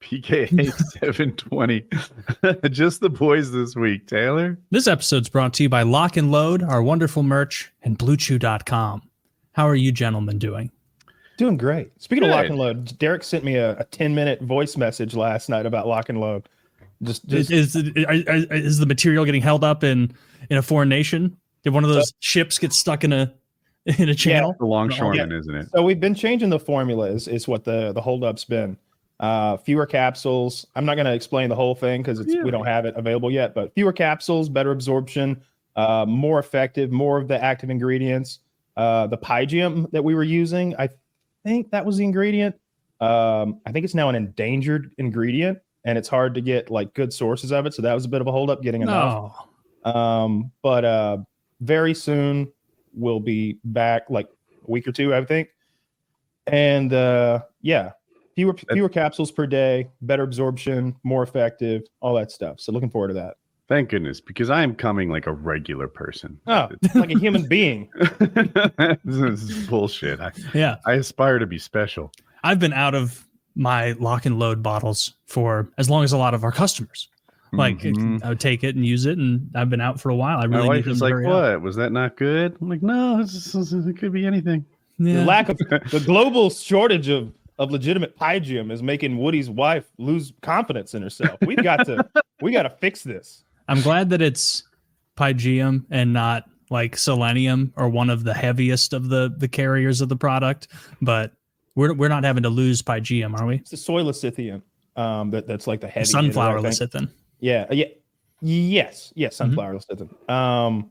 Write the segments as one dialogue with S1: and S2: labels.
S1: PKA 720. Just the boys this week, Taylor.
S2: This episode's brought to you by Lock and Load, our wonderful merch, and BlueChew.com. How are you gentlemen doing?
S3: Doing great. Speaking of Lock and Load, Derek sent me a 10-minute voice message last night about Lock and Load.
S2: Is the material getting held up in a foreign nation? Did one of those ships get stuck in a channel?
S1: Yeah, the longshoreman, isn't it?
S3: So we've been changing the formula is what the holdup's been. Fewer capsules. I'm not going to explain the whole thing because we don't have it available yet, but fewer capsules, better absorption, more effective, more of the active ingredients. The pygium that we were using, I think that was the ingredient. I think it's now an endangered ingredient and it's hard to get like good sources of it. So that was a bit of a holdup getting enough. But very soon we'll be back, like a week or two, I think. And fewer capsules per day, better absorption, more effective, all that stuff. So looking forward to that.
S1: Thank goodness, because I am coming like a regular person.
S3: Oh, like a human being.
S1: This is bullshit. I aspire to be special.
S2: I've been out of my Lock and Load bottles for as long as a lot up our customers. Like I would take it and use it, and I've been out for a while.
S1: My wife is like, "What was that? Not good?" I'm like, "No, it could be anything."
S3: Yeah. The global shortage of legitimate pygium is making Woody's wife lose confidence in herself. We got to fix this.
S2: I'm glad that it's pygium and not like selenium or one of the heaviest of the carriers of the product. But we're not having to lose pygium, are we?
S3: It's the soy lecithin. That's like the heavy
S2: sunflower lecithin.
S3: Yes, sunflower lecithin.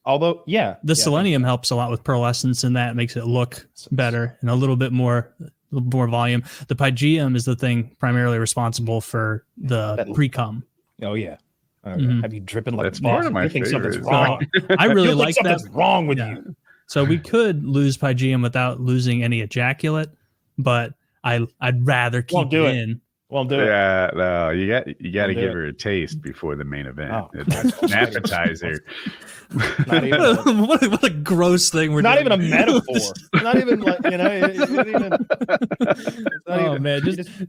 S3: Although, the
S2: selenium helps a lot with pearlescence, and that makes it look better and a little bit more volume. The pygium is the thing primarily responsible for the pre-cum.
S3: Oh yeah. Have you dripping like
S1: that's part of my favorite.
S3: Something's wrong.
S2: I really like that.
S3: Something's wrong with you.
S2: So we could lose pygium without losing any ejaculate, but I'd rather keep it in.
S3: Won't do it.
S1: Yeah, no, you got to give her a taste before the main event.
S3: Oh.
S1: It's an appetizer.
S2: What a gross thing we're
S3: not
S2: doing.
S3: Even a metaphor. Not even like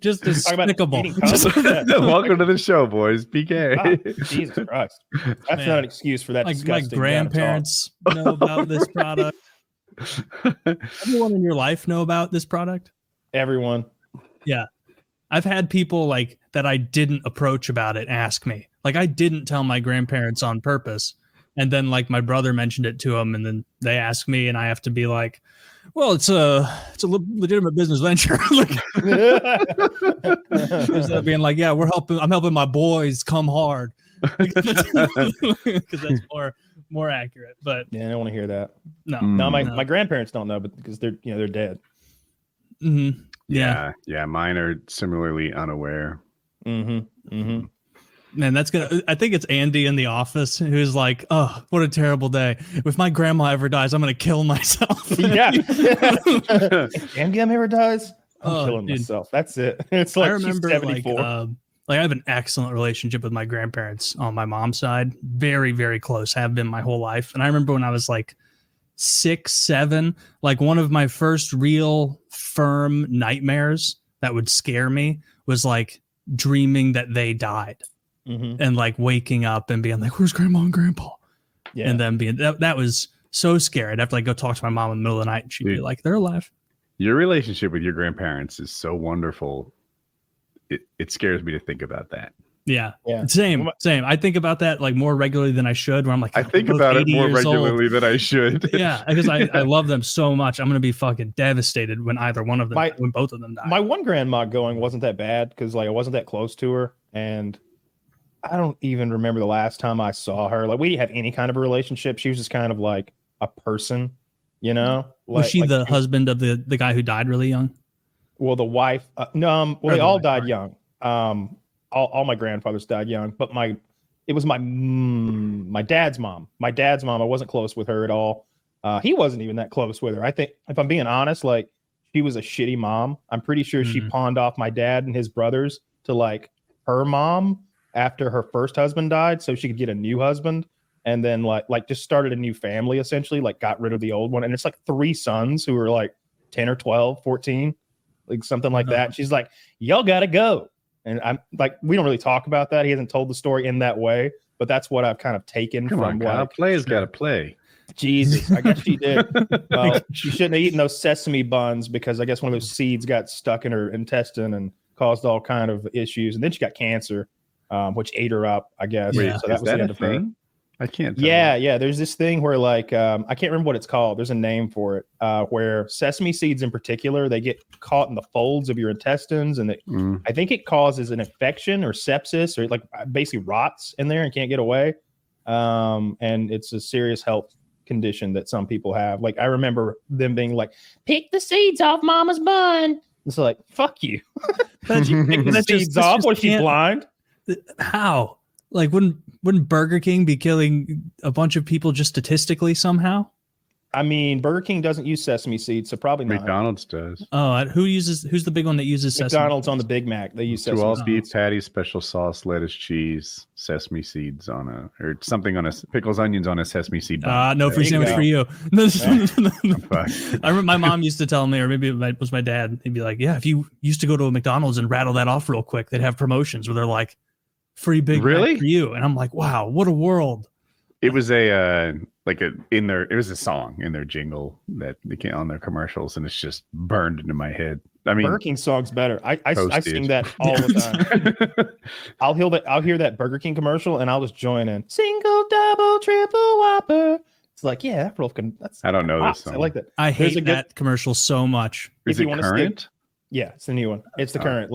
S2: just despicable.
S1: Welcome to the show, boys. PK.
S3: Jesus Christ, that's not an excuse for that.
S2: Like my grandparents know about this product. Everyone in your life know about this product.
S3: Everyone.
S2: Yeah. I've had people like that I didn't approach about it ask me. Like I didn't tell my grandparents on purpose. And then like my brother mentioned it to them and then they ask me and I have to be like, well, it's a legitimate business venture. Instead of being like, yeah, I'm helping my boys come hard. Because that's more accurate. But
S3: yeah, I don't want to hear that.
S2: No,
S3: my grandparents don't know, but because they're dead.
S2: Mm-hmm.
S1: Yeah. Mine are similarly unaware.
S2: Man, that's good. I think it's Andy in the office who's like, "Oh, what a terrible day! If my grandma ever dies, I'm gonna kill myself."
S3: Yeah. Andy ever dies, I'm killing myself. That's it. It's like I remember, 74.
S2: Like I have an excellent relationship with my grandparents on my mom's side. Very, very close. Have been my whole life. And I remember when I was like 6, 7, like one of my first real firm nightmares that would scare me was like dreaming that they died and like waking up and being like, where's grandma and grandpa? Yeah. And then being that was so scary. I'd have to like go talk to my mom in the middle of the night and she'd be like, they're alive.
S1: Your relationship with your grandparents is so wonderful. It scares me to think about that.
S2: Yeah. Same. I think about that like more regularly than I should. Where I'm like,
S1: I think about it more regularly than I should.
S2: Yeah, because I love them so much. I'm gonna be fucking devastated when either one of them, when both of them die.
S3: My one grandma going wasn't that bad because like I wasn't that close to her, and I don't even remember the last time I saw her. Like we didn't have any kind of a relationship. She was just kind of like a person, you know.
S2: Was she the husband of the guy who died really young?
S3: Well, the wife. No, well, they all died young. All my grandfathers died young, but it was my dad's mom. My dad's mom, I wasn't close with her at all. He wasn't even that close with her. I think, if I'm being honest, like she was a shitty mom. I'm pretty sure she pawned off my dad and his brothers to like her mom after her first husband died, so she could get a new husband, and then like just started a new family essentially. Like got rid of the old one, and it's like 3 sons who were like 10 or 12, 14, like something like that. And she's like, y'all gotta go. And I'm like, we don't really talk about that. He hasn't told the story in that way, but that's what I've kind of taken
S1: Come
S3: from
S1: on, Kyle.
S3: what
S1: Play's got to play.
S3: Jesus, I guess she did. Well, she shouldn't have eaten those sesame buns because I guess one of those seeds got stuck in her intestine and caused all kind of issues. And then she got cancer, which ate her up, I guess.
S2: Yeah.
S3: So that was the end of her.
S1: I can't tell.
S3: Yeah. There's this thing where like I can't remember what it's called. There's a name for it, where sesame seeds in particular, they get caught in the folds of your intestines, and I think it causes an infection or sepsis, or like basically rots in there and can't get away. And it's a serious health condition that some people have. Like I remember them being like, "Pick the seeds off Mama's bun." It's like, "Fuck you." You pick the seeds off. Was she blind?
S2: How? Like, wouldn't Burger King be killing a bunch of people just statistically somehow?
S3: I mean, Burger King doesn't use sesame seeds, so probably not.
S1: McDonald's does.
S2: Oh, who's the big one that uses sesame?
S3: McDonald's on the Big Mac. They use sesame
S1: Two all beef patties, special sauce, lettuce, cheese, sesame seeds or something on pickles, onions on a sesame seed bun.
S2: No free sandwich for you.
S1: I
S2: remember my mom used to tell me, or maybe it was my dad. He'd be like, "Yeah, if you used to go to a McDonald's and rattle that off real quick, they'd have promotions where they're like, free Big Mac for you." And I'm like, wow, what a world.
S1: It was it was a song in their jingle that they came on their commercials, and it's just burned into my head. I mean,
S3: Burger King song's better. I sing that all the time. I'll hear that Burger King commercial and I'll just join in. Single, double, triple Whopper. It's like, yeah, that real that's
S1: I don't know this song.
S3: I like that.
S2: I hate that commercial so much.
S1: Is it current?
S3: Yeah, it's the new one. It's the current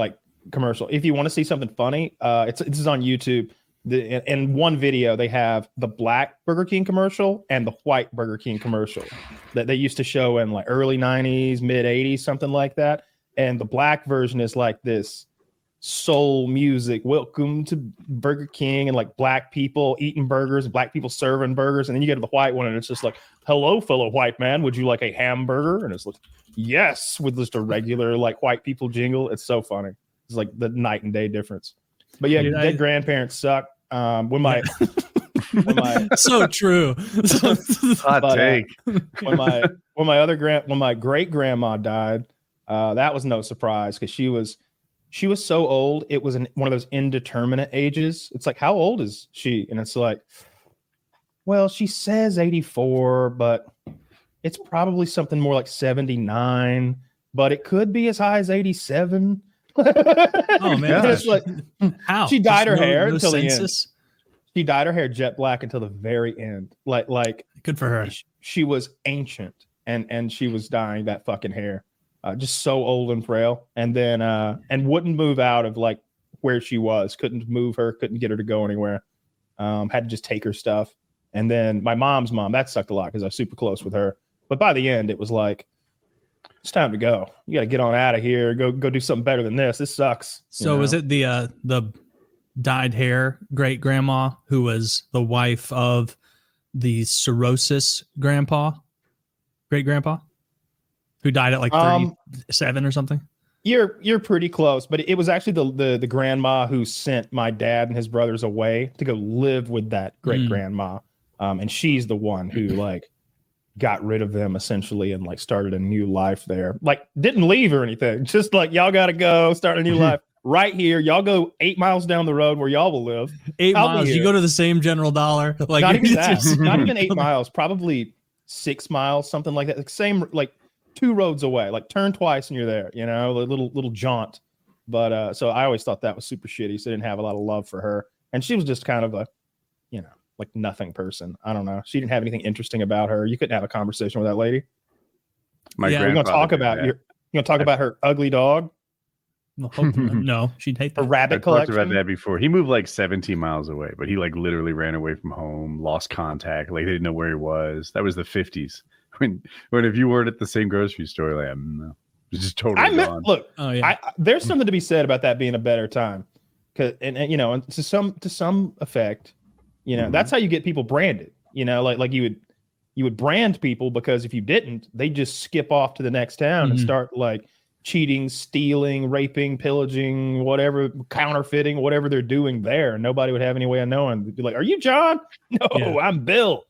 S3: commercial. If you want to see something funny, this is on YouTube. In one video, they have the black Burger King commercial and the white Burger King commercial that they used to show in like early 90s, mid 80s, something like that. And the black version is like this soul music. Welcome to Burger King, and like black people eating burgers, black people serving burgers. And then you get to the white one and it's just like, "Hello, fellow white man. Would you like a hamburger?" And it's like, "Yes," with just a regular like white people jingle. It's so funny. It's like the night and day difference. But yeah, dead grandparents suck. When my
S2: so true.
S1: Hot take.
S3: When my great grandma died, that was no surprise because she was so old. It was one of those indeterminate ages. It's like, how old is she? And it's like, well, she says 84, but it's probably something more like 79, but it could be as high as 87.
S2: Oh man,
S3: it's like,
S2: how
S3: she dyed her hair until
S2: census?
S3: the end. She dyed her hair jet black until the very end. Like
S2: good for her.
S3: She was ancient and she was dyeing that fucking hair. Just so old and frail. And then and wouldn't move out of like where she was. Couldn't move her, couldn't get her to go anywhere. Had to just take her stuff. And then my mom's mom, that sucked a lot because I was super close with her. But by the end, it was like, it's time to go. You got to get on out of here. Go do something better than this. This sucks.
S2: So was it the dyed hair great grandma who was the wife of the cirrhosis great grandpa, who died at like 37 or something?
S3: You're pretty close, but it was actually the grandma who sent my dad and his brothers away to go live with that great grandma, and she's the one who like got rid of them essentially and like started a new life there. Like didn't leave or anything, just like, y'all gotta go start a new life right here. Y'all go 8 miles down the road where y'all will live.
S2: 8 miles. You go to the same General Dollar. Like
S3: not even that. Not even 8 miles. Probably 6 miles, something like that. Like same, like 2 roads away. Like turn twice and you're there. You know, a little jaunt. But so I always thought that was super shitty. So I didn't have a lot of love for her, and she was just kind of a, like nothing person. I don't know. She didn't have anything interesting about her. You couldn't have a conversation with that lady. You're gonna talk about her ugly dog.
S2: No, she'd hate that.
S3: A rabbit
S1: I
S3: collection.
S1: talked about that before. He moved like 17 miles away, but he like literally ran away from home, lost contact. Like they didn't know where he was. That was the 50s. When if you weren't at the same grocery store, like no, it was just totally gone.
S3: Look, there's something to be said about that being a better time, because and to some effect, that's how you get people branded. Like you would brand people, because if you didn't, they just skip off to the next town and start like cheating, stealing, raping, pillaging, whatever, counterfeiting, whatever they're doing there. Nobody would have any way of knowing. They'd be like, "Are you John?" "No, I'm Bill."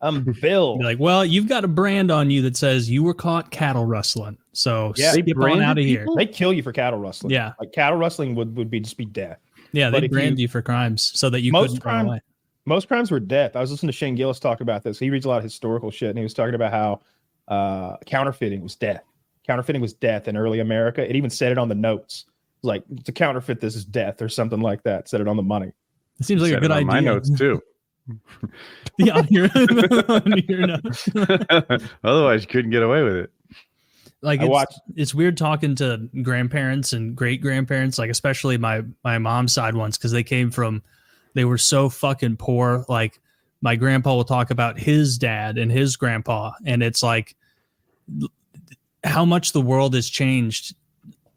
S3: I'm Bill.
S2: Be like, well, you've got a brand on you that says you were caught cattle rustling. So skip on out of here.
S3: They kill you for cattle rustling.
S2: Yeah.
S3: Like cattle rustling would be just be death.
S2: Yeah, they brand you for crimes so that you couldn't run away.
S3: Most crimes were death. I was listening to Shane Gillis talk about this. He reads a lot of historical shit, and he was talking about how counterfeiting was death. Counterfeiting was death in early America. It even said it on the notes. It was like, to counterfeit this is death or something like that. Said it on the money.
S2: It seems like a good idea.
S1: My notes too.
S2: Yeah, on your notes.
S1: Otherwise, you couldn't get away with it.
S2: Like it's weird talking to grandparents and great grandparents, like especially my mom's side ones, because they were so fucking poor. Like my grandpa will talk about his dad and his grandpa, and it's like how much the world has changed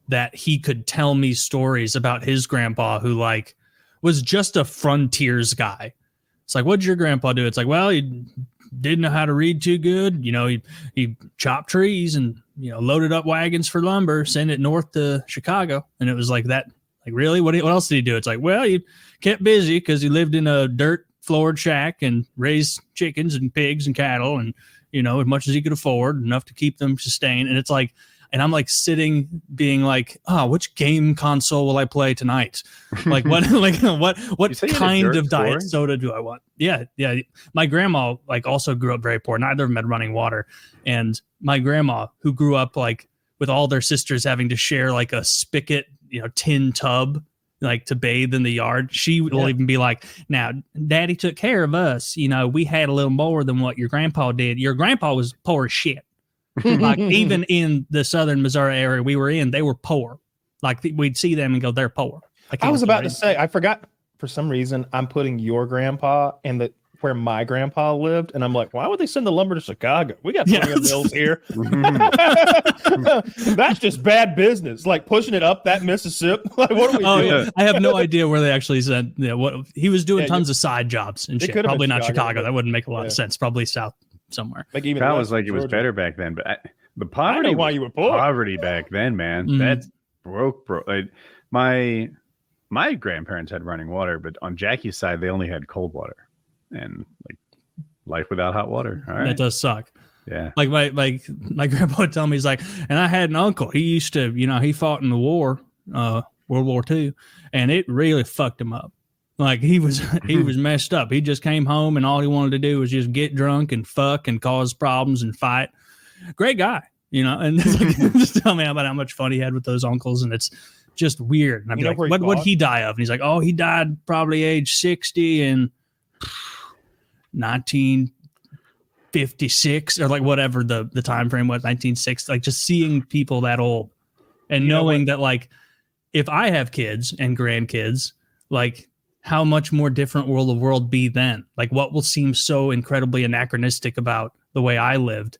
S2: that he could tell me stories about his grandpa who like was just a frontiers guy. It's like, what'd your grandpa do? It's like, well, he didn't know how to read too good. You know, he chopped trees and, you know, loaded up wagons for lumber, sent it north to Chicago. And it was like that. Like, really? What else did he do? It's like, well, he kept busy because he lived in a dirt floored shack and raised chickens and pigs and cattle and, you know, as much as he could afford, enough to keep them sustained. And it's like, and I'm like sitting being like, which game console will I play tonight? Like what kind of diet soda do I want? Yeah. Yeah. My grandma like also grew up very poor. Neither of them had running water. And my grandma, who grew up like with all their sisters having to share like a spigot, you know, tin tub, like to bathe in the yard. She will even be like, now daddy took care of us. You know, we had a little more than what your grandpa did. Your grandpa was poor as shit. Like even in the southern Missouri area we were in, they were poor. Like we'd see them and go, they're poor.
S3: I was about to say, I forgot for some reason I'm putting your grandpa in where my grandpa lived, and I'm like, why would they send the lumber to Chicago? We got plenty of mills here. That's just bad business. Like pushing it up that Mississippi. Like what are we doing?
S2: Yeah. I have no idea where they actually sent. Yeah, what he was doing tons of side jobs and shit. Probably not Chicago. That wouldn't make a lot of sense. Probably south somewhere.
S1: Like even that was like it was better back then, but the poverty.
S3: I don't know why you were poor.
S1: Poverty back then, man. Mm-hmm. That's broke. Like, my grandparents had running water, but on Jackie's side, they only had cold water, and like life without hot water. All right,
S2: that does suck.
S1: Yeah.
S2: Like my grandpa would tell me, he's like, and I had an uncle. He used to, you know, he fought in the war, World War II, and it really fucked him up. Like he was messed up. He just came home and all he wanted to do was just get drunk and fuck and cause problems and fight. Great guy, you know, and just tell me about how much fun he had with those uncles. And it's just weird. And I'd be like, what would he die of? And he's like, oh, he died probably age 60 in 1956 or like whatever the time frame was, 1960. Like just seeing people that old and knowing that like if I have kids and grandkids, like how much more different will the world be then? Like what will seem so incredibly anachronistic about the way I lived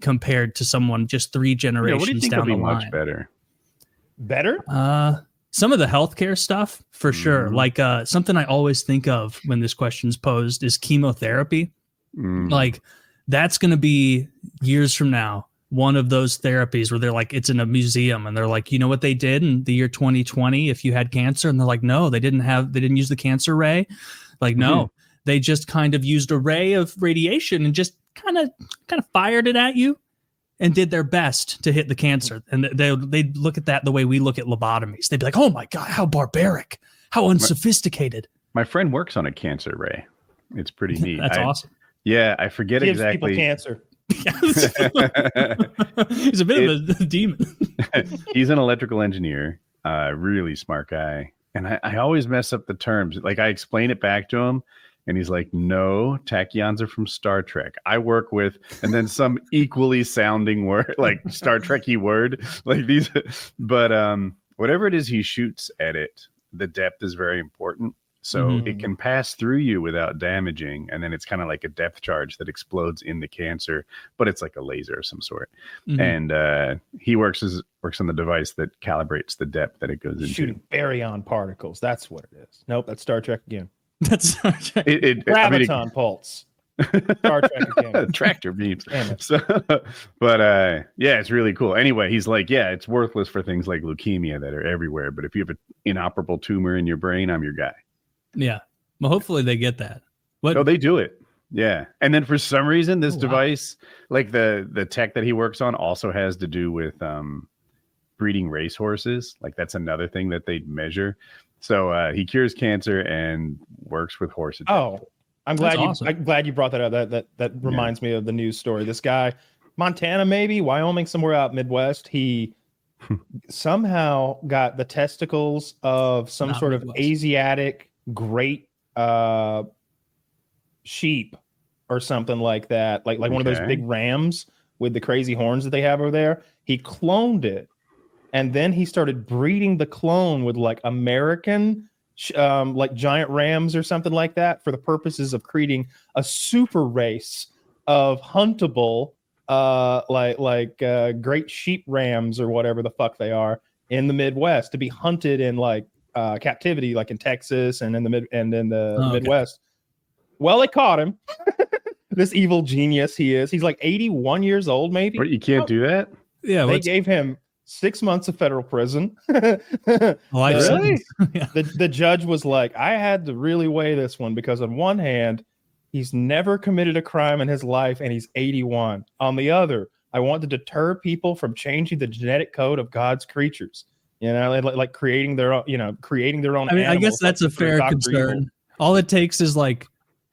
S2: compared to someone just 3 generations
S1: what do you think
S2: down
S1: will
S2: the
S1: be
S2: line?
S1: Much better.
S3: Better?
S2: Some of the healthcare stuff for sure. Like something I always think of when this question's posed is chemotherapy. Like that's going to be years from now one of those therapies where they're like, it's in a museum and they're like, you know what they did in the year 2020 if you had cancer? And they're like, no, they didn't use the cancer ray. Like, no, they just kind of used a ray of radiation and just kind of fired it at you and did their best to hit the cancer. And they'd look at that the way we look at lobotomies. They'd be like, oh my God, how barbaric, how unsophisticated.
S1: My friend works on a cancer ray. It's pretty neat.
S2: That's awesome.
S1: Yeah, I forget
S3: Gives
S1: exactly.
S3: People cancer.
S2: He's a bit of a demon.
S1: He's an electrical engineer, really smart guy. And I always mess up the terms. Like I explain it back to him and he's like, no, tachyons are from Star Trek. I work with, and then some equally sounding word, like Star Trek-y word, like these. But whatever it is he shoots at it, the depth is very important. So it can pass through you without damaging. And then it's kind of like a depth charge that explodes in the cancer, but it's like a laser of some sort. And he works on the device that calibrates the depth that it goes into.
S3: Shooting baryon particles. That's what it is. Nope, that's Star Trek again.
S2: That's Star Trek.
S3: Graviton pulse. Star Trek again.
S1: Tractor beams. So, but yeah, it's really cool. Anyway, he's like, yeah, it's worthless for things like leukemia that are everywhere. But if you have an inoperable tumor in your brain, I'm your guy.
S2: Yeah. Well, hopefully they get that.
S1: No, they do it. Yeah. And then for some reason, this
S2: Oh, wow.
S1: device, like the tech that he works on, also has to do with breeding racehorses. Like that's another thing that they measure. So he cures cancer and works with horses.
S3: Oh, I'm
S2: That's
S3: glad
S2: awesome.
S3: I'm glad you brought that up. That reminds me of the news story. This guy, Montana, maybe Wyoming, somewhere out Midwest. He somehow got the testicles of some
S2: Not
S3: sort
S2: Midwest.
S3: of Asiatic great sheep or something like that, like one of those
S1: Okay.
S3: big rams with the crazy horns that they have over there. He cloned it, and then he started breeding the clone with like American like giant rams or something like that for the purposes of creating a super race of huntable great sheep rams or whatever the fuck they are in the Midwest to be hunted in like captivity, like in Texas and in the
S2: Okay.
S3: Midwest. Well, they caught him. This evil genius he is. He's like 81 years old, maybe.
S1: But you can't do that?
S2: Yeah,
S3: They
S2: what's
S3: gave him 6 months of federal prison.
S2: life
S1: Really?
S2: sentence? Yeah.
S3: The judge was like, I had to really weigh this one because on one hand, he's never committed a crime in his life and he's 81. On the other, I want to deter people from changing the genetic code of God's creatures. You know, like creating their own, creating their own.
S2: I mean, I guess
S3: animals,
S2: that's a
S3: like,
S2: fair
S3: Dr.
S2: concern.
S3: Evil.
S2: All it takes is like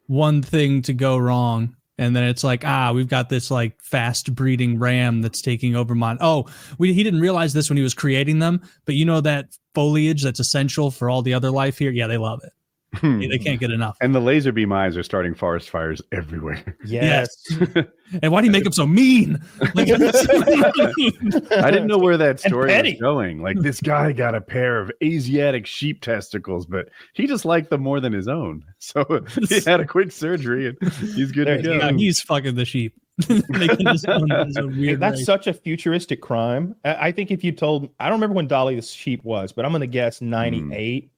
S2: one thing to go wrong, and then it's like, we've got this like fast breeding ram that's taking over he didn't realize this when he was creating them, but you know that foliage that's essential for all the other life here. Yeah, they love it. They can't get enough.
S1: And the laser beam eyes are starting forest fires everywhere.
S3: Yes.
S2: And why do you make him so mean? Like,
S1: I didn't know where that
S3: And
S1: story
S3: petty.
S1: was going. Like this guy got a pair of Asiatic sheep testicles, but he just liked them more than his own. So he had a quick surgery and he's good to
S3: There-
S1: go.
S2: yeah, he's fucking the sheep. Making his own weird
S3: That's
S2: race.
S3: such a futuristic crime. I think if you told, I don't remember when Dolly the sheep was, but I'm going to guess 98.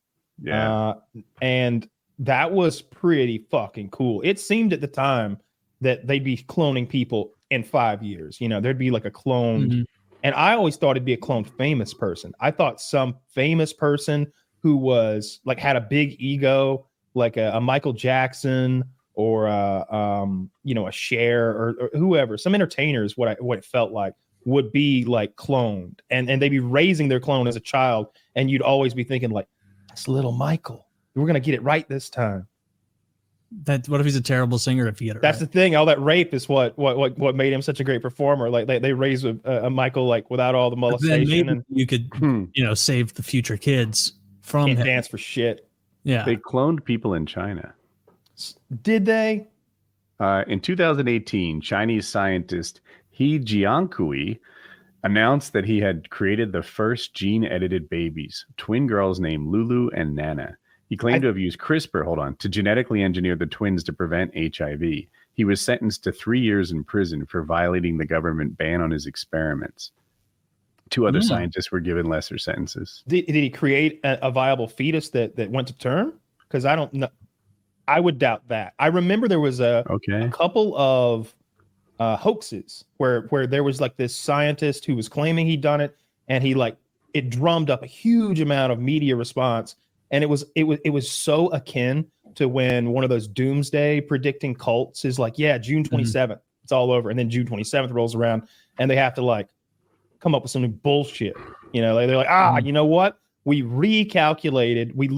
S1: Yeah.
S3: And that was pretty fucking cool. It seemed at the time that they'd be cloning people in 5 years. There'd be like a cloned,
S2: Mhm.
S3: and I always thought it'd be a cloned famous person. I thought some famous person who was like had a big ego, like a Michael Jackson or a Cher or whoever, some entertainers. What it felt like would be like cloned, and they'd be raising their clone as a child, and you'd always be thinking like, that's little Michael. We're gonna get it right this time.
S2: What if he's a terrible singer if he get it
S3: That's
S2: right?
S3: the thing. All that rape is what made him such a great performer. Like they raised a Michael like without all the
S2: But then
S3: molestation
S2: maybe
S3: and
S2: you could, save the future kids from
S3: can't
S2: him.
S3: dance for shit.
S2: Yeah.
S1: They cloned people in China.
S3: Did they?
S1: In 2018, Chinese scientist He Jiankui announced that he had created the first gene-edited babies, twin girls named Lulu and Nana. He claimed to have used CRISPR, to genetically engineer the twins to prevent HIV. He was sentenced to 3 years in prison for violating the government ban on his experiments. 2 other scientists were given lesser sentences.
S3: Did he create a viable fetus that went to term? Because I don't know. I would doubt that. I remember there was a couple of hoaxes where there was like this scientist who was claiming he'd done it, and it drummed up a huge amount of media response, and it was so akin to when one of those doomsday predicting cults is like, yeah, June 27th, it's all over, and then June 27th rolls around, and they have to like come up with some new bullshit. They're like, you know what? We recalculated. We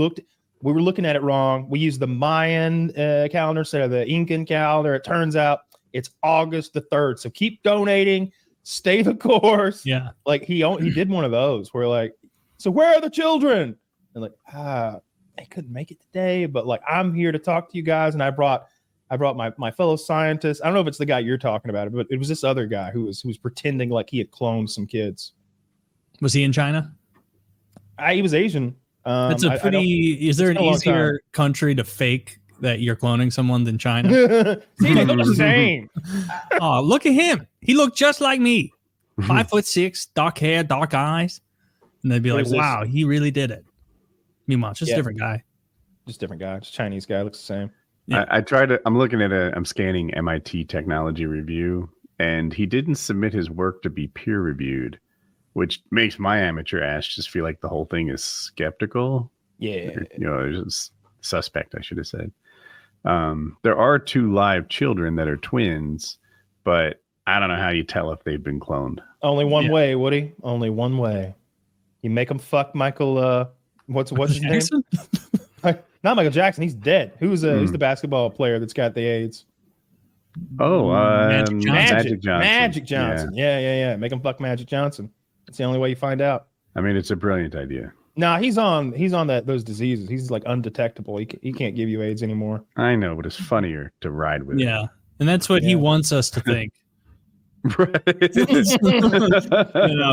S3: were looking at it wrong. We used the Mayan calendar instead of the Incan calendar. It turns out it's August the 3rd. So keep donating, stay the course.
S2: Yeah.
S3: Like he did one of those where like, so where are the children? And like, they couldn't make it today, but like, I'm here to talk to you guys. And I brought my fellow scientists. I don't know if it's the guy you're talking about, but it was this other guy who was pretending like he had cloned some kids.
S2: Was he in China?
S3: He was Asian.
S2: That's a pretty. Is there an
S3: been a long
S2: easier country to fake that you're cloning someone than China?
S3: See, they look the same.
S2: Oh, look at him. He looked just like me. 5'6", dark hair, dark eyes. And they'd be like,
S3: There's this-
S2: wow, he really did it. Meanwhile, it's just a different guy.
S3: Just different guy. Just Chinese guy. Looks the same.
S2: Yeah.
S1: I'm scanning MIT Technology Review, and he didn't submit his work to be peer reviewed, which makes my amateur ass just feel like the whole thing is skeptical.
S3: Yeah.
S1: It's suspect, I should have said. There are 2 live children that are twins, but I don't know how you tell if they've been cloned.
S3: Only one way, Woody. Only one way. You make them fuck Michael. What's his
S2: Jackson?
S3: name? Not Michael Jackson. He's dead. Who's the basketball player that's got the AIDS?
S1: Oh,
S2: Magic Johnson.
S3: Magic Johnson. Yeah. Make him fuck Magic Johnson. That's the only way you find out.
S1: I mean, it's a brilliant idea.
S3: Nah, he's on those diseases. He's like undetectable. He can't give you AIDS anymore.
S1: I know, but it's funnier to ride with.
S2: Yeah, and that's what he wants us to think.
S1: Right.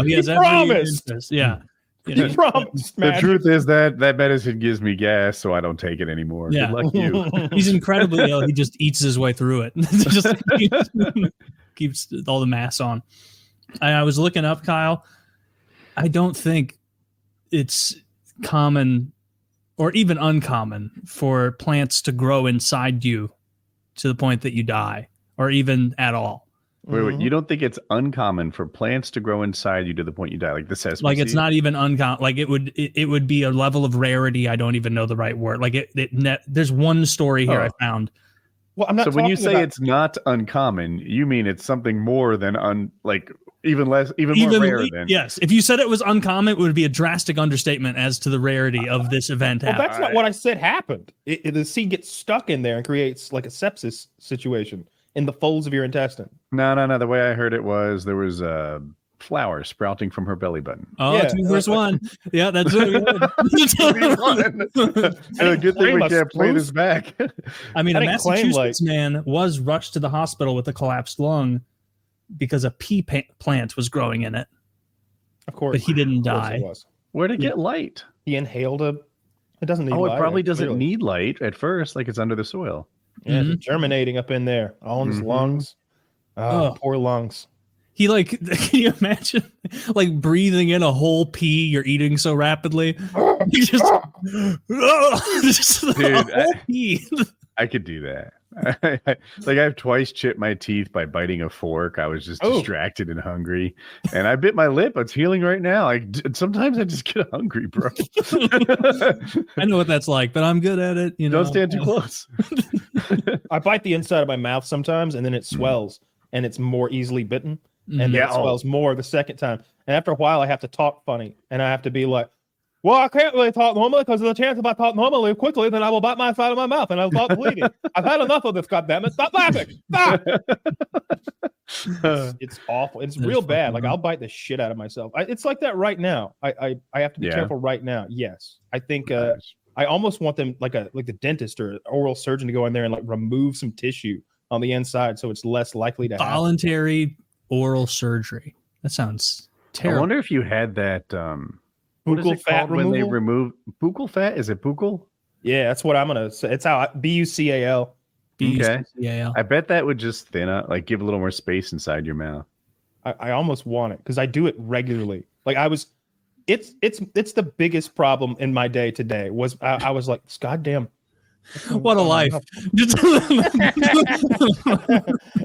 S2: He has every interest. Yeah.
S3: He promised.
S1: The truth is that medicine gives me gas, so I don't take it anymore.
S2: Yeah.
S1: Good luck you.
S2: He's incredibly ill. He just eats his way through it. Just keeps all the mass on. I was looking up, Kyle. I don't think it's common or even uncommon for plants to grow inside you to the point that you die, or even at all.
S1: Wait, you don't think it's uncommon for plants to grow inside you to the point you die, like the sesame
S2: Like
S1: seed?
S2: it's not even uncommon. Like it would be a level of rarity. I don't even know the right word. Like there's one story here I found.
S3: Well, I'm not.
S1: So when you say it's not uncommon, you mean it's something more than even more rare than.
S2: Yes. If you said it was uncommon, it would be a drastic understatement as to the rarity of this event.
S3: Well, that's not what I said happened. The seed gets stuck in there and creates like a sepsis situation in the folds of your intestine.
S1: No. The way I heard it was there was a flower sprouting from her belly button.
S2: Oh, yeah. 2 verse 1. Yeah, that's it.
S1: Good thing we can't play this back.
S2: I mean, a Massachusetts man was rushed to the hospital with a collapsed lung because a pea plant was growing in it.
S3: Of course.
S2: But he didn't die.
S1: Where'd it get light?
S3: He inhaled it doesn't need light.
S1: It probably doesn't need light at first, like it's under the soil.
S3: Yeah, it's germinating up in there, all in his lungs. Oh, poor lungs.
S2: He can you imagine breathing in a whole pea you're eating so rapidly? Just pea.
S1: I could do that. I've twice chipped my teeth by biting a fork. I was just distracted and hungry, and I bit my lip. It's healing right now. Sometimes I just get hungry, bro.
S2: I know what that's like, but I'm good at it.
S1: Don't stand too close.
S3: I bite the inside of my mouth sometimes, and then it swells, and it's more easily bitten, and then it swells more the second time. And after a while, I have to talk funny, and I have to be like, well, I can't really talk normally because of the chance if I talk normally quickly, then I will bite my side of my mouth and I'll start bleeding. I've had enough of this, goddammit. Stop laughing. Stop. It's awful. It's real bad. I'll bite the shit out of myself. It's like that right now. I have to be careful right now. Yes. I think I almost want them like the dentist or oral surgeon to go in there and remove some tissue on the inside so it's less likely to happen.
S2: Voluntary oral surgery. That sounds terrible.
S1: I wonder if you had that buccal fat removal? When they remove buccal fat? Is it buccal?
S3: Yeah, that's what I'm gonna say. It's how BUCAL.
S1: Okay. I bet that would just thin out, give a little more space inside your mouth.
S3: I almost want it because I do it regularly. It's the biggest problem in my day today. Was I was like, goddamn,
S2: what a life!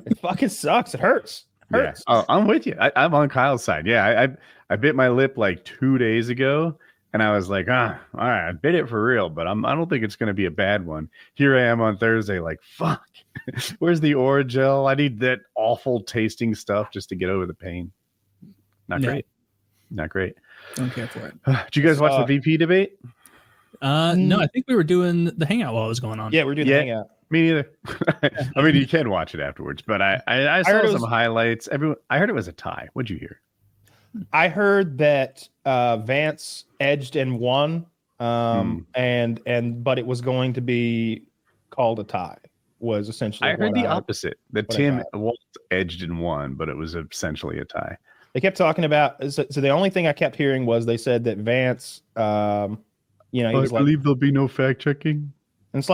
S3: It fucking sucks. It hurts.
S1: Yeah. Oh, I'm with you. I'm on Kyle's side. Yeah, I bit my lip 2 days ago, and I was like, all right, I bit it for real, but I don't think it's going to be a bad one. Here I am on Thursday, fuck. Where's the Oragel? I need that awful tasting stuff just to get over the pain. Not great. Not great.
S2: Don't care for it.
S1: Did you guys watch the VP debate?
S2: No, I think we were doing the hangout while it was going on.
S3: Yeah, we're doing the hangout.
S1: Me neither. I mean, you can watch it afterwards, but I saw some highlights. I heard it was a tie. What'd you hear?
S3: I heard that Vance edged and won, but it was going to be called a tie. Was essentially.
S1: I heard the opposite. That Tim Walt edged and won, but it was essentially a tie.
S3: They kept talking about. So the only thing I kept hearing was they said that Vance, I
S1: believe there'll be no fact checking.
S3: And it's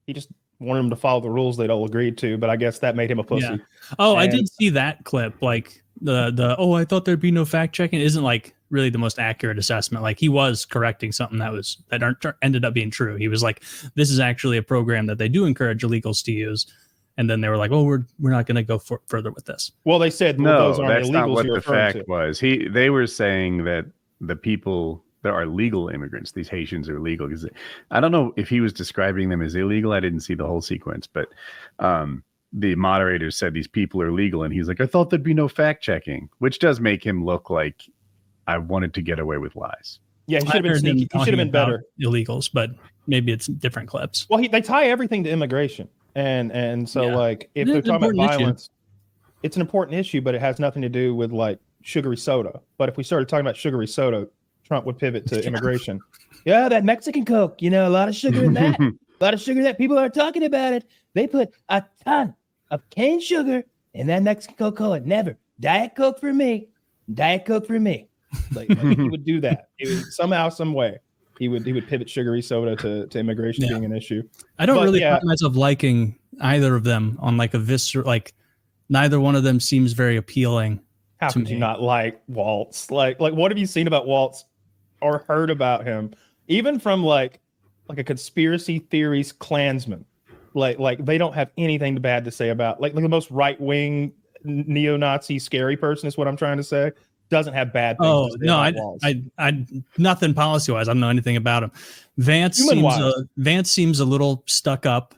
S3: he just wanted them to follow the rules they'd all agreed to, but I guess that made him a pussy.
S2: Yeah. Oh, I did see that clip. I thought there'd be no fact checking isn't really the most accurate assessment. He was correcting something that ended up being true. He was like, this is actually a program that they do encourage illegals to use. And then they were like, oh, we're not going to go further with this.
S3: Well, they said
S1: no,
S3: those aren't
S1: that's
S3: illegals
S1: not what the fact
S3: to.
S1: was. They were saying that the people there are legal immigrants. These Haitians are legal because I don't know if he was describing them as illegal. I didn't see the whole sequence, but the moderator said these people are legal, and he's like, I thought there'd be no fact checking, which does make him look like I wanted to get away with lies.
S3: Yeah, he should have been sneaky. He should have been better.
S2: Illegals, but maybe it's different clips.
S3: Well, they tie everything to immigration, and so like if they're talking about violence, it's an important issue, but it has nothing to do with like sugary soda. But if we started talking about sugary soda, Trump would pivot to immigration. Yeah, that Mexican Coke, a lot of sugar in that. A lot of sugar that people are talking about it. They put a ton of cane sugar in that Mexican Coca-Cola. Never. Diet Coke for me. Diet Coke for me. Like he would do that. It was somehow, some way, he would pivot sugary soda to immigration being an issue.
S2: I don't really find myself liking either of them on like a visceral, like neither one of them seems very appealing.
S3: How could you not like Waltz? Like what have you seen about Waltz or heard about him? Even from like a conspiracy theories Klansman. Like they don't have anything bad to say about like the most right-wing neo-Nazi scary person is what I'm trying to say. Doesn't have bad things.
S2: Oh no, I nothing policy-wise. I don't know anything about him. Vance seems a little stuck up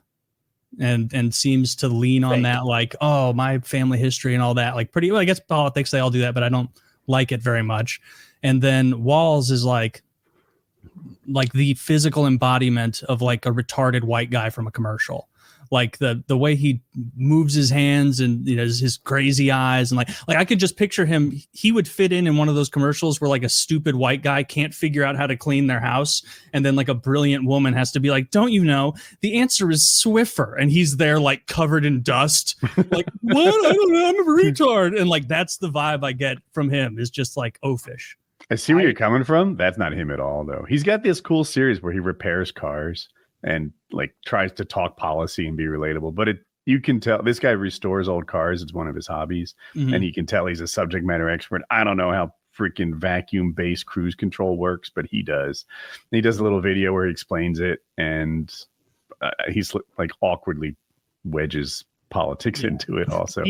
S2: and seems to lean on that, like, oh, my family history and all that. Like pretty well, I guess politics, they all do that, but I don't like it very much. And then Walls is like the physical embodiment of like a retarded white guy from a commercial. Like the way he moves his hands and his crazy eyes and like I could just picture him. He would fit in one of those commercials where like a stupid white guy can't figure out how to clean their house, and then like a brilliant woman has to be like, "Don't you know the answer is Swiffer?" And he's there like covered in dust, like what? I don't know. I'm a retard, and like that's the vibe I get from him. Is just like oafish.
S1: I see where you're coming from. That's not him at all, though. He's got this cool series where he repairs cars and like tries to talk policy and be relatable. But you can tell this guy restores old cars. It's one of his hobbies. Mm-hmm. And you can tell he's a subject matter expert. I don't know how freaking vacuum-based cruise control works, but he does. And he does a little video where he explains it, and he's like awkwardly wedges politics into it also.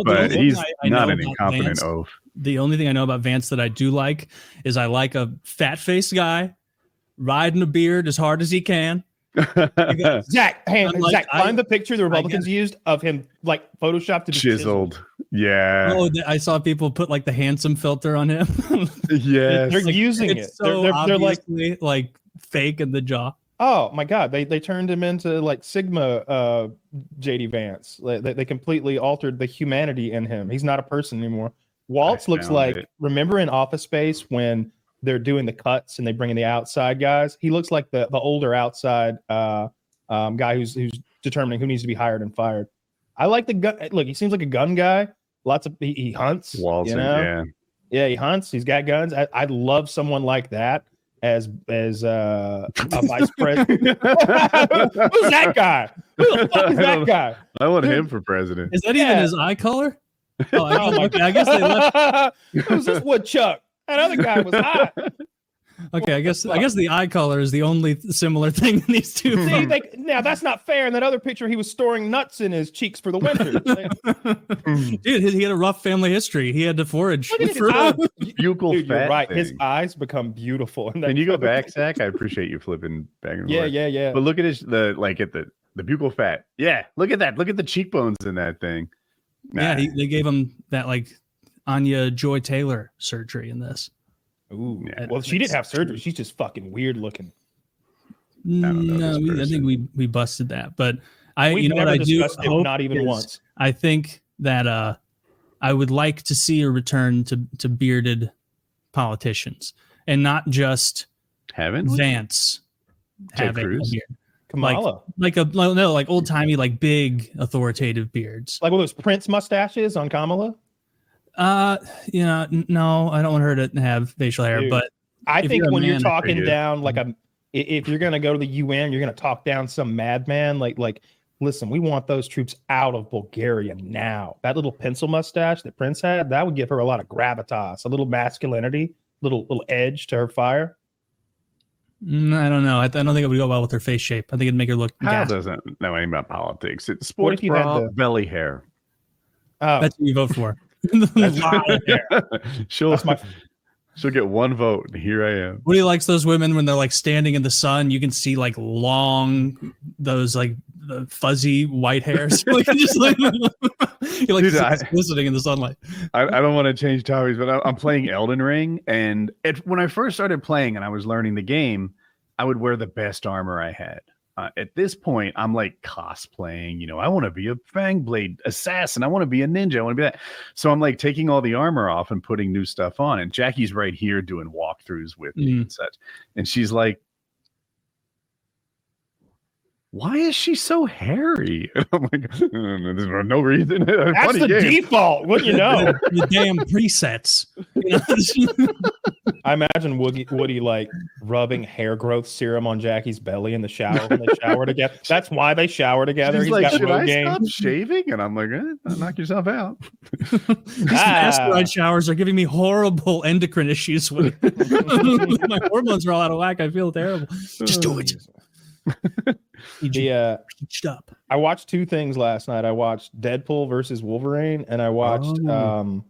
S1: But he's not an incompetent oaf.
S2: The only thing I know about Vance that I do like is I like a fat-faced guy riding a beard as hard as he can.
S3: Zach, find the picture the Republicans used of him like photoshopped to be
S1: chiseled. Yeah.
S2: Oh, I saw people put like the handsome filter on him.
S1: Yes.
S3: They're using it.
S2: So they're like fake in the jaw.
S3: Oh my God. They turned him into like Sigma JD Vance. They completely altered the humanity in him. He's not a person anymore. Waltz looks like, remember in Office Space when they're doing the cuts and they bring in the outside guys? He looks like the older outside guy who's determining who needs to be hired and fired. I like the gun. Look, he seems like a gun guy. He hunts.
S1: Walton,
S3: yeah, he hunts. He's got guns. I'd love someone like that as a vice president. Who's that guy? Who the fuck is that guy?
S1: I want him for president.
S2: Is that even his eye color? Oh, okay, I guess they left.
S3: Who's this woodchuck? That other guy was hot.
S2: Okay, I guess the eye color is the only similar thing in these two.
S3: See, now that's not fair. In that other picture, he was storing nuts in his cheeks for the winter.
S2: Dude, he had a rough family history. He had to forage.
S3: Dude, you're right.
S1: Thing.
S3: His eyes become beautiful.
S1: Can you go back, Zach? I appreciate you flipping back and forth.
S3: Yeah.
S1: But look at the buccal fat. Yeah, look at that. Look at the cheekbones in that thing.
S2: Nah. Yeah, they gave him that like Anya Joy Taylor surgery in this.
S3: Ooh, yeah. Well, she didn't have surgery. She's just fucking weird looking.
S2: I think we busted that. But what I do hope
S3: not even once.
S2: I think that I would like to see a return to bearded politicians and not just Vance having a beard.
S3: Kamala,
S2: like old timey, like big authoritative beards,
S3: like one of those Prince mustaches on Kamala.
S2: No, I don't want her to have facial hair. Dude, but
S3: I think when you're talking down, if you're gonna go to the UN, you're gonna talk down some madman. Like, listen, we want those troops out of Bulgaria now. That little pencil mustache that Prince had, that would give her a lot of gravitas, a little masculinity, little edge to her fire.
S2: I don't know. I don't think it would go well with her face shape. I think it'd make her look.
S1: Hal doesn't know anything about politics. It's sports bra, belly hair.
S3: Oh,
S2: that's what you vote for.
S3: That's my
S1: She'll get one vote, and here I am.
S2: Woody likes those women when they're like standing in the sun. You can see like long, those like the fuzzy white hairs. Like just like you're like glistening in the sunlight.
S1: I don't want to change topics, but I'm playing Elden Ring, and when I first started playing and I was learning the game, I would wear the best armor I had. At this point, I'm like cosplaying. I want to be a Fangblade assassin. I want to be a ninja. I want to be that. So I'm like taking all the armor off and putting new stuff on. And Jackie's right here doing walkthroughs with me and such. And she's like, why is she so hairy? And I'm like, there's no reason.
S3: That's the default. What you know?
S2: The damn presets.
S3: I imagine Woody like rubbing hair growth serum on Jackie's belly in the shower when they shower together. That's why they shower together.
S1: He's like,
S3: got
S1: should I
S3: game.
S1: stop shaving? And I'm like, knock yourself out.
S2: These asteroid showers are giving me horrible endocrine issues. My hormones are all out of whack. I feel terrible. Just do it.
S3: I watched two things last night. I watched Deadpool versus Wolverine, and I watched the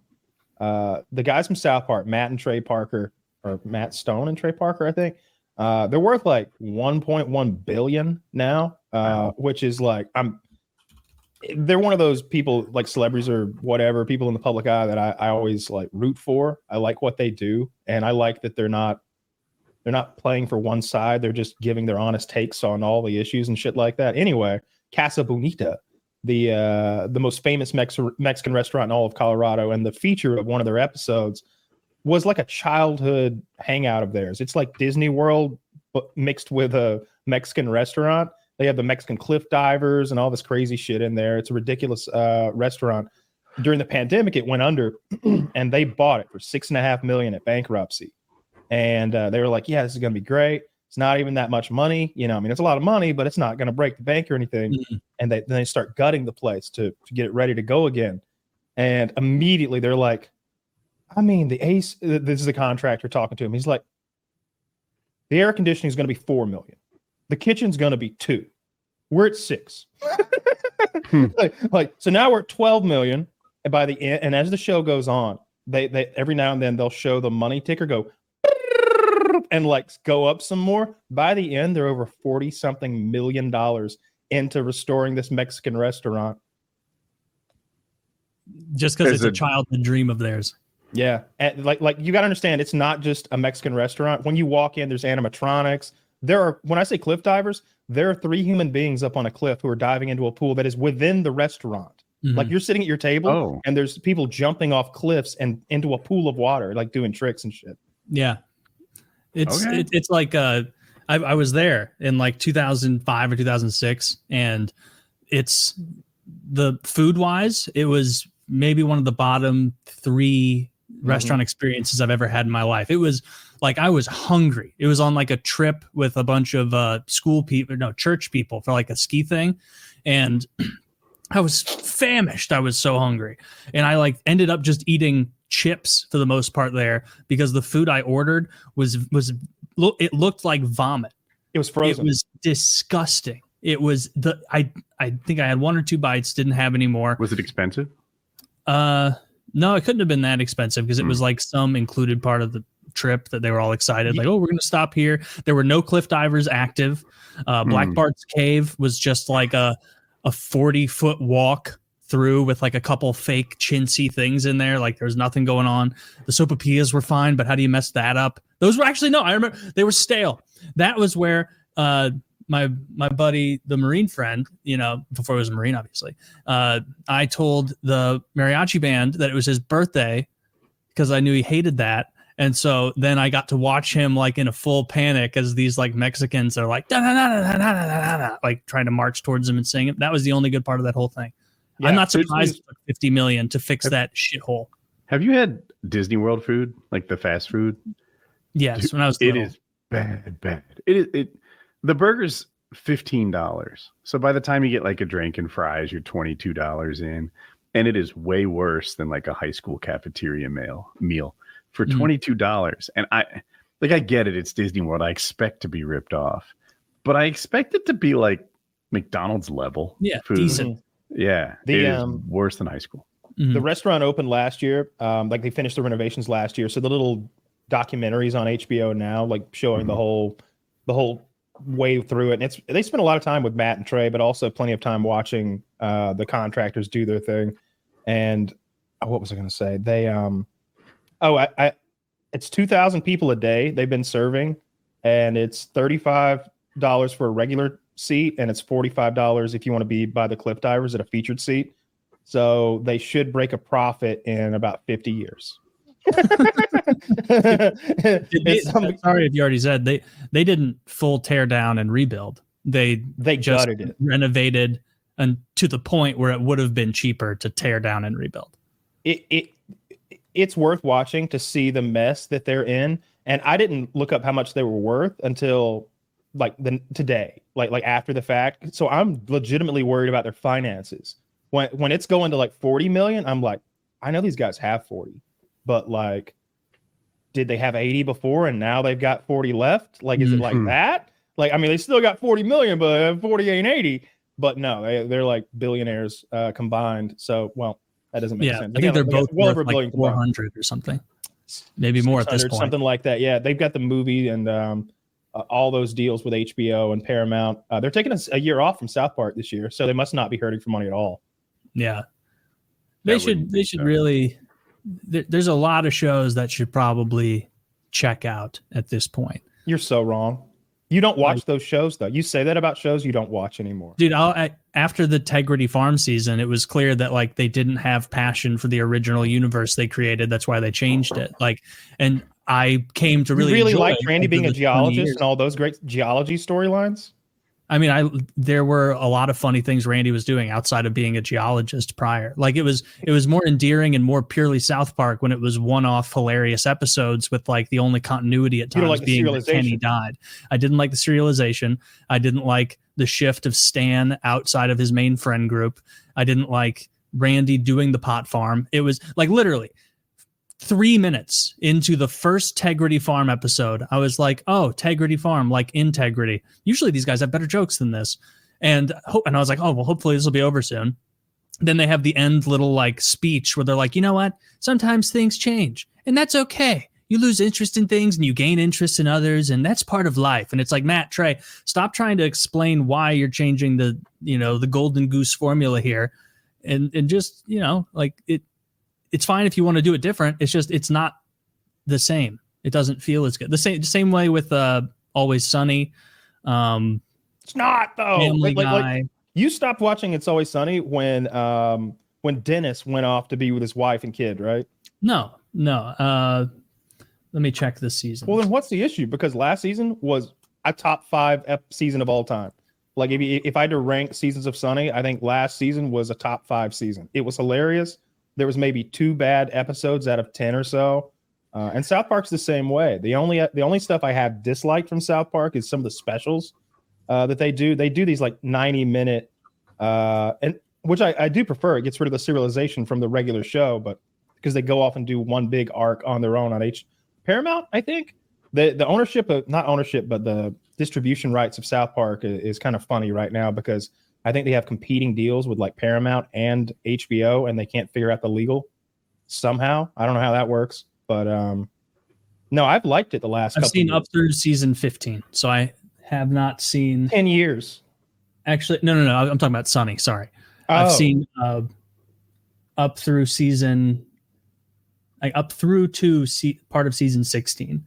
S3: guys from South Park, Matt and Trey Parker, or Matt Stone and Trey Parker, I think. They're worth like 1.1 billion now, which is like they're one of those people like celebrities or whatever, people in the public eye that I always like root for. I like what they do, and I like that they're not playing for one side. They're just giving their honest takes on all the issues and shit like that. Anyway, Casa Bonita, the most famous Mexican restaurant in all of Colorado, and the feature of one of their episodes was like a childhood hangout of theirs. It's like Disney World but mixed with a Mexican restaurant. They have the Mexican cliff divers and all this crazy shit in there. It's a ridiculous restaurant. During the pandemic, it went under, and they bought it for $6.5 million at bankruptcy. And they were like, yeah, this is going to be great. It's not even that much money. It's a lot of money, but it's not going to break the bank or anything. Mm-hmm. And then they start gutting the place to get it ready to go again. And immediately they're like, the ace, this is the contractor talking to him. He's like, the air conditioning is going to be $4 million. The kitchen's going to be $2 million. We're at $6 million. So now we're at $12 million. And by the end, and as the show goes on, they every now and then they'll show the money ticker go and like go up some more. By the end, they're over $40-something million into restoring this Mexican restaurant.
S2: Just because it's a childhood dream of theirs.
S3: Yeah. And like you got to understand, it's not just a Mexican restaurant. When you walk in, there's animatronics. When I say cliff divers, there are 3 human beings up on a cliff who are diving into a pool that is within the restaurant. Mm-hmm. Like you're sitting at your table and there's people jumping off cliffs and into a pool of water, like doing tricks and shit.
S2: Yeah. It's like I was there in like 2005 or 2006, and it's the food wise, it was maybe one of the bottom 3 restaurant experiences I've ever had in my life. It was like I was hungry. It was on like a trip with a bunch of church people for like a ski thing, and I was famished. I was so hungry, and I like ended up just eating chips for the most part there because the food I ordered it looked like vomit. It was frozen. It was disgusting. It was I think I had 1 or 2 bites, didn't have any more.
S1: Was it expensive?
S2: No, it couldn't have been that expensive because it was like some included part of the trip that they were all excited. Like, oh, we're going to stop here. There were no cliff divers active. Black Bart's Cave was just like a 40-foot walk through with like a couple fake chintzy things in there. Like there was nothing going on. The sopapillas were fine, but how do you mess that up? Those were actually, no, I remember they were stale. That was where my buddy, the Marine friend, before he was a Marine, obviously, I told the mariachi band that it was his birthday because I knew he hated that. And so then I got to watch him like in a full panic as these like Mexicans are like, like trying to march towards him and sing it. That was the only good part of that whole thing. Yeah, I'm not surprised it took $50 million to fix that shithole.
S1: Have you had Disney World food, like the fast food?
S2: Yes,
S1: Dude,
S2: when I was little.
S1: It is bad. The burger's $15. So by the time you get like a drink and fries, you're $22 in, and it is way worse than like a high school cafeteria meal for $22. And I get it. It's Disney World. I expect to be ripped off, but I expect it to be like McDonald's level.
S2: Yeah,
S1: food.
S2: decent.
S1: Yeah, it is worse than high school.
S3: The restaurant opened last year. Like they finished the renovations last year. So the little documentaries on HBO now, like showing the whole way through it. And they spend a lot of time with Matt and Trey, but also plenty of time watching the contractors do their thing. And what was I going to say? They it's 2,000 people a day they've been serving, and it's $35 for a regular seat, and it's $45 if you want to be by the cliff divers at a featured seat. So they should break a profit in about 50 years.
S2: Sorry if you already said they didn't full tear down and rebuild. They just
S3: gutted it,
S2: renovated, and to the point where it would have been cheaper to tear down and rebuild.
S3: It's worth watching to see the mess that they're in. And I didn't look up how much they were worth until today, like after the fact. So I'm legitimately worried about their finances. When it's going to like 40 million, I'm like, I know these guys have 40, but like, did they have 80 before and now they've got 40 left? Like, is it like that? Like, I mean, they still got 40 million, but 40 ain't 80. But no, they're like billionaires combined. So, well, that doesn't make sense.
S2: I think they're both
S3: well
S2: over like 400 or something, maybe more at this point.
S3: Something like that. Yeah, they've got the movie and all those deals with HBO and Paramount. They're taking a year off from South Park this year, so they must not be hurting for money at all.
S2: Yeah, they should really. There's a lot of shows that should probably check out at this point.
S3: You're so wrong. You don't watch those shows, though. You say that about shows you don't watch anymore.
S2: Dude, after the Tegrity Farm season, it was clear that like they didn't have passion for the original universe they created. That's why they changed it. Like, and I came to really
S3: like Randy being a geologist and all those great geology storylines.
S2: I mean, there were a lot of funny things Randy was doing outside of being a geologist prior. Like it was more endearing and more purely South Park when it was one-off hilarious episodes with like the only continuity at times being that Kenny died. I didn't like the serialization. I didn't like the shift of Stan outside of his main friend group. I didn't like Randy doing the pot farm. It was like literally 3 minutes into the first Tegrity Farm episode, I was like, oh, Tegrity Farm, like integrity. Usually these guys have better jokes than this. And I was like, oh, well, hopefully this will be over soon. Then they have the end little like speech where they're like, you know what? Sometimes things change and that's okay. You lose interest in things and you gain interest in others. And that's part of life. And it's like, Matt, Trey, stop trying to explain why you're changing the golden goose formula here. And just, like it's fine if you want to do it different. It's just, it's not the same. It doesn't feel as good. The same way with Always Sunny.
S3: It's not though.
S2: Family Guy.
S3: Like, you stopped watching It's Always Sunny when Dennis went off to be with his wife and kid, right?
S2: No. Let me check this season.
S3: Well, then what's the issue? Because last season was a top 5 season of all time. Like if I had to rank seasons of Sunny, I think last season was a top 5 season. It was hilarious. There was maybe 2 bad episodes out of 10 or so. And South Park's the same way. The only stuff I have disliked from South Park is some of the specials that they do. They do these like 90-minute, and which I do prefer. It gets rid of the serialization from the regular show, but because they go off and do one big arc on their own on Paramount, I think. The ownership of, not ownership, but the distribution rights of South Park is kind of funny right now because I think they have competing deals with like Paramount and HBO, and they can't figure out the legal somehow. I don't know how that works, but no, I've liked it the last couple
S2: I've seen
S3: years.
S2: Up through season 15, so I have not seen
S3: 10 years.
S2: Actually, no. I'm talking about Sunny. Sorry, I've seen up through season, like up through to part of season 16,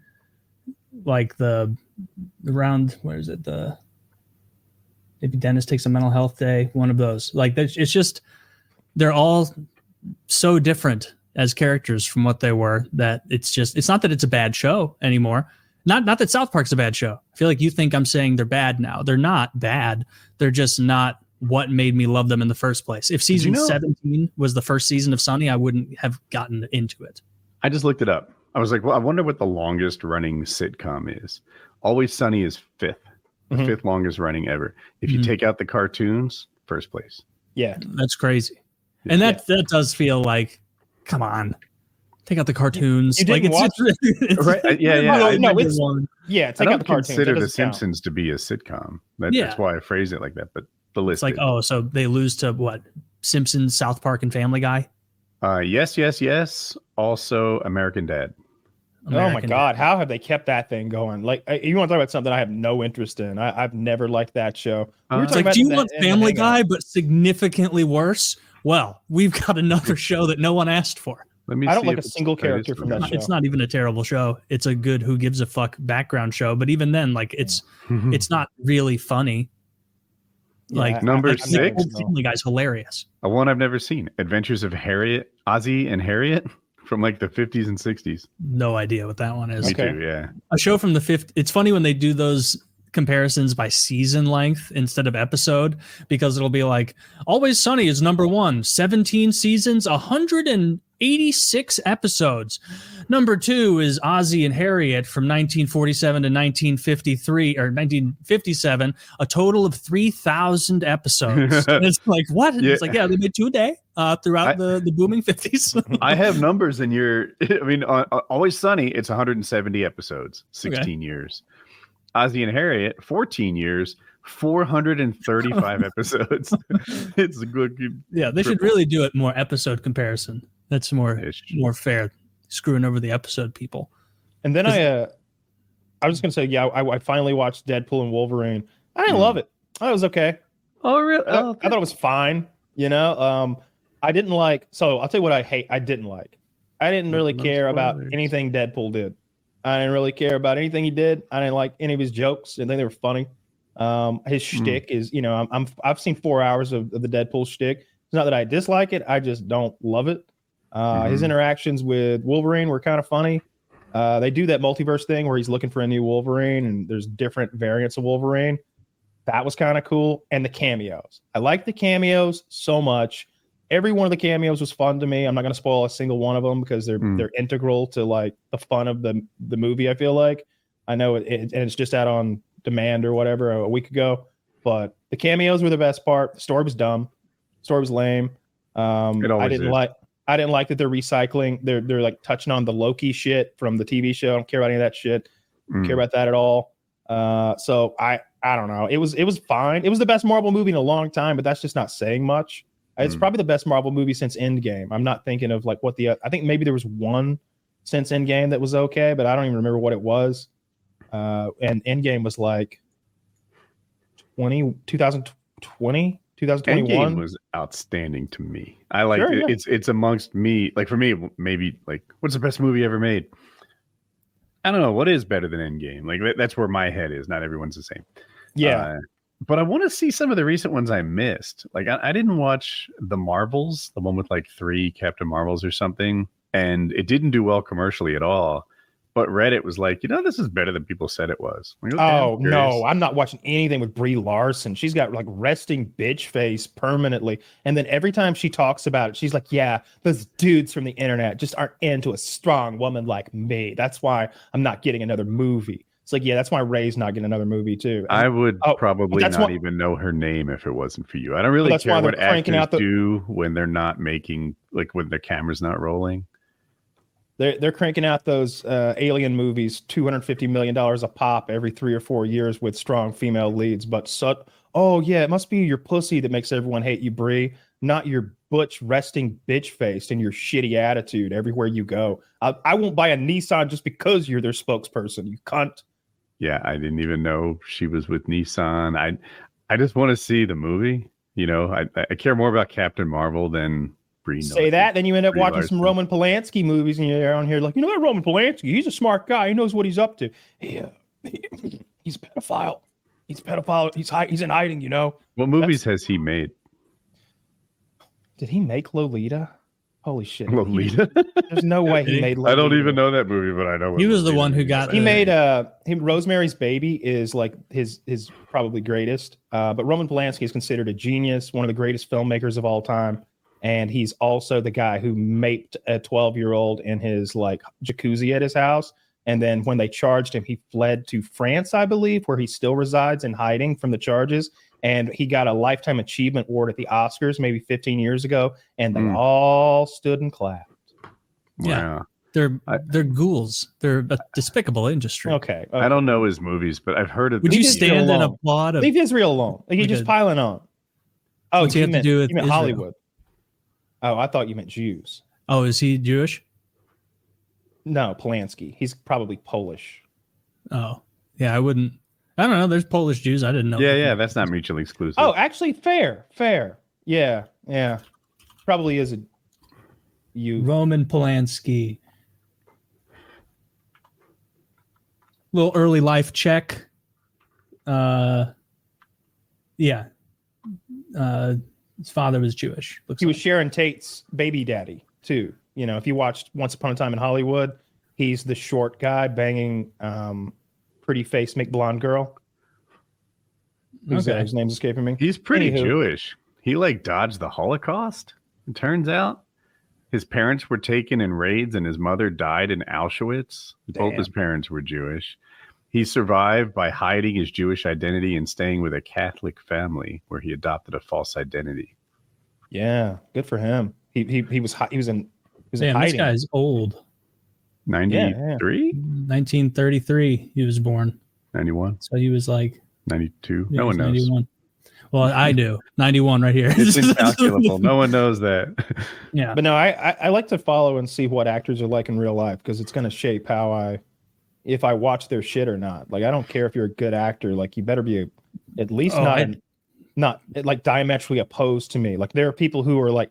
S2: like the round. Where is it? Maybe Dennis takes a mental health day. One of those. Like it's just they're all so different as characters from what they were that it's not that it's a bad show anymore. Not that South Park's a bad show. I feel like you think I'm saying they're bad now. They're not bad. They're just not what made me love them in the first place. If season 17 was the first season of Sunny, I wouldn't have gotten into it.
S1: I just looked it up. I was like, well, I wonder what the longest running sitcom is. Always Sunny is 5th. The 5th longest running ever. If you take out the cartoons, first place.
S3: Yeah.
S2: That's crazy. And that does feel like, come on. Take out the cartoons.
S3: You didn't watch
S1: right? Yeah.
S3: Take out the cartoons.
S1: I consider The Simpsons to be a sitcom. That's why I phrase it like that. But the list.
S2: It's like, so they lose to what? Simpsons, South Park, and Family Guy?
S1: Yes. Also American Dad.
S3: Oh my God, how have they kept that thing going? Like, you want to talk about something I have no interest in? I've never liked that show. We were
S2: It's
S3: talking
S2: like,
S3: about
S2: do you
S3: that
S2: want
S3: in the
S2: Family
S3: Hangout.
S2: Guy, but significantly worse? Well, we've got another show that no one asked for.
S3: I don't like a single character from that show.
S2: It's not even a terrible show. It's a good who gives a fuck background show. But even then, like it's not really funny. Like
S1: number 6,
S2: Family Guy's hilarious.
S1: A one I've never seen, Adventures of Harriet, Ozzie and Harriet from like the 50s and 60s.
S2: No idea what that one is.
S1: Me too, yeah.
S2: A show from the 50s. It's funny when they do those comparisons by season length instead of episode, because it'll be like Always Sunny is number 1, 17 seasons, 186 episodes. Number 2 is Ozzie and Harriet from 1947 to 1953 or 1957, a total of 3,000 episodes. And it's like, what?
S1: Yeah.
S2: It's like, yeah, they made 2 a day throughout the booming 50s.
S1: I have numbers in your, I mean, Always Sunny, it's 170 episodes, 16 years. Ozzie and Harriet, 14 years, 435 episodes. It's a good.
S2: Yeah, they should really do it more episode comparison. That's more fair. Screwing over the episode people.
S3: And then I was just gonna say, yeah, I finally watched Deadpool and Wolverine. I didn't love it. I was okay.
S1: Oh, really?
S3: I thought it was fine. You know, I didn't like. So I'll tell you what I didn't like. I didn't really care about anything Deadpool did. I didn't really care about anything he did. I didn't like any of his jokes. I think they were funny. His shtick is, you know, I've seen 4 hours of the Deadpool shtick. It's not that I dislike it. I just don't love it. His interactions with Wolverine were kind of funny. They do that multiverse thing where he's looking for a new Wolverine and there's different variants of Wolverine. That was kind of cool. And the cameos. I like the cameos so much. Every one of the cameos was fun to me. I'm not going to spoil a single one of them because they're integral to like the fun of the movie, I feel like. I know and it's just out on demand or whatever a week ago, but the cameos were the best part. The story was dumb. The story was lame. I didn't like that they're recycling. They're like touching on the Loki shit from the TV show. I don't care about any of that shit. I don't care about that at all. So I don't know. It was fine. It was the best Marvel movie in a long time, but that's just not saying much. It's probably the best Marvel movie since Endgame. I'm not thinking of like what I think maybe there was one since Endgame that was okay, but I don't even remember what it was. And Endgame was like 2020. 2021
S1: Endgame was outstanding to me. I like it. Yeah. It's amongst me. Like for me, maybe like what's the best movie ever made? I don't know what is better than Endgame. Like that's where my head is. Not everyone's the same.
S3: Yeah,
S1: but I want to see some of the recent ones I missed. Like I didn't watch the Marvels, the one with like 3 Captain Marvels or something, and it didn't do well commercially at all. But Reddit was like, you know, this is better than people said it was.
S3: Oh, no, I'm not watching anything with Brie Larson. She's got like resting bitch face permanently. And then every time she talks about it, she's like, yeah, those dudes from the internet just aren't into a strong woman like me. That's why I'm not getting another movie. It's like, yeah, that's why Ray's not getting another movie too.
S1: I would probably not even know her name if it wasn't for you. I don't really care what actors do when they're not making, like when their camera's not rolling.
S3: They're cranking out those alien movies, $250 million a pop every 3 or 4 years with strong female leads. But oh yeah, it must be your pussy that makes everyone hate you, Brie, not your butch resting bitch face and your shitty attitude everywhere you go. I won't buy a Nissan just because you're their spokesperson, you cunt.
S1: Yeah, I didn't even know she was with Nissan. I just want to see the movie. You know, I care more about Captain Marvel than Brie.
S3: Say that, then you end up watching some Roman Polanski movies, and you're on here like, you know that Roman Polanski, he's a smart guy. He knows what he's up to. Yeah, he's a pedophile. He's a pedophile. He's in hiding. You know.
S1: What movies has he made?
S3: Did he make Lolita? Holy shit!
S1: Lolita?
S3: There's no way he made Lolita.
S1: I don't even know that movie, but I know
S2: he was the one who got.
S3: He made Rosemary's Baby is like his probably greatest. But Roman Polanski is considered a genius, one of the greatest filmmakers of all time. And he's also the guy who maped a 12-year-old in his like jacuzzi at his house. And then when they charged him, he fled to France, I believe, where he still resides in hiding from the charges. And he got a Lifetime Achievement Award at the Oscars maybe 15 years ago. And they all stood and clapped.
S2: Yeah. Wow. They're ghouls. They're a despicable industry.
S3: Okay.
S1: I don't know his movies, but I've heard of.
S2: Would you stand and applaud?
S3: Leave Israel alone. Like, he's just piling on. Oh, you meant Hollywood. Oh, I thought you meant Jews.
S2: Oh, is he Jewish?
S3: No, Polanski. He's probably Polish.
S2: Oh, yeah, I wouldn't. I don't know. There's Polish Jews. I didn't know.
S1: Yeah, that's not mutually exclusive.
S3: Oh, actually, fair. Yeah. Probably is a you.
S2: Roman Polanski. Little early life check. Yeah. His father was Jewish.
S3: He was Sharon Tate's baby daddy too. You know, if you watched Once Upon a Time in Hollywood, he's the short guy banging pretty face make blonde girl. Whose name's escaping me.
S1: He's pretty Jewish. He like dodged the Holocaust. It turns out his parents were taken in raids and his mother died in Auschwitz. Both his parents were Jewish. He survived by hiding his Jewish identity and staying with a Catholic family where he adopted a false identity.
S3: Yeah, good for him. He was in
S2: This
S3: hiding.
S2: guy's old.
S1: 93?
S2: 1933 he was born.
S1: 91?
S2: So he was like
S1: 92?
S2: Yeah,
S1: No one knows.
S2: 91. Well, I do. 91 right here.
S1: It's incalculable. No one knows that.
S2: Yeah.
S3: But no, I like to follow and see what actors are like in real life because it's going to shape if I watch their shit or not. Like, I don't care if you're a good actor. Like, you better be at least not like diametrically opposed to me. Like, there are people who are like,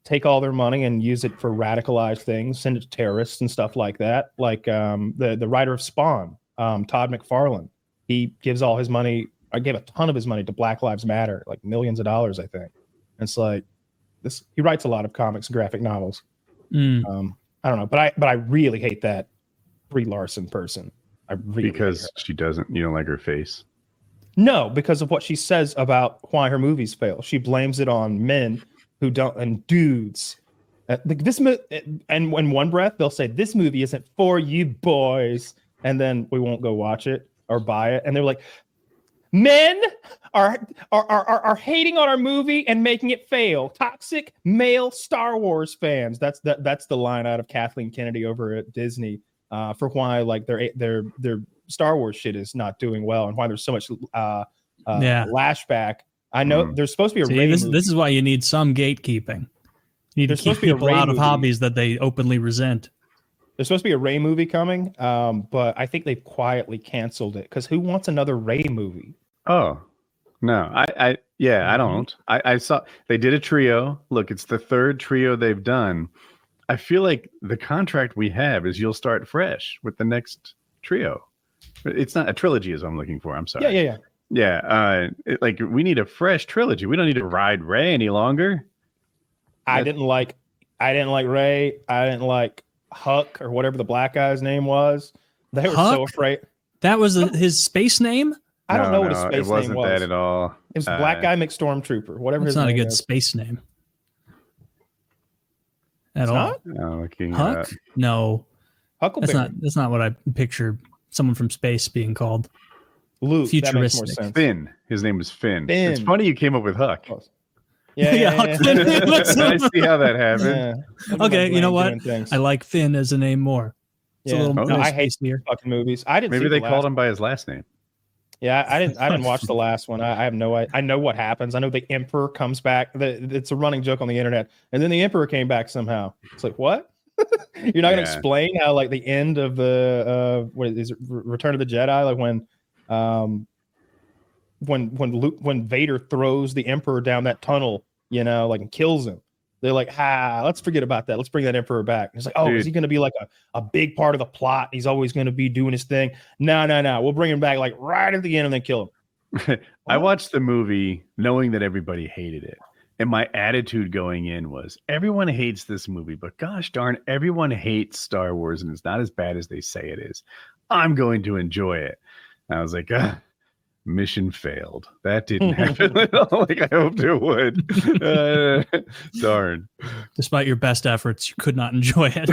S3: take all their money and use it for radicalized things, send it to terrorists and stuff like that. Like the writer of Spawn, Todd McFarlane, he gives all his money. I gave a ton of his money to Black Lives Matter, like millions of dollars, I think. And it's like this. He writes a lot of comics and graphic novels. I don't know, but I really hate that Brie Larson person. I really
S1: because she doesn't. You don't like her face.
S3: No, because of what she says about why her movies fail. She blames it on men who don't and dudes. And in one breath they'll say this movie isn't for you boys, and then we won't go watch it or buy it. And they're like, men are hating on our movie and making it fail. Toxic male Star Wars fans. That's the line out of Kathleen Kennedy over at Disney for why like their Star Wars shit is not doing well and why there's so much lashback. I know there's supposed to be a
S2: this is why you need some gatekeeping. You need to keep people out of hobbies that they openly resent.
S3: There's supposed to be a Ray movie coming, but I think they've quietly canceled it because who wants another Ray movie?
S1: Oh, no. I don't. I saw they did a trio. Look, it's the third trio they've done. I feel like the contract we have is you'll start fresh with the next trio. It's not a trilogy is what I'm looking for. I'm sorry.
S3: Yeah.
S1: Yeah, like we need a fresh trilogy. We don't need to ride Ray any longer.
S3: I didn't like Ray. I didn't like Huck or whatever the black guy's name was. They were so afraid.
S2: That was his space name?
S3: I don't know what his space name was.
S1: It wasn't that at all.
S3: It was Black Guy McStormtrooper, whatever his name is.
S2: It's not a good space name. At all.
S1: Huck?
S2: No.
S3: Huckleberry.
S2: That's not what I picture someone from space being called.
S3: Luke.
S2: Futuristic.
S3: That makes more sense.
S1: Finn. His name was Finn. It's funny you came up with Huck.
S3: Yeah.
S1: I see how that happened.
S2: Yeah. Okay, you know what? I like I like Finn as a name more. It's a little
S3: I hate fucking movies. I didn't.
S1: Maybe they called him by his last name.
S3: Yeah, I didn't watch the last one. I have no idea. I know what happens. I know the Emperor comes back. It's a running joke on the internet. And then the Emperor came back somehow. It's like, what? You're not going to explain how like the end of the what is it, Return of the Jedi, like when Vader throws the Emperor down that tunnel, you know, like and kills him. They're like, let's forget about that. Let's bring that Emperor back. And it's like, is he going to be like a big part of the plot? He's always going to be doing his thing. No. We'll bring him back like right at the end and then kill him.
S1: I watched the movie knowing that everybody hated it. And my attitude going in was, everyone hates this movie, but gosh darn, everyone hates Star Wars and it's not as bad as they say it is. I'm going to enjoy it. And I was like, mission failed. That didn't happen at all like I hoped it would. Darn.
S2: Despite your best efforts, you could not enjoy
S1: it.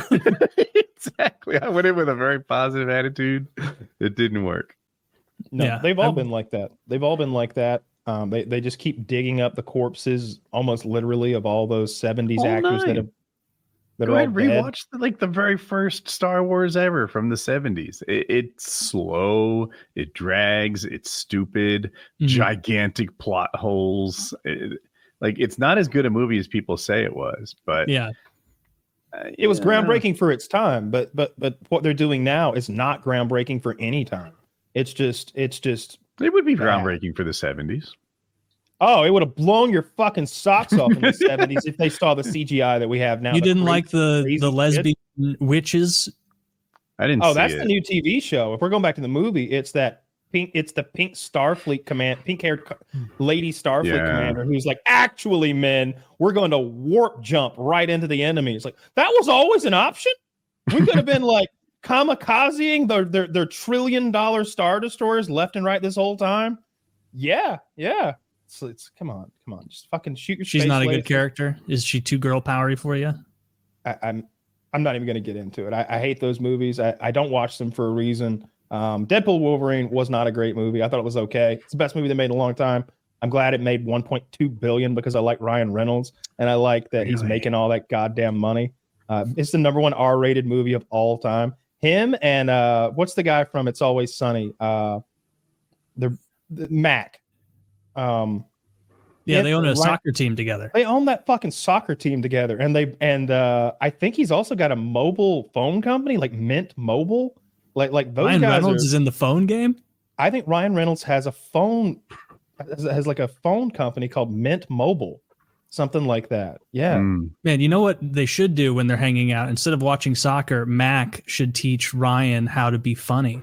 S1: Exactly. I went in with a very positive attitude. It didn't work.
S3: No, they've all been like that. They just keep digging up the corpses, almost literally, of all those 70s actors that have.
S1: Go ahead, rewatch the very first Star Wars ever from the 70s. It's slow, it drags, it's stupid, gigantic plot holes. It's not as good a movie as people say it was, but
S3: It was groundbreaking for its time, but what they're doing now is not groundbreaking for any time. It's just
S1: It would be
S3: bad.
S1: groundbreaking for the 70s.
S3: Oh, it would have blown your fucking socks off in the 70s if they saw the CGI that we have now.
S2: You didn't like
S3: crazy
S2: the lesbian
S3: shit.
S2: witches?
S1: I didn't.
S3: Oh, that's the new TV show. If we're going back to the movie, it's the pink Starfleet pink-haired lady Starfleet commander who's like, actually, men, we're going to warp jump right into the enemy. It's like, that was always an option. We could have been like kamikazing their $1 trillion Star Destroyers left and right this whole time. Yeah. So it's come on, just fucking shoot your.
S2: She's not a good character. Is she too girl powery for you?
S3: I'm not even going to get into it. I hate those movies. I don't watch them for a reason. Deadpool Wolverine was not a great movie. I thought it was okay. It's the best movie they made in a long time. I'm glad it made 1.2 billion because I like Ryan Reynolds and I like that he's making all that goddamn money. It's the #1 R-rated movie of all time. Him and what's the guy from It's Always Sunny? The Mac.
S2: They own a soccer team together.
S3: They own that fucking soccer team together, and I think he's also got a mobile phone company like Mint Mobile. Like those
S2: Ryan
S3: guys
S2: Reynolds is in the phone game.
S3: I think Ryan Reynolds has a phone company called Mint Mobile, something like that. Yeah,
S2: man. You know what they should do when they're hanging out? Instead of watching soccer, Mac should teach Ryan how to be funny.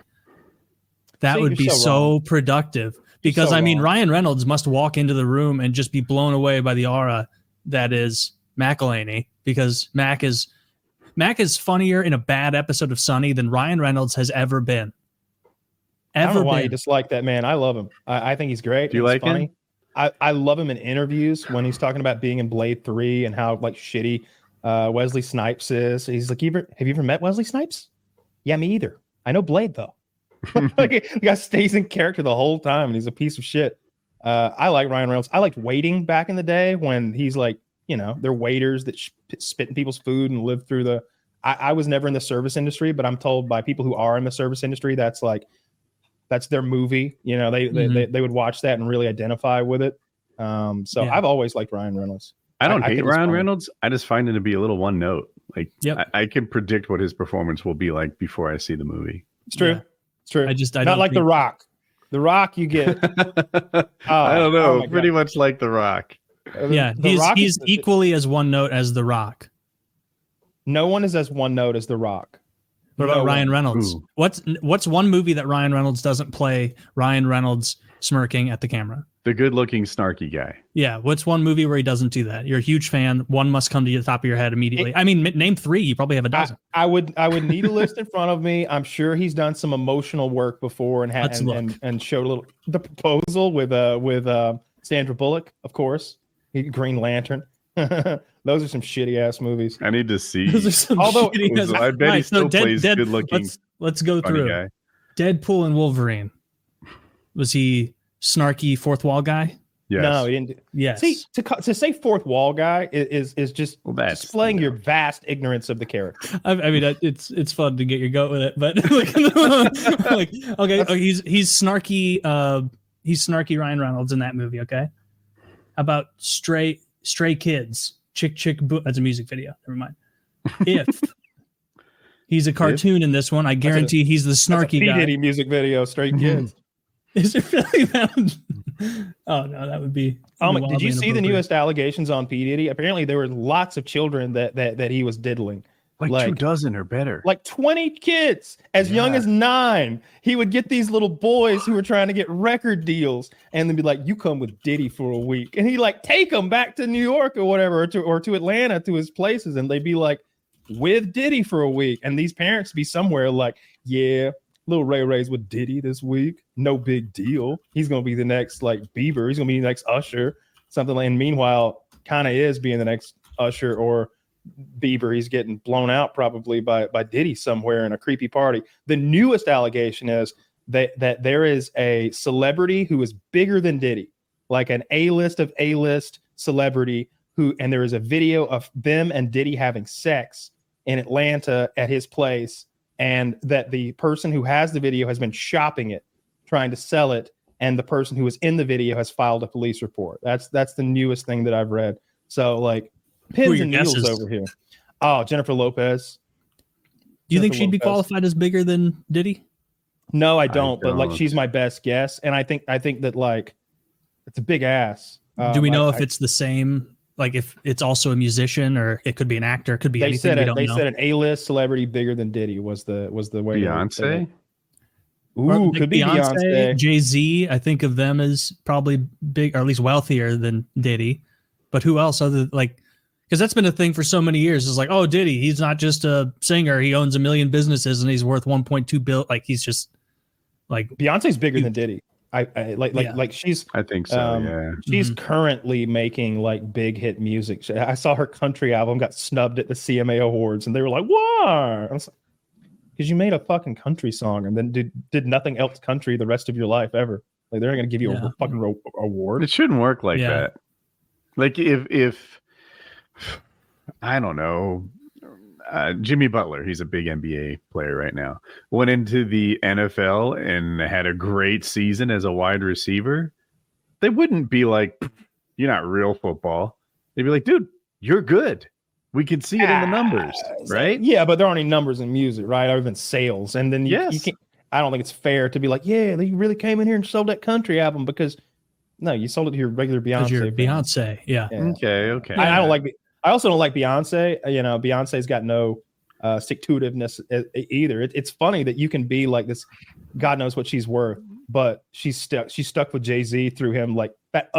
S2: That would be so productive. Because Ryan Reynolds must walk into the room and just be blown away by the aura that is McElhaney. Because Mac is funnier in a bad episode of Sunny than Ryan Reynolds has ever been.
S3: I don't know why you dislike that man. I love him. I think he's great.
S1: Do you like him?
S3: I love him in interviews when he's talking about being in Blade 3 and how like shitty Wesley Snipes is. He's like, have you ever met Wesley Snipes? Yeah, me either. I know Blade though. Like, the guy stays in character the whole time and he's a piece of shit. I like Ryan Reynolds. I liked Waiting back in the day when he's like, they're waiters that spit in people's food and live through the. I was never in the service industry, but I'm told by people who are in the service industry that's their movie. They would watch that and really identify with it. I've always liked Ryan Reynolds.
S1: I don't hate Ryan Reynolds. I just find it to be a little one note. Like I can predict what his performance will be like before I see the movie.
S3: It's true.
S2: Yeah.
S3: It's true.
S2: I
S3: not like The Rock. The Rock, you get.
S1: I don't know. Pretty much like The Rock.
S2: Yeah, he's equally as one note as The Rock.
S3: No one is as one note as The Rock.
S2: What about Ryan Reynolds?
S1: Ooh.
S2: What's one movie that Ryan Reynolds doesn't play Ryan Reynolds smirking at the camera?
S1: The good-looking, snarky guy.
S2: Yeah, what's one movie where he doesn't do that? You're a huge fan. One must come to the top of your head immediately. Name 3. You probably have a dozen.
S3: I would need a list in front of me. I'm sure he's done some emotional work before and showed a little. The Proposal with Sandra Bullock, of course. Green Lantern. Those are some shitty ass movies.
S1: I need to see.
S2: Those are some shitty
S1: I bet he still plays good-looking.
S2: Let's go through
S1: guy.
S2: Deadpool and Wolverine. Was he snarky fourth wall guy?
S1: Yes.
S3: No, he didn't.
S2: Yes.
S3: See, to say fourth wall guy is just displaying your vast ignorance of the character.
S2: It's fun to get your goat with it, but he's snarky. He's snarky Ryan Reynolds in that movie. Okay, about stray kids, that's a music video. Never mind. If he's a cartoon in this one, I guarantee he's the snarky guy.
S3: Diddy music video, Stray Kids.
S2: Is it really that? Oh no, that would be.
S3: Did you see the newest allegations on P. Diddy? Apparently, there were lots of children that he was diddling.
S1: Like 2 dozen or better.
S3: Like 20 kids as young as 9. He would get these little boys who were trying to get record deals and then be like, you come with Diddy for a week. And he like take them back to New York or whatever, or to Atlanta to his places. And they'd be like with Diddy for a week. And these parents be somewhere like, yeah, little Ray Ray's with Diddy this week. No big deal. He's going to be the next like Bieber. He's going to be the next Usher, something like, and meanwhile, kind of is being the next Usher or Bieber. He's getting blown out probably by Diddy somewhere in a creepy party. The newest allegation is that there is a celebrity who is bigger than Diddy, like an A-list celebrity and there is a video of them and Diddy having sex in Atlanta at his place, and that the person who has the video has been shopping it, trying to sell it, and the person who was in the video has filed a police report. That's the newest thing that I've read. So like pins and needles over here. Oh, Jennifer Lopez.
S2: Do you think
S3: Jennifer
S2: she'd be
S3: Lopez.
S2: qualified as bigger than Diddy?
S3: No, I don't. But like,
S1: don't.
S3: she's my best guess, and I think that like, it's a big ass.
S2: Do we know if it's the same? Like, if it's also a musician, or it could be an actor, it could be
S3: They
S2: anything.
S3: said
S2: We
S3: it.
S2: don't
S3: They
S2: know.
S3: said an A-list celebrity bigger than Diddy was the way.
S1: Beyonce.
S3: Ooh, could be Beyonce.
S2: Jay-Z. I think of them as probably big, or at least wealthier than Diddy. But who else other like? Because that's been a thing for so many years. It's like, oh, Diddy, he's not just a singer. He owns 1 million businesses and he's worth 1.2 billion. Like, he's just like
S3: Beyonce's bigger than Diddy. Like she's.
S1: I think so. Yeah.
S3: She's currently making like big hit music. I saw her country album got snubbed at the CMA Awards, and they were like, "Why?" I was like, because you made a fucking country song and then did nothing else country the rest of your life ever. Like, they're not gonna give you a fucking award.
S1: It shouldn't work like that. Like if I don't know, Jimmy Butler, he's a big NBA player right now, went into the NFL and had a great season as a wide receiver. They wouldn't be like, "You're not real football." They'd be like, "Dude, you're good. We can see it in the numbers," right?
S3: Yeah, but there aren't any numbers in music, right? Other than sales. And then you can't. I don't think it's fair to be like, "Yeah, they really came in here and sold that country album," because no, you sold it to your regular Beyonce.
S2: You're Beyonce, yeah.
S1: Okay.
S3: I don't like. I also don't like Beyonce. You know, Beyonce's got no stick-to-itiveness either. It's funny that you can be like this. God knows what she's worth, but she's stuck with Jay-Z through him. Like that.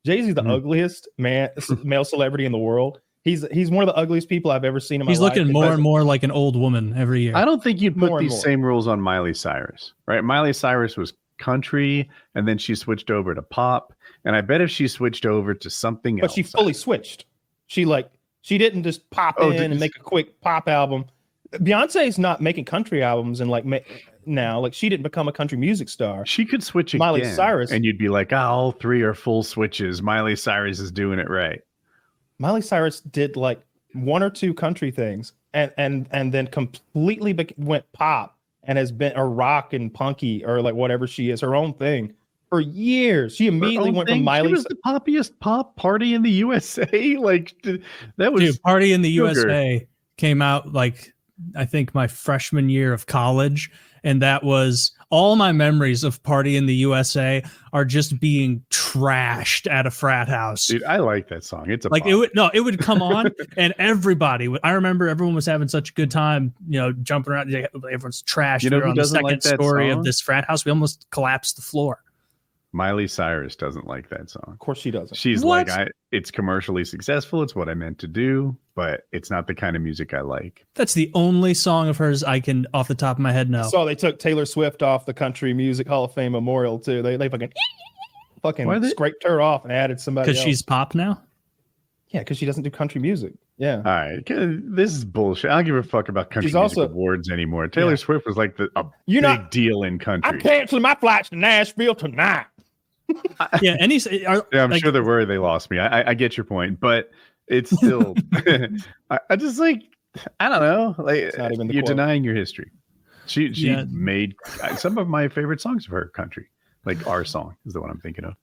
S3: Jay-Z's the ugliest male celebrity in the world. He's one of the ugliest people I've ever seen in my life.
S2: He's looking more and more like an old woman every year.
S1: I don't think you'd put
S3: More and
S1: these
S3: more.
S1: same rules on Miley Cyrus, right? Miley Cyrus was country, and then she switched over to pop. And I bet if she switched over to something else,
S3: But she fully switched. She didn't just pop in and make a quick pop album. Beyonce's not making country albums and now. Like, she didn't become a country music star.
S1: she could switch again.
S3: Miley Cyrus.
S1: And you'd be like, all three are full switches. Miley Cyrus is doing it right.
S3: Miley Cyrus did like 1 or 2 country things and then completely went pop and has been a rock and punky or like whatever she is, her own thing for years. She immediately went from Miley.
S1: She was the poppiest pop party in the USA. Like, that was
S2: Party in the
S1: sugar.
S2: USA came out like, I think, my freshman year of college. And that was all my memories of Party in the USA are just being trashed at a frat house.
S1: Dude, I like that song. It's a
S2: Like,
S1: bop.
S2: it would come on and I remember everyone was having such a good time, jumping around. Everyone's trashed.
S1: You know
S2: We were
S1: who
S2: on the
S1: doesn't
S2: second
S1: like that
S2: story
S1: song?
S2: of this frat house. We almost collapsed the floor.
S1: Miley Cyrus doesn't like that song.
S3: Of course she doesn't.
S1: She's
S2: What?
S1: like, it's commercially successful. It's what I meant to do, but it's not the kind of music I like.
S2: That's the only song of hers I can, off the top of my head, know.
S3: So they took Taylor Swift off the Country Music Hall of Fame memorial too. They fucking scraped her off and added somebody
S2: Because
S3: else.
S2: she's pop now?
S3: Yeah, because she doesn't do country music. Yeah.
S1: All right, this is bullshit. I don't give a fuck about country
S3: She's
S1: music
S3: also-
S1: awards anymore. Taylor Swift was like a
S3: You're
S1: big
S3: not-
S1: deal in country.
S3: I'm canceling my flights to Nashville tonight.
S2: Yeah,
S1: Yeah, I'm sure they're worried they lost me. I get your point, but it's still. I just like, I don't know. Like,
S3: not even the
S1: you're
S3: quote.
S1: denying your history. She
S2: Yeah.
S1: made some of my favorite songs of her country. Like, Our Song is the one I'm thinking of.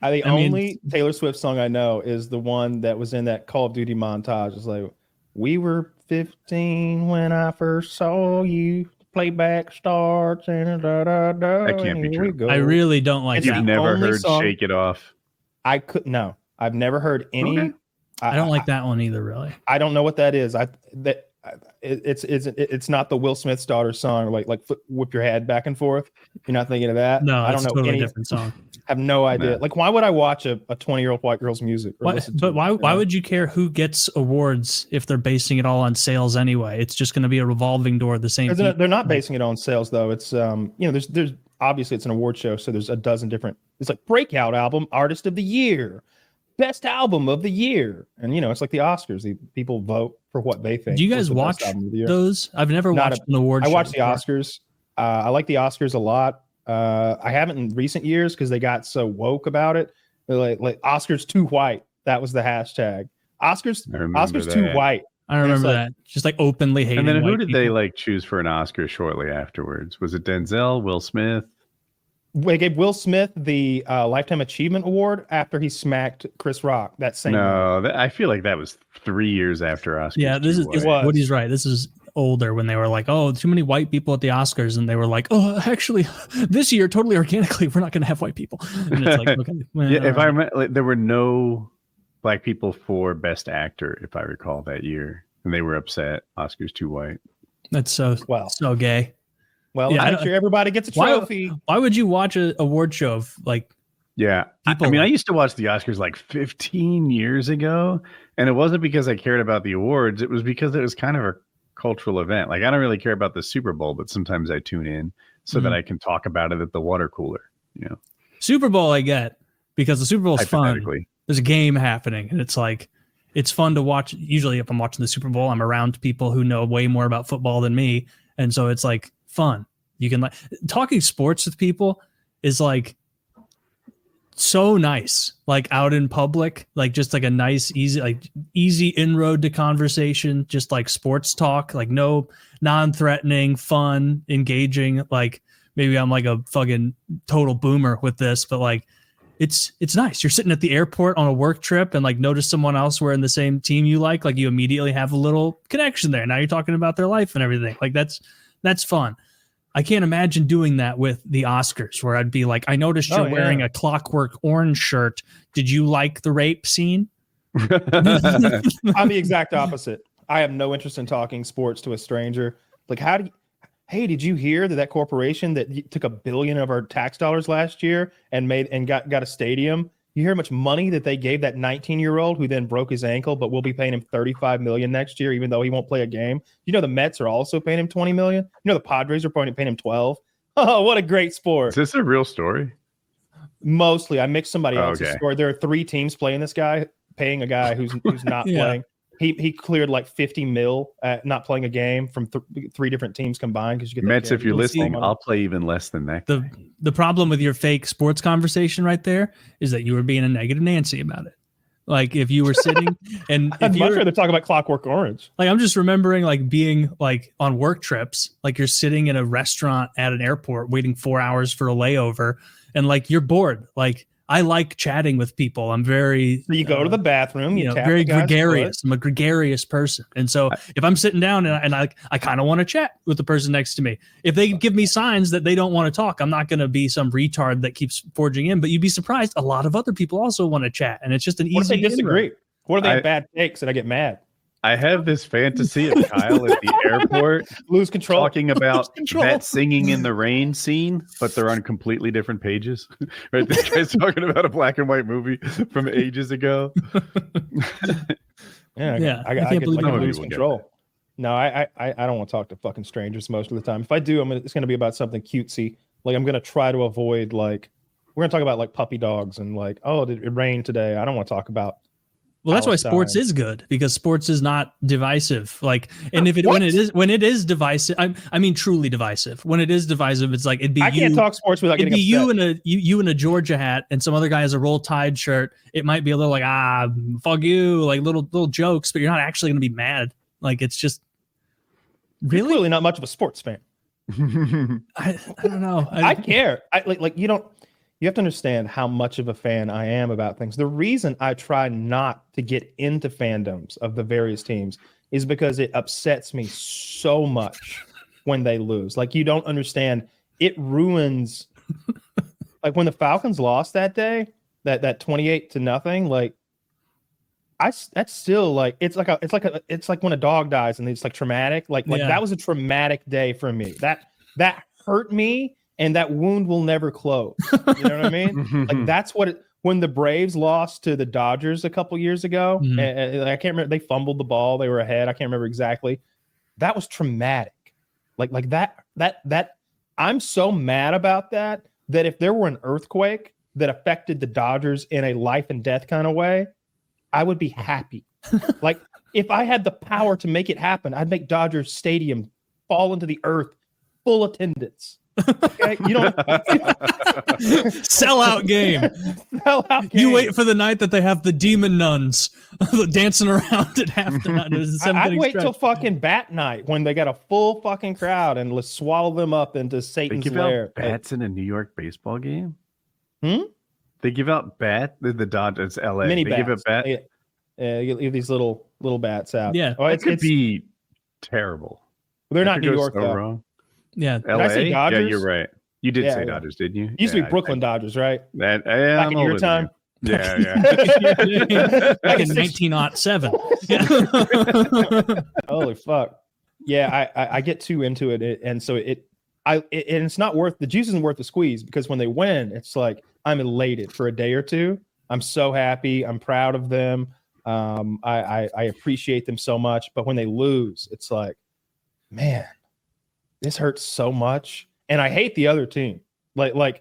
S3: The only Taylor Swift song I know is the one that was in that Call of Duty montage. It's like, we were 15 when I first saw you. Playback starts and
S1: That can't be true.
S2: I really don't like
S3: It's
S1: You've
S2: that.
S1: never
S3: only
S1: heard
S3: song-
S1: "Shake It Off."
S3: No, I've never heard any.
S1: Okay.
S2: I don't like that one either, really.
S3: I don't know what that is. It's not the Will Smith's daughter song, like whip your head back and forth. You're not thinking of that.
S2: No,
S3: I
S2: it's
S3: don't
S2: a
S3: know
S2: totally
S3: any.
S2: different song.
S3: I have no idea.
S1: No.
S3: Like, why would I watch a 20-year-old white girl's music? Or listen to
S2: But
S3: it,
S2: why
S3: you know?
S2: would you care who gets awards if they're basing it all on sales anyway? It's just going to be a revolving door of the same.
S3: They're not basing it on sales though. It's there's obviously it's an award show, so there's a dozen different. It's like breakout album, artist of the year, best album of the year, and it's like the Oscars. The people vote for what they think.
S2: Do you
S3: was
S2: guys
S3: the best
S2: watch
S3: album of the year.
S2: those? I've never
S3: Not
S2: watched an award
S3: I
S2: show
S3: watch the
S2: before.
S3: Oscars. I like the Oscars a lot. I haven't in recent years because they got so woke about it. They're like Oscars too white. That was the hashtag. Oscars
S1: I remember
S3: Oscars too
S1: that.
S3: white.
S2: I remember
S3: like-
S2: that. Just like openly hating.
S1: And then who
S2: white
S1: did they
S2: people.
S1: like choose for an Oscar shortly afterwards? Was it Denzel, Will Smith?
S3: They gave Will Smith the Lifetime Achievement Award after he smacked Chris Rock that same night.
S1: No, I feel like that was 3 years after Oscars.
S2: Yeah, this is
S3: It was.
S2: Woody's right. This is older when they were like, oh, too many white people at the Oscars, and they were like, oh, actually, this year, totally organically, we're not going to have white people. And it's like, okay, well,
S1: Yeah, if I remember, like, there were no black people for Best Actor, if I recall, that year, and they were upset. Oscars too white.
S2: that's so gay.
S3: Well,
S2: Yeah,
S3: make sure everybody gets a trophy.
S2: Why would you watch an award show of like?
S1: Yeah,
S2: People
S1: I mean, I
S2: like-
S1: used to watch the Oscars like 15 years ago, and it wasn't because I cared about the awards. It was because it was kind of a cultural event. Like, I don't really care about the Super Bowl, but sometimes I tune in so that I can talk about it at the water cooler. You know,
S2: Super Bowl I get because the Super Bowl is fun.
S1: hypothetically.
S2: There's a game happening, and it's like it's fun to watch. Usually, if I'm watching the Super Bowl, I'm around people who know way more about football than me, and so it's like fun. You can like talking sports with people is like so nice, like out in public, like just like a nice, easy inroad to conversation, just like sports talk, like no non-threatening, fun, engaging. Like maybe I'm like a fucking total boomer with this, but like it's nice. You're sitting at the airport on a work trip and like notice someone else wearing the same team you like you immediately have a little connection there. Now you're talking about their life and everything. Like that's fun. I can't imagine doing that with the Oscars where I'd be like, I noticed you're wearing a Clockwork Orange shirt. Did you like the rape scene?
S3: I'm the exact opposite. I have no interest in talking sports to a stranger. Like, did you hear that corporation that took $1 billion of our tax dollars last year and got a stadium? You hear how much money that they gave that 19-year-old who then broke his ankle, but we'll be paying him $35 million next year, even though he won't play a game. You know, the Mets are also paying him $20 million. You know, the Padres are paying him 12. Oh, what a great sport.
S1: Is this a real story?
S3: Mostly. I mixed somebody else's story. There are 3 teams playing this guy, paying a guy who's not playing. He cleared like 50 mil at not playing a game from 3 different teams combined. Because you get
S1: Mets, if you're listening, I'll play even less than that.
S2: The problem with your fake sports conversation right there is that you were being a negative Nancy about it. Like if you were sitting and
S3: I'd much rather talk about Clockwork Orange.
S2: Like I'm just remembering like being like on work trips, like you're sitting in a restaurant at an airport waiting 4 hours for a layover, and like you're bored. Like I like chatting with people. I'm very.
S3: You go to the bathroom. You tap
S2: very
S3: the guy's
S2: gregarious.
S3: foot.
S2: I'm a gregarious person, and so if I'm sitting down and I kind of want to chat with the person next to me. If they give me signs that they don't want to talk, I'm not going to be some retard that keeps forging in. But you'd be surprised. A lot of other people also want to chat, and it's just an easy.
S3: What if they disagree?
S2: inroad.
S3: What if they have bad takes and I get mad?
S1: I have this fantasy of Kyle at the airport
S3: lose control,
S1: talking about that singing in the rain scene, but they're on completely different pages. Right? This guy's talking about a black and white movie from ages ago.
S3: I can't believe I lose control. No, I don't want to talk to fucking strangers most of the time. If I do, it's going to be about something cutesy. Like I'm going to try to avoid like we're going to talk about like puppy dogs and like, oh, did it rain today? I don't want to talk about.
S2: Well, that's why sports is good, because sports is not divisive. Like, and when it is divisive, I mean truly divisive. When it is divisive, it's like it'd be. I can't
S3: talk sports without getting upset.
S2: You in a Georgia hat, and some other guy has a Roll Tide shirt. It might be a little like fuck you, like little jokes, but you're not actually going to be mad. Like it's just really
S3: you're clearly not much of a sports fan.
S2: I don't know.
S3: I care. Like you don't. You have to understand how much of a fan I am about things. The reason I try not to get into fandoms of the various teams is because it upsets me so much when they lose. Like, you don't understand. It ruins. Like, when the Falcons lost that day, that 28-0, like, that's still like it's like when a dog dies and it's like traumatic. Like that was a traumatic day for me. That hurt me. And that wound will never close. You know what I mean? Like that's what when the Braves lost to the Dodgers a couple years ago, and I can't remember, they fumbled the ball, they were ahead. I can't remember exactly. That was traumatic. Like that I'm so mad about that if there were an earthquake that affected the Dodgers in a life and death kind of way, I would be happy. Like if I had the power to make it happen, I'd make Dodgers Stadium fall into the earth, full attendance. Okay? You don't
S2: Sellout game.
S3: Sellout game.
S2: You wait for the night that they have the demon nuns dancing around at halftime.
S3: I'd wait till fucking bat night when they got a full fucking crowd and let's swallow them up into Satan's
S1: they give
S3: lair.
S1: out bats in a New York baseball game.
S3: They
S1: give out the Dodgers, LA.
S3: Mini
S1: they
S3: bats.
S1: give a bat.
S3: Yeah, you leave these little bats out.
S2: Yeah,
S1: it could be terrible.
S3: They're not New York
S1: so
S3: though.
S1: Wrong.
S2: Yeah,
S1: LA.
S3: I say Dodgers?
S1: Yeah, you're right. You did say Dodgers, didn't you?
S3: It used to be Brooklyn Dodgers, right?
S1: Back
S3: in your time.
S1: Yeah.
S2: Back in 1907.
S3: Holy fuck. Yeah, I get too into it, and so and it's not worth the juice isn't worth the squeeze, because when they win, it's like I'm elated for a day or two. I'm so happy. I'm proud of them. I appreciate them so much. But when they lose, it's like, man, this hurts so much. And I hate the other team. I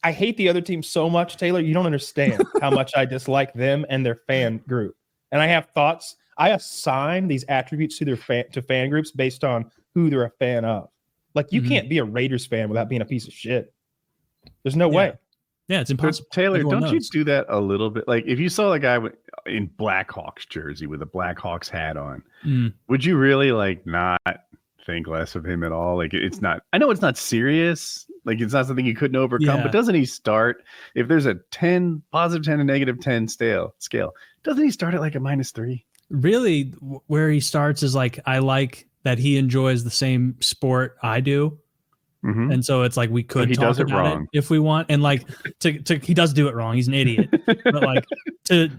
S3: hate the other team so much, Taylor. You don't understand how much I dislike them and their fan group. And I have thoughts. I assign these attributes to fan groups based on who they're a fan of. Like, you can't be a Raiders fan without being a piece of shit. There's no way.
S2: Yeah, it's impossible.
S1: Taylor,
S2: Everyone
S1: don't
S2: knows.
S1: you do that a little bit? Like, if you saw a guy in Blackhawks jersey with a Blackhawks hat on, would you really not think less of him at all? Like, it's not. I know it's not serious. Like, it's not something you couldn't overcome. But doesn't he start, if there's a +10 and -10 scale? Doesn't he start at like a -3?
S2: Really, where he starts is like, I like that he enjoys the same sport I do.
S1: Mm-hmm.
S2: And so it's like, we could talk about
S1: wrong
S2: it if we want. And like, he does do it wrong. He's an idiot. But like, to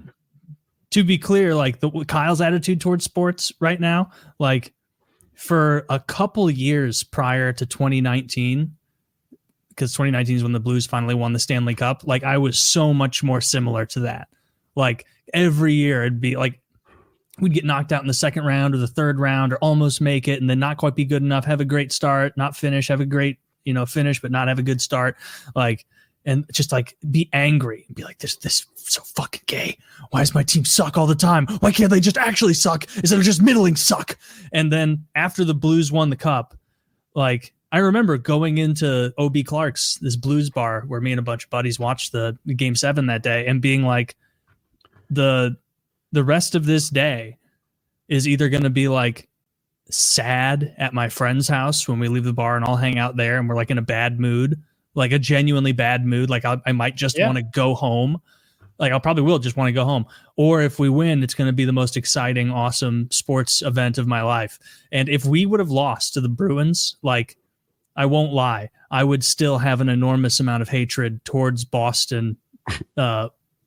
S2: be clear, like Kyle's attitude towards sports right now, like for a couple years prior to 2019, because 2019 is when the Blues finally won the Stanley Cup. Like, I was so much more similar to that. Like, every year it'd be like, we'd get knocked out in the second round or the third round, or almost make it, and then not quite be good enough, have a great start, not finish, have a great, finish, but not have a good start. Like, and just like be angry and be like, this so fucking gay. Why does my team suck all the time? Why can't they just actually suck instead of just middling suck? And then after the Blues won the cup, like, I remember going into OB Clark's, this Blues bar where me and a bunch of buddies watched the Game 7 that day, and being like, the rest of this day is either going to be like sad at my friend's house when we leave the bar and all hang out there and we're like in a bad mood, like a genuinely bad mood. Like, I might just want to go home. Like, I'll probably will just want to go home. Or if we win, it's going to be the most exciting, awesome sports event of my life. And if we would have lost to the Bruins, like, I won't lie, I would still have an enormous amount of hatred towards Boston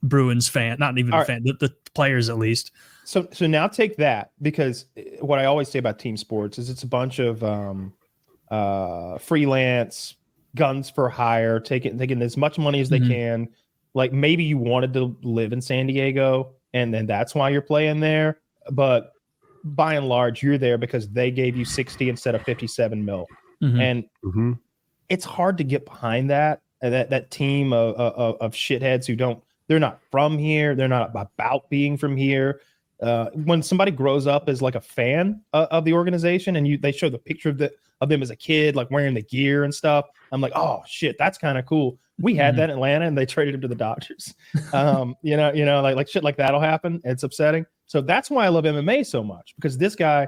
S2: Bruins fan, not even the fan, the players at least.
S3: So now take that, because what I always say about team sports is it's a bunch of freelance guns for hire, taking as much money as they can. Like, maybe you wanted to live in San Diego and then that's why you're playing there, but by and large you're there because they gave you 60 instead of 57 mil. And it's hard to get behind that team of shitheads who they're not from here. They're not about being from here. When somebody grows up as like a fan of the organization and they show the picture of them as a kid, like wearing the gear and stuff, I'm like, oh shit, that's kind of cool. We had that in Atlanta and they traded him to the Dodgers. Like shit like that'll happen. It's upsetting. So that's why I love MMA so much, because this guy,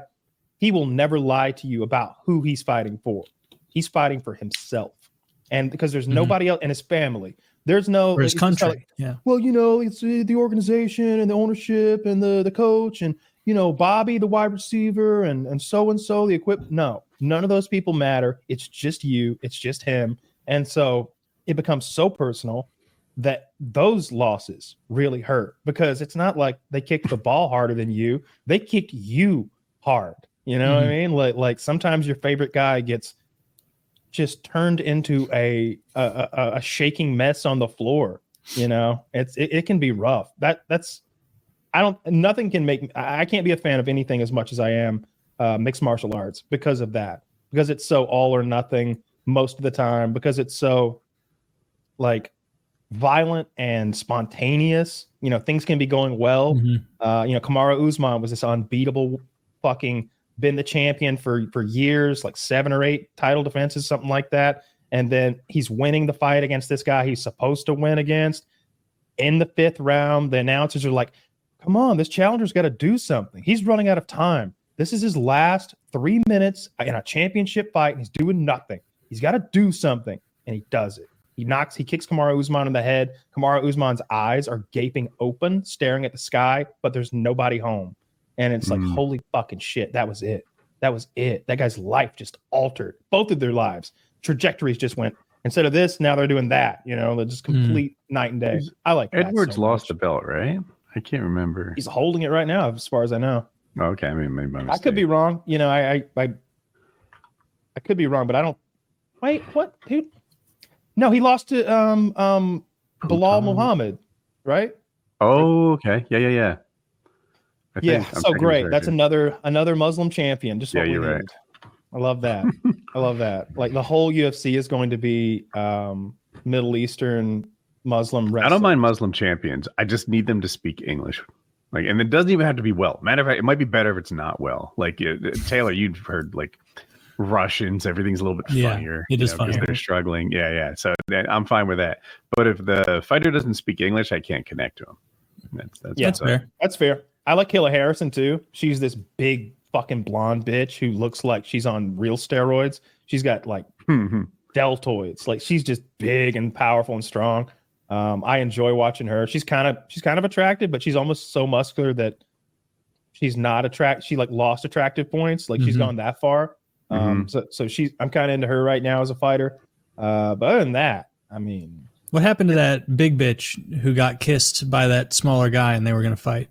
S3: he will never lie to you about who he's fighting for. He's fighting for himself. And because there's nobody else in his family. There's no
S2: his country.
S3: Like, well, it's the organization and the ownership and the coach and Bobby, the wide receiver, and so the equipment. No, none of those people matter. It's just you. It's just him. And so it becomes so personal that those losses really hurt, because it's not like they kicked the ball harder than you. They kicked you hard. You know what I mean? Like sometimes your favorite guy gets just turned into a shaking mess on the floor. It can be rough. Nothing can make, I can't be a fan of anything as much as I am mixed martial arts because of that, because it's so all or nothing most of the time, because it's so like violent and spontaneous. Things can be going well. Kamaru Usman was this unbeatable fucking been the champion for years, like 7 or 8 title defenses, something like that. And then he's winning the fight against this guy he's supposed to win against. In the 5th round, the announcers are like, come on, this challenger's got to do something. He's running out of time. This is his last 3 minutes in a championship fight, and he's doing nothing. He's got to do something, and he does it. He kicks Kamaru Usman in the head. Kamaru Usman's eyes are gaping open, staring at the sky, but there's nobody home. And it's like, holy fucking shit, that was it. That was it. That guy's life just altered. Both of their lives. Trajectories just went, instead of this, now they're doing that. They're just complete night and day. I like that.
S1: Edwards lost the belt, right? I can't remember.
S3: He's holding it right now, as far as I know.
S1: Okay, I mean, maybe my mistake.
S3: I could be wrong. I could be wrong, but I don't. Wait, what? Dude? No, he lost to Bilal Muhammad, right?
S1: Oh, okay. Yeah.
S3: So great. That's another Muslim champion. Just what we
S1: you're
S3: need. Right. I love that. I love that. Like the whole UFC is going to be Middle Eastern Muslim wrestling.
S1: I don't mind Muslim champions. I just need them to speak English. And it doesn't even have to be well. Matter of fact, it might be better if it's not well. Taylor, you've heard Russians, everything's a little bit funnier.
S2: It is funnier.
S1: They're struggling. Yeah. So I'm fine with that. But if the fighter doesn't speak English, I can't connect to him.
S2: That's fair.
S3: That's fair. I like Kayla Harrison too. She's this big fucking blonde bitch who looks like she's on real steroids. She's got deltoids. She's just big and powerful and strong. I enjoy watching her. She's kind of attractive, but she's almost so muscular that she's not attractive. She lost attractive points. She's gone that far. So I'm kind of into her right now as a fighter. But other than that, I mean,
S2: what happened to that big bitch who got kissed by that smaller guy and they were going to fight?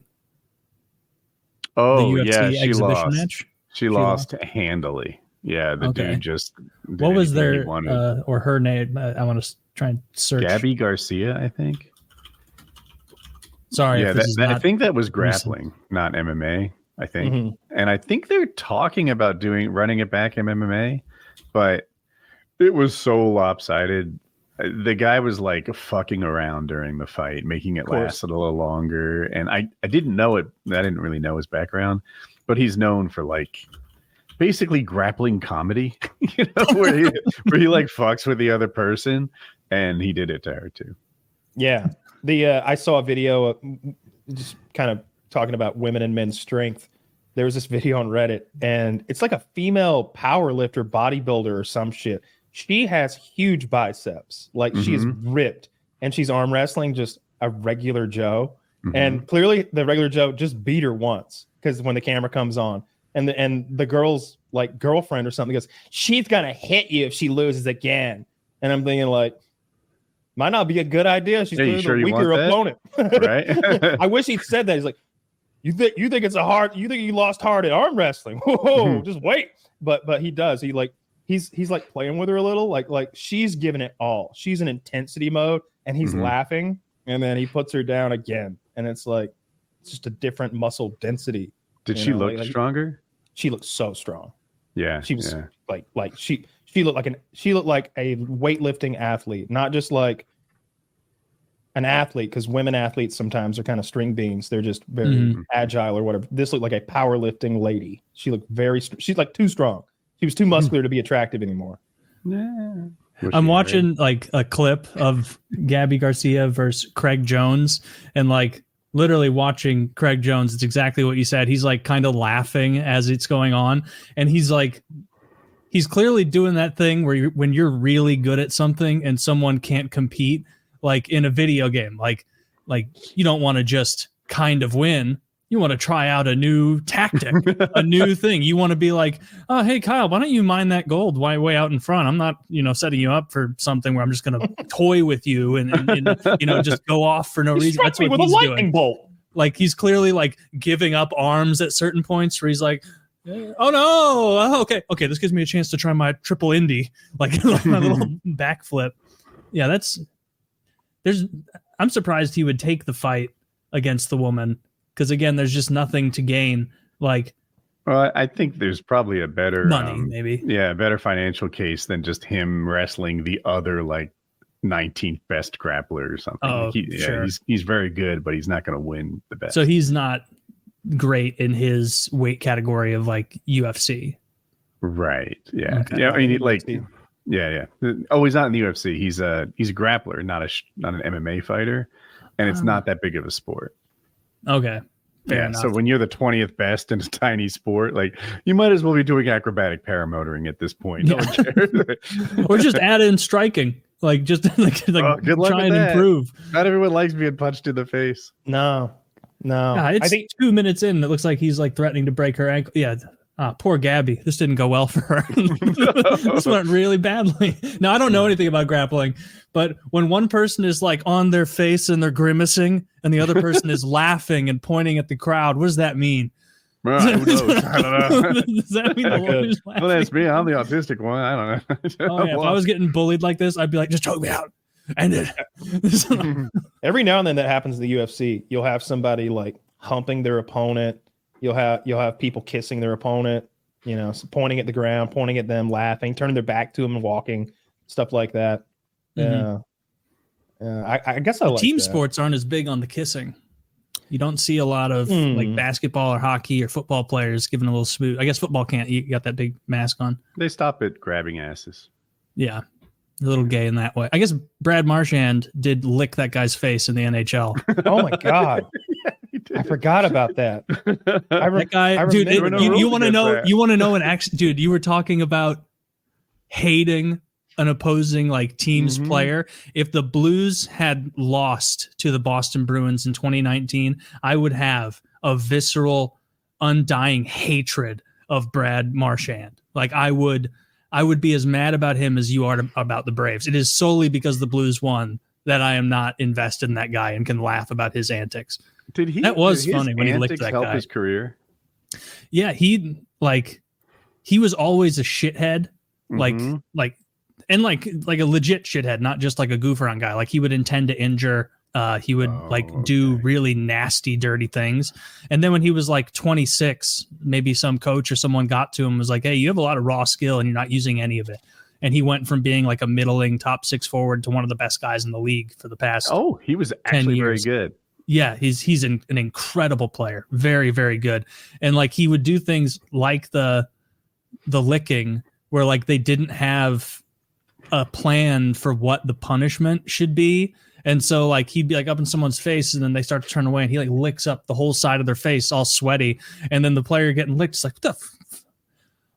S1: Oh, yeah, she lost. Match? She lost handily. Yeah, the dude just.
S2: What was their or her name? I want to try and search.
S1: Gabby Garcia, I think.
S2: Sorry,
S1: I think that was grappling, not MMA. I think, and I think they're talking about running it back in MMA, but it was so lopsided. The guy was fucking around during the fight, making it last a little longer. And I didn't know it. I didn't really know his background, but he's known for basically grappling comedy, where he fucks with the other person, and he did it to her too.
S3: Yeah. I saw a video just kind of talking about women and men's strength. There was this video on Reddit, and it's like a female power lifter, bodybuilder or some shit. She has huge biceps. She's ripped, and she's arm wrestling just a regular Joe. And clearly the regular Joe just beat her once, because when the camera comes on, and the girl's girlfriend or something goes, she's gonna hit you if she loses again. And I'm thinking might not be a good idea. She's a weaker opponent. Right? I wish he'd said that. He's like, you think you lost hard at arm wrestling? Whoa, just wait. But he does. He's playing with her a little, like she's giving it all. She's in intensity mode, and he's laughing, and then he puts her down again, and it's just a different muscle density.
S1: Did she look stronger?
S3: She looked so strong.
S1: Yeah,
S3: she was she looked like a weightlifting athlete, not just an athlete, because women athletes sometimes are kind of string beans. They're just very agile or whatever. This looked like a powerlifting lady. She looked she's too strong. She was too muscular to be attractive anymore.
S2: Yeah. I'm watching a clip of Gabby Garcia versus Craig Jones, and literally watching Craig Jones. It's exactly what you said. He's kind of laughing as it's going on, and he's clearly doing that thing where when you're really good at something and someone can't compete, in a video game, you don't want to just kind of win. You want to try out a new tactic, a new thing. You want to be oh, hey, Kyle, why don't you mine that gold way out in front? I'm not, setting you up for something where I'm just going to toy with you and just go off for no reason. That's what he's doing.
S3: Bolt.
S2: He's clearly giving up arms at certain points where he's oh no, okay, this gives me a chance to try my triple Indy, my little backflip. Yeah, I'm surprised he would take the fight against the woman. Because again, there's just nothing to gain.
S1: Well, I think there's probably a better
S2: money, maybe.
S1: Yeah, a better financial case than just him wrestling the other 19th best grappler or something.
S2: Oh, sure.
S1: He's very good, but he's not going to win the best.
S2: So he's not great in his weight category of like UFC.
S1: Right. Yeah.
S2: Okay.
S1: Yeah. I mean, yeah. Oh, he's not in the UFC. He's a grappler, not an MMA fighter, and it's not that big of a sport.
S2: Okay. Fair enough.
S1: So when you're the 20th best in a tiny sport, like you might as well be doing acrobatic paramotoring at this point. No one cares.
S2: Or just add in striking. Like just like try and improve.
S1: Not everyone likes being punched in the face.
S3: No.
S2: Yeah, it's 2 minutes in. It looks like he's like threatening to break her ankle. Yeah. Poor Gabby. This didn't go well for her. This went really badly. Now, I don't know anything about grappling, but when one person is like on their face and they're grimacing and the other person is laughing and pointing at the crowd, what does that mean?
S1: Well, who knows? I don't know.
S2: Does that mean the one who's laughing?
S1: Well, that's me. I'm the autistic one. I don't know.
S2: Oh, yeah. If I was getting bullied like this, I'd be like, just choke me out. And then
S3: every now and then that happens in the UFC. You'll have somebody like humping their opponent. You'll have people kissing their opponent, pointing at the ground, pointing at them, laughing, turning their back to them and walking, stuff like that. Yeah. I guess I like
S2: team
S3: that.
S2: Sports aren't as big on the kissing. You don't see a lot of like basketball or hockey or football players giving a little smooth. I guess football can't. You got that big mask on.
S1: They stop at grabbing asses.
S2: Yeah. A little gay in that way. I guess Brad Marchand did lick that guy's face in the NHL.
S3: Oh my God. I forgot about that.
S2: That guy, dude. You want to know? You want to know an action, dude? You were talking about hating an opposing like team's player. If the Blues had lost to the Boston Bruins in 2019, I would have a visceral, undying hatred of Brad Marchand. Like I would be as mad about him as you are about the Braves. It is solely because the Blues won that I am not invested in that guy and can laugh about his antics. That was funny when he licked that guy.
S1: His career.
S2: Yeah, he was always a shithead, like a legit shithead, not just like a goof around guy. Like he would intend to injure. He would do really nasty, dirty things. And then when he was like 26, maybe some coach or someone got to him and was like, "Hey, you have a lot of raw skill and you're not using any of it." And he went from being like a middling top 6 forward to one of the best guys in the league for the past.
S1: Oh, he was actually very good.
S2: Yeah, he's an incredible player. Very, very good. And like he would do things like the licking where like they didn't have a plan for what the punishment should be. And so like he'd be like up in someone's face and then they start to turn away and he like licks up the whole side of their face all sweaty. And then the player getting licked is like, what the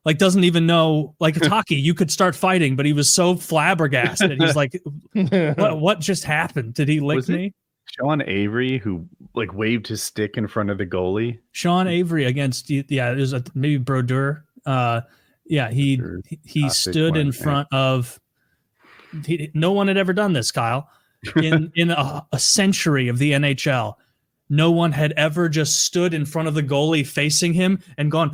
S2: like doesn't even know, like it's hockey. You could start fighting, but he was so flabbergasted. He's like, what just happened? Did he lick me?
S1: Sean Avery, who like waved his stick in front of the goalie.
S2: Sean Avery against, it was maybe Brodeur. He stood in front of. No one had ever done this, Kyle. In a century of the NHL, no one had ever just stood in front of the goalie facing him and gone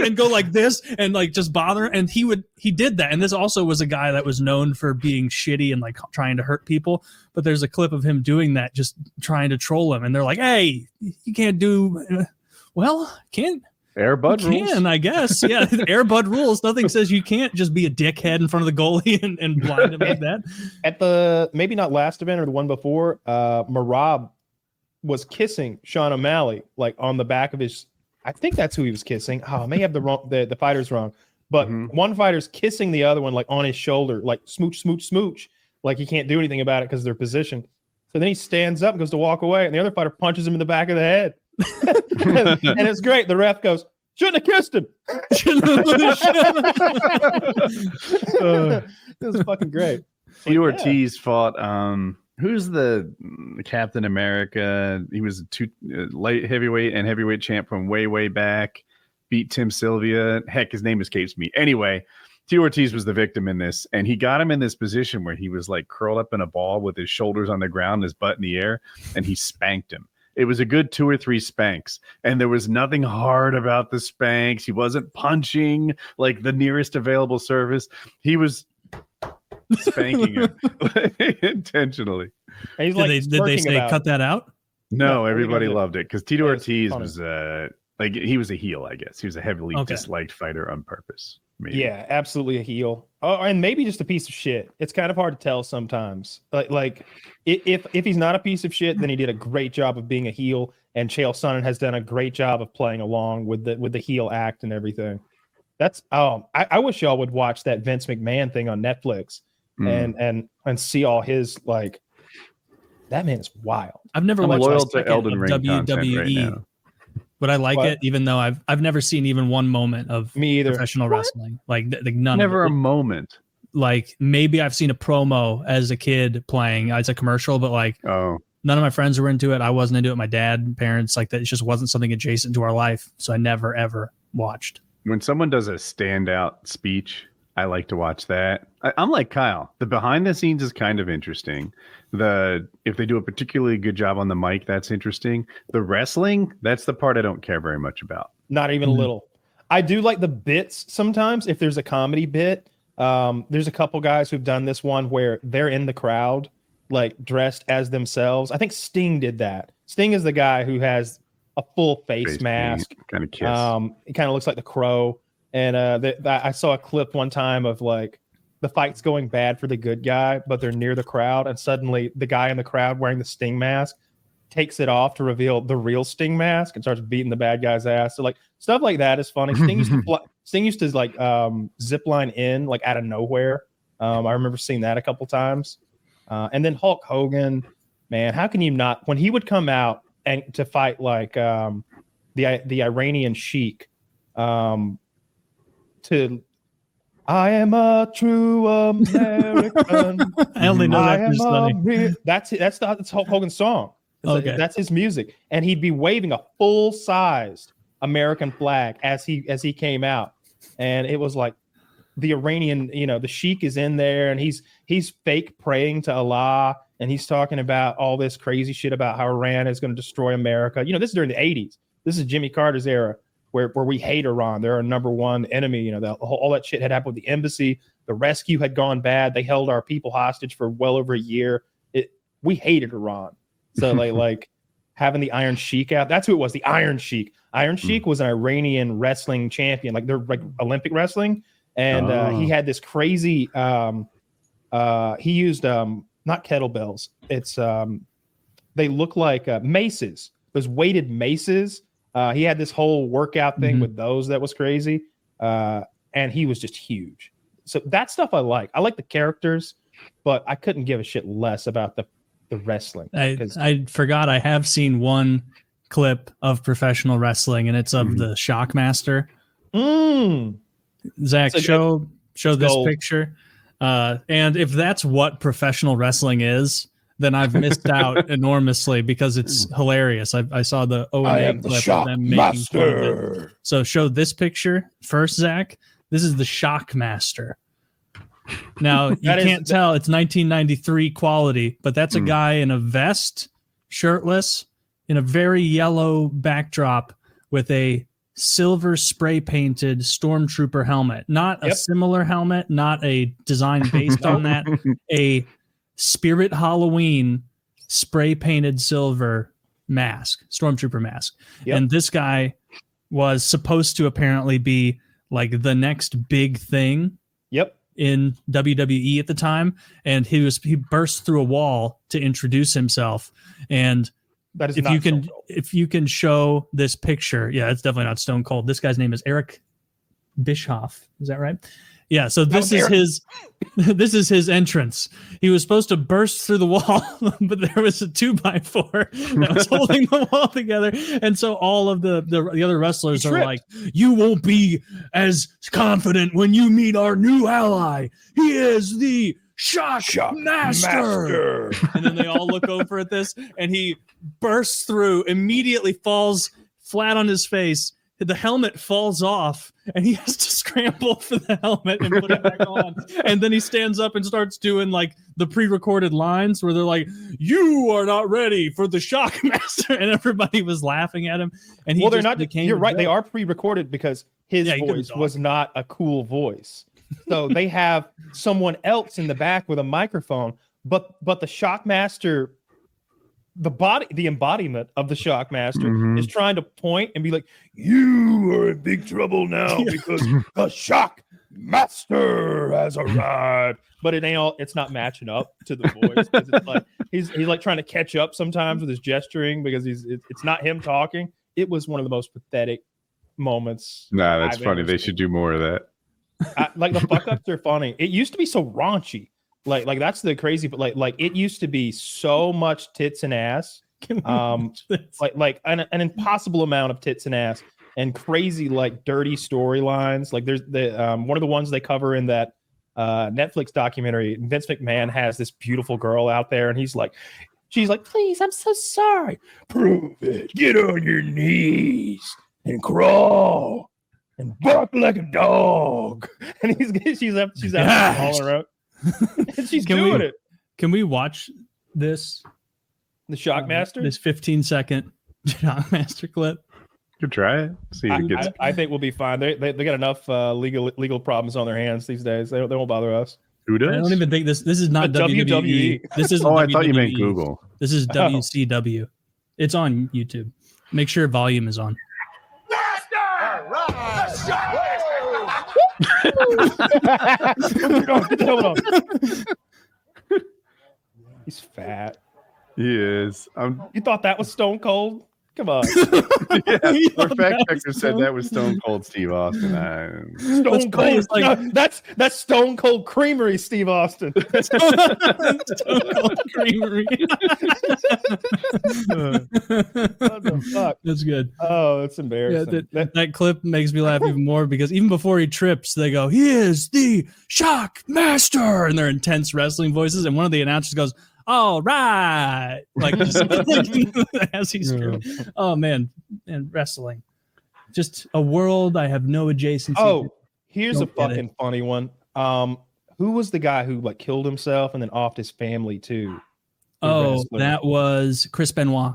S2: and go like this and like just bother. And he did that. And this also was a guy that was known for being shitty and like trying to hurt people. But there's a clip of him doing that, just trying to troll him. And they're like, "Hey, you can't do can't."
S1: Air Bud rules.
S2: I guess. Yeah, Air Bud rules. Nothing says you can't just be a dickhead in front of the goalie and blind him like that.
S3: At the maybe not last event or the one before, Marab was kissing Sean O'Malley like on the back of his. I think that's who he was kissing. Oh, I may have the fighters wrong, but one fighter's kissing the other one like on his shoulder, like smooch, smooch, smooch. Like he can't do anything about it because they're positioned. So then he stands up and goes to walk away, and the other fighter punches him in the back of the head. And it's great. The ref goes, "Shouldn't have kissed him." It was fucking great.
S1: T. Ortiz fought who's the Captain America? He was a light heavyweight and heavyweight champ from way back. Beat Tim Sylvia. Heck, his name escapes me. Anyway, T. Ortiz was the victim in this, and he got him in this position where he was like curled up in a ball with his shoulders on the ground, his butt in the air, and he spanked him. It was a good 2 or 3 spanks, and there was nothing hard about the spanks. He wasn't punching like the nearest available service. He was spanking him intentionally.
S3: And he's
S2: did they say cut that out?
S1: No, everybody loved it because Tito Ortiz was he was a heel, I guess. He was a heavily disliked fighter on purpose. Maybe.
S3: Yeah, absolutely a heel. Oh, and maybe just a piece of shit. It's kind of hard to tell sometimes. Like if he's not a piece of shit, then he did a great job of being a heel, and Chael Sonnen has done a great job of playing along with the heel act and everything. That's I wish y'all would watch that Vince McMahon thing on Netflix and see all his like. That man is wild.
S2: I've never
S1: I'm
S2: watched
S1: loyal
S2: a
S1: to
S2: second
S1: Elden
S2: of
S1: Ring content
S2: WWE.
S1: right now.
S2: But I like
S3: What?
S2: it, even though I've never seen even one moment of
S3: Me either.
S2: professional wrestling. Like none.
S1: Never
S2: of
S1: a
S2: it.
S1: moment.
S2: Like maybe I've seen a promo as a kid playing. It's a commercial, but like
S1: Oh,
S2: none of my friends were into it. I wasn't into it. My dad, parents, like that. It just wasn't something adjacent to our life. So I never ever watched.
S1: when someone does a standout speech, I like to watch that. I'm like Kyle. The behind the scenes is kind of interesting. If they do a particularly good job on the mic, that's interesting. The wrestling, that's the part I don't care very much about.
S3: Not even a little. I do like the bits sometimes. If there's a comedy bit, there's a couple guys who've done this one where they're in the crowd, like dressed as themselves. I think Sting did that. Sting is the guy who has a full face mask.
S1: Kind of kiss.
S3: It kind of looks like the Crow. And I saw a clip one time of like the fight's going bad for the good guy, but they're near the crowd, and suddenly the guy in the crowd wearing the Sting mask takes it off to reveal the real Sting mask and starts beating the bad guy's ass. So like stuff like that is funny. Sting used to like zip line in like out of nowhere. I remember seeing that a couple times. And then Hulk Hogan, man, how can you not? When he would come out and to fight like the Iranian sheik, I am a true American.
S2: I only know that for funny.
S3: That's Hulk Hogan's song.
S2: Okay.
S3: That's his music, and he'd be waving a full-sized American flag as he came out, and it was like the Iranian, the sheik is in there, and he's fake praying to Allah, and he's talking about all this crazy shit about how Iran is going to destroy America. This is during the 80s. This is Jimmy Carter's era. Where we hate Iran. They're our number one enemy. All that shit had happened with the embassy. The rescue had gone bad. They held our people hostage for well over a year. We hated Iran. So like having the Iron Sheik out. That's who it was. The Iron Sheik. Iron Sheik was an Iranian wrestling champion. Like they're like Olympic wrestling, and he had this crazy. He used not kettlebells. It's they look like maces. Those weighted maces. He had this whole workout thing with those that was crazy. And he was just huge. So that stuff I like. I like the characters, but I couldn't give a shit less about the wrestling.
S2: I forgot I have seen one clip of professional wrestling, and it's of the Shockmaster. Zach, show this
S3: gold.
S2: picture. And if that's what professional wrestling is, then I've missed out enormously because it's hilarious. I saw the O&A clip of them making fun of it. So show this picture first, Zach. This is the Shockmaster. Now, you can't tell. It's 1993 quality, but that's a guy in a vest, shirtless, in a very yellow backdrop with a silver spray-painted Stormtrooper helmet. Not a similar helmet, not a design based on that, a Spirit Halloween spray painted silver mask, Stormtrooper mask. And this guy was supposed to apparently be like the next big thing in WWE at the time. And he burst through a wall to introduce himself. And
S3: that is
S2: if you can show this picture, it's definitely not Stone Cold. This guy's name is Eric Bischoff. Is that right? Yeah, so this is his entrance. He was supposed to burst through the wall, but there was a 2x4 that was holding the wall together. And so all of the other wrestlers are like, you won't be as confident when you meet our new ally. He is the Shockmaster. And then they all look over at this, and he bursts through, immediately falls flat on his face. The helmet falls off, and he has to scramble for the helmet and put it back on. And then he stands up and starts doing like the pre-recorded lines where they're like, "You are not ready for the Shockmaster," and everybody was laughing at him. And they're not.
S3: You're right; they are pre-recorded because his voice was not a cool voice. So they have someone else in the back with a microphone, but the Shockmaster. The embodiment of the Shockmaster is trying to point and be like, "You are in big trouble now because the Master has arrived, but it's not matching up to the voice. It's like he's like trying to catch up sometimes with his gesturing because it's not him talking. It was one of the most pathetic moments.
S1: Nah, that's funny. They should do more of that.
S3: Like the fuck ups are funny. It used to be so raunchy. Like that's the crazy, but like it used to be so much tits and ass. Like an impossible amount of tits and ass and crazy like dirty storylines. Like there's the one of the ones they cover in that Netflix documentary. Vince McMahon has this beautiful girl out there, and she's like, please, I'm so sorry. Prove it. Get on your knees and crawl and bark like a dog. And she's out all around. And she's doing it.
S2: Can we watch this?
S3: The Shockmaster?
S2: This 15-second Shockmaster clip?
S1: Could try it. See if it gets.
S3: I think we'll be fine. They got enough legal problems on their hands these days. They won't bother us.
S1: Who does?
S2: I don't even think this is not WWE. This is
S1: I thought you meant Google.
S2: This is WCW. It's on YouTube. Make sure volume is on.
S3: Hold on. He's fat.
S1: He is.
S3: You thought that was Stone Cold? Come on.
S1: Yeah, our fact checker said that was Stone Cold Steve Austin.
S3: Stone Cold. Like, no, that's Stone Cold Creamery, Steve Austin.
S2: Stone Cold Creamery.
S3: What the fuck?
S2: That's good.
S3: Oh, that's embarrassing.
S2: Yeah, that clip makes me laugh even more because even before he trips, they go, "He is the Shockmaster," and they're intense wrestling voices, and one of the announcers goes, "All right," like just as he's oh man, and wrestling, just a world I have no adjacency.
S3: Oh, here's a fucking funny one. Who was the guy who like killed himself and then offed his family too?
S2: Oh, that was Chris Benoit.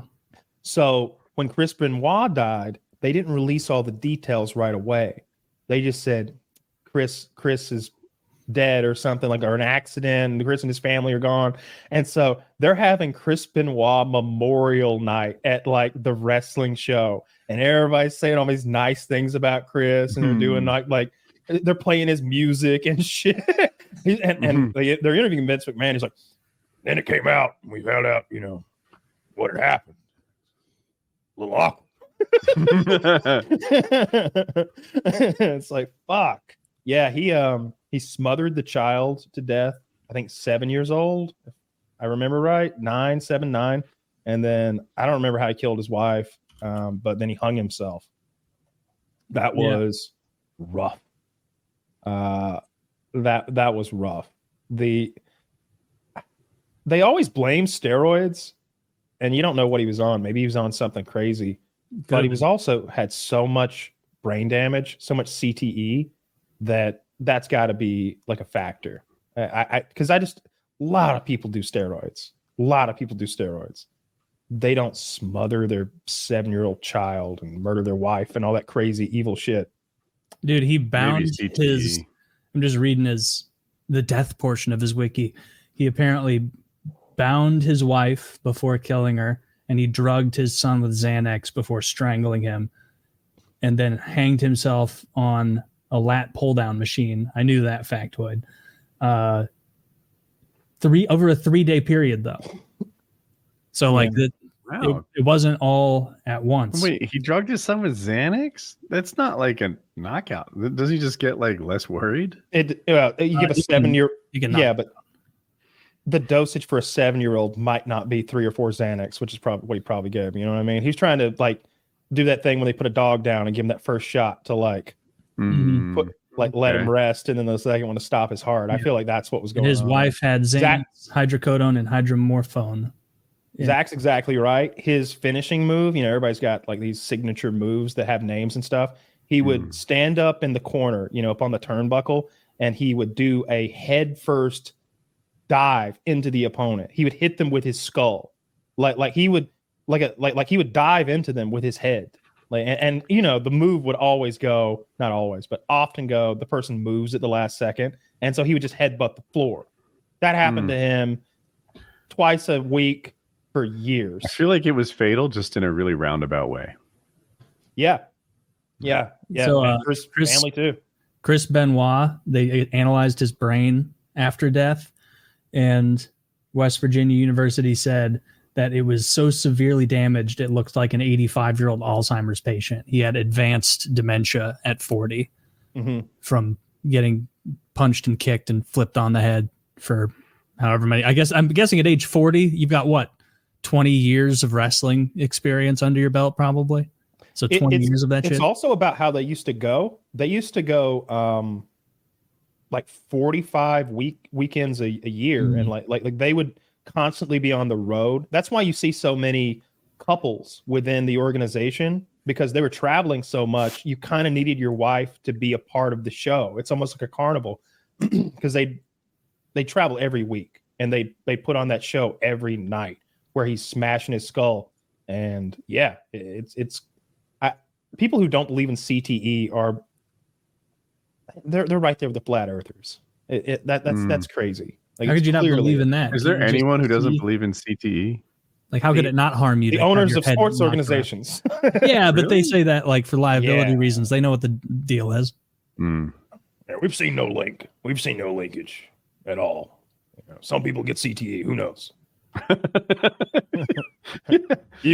S3: So when Chris Benoit died, they didn't release all the details right away. They just said Chris is dead or something, like, or an accident. Chris and his family are gone, and so they're having Chris Benoit Memorial Night at like the wrestling show, and everybody's saying all these nice things about Chris, and they're doing like they're playing his music and shit. and they're interviewing Vince McMahon. He's like, then it came out, and we found out, what had happened. A little awkward. It's like, fuck. Yeah, he smothered the child to death. I think 7 years old, if I remember right, 9, and then I don't remember how he killed his wife, but then he hung himself. That was rough. That was rough. They always blame steroids, and you don't know what he was on. Maybe he was on something crazy, but he was also had so much brain damage, so much CTE that's got to be like a factor. Because a lot of people do steroids. They don't smother their 7-year-old child and murder their wife and all that crazy evil shit.
S2: Dude, he bound his. I'm just reading the death portion of his wiki. He apparently bound his wife before killing her, and he drugged his son with Xanax before strangling him, and then hanged himself on a lat pull-down machine. I knew that factoid. Over a 3-day period, though. So,
S1: wow.
S2: It wasn't all at once.
S1: Wait, he drugged his son with Xanax? That's not like a knockout. Does he just get like less worried?
S3: You give a 7-year.
S2: You can
S3: but the dosage for a 7-year-old might not be 3 or 4 Xanax, which is probably what he probably gave. You know what I mean? He's trying to like do that thing when they put a dog down and give him that first shot to like. Let him rest, and then the second one to stop his heart. I feel like that's what was going on.
S2: His wife had Xanax, hydrocodone, and hydromorphone. Yeah.
S3: Zach's exactly right. His finishing move, everybody's got like these signature moves that have names and stuff. He would stand up in the corner, up on the turnbuckle, and he would do a head first dive into the opponent. He would hit them with his skull, like he would he would dive into them with his head. And the move would always go, not always, but often go, the person moves at the last second. And so he would just headbutt the floor. That happened to him twice a week for years.
S1: I feel like it was fatal, just in a really roundabout way.
S3: Yeah.
S2: So
S3: for his family too.
S2: Chris Benoit, they analyzed his brain after death, and West Virginia University said that it was so severely damaged it looked like an 85-year-old Alzheimer's patient. He had advanced dementia at 40 from getting punched and kicked and flipped on the head for however many. I'm guessing at age 40, you've got what, 20 years of wrestling experience under your belt, probably. So 20 years of that shit.
S3: It's also about how they used to go. They used to go like 45 weekends a year, and like they would constantly be on the road. That's why you see so many couples within the organization, because they were traveling so much. You kind of needed your wife to be a part of the show. It's almost like a carnival because they travel every week, and they put on that show every night where he's smashing his skull. And yeah, it's people who don't believe in CTE are they're right there with the flat earthers. That's crazy. Like,
S2: how could you not believe in that?
S1: Is there anyone who doesn't believe in CTE?
S2: Like, how could it not harm you?
S3: The owners of sports organizations.
S2: Yeah, but they say that like for liability reasons. They know what the deal is.
S3: Yeah, we've seen no link. We've seen no linkage at all. You know, some people get CTE. Who knows?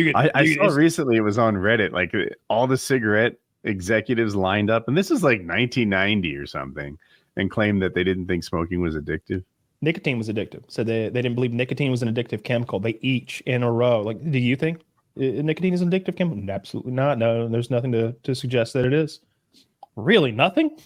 S1: I saw recently, it was on Reddit, like all the cigarette executives lined up, and this is like 1990 or something, and claimed that they didn't think smoking was addictive.
S3: Nicotine was addictive. So they didn't believe nicotine was an addictive chemical. They each in a row. Like, do you think nicotine is an addictive chemical? Absolutely not. No, there's nothing to suggest that it is. Really, nothing.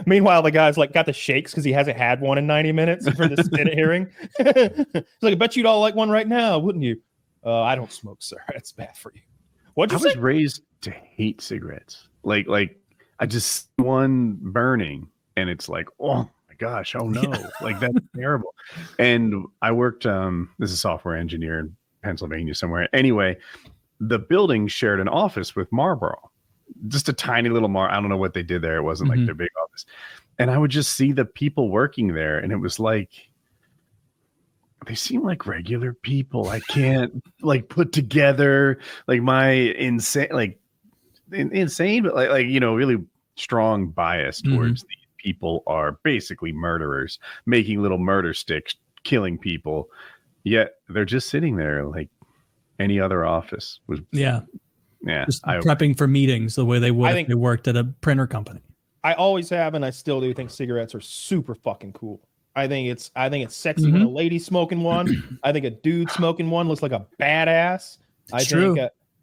S3: Meanwhile, the guy's like got the shakes because he hasn't had one in 90 minutes for the Senate hearing. He's like, I bet you'd all like one right now, wouldn't you? I don't smoke, sir. That's bad for you.
S1: I was raised to hate cigarettes. Like I just see one burning, and it's like, oh my gosh, oh no, like that's terrible. And I worked as a software engineer in Pennsylvania somewhere. Anyway, the building shared an office with Marlboro. Just a tiny little I don't know what they did there. It wasn't like their big office. And I would just see the people working there, and it was like, they seem like regular people. I can't like put together like my insane, but like, you know, really strong bias towards these people are basically murderers, making little murder sticks, killing people. Yet they're just sitting there like any other office was. Yeah.
S2: Just prepping for meetings the way they would if they worked at a printer company.
S3: I always have, and I still do think cigarettes are super fucking cool. I think it's sexy when a lady smoking one. I think a dude smoking one looks like a badass.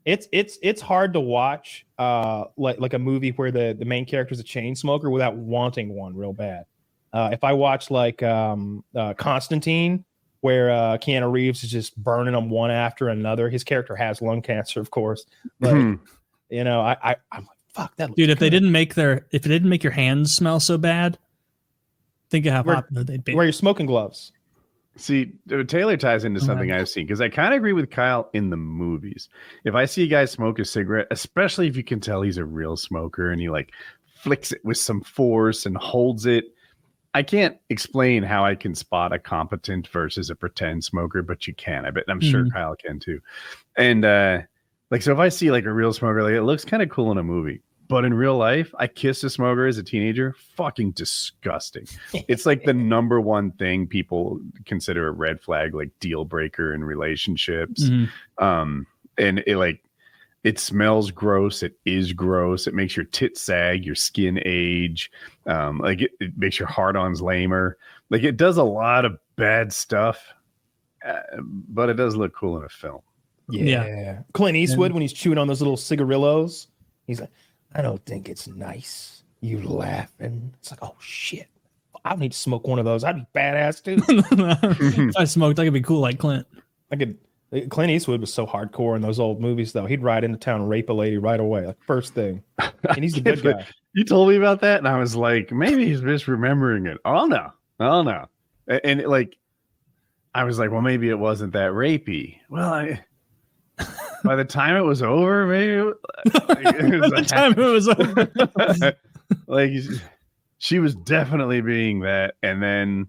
S3: It's hard to watch like a movie where the main character is a chain smoker without wanting one real bad. If I watch like Constantine, where Keanu Reeves is just burning them one after another. His character has lung cancer, of course. But you know, I'm like, fuck that.
S2: Dude, if it didn't make your hands smell so bad, think of how popular they'd be.
S3: Wear your smoking gloves.
S1: See, Taylor ties into something I've seen, because I kind of agree with Kyle in the movies. If I see a guy smoke a cigarette, especially if you can tell he's a real smoker and he like flicks it with some force and holds it, I can't explain how I can spot a competent versus a pretend smoker, but you can. I bet. I'm sure Kyle can too. And like, so if I see like a real smoker, like it looks kind of cool in a movie, but in real life, I kissed a smoker as a teenager. Fucking disgusting. It's like the number one thing people consider a red flag, like deal breaker in relationships. And it smells gross. It is gross. It makes your tits sag, your skin age. Like it makes your hard-ons lamer. Like it does a lot of bad stuff, but it does look cool in a film.
S3: Yeah. Clint Eastwood, when he's chewing on those little cigarillos, he's like, I don't think it's nice. You laughing. It's like, oh shit. I need to smoke one of those. I'd be badass too.
S2: If I smoked, I could be cool like Clint.
S3: Clint Eastwood was so hardcore in those old movies, though. He'd ride into town and rape a lady right away, like first thing. And he's a good guy.
S1: You told me about that, and I was like, maybe he's misremembering it. Oh no. And I was like, well, maybe it wasn't that rapey. Well, by the time it was over, maybe like she was definitely being that, and then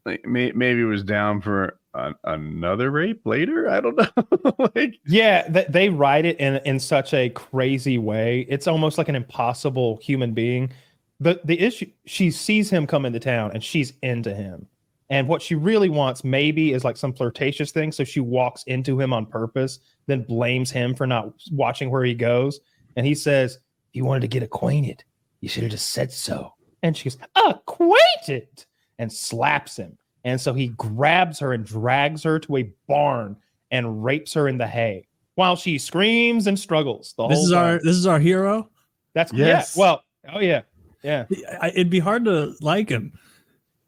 S1: like maybe it was down for another rape later. I don't know. Like,
S3: yeah, they write it in such a crazy way. It's almost like an impossible human being. The issue, she sees him come into town and she's into him. And what she really wants maybe is like some flirtatious thing. So she walks into him on purpose, then blames him for not watching where he goes. And he says, "If you wanted to get acquainted, you should have just said so." And she goes, "Acquainted," and slaps him. And so he grabs her and drags her to a barn and rapes her in the hay while she screams and struggles.
S2: This is our hero.
S3: That's
S1: yes.
S3: Yeah. Well, oh yeah. Yeah.
S2: It'd be hard to like him.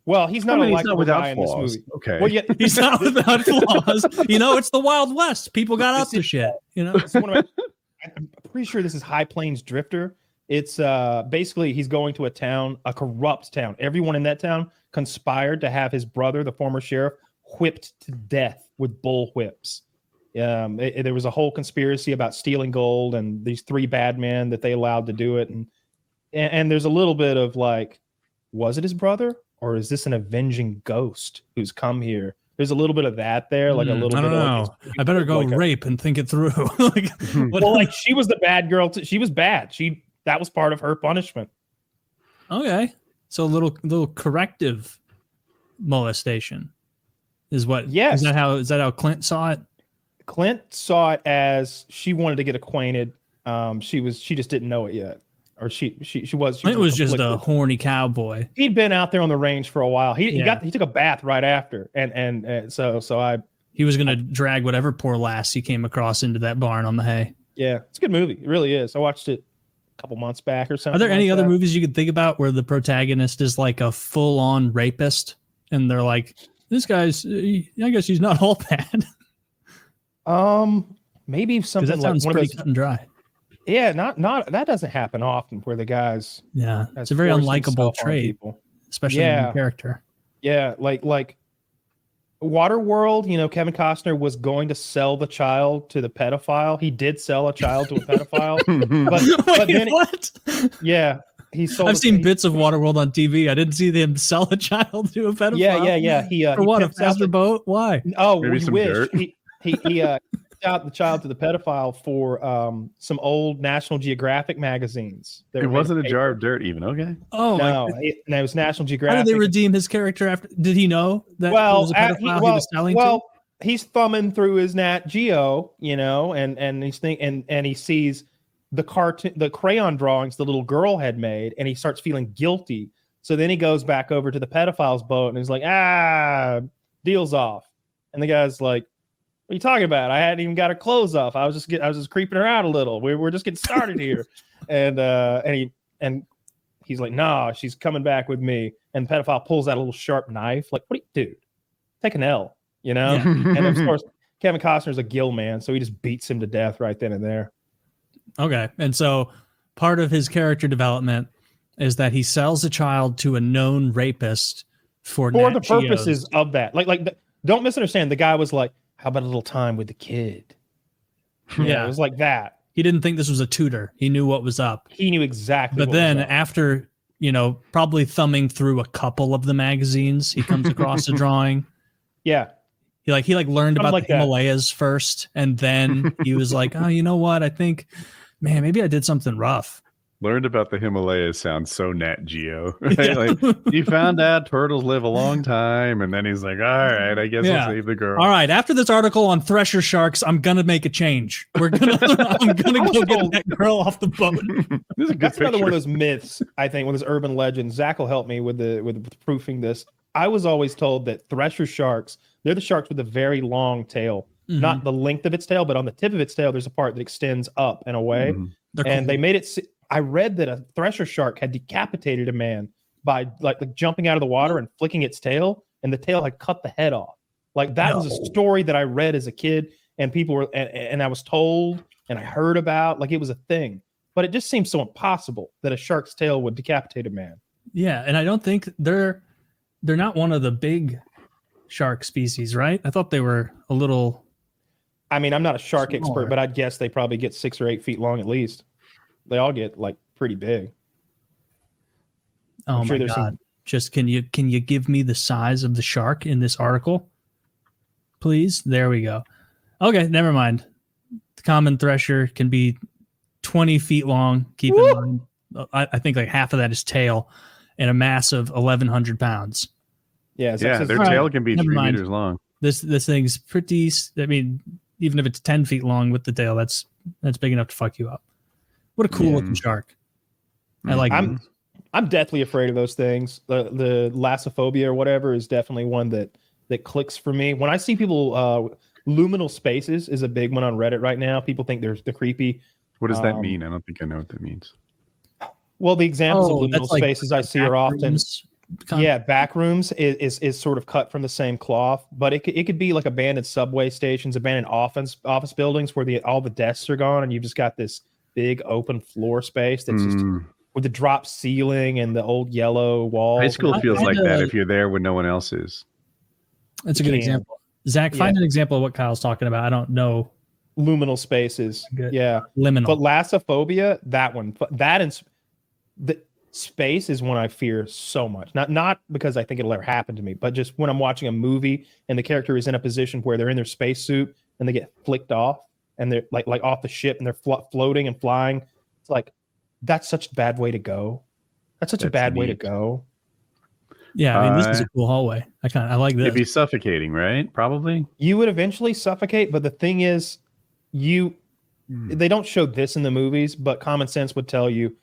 S3: Well, he's not
S1: he's not without
S3: guy in this
S1: flaws.
S3: movie.
S1: Okay.
S3: Well, yeah,
S2: He's not without flaws. It's the Wild West. People got up to shit.
S3: I'm pretty sure this is High Plains Drifter. It's basically he's going to a town, a corrupt town. Everyone in that town conspired to have his brother, the former sheriff, whipped to death with bull whips. There was a whole conspiracy about stealing gold and these three bad men that they allowed to do it. And there's a little bit of like, was it his brother? Or is this an avenging ghost who's come here? There's a little bit of that there, like a little
S2: I
S3: bit.
S2: don't know. I better go rape and think it through.
S3: Like she was the bad girl. She was bad. That was part of her punishment.
S2: Okay, so a little corrective molestation is what.
S3: Yes.
S2: Is that how Clint saw it?
S3: Clint saw it as she wanted to get acquainted. She just didn't know it yet. Or she was.
S2: Clint was just a horny cowboy.
S3: He'd been out there on the range for a while. He took a bath right after, and so
S2: he was gonna drag whatever poor lass he came across into that barn on the hay.
S3: Yeah, it's a good movie. It really is. I watched it a couple months back or something.
S2: Are there any other movies you could think about where the protagonist is like a full-on rapist, and they're like, this guy's, I guess he's not all bad.
S3: Maybe something
S2: that sounds
S3: like
S2: pretty cut and dry.
S3: Yeah, not that doesn't happen often where the guys.
S2: Yeah, it's a very unlikable trait, especially in the character.
S3: Yeah, like Waterworld. Kevin Costner was going to sell the child to the pedophile. He did sell a child to a pedophile, but then
S2: what?
S3: He sold.
S2: I've seen bits of Waterworld on TV. I didn't see them sell a child to a pedophile.
S3: Yeah.
S2: For what? A faster boat? Why?
S3: Oh,
S1: maybe some
S3: wish.
S1: dirt.
S3: He out the child to the pedophile for some old National Geographic magazines.
S1: It wasn't a jar of dirt, even. Okay.
S2: Oh
S3: no, it was National Geographic.
S2: How did they redeem his character after? Did he know that he was a pedophile he was selling to?
S3: He's thumbing through his Nat Geo, and he's and he sees the crayon drawings the little girl had made, and he starts feeling guilty. So then he goes back over to the pedophile's boat, and he's like, deal's off. And the guy's like, "What are you talking about? I hadn't even got her clothes off. I was just creeping her out a little. We're just getting started here." and he's like, "Nah, she's coming back with me." And the pedophile pulls out a little sharp knife. Like, "What do you do? Take an L, Yeah. And of course, Kevin Costner's a gill man, so he just beats him to death right then and there.
S2: Okay, and so part of his character development is that he sells a child to a known rapist for
S3: the purposes of that. Like, don't misunderstand. The guy was like, "How about a little time with the kid?"
S2: Yeah,
S3: it was like that.
S2: He didn't think this was a tutor. He knew what was up.
S3: He knew exactly.
S2: But then after, probably thumbing through a couple of the magazines, he comes across a drawing.
S3: Yeah.
S2: He learned about the Himalayas first, and then he was like, "Oh, you know what? I think, man, maybe I did something rough."
S1: Learned about the Himalayas sounds so Nat Geo. Right? Yeah. Like, he found out turtles live a long time, and then he's like, "All right, I guess I'll save the girl."
S2: All right, after this article on Thresher sharks, I'm gonna make a change. I'm gonna go get that girl off the boat.
S3: That's another one of those myths. I think one of those urban legends. Zach will help me with proofing this. I was always told that Thresher sharks, they're the sharks with a very long tail, not the length of its tail, but on the tip of its tail, there's a part that extends up and away. And they made it. I read that a Thresher shark had decapitated a man by like jumping out of the water and flicking its tail, and the tail had cut the head off. Like that was a story that I read as a kid, and people were, and I was told, and I heard about, like it was a thing. But it just seems so impossible that a shark's tail would decapitate a man.
S2: Yeah, and I don't think they're not one of the big shark species, right? I thought they were a little.
S3: I mean, I'm not a shark expert, but I'd guess they probably get 6 or 8 feet long at least. They all get like pretty big.
S2: Oh my God. Just can you give me the size of the shark in this article? please. There we go. Okay, never mind. The common Thresher can be 20 feet long. Keep in mind, I think like half of that is tail, and a mass of 1,100 pounds.
S3: Yeah,
S1: their tail can be 3 meters long.
S2: This thing's pretty. I mean, even if it's 10 feet long with the tail, that's big enough to fuck you up. What a cool looking shark. I like it.
S3: I'm deathly afraid of those things. The lassophobia or whatever is definitely one that clicks for me. When I see people, liminal spaces is a big one on Reddit right now. People think they're creepy.
S1: What does that mean? I don't think I know what that means.
S3: Well, the examples of liminal spaces I see are often, back rooms is sort of cut from the same cloth, but it could be like abandoned subway stations, abandoned office buildings where all the desks are gone and you've just got this big open floor space that's just with the drop ceiling and the old yellow walls.
S1: High school feels like that if you're there when no one else is.
S2: That's a good example. Zach, find an example of what Kyle's talking about. I don't know.
S3: Liminal spaces.
S2: Good.
S3: Yeah.
S2: Liminal.
S3: But lassophobia, that one, that and the space is one I fear so much. Not because I think it'll ever happen to me, but just when I'm watching a movie and the character is in a position where they're in their spacesuit and they get flicked off and they're like off the ship and they're floating and flying. It's like, that's such a bad way to go. That's a bad way to go.
S2: Yeah, I mean, this is a cool hallway. I like this.
S1: It'd be suffocating, right? Probably.
S3: You would eventually suffocate, but the thing is, they don't show this in the movies, but common sense would tell you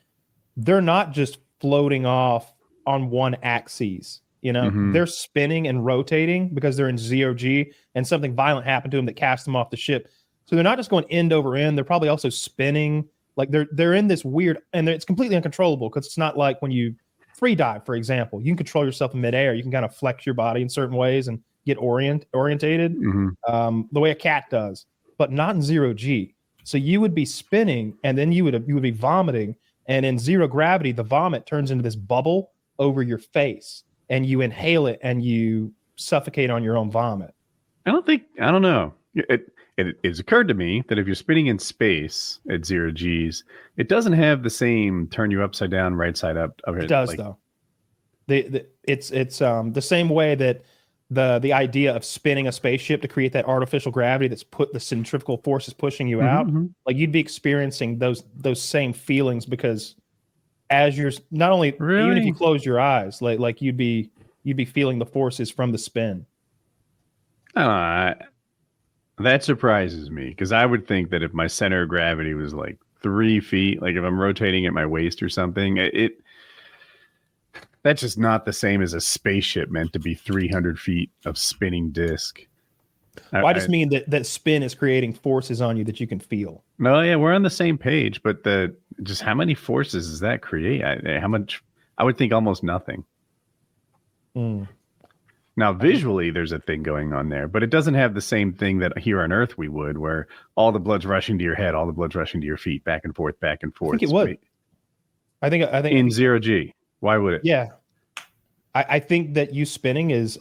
S3: they're not just floating off on one axis. You know, they're spinning and rotating because they're in 0G and something violent happened to them that cast them off the ship. So they're not just going end over end. They're probably also spinning. Like they're in this weird, and it's completely uncontrollable because it's not like when you free dive, for example. You can control yourself in midair. You can kind of flex your body in certain ways and get orientated the way a cat does, but not in 0G. So you would be spinning, and then you would be vomiting, and in zero gravity, the vomit turns into this bubble over your face, and you inhale it, and you suffocate on your own vomit.
S1: I don't know. It's occurred to me that if you're spinning in space at 0Gs, it doesn't have the same turn you upside down, right side up.
S3: It does, though. It's the same way that the idea of spinning a spaceship to create that artificial gravity that's put the centrifugal forces pushing you out. Like you'd be experiencing those same feelings because as you're not only even if you close your eyes, like you'd be feeling the forces from the spin.
S1: That surprises me because I would think that if my center of gravity was like 3 feet, like if I'm rotating at my waist or something, that's just not the same as a spaceship meant to be 300 feet of spinning disc.
S3: I just mean that spin is creating forces on you that you can feel.
S1: No, yeah, we're on the same page, but just how many forces does that create? How much? I would think almost nothing. Now, visually, there's a thing going on there, but it doesn't have the same thing that here on Earth we would, where all the blood's rushing to your head, all the blood's rushing to your feet, back and forth, back and forth.
S3: I think it would. I think
S1: in 0G. Why would it?
S3: Yeah, I think that you spinning is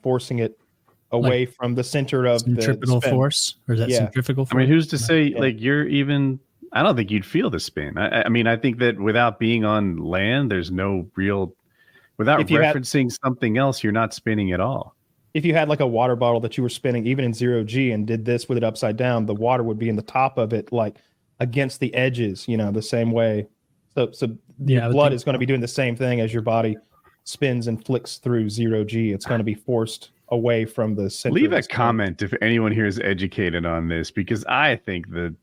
S3: forcing it away from the center of
S2: centripetal
S3: the
S2: force, or is that centrifugal force?
S1: I mean, who's to say like you're even? I don't think you'd feel the spin. I mean, I think that without being on land, there's no real. Without referencing something else, you're not spinning at all.
S3: If you had like a water bottle that you were spinning even in 0G and did this with it upside down, the water would be in the top of it, like against the edges, the same way. So your blood is going to be doing the same thing as your body spins and flicks through 0G. It's going to be forced away from the center.
S1: Leave a comment if anyone here is educated on this, because I think the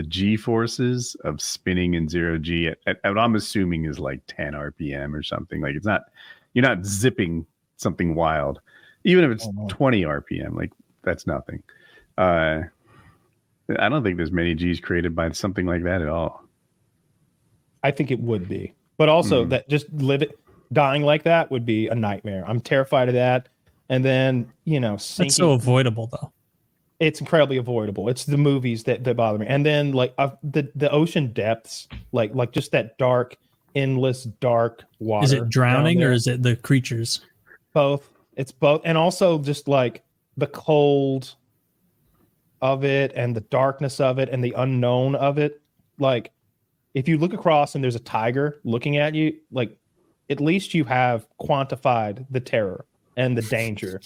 S1: G forces of spinning in 0G at what I'm assuming is like 10 RPM or something. Like you're not zipping something wild, even if it's 20 RPM. Like that's nothing. I don't think there's many G's created by something like that at all.
S3: I think it would be, but also that just dying like that would be a nightmare. I'm terrified of that. And then, sinking.
S2: It's so avoidable though.
S3: It's incredibly avoidable. It's the movies that bother me. And then like the ocean depths, like just that dark, endless, dark water.
S2: Is it drowning or is it the creatures?
S3: Both. It's both. And also just like the cold of it and the darkness of it and the unknown of it. Like if you look across and there's a tiger looking at you, like at least you have quantified the terror and the danger.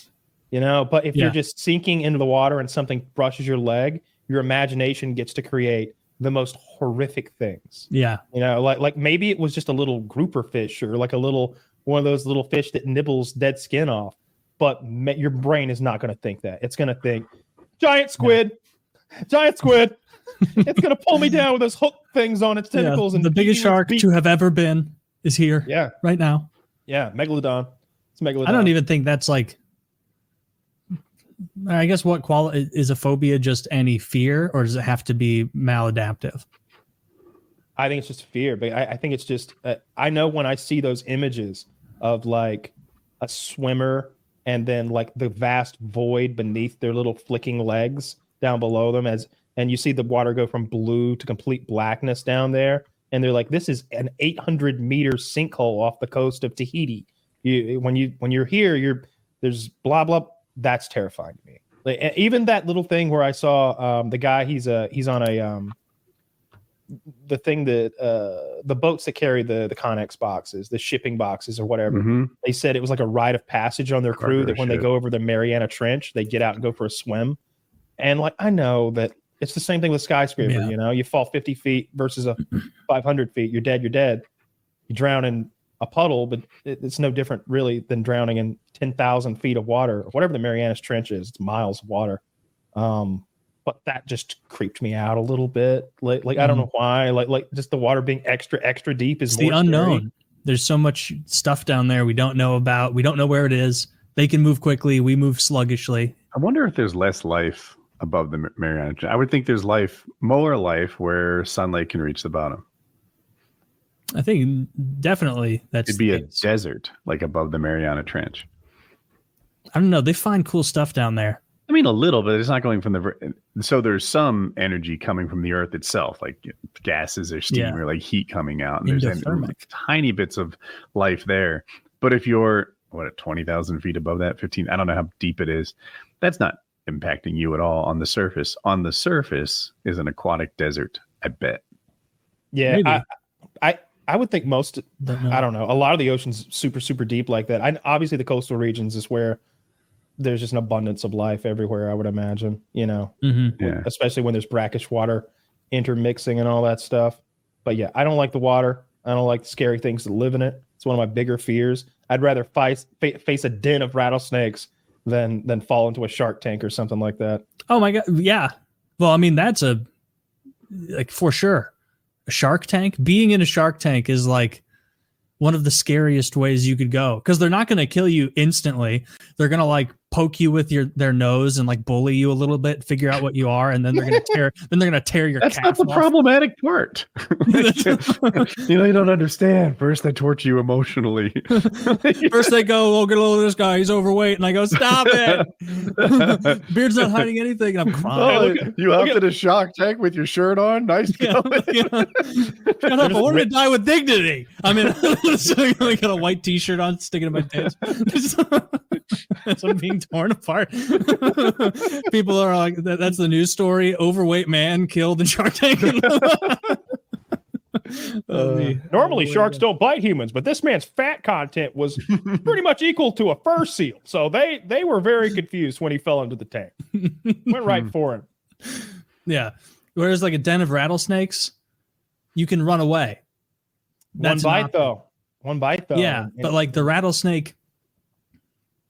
S3: you know. But if you're just sinking into the water and something brushes your leg, your imagination gets to create the most horrific things.
S2: Yeah.
S3: You know, like maybe it was just a little grouper fish or like one of those little fish that nibbles dead skin off. But your brain is not going to think that. It's going to think, giant squid. It's going to pull me down with those hook things on its tentacles. And
S2: the biggest shark to have ever been is here.
S3: Yeah.
S2: Right now.
S3: Yeah. Megalodon. It's Megalodon.
S2: I don't even think that's like, I guess what quality is a phobia? Just any fear, or does it have to be maladaptive?
S3: I think it's just fear, but I think it's just, I know when I see those images of like a swimmer and then like the vast void beneath their little flicking legs down below them and you see the water go from blue to complete blackness down there. And they're like, this is an 800-meter sinkhole off the coast of Tahiti. When you're here, there's blah, blah. That's terrifying to me. Like, even that little thing where I saw the guy, he's on a, the thing that the boats that carry the Connex boxes, the shipping boxes or whatever.
S1: Mm-hmm.
S3: They said it was like a rite of passage on their crew that when they
S1: ship.
S3: go over the Mariana Trench, they get out and go for a swim. And like, I know that it's the same thing with skyscraper.
S2: Yeah.
S3: You know, you fall 50 feet versus a 500 feet. You're dead. You drown in a puddle, but it's no different really than drowning in 10,000 feet of water, or whatever the Marianas Trench is. It's miles of water. But that just creeped me out a little bit. Like I don't know why. Like just the water being extra deep is
S2: the unknown. Scary. There's so much stuff down there we don't know about. We don't know where it is. They can move quickly. We move sluggishly.
S1: I wonder if there's less life above the Mariana Trench. I would think there's more life where sunlight can reach the bottom.
S2: I think definitely
S1: it'd be a desert like above the Mariana Trench.
S2: I don't know. They find cool stuff down there.
S1: I mean, a little, but it's not going from so there's some energy coming from the earth itself, like gases or steam or like heat coming out. And there's tiny bits of life there. But if you're, at 20,000 feet above that, 15, I don't know how deep it is. That's not impacting you at all on the surface. On the surface is an aquatic desert, I bet.
S3: Yeah. I would think most, I don't know. A lot of the ocean's super, super deep like that. Obviously the coastal regions is where there's just an abundance of life everywhere, I would imagine, you know, especially when there's brackish water intermixing and all that stuff. But yeah, I don't like the water. I don't like scary things that live in it. It's one of my bigger fears. I'd rather face a den of rattlesnakes than fall into a shark tank or something like that.
S2: Oh my God. Yeah. Well, I mean, that's for sure. A shark tank, being in a shark tank is like one of the scariest ways you could go, because they're not going to kill you instantly. They're going to like poke you with their nose and like bully you a little bit, figure out what you are, and then they're going to tear your
S1: That's
S2: calf
S1: not the
S2: off.
S1: problematic part. You don't understand. First they torture you emotionally.
S2: First they go, oh, get a load of this guy, he's overweight, and I go, stop it. Beard's not hiding anything, and I'm crying.
S1: You hopped in a shark tank with your shirt on. Nice going.
S2: Shut up, I wanted to die with dignity. I mean, I got a white t-shirt on, sticking in my pants. As I'm being torn apart. People are like, that's the news story. Overweight man killed in Shark Tank.
S3: Normally sharks don't bite humans, but this man's fat content was pretty much equal to a fur seal. So they were very confused when he fell into the tank. Went right for him.
S2: Yeah. Whereas like a den of rattlesnakes, you can run away.
S3: One bite though.
S2: Yeah. But like the rattlesnake,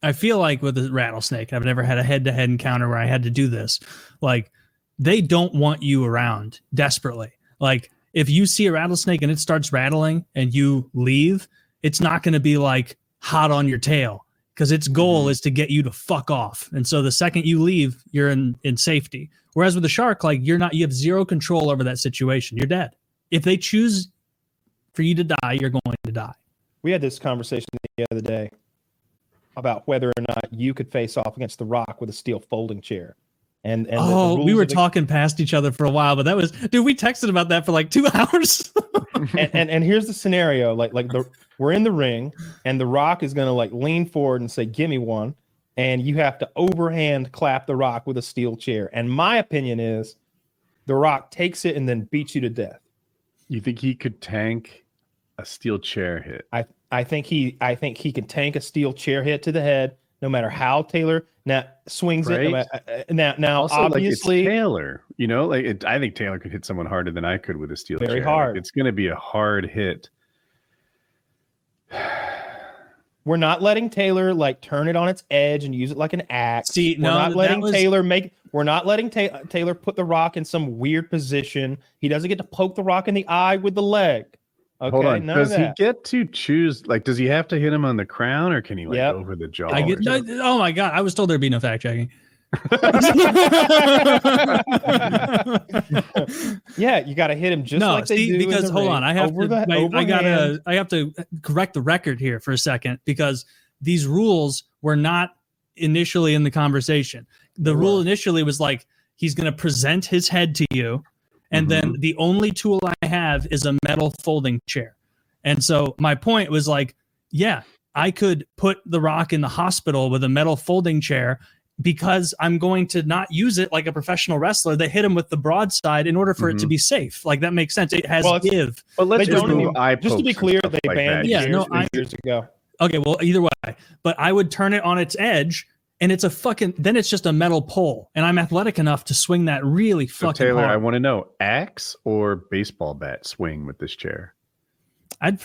S2: I feel like with a rattlesnake, I've never had a head-to-head encounter where I had to do this. Like, they don't want you around desperately. Like, if you see a rattlesnake and it starts rattling and you leave, it's not going to be like hot on your tail, because its goal is to get you to fuck off. And so the second you leave, you're in safety. Whereas with a shark, like you have zero control over that situation. You're dead. If they choose for you to die, you're going to die.
S3: We had this conversation the other day about whether or not you could face off against the Rock with a steel folding chair. And
S2: we were talking past each other for a while, but we texted about that for like 2 hours.
S3: and here's the scenario: we're in the ring, and the Rock is gonna like lean forward and say, "Give me one," and you have to overhand clap the Rock with a steel chair. And my opinion is, the Rock takes it and then beats you to death.
S1: You think he could tank a steel chair hit?
S3: I think he can tank a steel chair hit to the head, no matter how Taylor now swings it. Now
S1: also,
S3: obviously,
S1: like, it's Taylor, I think Taylor could hit someone harder than I could with a steel chair.
S3: Very hard.
S1: It's going to be a hard hit.
S3: We're not letting Taylor turn it on its edge and use it like an axe.
S2: We're
S3: not letting Taylor put the rock in some weird position. He doesn't get to poke the rock in the eye with the leg. Okay,
S1: hold on. Does he get to choose? Does he have to hit him on the crown, or can he go over the jaw?
S2: Oh my god! I was told there'd be no fact checking.
S3: Yeah, you got to hit him like they do.
S2: Because hold on, I have to correct the record here for a second, because these rules were not initially in the conversation. The rule initially was he's going to present his head to you, and then the only tool I have is a metal folding chair. And so my point was I could put the Rock in the hospital with a metal folding chair, because I'm going to not use it like a professional wrestler. They hit him with the broadside in order for it to be safe. That makes sense. It has give.
S1: But let's just
S3: to be clear, they banned years ago.
S2: Okay, well, either way. But I would turn it on its edge, and it's then it's just a metal pole, and I'm athletic enough to swing that really fucking
S1: Taylor,
S2: hard.
S1: I want to know, axe or baseball bat swing with this chair?
S2: It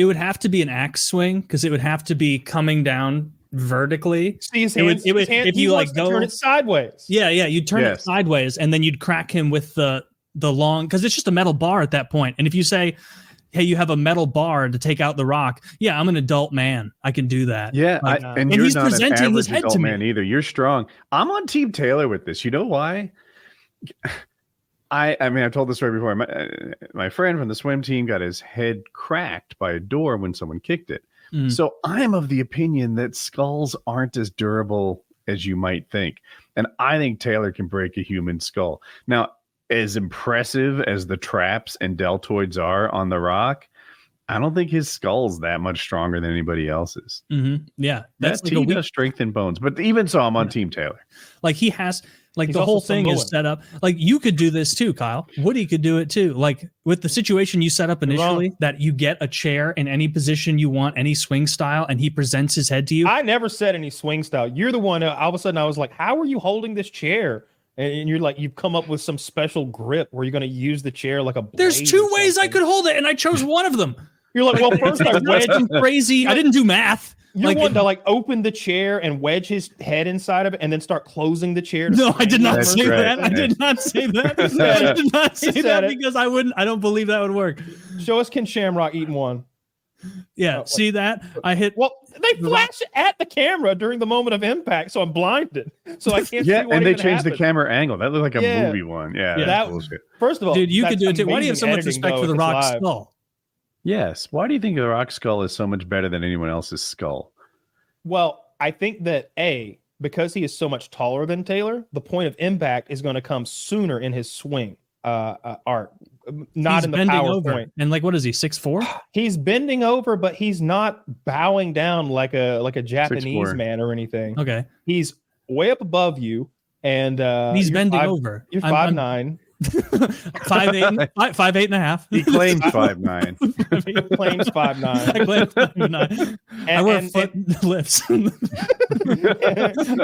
S2: would have to be an axe swing, because it would have to be coming down vertically.
S3: See his hands, if you turn it sideways.
S2: Yeah, you'd turn it sideways, and then you'd crack him with the long, because it's just a metal bar at that point. And if you say, hey, you have a metal bar to take out the Rock, I'm an adult man, I can do that.
S1: And you're not an average adult man either. You're strong. I'm on Team Taylor with this. You know why? I've told this story before. My friend from the swim team got his head cracked by a door when someone kicked it. So I'm of the opinion that skulls aren't as durable as you might think. And I think Taylor can break a human skull. Now, as impressive as the traps and deltoids are on the Rock, I don't think his skull's that much stronger than anybody else's.
S2: Yeah.
S1: That's does strength and bones. But even so, I'm on Team Taylor.
S2: He has... the whole thing is set up. You could do this too, Kyle. Woody could do it too. With the situation you set up initially, that you get a chair in any position you want, any swing style, and he presents his head to you.
S3: I never said any swing style. You're the one. All of a sudden, I was like, "How are you holding this chair?" And you're you've come up with some special grip where you're going to use the chair like a blade.
S2: There's two ways I could hold it, and I chose one of them.
S3: You're like, well, first I wedged him
S2: crazy. I didn't do math.
S3: You want to open the chair and wedge his head inside of it and then start closing the chair?
S2: No, I did not say that. I did not say that. I did not say that because I don't believe that would work.
S3: Show us Ken Shamrock eating one.
S2: Yeah, see that? I hit.
S3: Well, they flash at the camera during the moment of impact, so I'm blinded. So I can't see what
S1: and they changed the camera angle. That looked like a movie one. Yeah,
S3: that
S1: bullshit.
S3: First of all,
S2: dude, you could do it too. Why do you have so much respect for the Rock's skull?
S1: Yes. Why do you think the Rock's skull is so much better than anyone else's skull?
S3: Well, I think that because he is so much taller than Taylor, the point of impact is going to come sooner in his swing art, not in the power
S2: over.
S3: point.
S2: And what is he, 6'4"?
S3: He's bending over, but he's not bowing down like a Japanese
S1: 6'4".
S3: man or anything.
S2: Okay,
S3: he's way up above you, and
S2: he's bending over.
S3: You're 5'9".
S2: 5'8", 5'8.5".
S1: He claims 5'9".
S3: He claims 5'9".
S2: I claim 5'9". I wear foot lifts.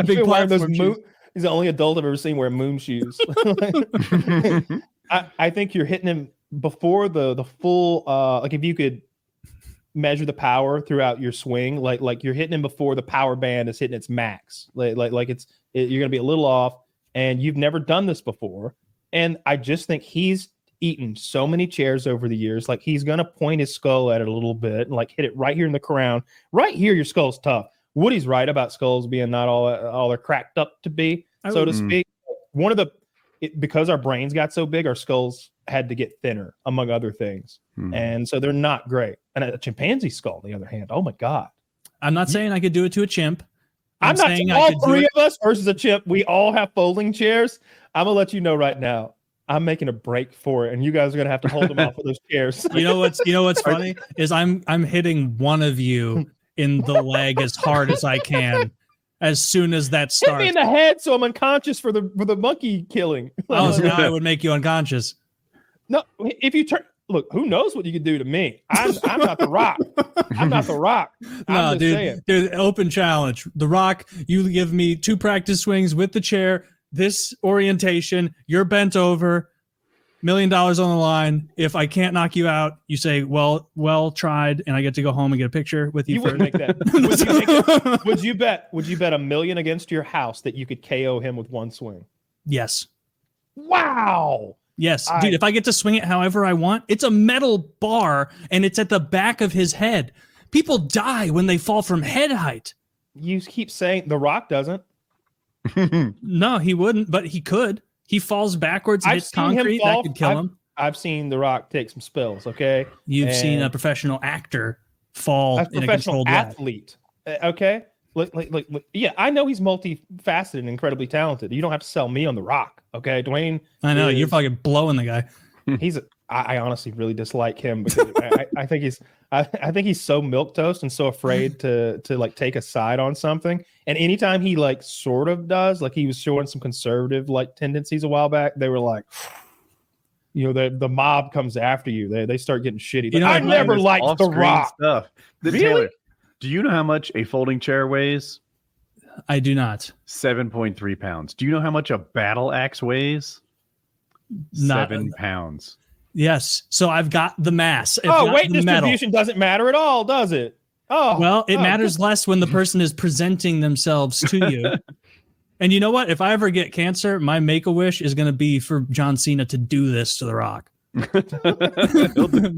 S2: Big platform shoes.
S3: He's the only adult I've ever seen wear moon shoes. I think you're hitting him before the full. If you could measure the power throughout your swing, like you're hitting him before the power band is hitting its max. You're gonna be a little off, and you've never done this before. And I just think he's eaten so many chairs over the years. He's going to point his skull at it a little bit and hit it right here in the crown. Right here, your skull's tough. Woody's right about skulls being not all they're cracked up to be, so to speak. Because our brains got so big, our skulls had to get thinner, among other things. And so they're not great. And a chimpanzee skull, on the other hand, oh my God.
S2: I'm not saying I could do it to a chimp.
S3: I'm not saying all three of us versus a chimp. We all have folding chairs. I'm gonna let you know right now. I'm making a break for it, and you guys are gonna have to hold them off of those chairs.
S2: You know what's funny is I'm hitting one of you in the leg as hard as I can as soon as that starts.
S3: Hit me in the head so I'm unconscious for the monkey killing.
S2: So now I would make you unconscious.
S3: No, if you turn. look, who knows what you could do to me? I'm not the Rock. I'm not the Rock.
S2: No, dude, open challenge. The Rock, you give me 2 practice swings with the chair, this orientation, you're bent over, $1 million on the line. If I can't knock you out, you say, well tried, and I get to go home and get a picture with you.
S3: You wouldn't make that. Would you bet $1 million against your house that you could KO him with one swing?
S2: Yes.
S3: Wow.
S2: Yes, dude, if I get to swing it however I want, it's a metal bar and it's at the back of his head. People die when they fall from head height.
S3: You keep saying The Rock doesn't.
S2: No, he wouldn't, but he could. He falls backwards and hits concrete. That could kill him.
S3: I've seen The Rock take some spills, okay?
S2: You've seen a professional actor fall in a controlled
S3: athlete, okay? Look, yeah, I know he's multifaceted and incredibly talented. You don't have to sell me on The Rock, okay? Dwayne.
S2: I know, you're fucking blowing the guy.
S3: I honestly really dislike him because I think he's so milquetoast and so afraid to like take a side on something. And anytime he like sort of does, like he was showing some conservative like tendencies a while back, they were like, you know, the mob comes after you. They start getting shitty.
S2: You know,
S3: I never liked The Rock
S1: stuff.
S3: Really?
S1: Taylor, do you know how much a folding chair weighs?
S2: I do not.
S1: 7.3 pounds. Do you know how much a battle axe weighs? 7 pounds.
S2: Yes. So I've got the mass.
S3: Weight distribution doesn't matter at all, does it?
S2: Well, it matters less when the person is presenting themselves to you. And you know what? If I ever get cancer, my make-a-wish is going to be for John Cena to do this to The Rock.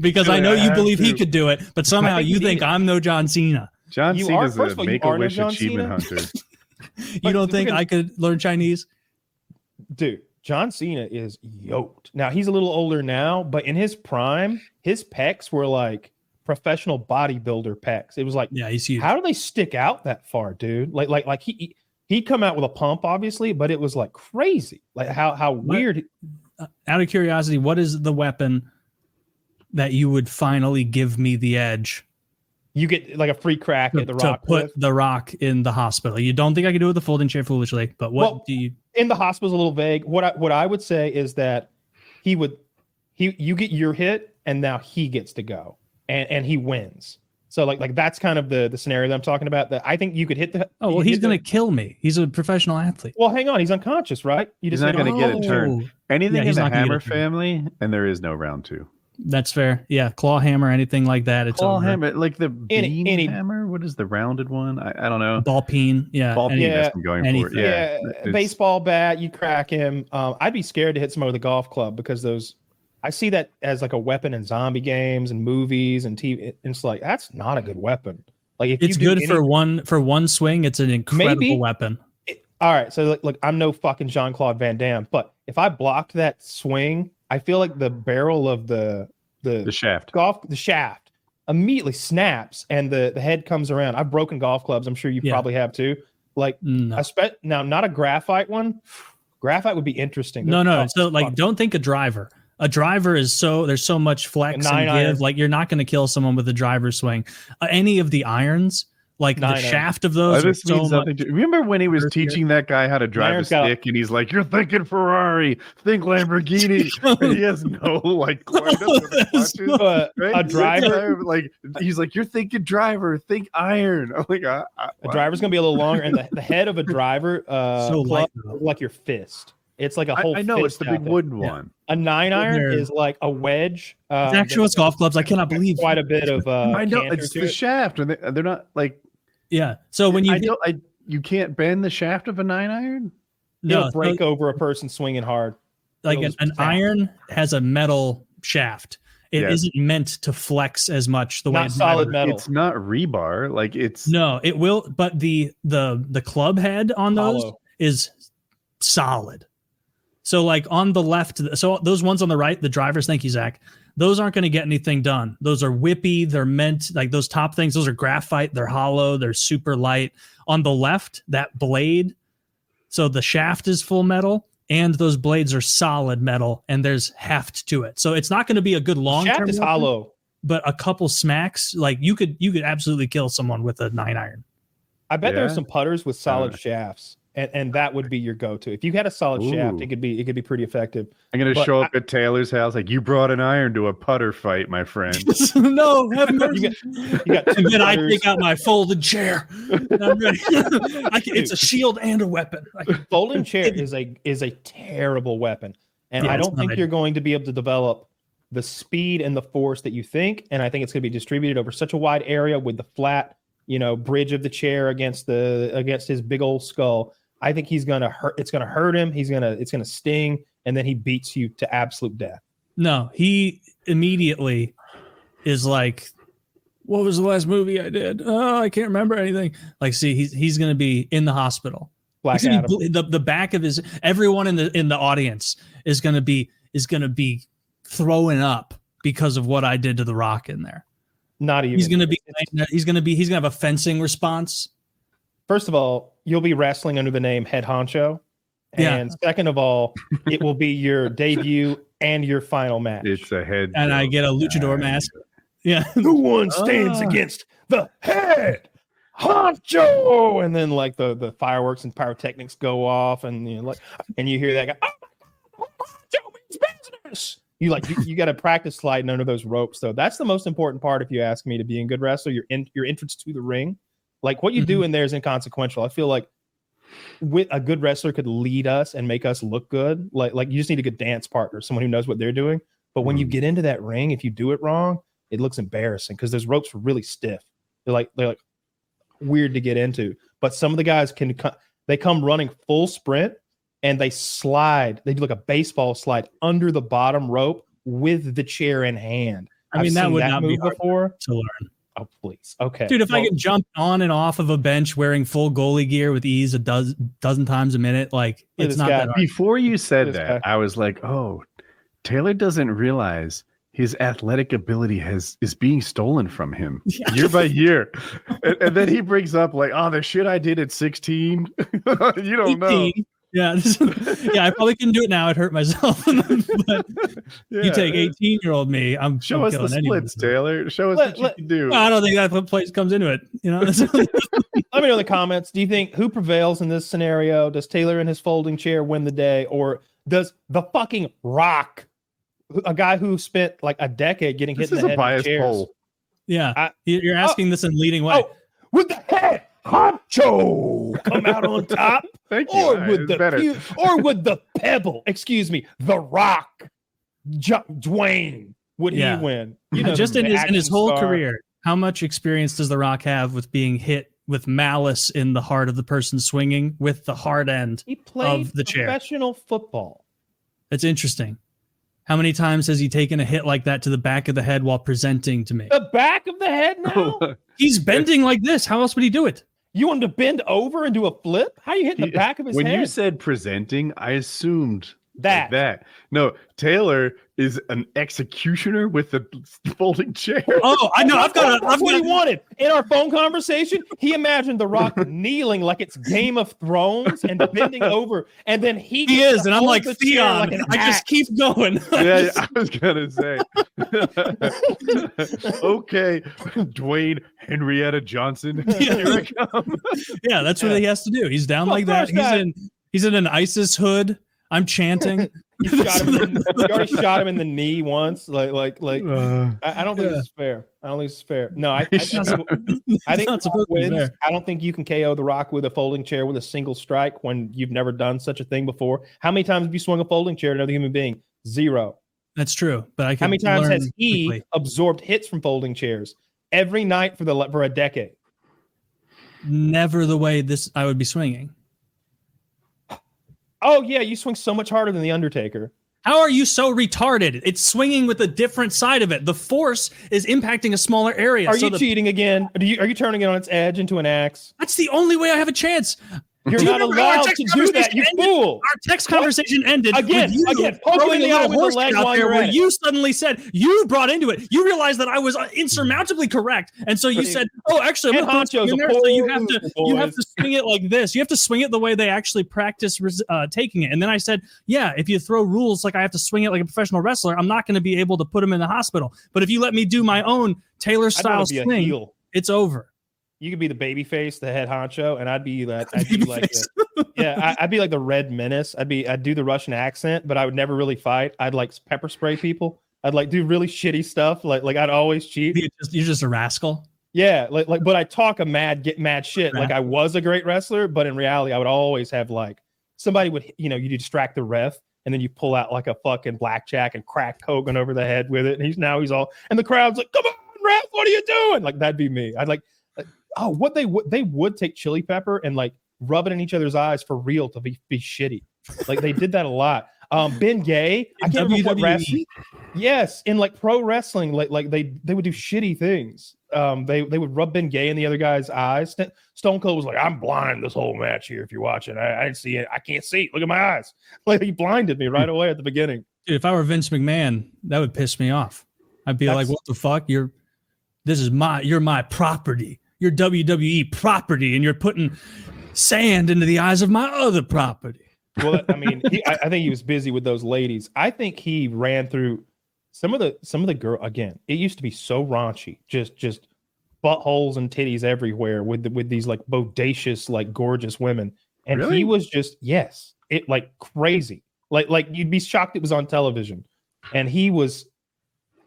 S2: Because I know you believe he could do it, but somehow you think I'm no John Cena.
S1: John Cena's a make-a-wish achievement hunter.
S2: You don't think I could learn Chinese?
S3: Dude, John Cena is yoked. Now, he's a little older now, but in his prime, his pecs were like professional bodybuilder pecs. It was like,
S2: yeah, he's huge.
S3: How do they stick out that far, dude? Like he'd come out with a pump, obviously, but it was like crazy. Like how weird.
S2: Out of curiosity, what is the weapon that you would finally give me the edge?
S3: You get like a free crack at The Rock.
S2: To put The Rock in the hospital. You don't think I could do it with the folding chair foolishly, but what do you...
S3: In the hospital's a little vague. What I would say is that you get your hit and now he gets to go and he wins. So like that's kind of the scenario that I'm talking about. That I think you could hit the.
S2: Oh well, he's going to kill me. He's a professional athlete.
S3: Well, hang on, he's unconscious, right?
S1: He's not going to get a turn. Anything in the Hammer family, and there is no round 2.
S2: That's fair. Yeah, claw hammer, anything like that. It's
S1: claw
S2: over.
S1: Hammer, like the bean hammer. What is the rounded one? I don't know.
S2: Ball peen. Yeah,
S1: ball peen. That's what I'm going for.
S3: Yeah, baseball bat. You crack him. I'd be scared to hit someone with a golf club because I see that as like a weapon in zombie games and movies and TV. It's like that's not a good weapon. Like if
S2: it's good for one swing, it's an incredible weapon.
S3: All right, so like I'm no fucking Jean-Claude Van Damme, but if I blocked that swing, I feel like the barrel of the shaft immediately snaps and the head comes around. I've broken golf clubs. I'm sure you probably have too. Like now, not a graphite one. Graphite would be interesting.
S2: No. So like, don't think a driver. A driver is there's so much flex and give. Like you're not going to kill someone with a driver swing. Any of the irons. Like the shaft of those.
S1: Remember when he was teaching that guy how to drive a stick, and he's like, "You're thinking Ferrari, think Lamborghini." He has no like
S3: a driver.
S1: Like he's like, "You're thinking driver, think iron." I'm like,
S3: a driver's gonna be a little longer, and the head of a driver, like your fist. It's like a whole.
S1: I know it's the big wooden one.
S3: A 9-iron is like a wedge.
S2: It's actual golf clubs. I cannot believe
S3: quite a bit of.
S1: I know it's the shaft, and they're not like.
S2: Yeah. So when
S1: you can't bend the shaft of a 9-iron.
S3: It'll break over a person swinging hard.
S2: Like an iron has a metal shaft. It isn't meant to flex as much.
S3: Not solid metal.
S1: It's not rebar. Like it's
S2: it will. But the club head on those is solid. So like on the left, so those ones on the right, the drivers, thank you, Zach. Those aren't going to get anything done. Those are whippy. They're meant like those top things. Those are graphite. They're hollow. They're super light. On the left, that blade. So the shaft is full metal and those blades are solid metal and there's heft to it. So it's not going to be a good long-term
S3: shaft is hollow,
S2: but a couple smacks, like you could absolutely kill someone with a 9-iron.
S3: I bet there's some putters with solid shafts. and that would be your go-to. If you had a solid shaft, it could be pretty effective.
S1: I'm gonna show up at Taylor's house like, you brought an iron to a putter fight, my friend.
S2: No, have mercy.
S3: you got
S2: and then I take out my folded chair. And I'm ready. It's a shield and a weapon.
S3: Folding chair is a terrible weapon, and I don't think you're going to be able to develop the speed and the force that you think. And I think it's going to be distributed over such a wide area with the flat, bridge of the chair against his big old skull. I think he's gonna hurt. It's gonna hurt him. It's gonna sting, and then he beats you to absolute death.
S2: No, he immediately is like, "What was the last movie I did? Oh, I can't remember anything." Like, see, he's gonna be in the hospital.
S3: Black Adam.
S2: The back of his everyone in the audience is gonna be throwing up because of what I did to The Rock in there.
S3: Not even.
S2: He's gonna have a fencing response.
S3: First of all, you'll be wrestling under the name Head Honcho. And second of all, it will be your debut and your final match.
S1: It's a head.
S2: And I get a luchador mask. Yeah.
S3: Who one stands against the Head Honcho? And then like the fireworks and pyrotechnics go off, and and you hear that guy, "Oh, Honcho means business." You got to practice sliding under those ropes, though. That's the most important part, if you ask me, to being a good wrestler. Your entrance to the ring. Like what you do in there is inconsequential. I feel like with a good wrestler could lead us and make us look good. Like you just need a good dance partner, someone who knows what they're doing. But when you get into that ring, if you do it wrong, it looks embarrassing because those ropes are really stiff. They're like weird to get into. But some of the guys they come running full sprint and they slide. They do like a baseball slide under the bottom rope with the chair in hand.
S2: I mean, that would not be hard
S3: before
S2: to learn.
S3: Oh, please. Okay.
S2: Dude, if I could jump on and off of a bench wearing full goalie gear with ease a dozen times a minute, like it's not that hard.
S1: Before you said that, I was like, oh, Taylor doesn't realize his athletic ability is being stolen from him year by year. And then he brings up like, oh, the shit I did at 16. You don't 18. Know.
S2: Yeah, I probably couldn't do it now. I'd hurt myself. But you take 18-year-old me.
S1: Show us the splits, Taylor. Show us what you can do.
S2: I don't think that place comes into it.
S3: Let me know in the comments. Do you think who prevails in this scenario? Does Taylor in his folding chair win the day, or does the fucking Rock, a guy who spent like a decade getting hit in the head with chairs? Poll.
S2: Yeah, you're asking this in leading way.
S3: With the Head Honcho come out on top?
S1: Thank you.
S3: Or would the Pebble, the Rock, Dwayne, would he win?
S2: Just in his whole career, how much experience does The Rock have with being hit with malice in the heart of the person swinging with the hard end of the chair?
S3: Professional football.
S2: It's interesting. How many times has he taken a hit like that to the back of the head while presenting to me?
S3: The back of the head now?
S2: He's bending like this. How else would he do it?
S3: You want him to bend over and do a flip? How are you hitting the back of his head?
S1: When you said presenting, I assumed
S3: that.
S1: No, Taylor is an executioner with the folding chair.
S2: Oh, I know.
S3: That's what he wanted. In our phone conversation, he imagined The Rock kneeling like it's Game of Thrones and bending over, and then he
S2: is, and I'm like Theon. Like I just keep going.
S1: Yeah, I was gonna say. Okay, Dwayne Henrietta Johnson. Here I come.
S2: Yeah, that's what he has to do. He's down like that. He's in an ISIS hood. I'm chanting.
S3: You already shot him in the knee once. I don't think this is fair. No, I think Rock wins. I don't think you can KO The Rock with a folding chair with a single strike when you've never done such a thing before. How many times have you swung a folding chair at another human being? 0.
S2: That's true. But
S3: how many times has he absorbed hits from folding chairs? Every night for a decade.
S2: Never the way I would be swinging.
S3: Oh, yeah, you swing so much harder than The Undertaker.
S2: How are you so retarded? It's swinging with a different side of it. The force is impacting a smaller area.
S3: Are you cheating again? Are you turning it on its edge into an axe?
S2: That's the only way I have a chance.
S3: You're not allowed to do that, you fool.
S2: Our text conversation ended
S3: again.
S2: Throwing a little horse out there where you suddenly said, you brought into it. You realized that I was insurmountably correct. And so you said, oh, actually, I'm going to in there. So you have to swing it like this. You have to swing it the way they actually practice taking it. And then I said, yeah, if you throw rules like I have to swing it like a professional wrestler, I'm not going to be able to put him in the hospital. But if you let me do my own Taylor style swing, it's over.
S3: You could be the baby face, the head honcho, and I'd be like I'd be like the Red Menace. I'd do the Russian accent, but I would never really fight. I'd like pepper spray people. I'd like do really shitty stuff. Like I'd always cheat.
S2: You're just a rascal.
S3: Yeah, but I talk get mad shit. Like I was a great wrestler, but in reality, I would always have like somebody would, you distract the ref, and then you pull out like a fucking blackjack and crack Hogan over the head with it, and he's all, and the crowd's like, "Come on, ref, what are you doing?" Like that'd be me. I'd like, what they would take chili pepper and like rub it in each other's eyes for real to be shitty. Like they did that a lot. Ben Gay, I can't remember what wrestling. Yes, in like pro wrestling, like they would do shitty things. They would rub Ben Gay in the other guy's eyes. Stone Cold was like, "I'm blind this whole match here. If you're watching, I didn't see it. I can't see. Look at my eyes." Like he blinded me right away at the beginning.
S2: Dude, if I were Vince McMahon, that would piss me off. I'd be like, "What the fuck? You're my property. You're WWE property, and you're putting sand into the eyes of my other property."
S3: Well, I mean, I think he was busy with those ladies. I think he ran through some of the girl again. It used to be so raunchy, just buttholes and titties everywhere with these like bodacious, like gorgeous women. And
S1: really?
S3: He was just it like crazy. Like you'd be shocked it was on television. And he was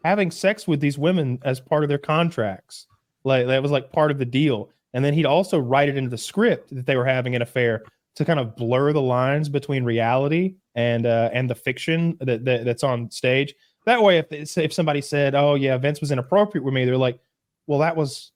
S3: having sex with these women as part of their contracts. Like that was like part of the deal. And then he'd also write it into the script that they were having an affair to kind of blur the lines between reality and the fiction that's on stage. That way, if somebody said, "Oh yeah, Vince was inappropriate with me," they're like, "Well, that was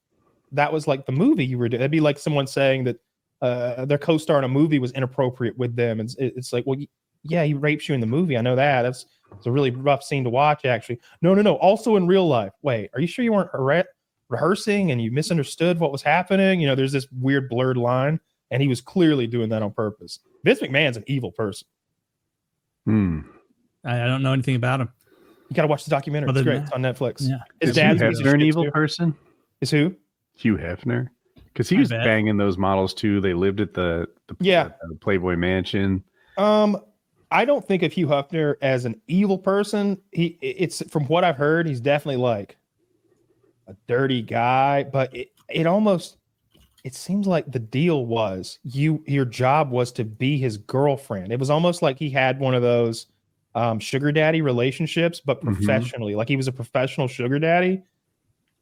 S3: like the movie you were doing." That'd be like someone saying that their co-star in a movie was inappropriate with them, and it's like, well, yeah, he rapes you in the movie. I know that. It's a really rough scene to watch, actually. No. Also in real life. Wait, are you sure you weren't rehearsing and you misunderstood what was happening? There's this weird blurred line. And he was clearly doing that on purpose. Vince McMahon's an evil person.
S2: I don't know anything about him.
S3: You got to watch the documentary. It's great. It's on Netflix.
S2: Yeah.
S3: His dad's
S1: Hugh Hefner an evil person?
S3: Is who?
S1: Hugh Hefner. Because he was banging those models too. They lived at the Playboy Mansion.
S3: I don't think of Hugh Hefner as an evil person. It's from what I've heard, he's definitely like a dirty guy, but it seems like the deal was your job was to be his girlfriend. It was almost like he had one of those sugar daddy relationships, but professionally. Like he was a professional sugar daddy.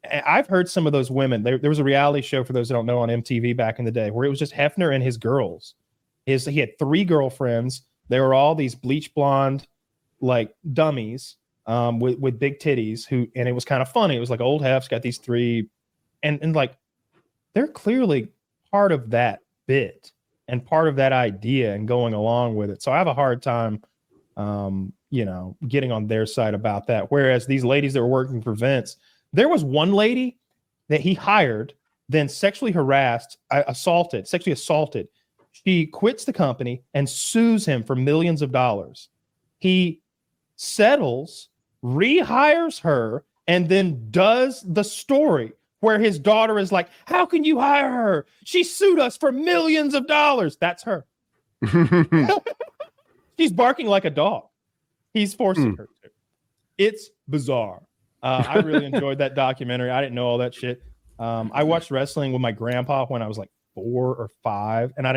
S3: And I've heard some of those women. There was a reality show, for those who don't know, on MTV back in the day, where it was just Hefner and his girls. He had 3 girlfriends. They were all these bleach blonde, like dummies with big titties. And it was kind of funny. It was like old Hef's got these 3, and like, they're clearly part of that bit and part of that idea and going along with it. So I have a hard time, getting on their side about that. Whereas these ladies that were working for Vince, there was one lady that he hired, then sexually sexually assaulted. She quits the company and sues him for millions of dollars. He settles, rehires her, and then does the story where his daughter is like, "How can you hire her? She sued us for millions of dollars." That's her. She's barking like a dog. He's forcing her to. It's bizarre. I really enjoyed that documentary. I didn't know all that shit. I watched wrestling with my grandpa when I was like 4 or 5, and I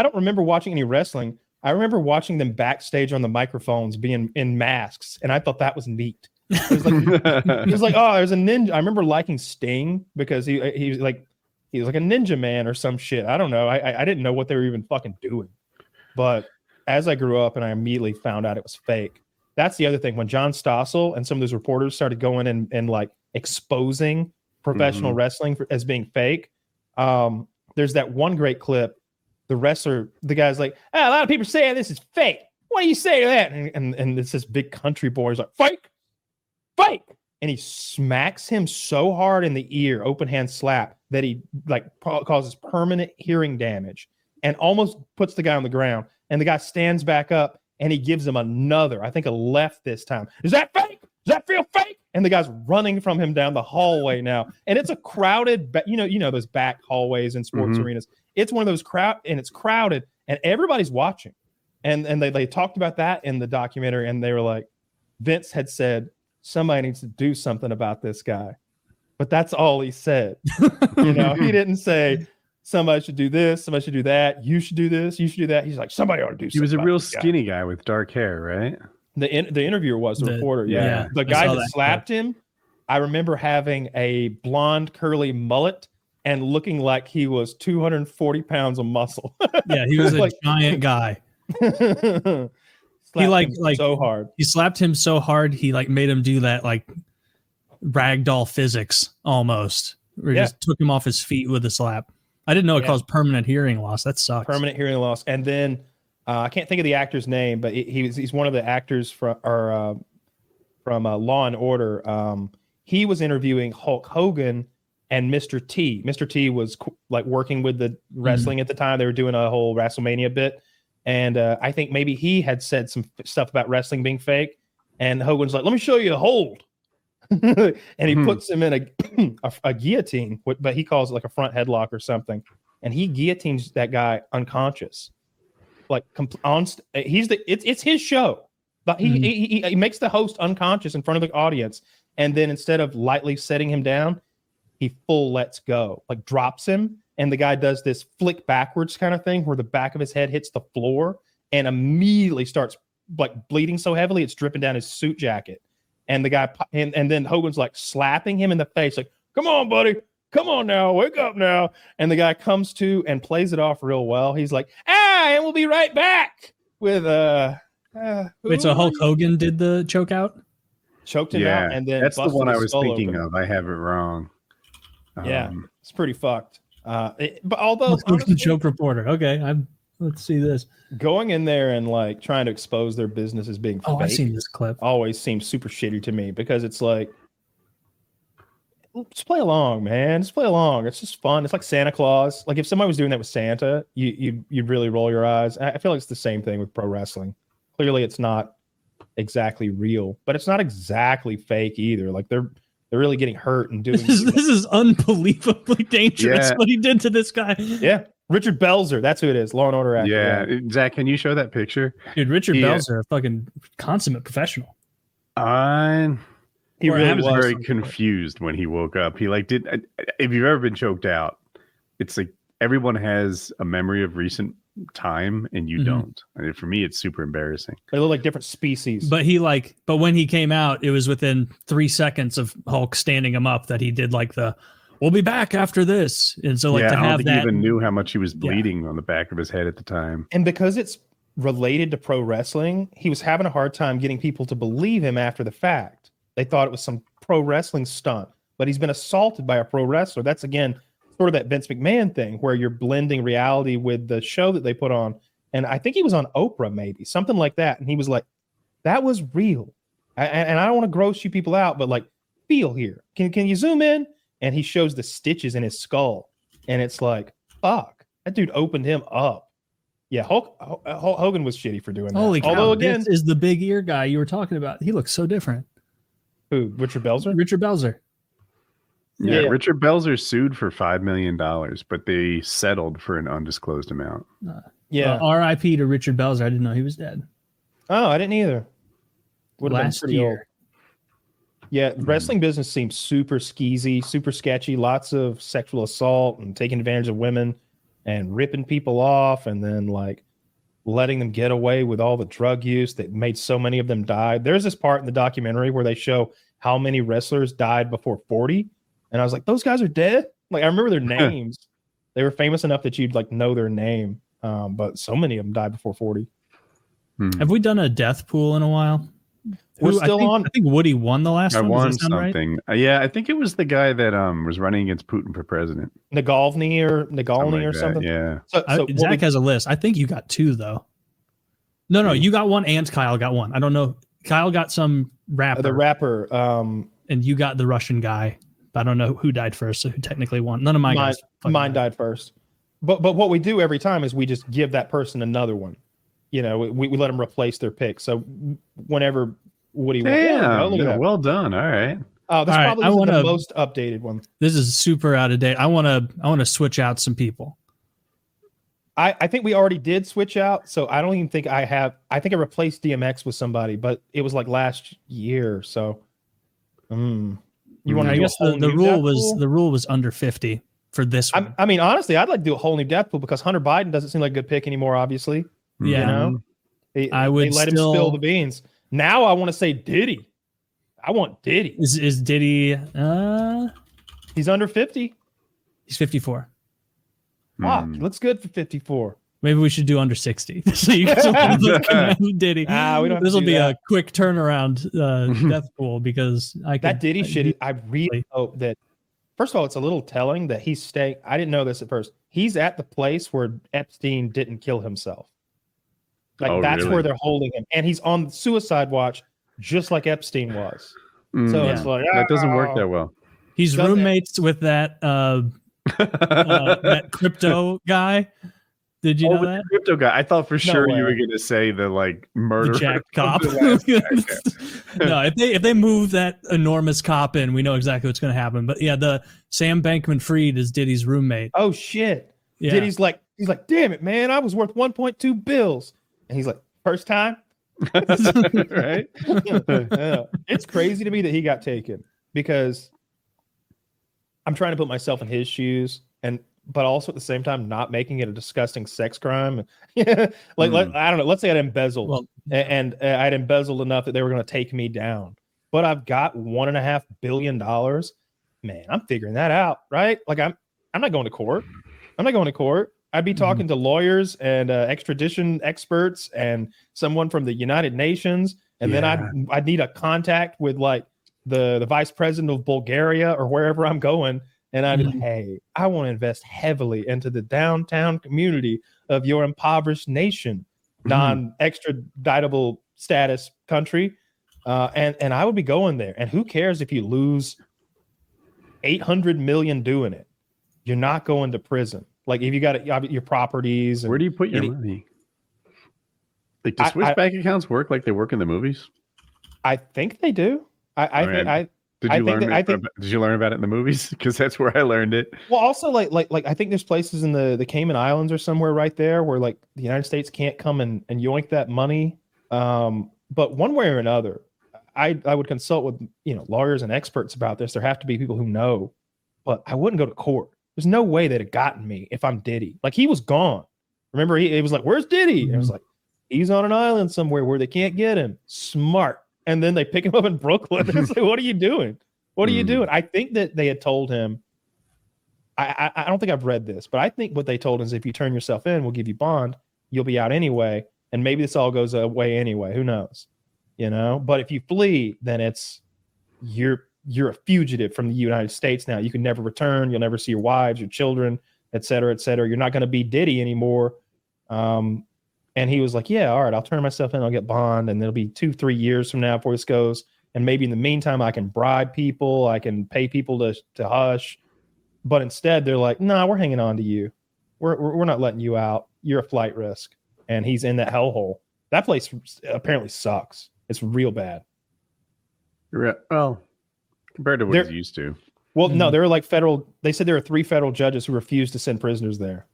S3: don't remember watching any wrestling. I remember watching them backstage on the microphones being in masks, and I thought that was neat. It was like, oh, there's a ninja. I remember liking Sting because he was like a ninja man or some shit. I don't know. I didn't know what they were even fucking doing. But as I grew up and I immediately found out it was fake. That's the other thing. When John Stossel and some of those reporters started going and like exposing professional wrestling as being fake, there's that one great clip. The wrestler, the guy's like, a lot of people saying this is fake. What do you say to that? And it's this big country boy. He's like, fake. And he smacks him so hard in the ear, open hand slap, that he like causes permanent hearing damage and almost puts the guy on the ground. And the guy stands back up and he gives him another, I think a left this time. Is that fake? Does that feel fake? And the guy's running from him down the hallway now. And it's a crowded, you know those back hallways in sports arenas. It's one of those it's crowded and everybody's watching. And they talked about that in the documentary, and they were like, Vince had said, somebody needs to do something about this guy. but that's all he said. You know, he didn't say somebody should do this, somebody should do that, you should do this, you should do that. He's like, somebody ought to do something.
S1: He was a real skinny guy with dark hair, right?
S3: The interviewer was the reporter. Yeah. The guy that slapped him, I remember having a blonde curly mullet and looking like he was 240 pounds of muscle.
S2: Yeah, he was a giant guy. He like
S3: so hard.
S2: He slapped him so hard he like made him do that like ragdoll physics almost. Where he just took him off his feet with a slap. I didn't know it caused permanent hearing loss. That sucks.
S3: Permanent hearing loss. And then I can't think of the actor's name, but he's one of the actors from Law and Order. He was interviewing Hulk Hogan and Mr. T. Mr. T was like working with the wrestling at the time. They were doing a whole WrestleMania bit. And I think maybe he had said some stuff about wrestling being fake. And Hogan's like, let me show you a hold. And he puts him in a guillotine, but he calls it like a front headlock or something. And he guillotines that guy unconscious. Like it's his show. But he makes the host unconscious in front of the audience. And then instead of lightly setting him down, he full lets go, like drops him. And the guy does this flick backwards kind of thing where the back of his head hits the floor and immediately starts like bleeding so heavily it's dripping down his suit jacket. And the guy and then Hogan's like slapping him in the face, like, come on, buddy. Come on now. Wake up now. And the guy comes to and plays it off real well. He's like, and we'll be right back with
S2: wait, so Hulk Hogan did the choke out?
S3: Choked him out and then
S1: that's the one I was thinking of. I have it wrong.
S3: It's pretty fucked. But although
S2: honestly, choke reporter. Okay, let's see this.
S3: Going in there and like trying to expose their business as being fake,
S2: I've seen this clip.
S3: Always seems super shitty to me because it's like, just play along, man. Just play along. It's just fun. It's like Santa Claus. Like if somebody was doing that with Santa, you'd really roll your eyes. I feel like it's the same thing with pro wrestling. Clearly, it's not exactly real, but it's not exactly fake either. Like they're really getting hurt and doing.
S2: This is unbelievably dangerous what he did to this guy.
S3: Yeah. Richard Belzer, that's who it is. Law and Order actor.
S1: Yeah. Zach, can you show that picture?
S2: Dude, Richard Belzer, a fucking consummate professional.
S1: He really was very confused when he woke up. He like did. If you've ever been choked out, it's like everyone has a memory of recent time and you don't. I mean, for me, it's super embarrassing.
S3: They look like different species.
S2: But when he came out, it was within 3 seconds of Hulk standing him up that he did like we'll be back after this. And so like to have
S1: he even knew how much he was bleeding on the back of his head at the time.
S3: And because it's related to pro wrestling, he was having a hard time getting people to believe him after the fact. They thought it was some pro wrestling stunt, but he's been assaulted by a pro wrestler. That's again sort of that Vince McMahon thing where you're blending reality with the show that they put on. And I think he was on Oprah, maybe something like that. And he was like, that was real. And I don't want to gross you people out, but like, feel here. Can you zoom in? And he shows the stitches in his skull. And it's like, fuck, that dude opened him up. Yeah, Hulk Hogan was shitty for doing that.
S2: Holy cow. Although again, this is the big ear guy you were talking about. He looks so different.
S3: Who? Richard Belzer?
S2: Richard Belzer.
S1: Yeah, Richard Belzer sued for $5 million, but they settled for an undisclosed amount.
S2: R.I.P. to Richard Belzer. I didn't know he was dead.
S3: Oh, I didn't either. Would have been pretty
S2: year.
S3: old. Yeah, wrestling business seems super skeezy, super sketchy. Lots of sexual assault and taking advantage of women and ripping people off and then like letting them get away with all the drug use that made so many of them die. There's this part in the documentary where they show how many wrestlers died before 40. And I was like, those guys are dead? Like, I remember their names. They were famous enough that you'd like know their name. But so many of them died before 40.
S2: Have we done a death pool in a while?
S3: We're still on.
S2: I think Woody won the last one.
S1: I won something. Right? Yeah, I think it was the guy that was running against Putin for president.
S3: Navalny or something.
S1: Yeah.
S3: So
S2: Zach has a list. I think you got 2 though. No, you got 1 and Kyle got 1. I don't know. Kyle got some rapper.
S3: The rapper.
S2: And you got the Russian guy. I don't know who died first, so who technically won. None of my guys.
S3: Mine died first. But what we do every time is we just give that person another one. You know, we let them replace their pick. So whenever Woody won,
S1: well done. All right.
S3: Oh, that's probably the most updated one.
S2: This is super out of date. I want to switch out some people.
S3: I think we already did switch out, so I don't even think I have. I think I replaced DMX with somebody, but it was like last year. So, You want to
S2: I
S3: do
S2: guess
S3: a whole
S2: the
S3: new
S2: rule was under 50 for this one.
S3: I mean, honestly, I'd like to do a whole new Deadpool because Hunter Biden doesn't seem like a good pick anymore. Obviously,
S2: Yeah.
S3: you know,
S2: I would
S3: they let him spill the beans. Now I want to say Diddy. I want Diddy.
S2: Is Diddy?
S3: He's under 50.
S2: He's 54.
S3: Fuck, looks good for 54.
S2: Maybe we should do under 60. So you can Diddy.
S3: We don't have
S2: This will
S3: to
S2: be
S3: do
S2: a
S3: that.
S2: quick turnaround death pool because
S3: That Diddy shit. I really hope that. First of all, it's a little telling that he's staying. I didn't know this at first. He's at the place where Epstein didn't kill himself. Like that's
S1: really?
S3: where they're holding him, and he's on suicide watch, just like Epstein was. So it's like
S1: that doesn't work that well.
S2: He's
S3: Doesn't-
S2: roommates with that that crypto guy. Did you know
S1: with
S2: that?
S1: the crypto guy. I thought for sure you
S3: way.
S1: were going to say the like murder
S2: The jacked cop. No, if they move that enormous cop in, we know exactly what's going to happen. But yeah, the Sam Bankman-Fried is Diddy's roommate.
S3: Oh shit!
S2: Yeah.
S3: Diddy's like, damn it, man! I was worth 1.2 bills, and he's like, first time.
S1: right?
S3: Yeah. It's crazy to me that he got taken because I'm trying to put myself in his shoes, but also at the same time not making it a disgusting sex crime. I don't know. Let's say I'd embezzled, and I'd embezzled enough that they were going to take me down. But I've got $1.5 billion. Man, I'm figuring that out, right? Like I'm not going to court. I'd be talking to lawyers and extradition experts and someone from the United Nations, and then I'd need a contact with like the vice president of Bulgaria or wherever I'm going. And I'd be like, hey, I want to invest heavily into the downtown community of your impoverished nation, non-extraditable status country. And I would be going there. And who cares if you lose 800 million doing it? You're not going to prison. Like if you got your properties.
S1: Where do you put your money? Like, do Swiss bank accounts work like they work in the movies?
S3: I think they do.
S1: Did you learn about it in the movies? Because that's where I learned it.
S3: Well, also like I think there's places in the Cayman Islands or somewhere right there where like the United States can't come and yoink that money. But one way or another, I would consult with lawyers and experts about this. There have to be people who know, but I wouldn't go to court. There's no way they'd have gotten me if I'm Diddy. Like he was gone. Remember, he was like, "Where's Diddy?" And I was like, "He's on an island somewhere where they can't get him." Smart. And then they pick him up in Brooklyn. And it's like, what are you doing? What are you doing? I think that they had told him. I don't think I've read this, but I think what they told him is if you turn yourself in, we'll give you bond. You'll be out anyway, and maybe this all goes away anyway. Who knows? But if you flee, then you're a fugitive from the United States now. You can never return. You'll never see your wives, your children, et cetera, et cetera. You're not going to be Diddy anymore. And he was like, yeah, all right, I'll turn myself in. I'll get bond. And it'll be 2-3 years from now before this goes. And maybe in the meantime, I can bribe people. I can pay people to hush. But instead, they're like, no, we're hanging on to you. We're not letting you out. You're a flight risk. And he's in that hellhole. That place apparently sucks. It's real bad.
S1: Well, compared to what he's used to.
S3: Well, no, there were like they said there are 3 federal judges who refuse to send prisoners there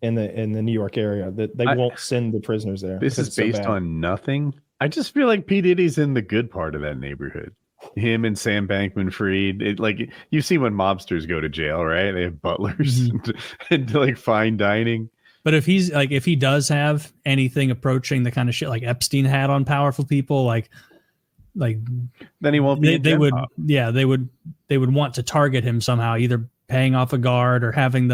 S3: in the New York area. That they won't send the prisoners there.
S1: This is based on nothing. I just feel like P. Diddy's in the good part of that neighborhood. Him and Sam Bankman-Fried. Like you see when mobsters go to jail, right? They have butlers and like fine dining.
S2: But if he does have anything approaching the kind of shit like Epstein had on powerful people, like
S1: then he won't be.
S2: They would want to target him somehow, either paying off a guard or having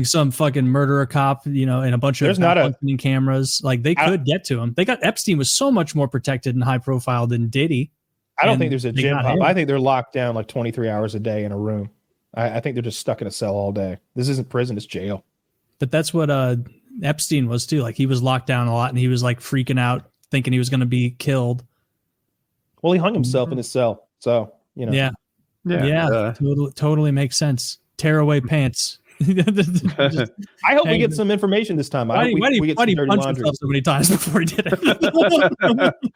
S2: some fucking murderer cop, in a bunch of functioning cameras. Like they could get to him. Epstein was so much more protected and high profile than Diddy.
S3: I don't think there's a gym pop. I think they're locked down like 23 hours a day in a room. I think they're just stuck in a cell all day. This isn't prison, it's jail.
S2: But that's what Epstein was too. Like he was locked down a lot and he was like freaking out, thinking he was going to be killed.
S3: Well, he hung himself in his cell. So,
S2: Yeah. Totally makes sense. Tear away pants.
S3: I hope we get some information this time.
S2: Why did he punch himself so many times before he did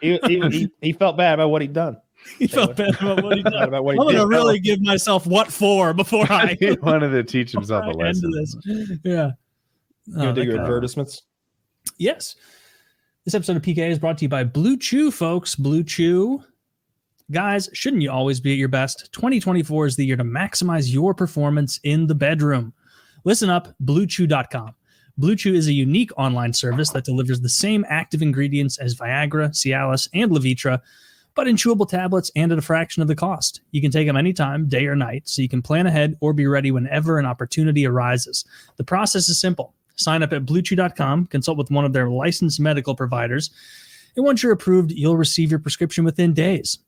S2: it?
S3: he felt bad about what he'd done.
S2: He felt bad about what he did. I'm going to really give myself what for before I
S1: he wanted to teach himself a lesson.
S2: Yeah.
S3: You want to do your advertisements?
S2: Yes. This episode of PKA is brought to you by Blue Chew, folks. Blue Chew. Guys, shouldn't you always be at your best? 2024 is the year to maximize your performance in the bedroom. Listen up, BlueChew.com. Blue Chew is a unique online service that delivers the same active ingredients as Viagra, Cialis, and Levitra, but in chewable tablets and at a fraction of the cost. You can take them anytime, day or night, so you can plan ahead or be ready whenever an opportunity arises. The process is simple. Sign up at BlueChew.com, consult with one of their licensed medical providers, and once you're approved, you'll receive your prescription within days.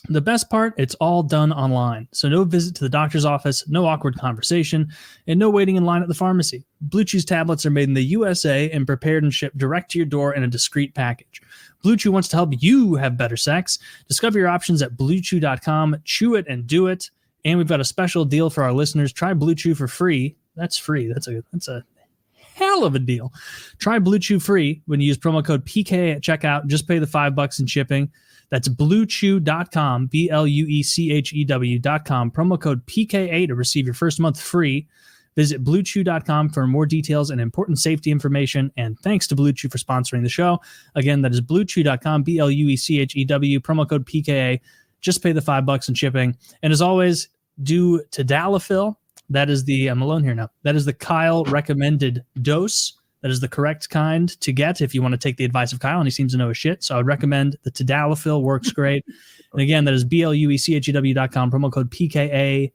S2: The best part, it's all done online. So no visit to the doctor's office, no awkward conversation, and no waiting in line at the pharmacy. Blue Chew's tablets are made in the USA and prepared and shipped direct to your door in a discreet package. Blue Chew wants to help you have better sex. Discover your options at BlueChew.com. Chew it and do it. And we've got a special deal for our listeners. Try Blue Chew for free. That's free. That's a hell of a deal. Try Blue Chew free when you use promo code PKA at checkout. Just pay the $5 in shipping. That's BlueChew.com, BlueChew.com, promo code PKA to receive your first month free. Visit BlueChew.com for more details and important safety information. And thanks to Blue Chew for sponsoring the show. Again, that is BlueChew.com, BlueChew, promo code PKA. Just pay the $5 in shipping. And as always, do Tadalafil. That is I'm alone here now. That is the Kyle recommended dose. That is the correct kind to get if you want to take the advice of Kyle, and he seems to know his shit. So I would recommend the Tadalafil. Works great. And again, that is BlueChew.com, promo code PKA.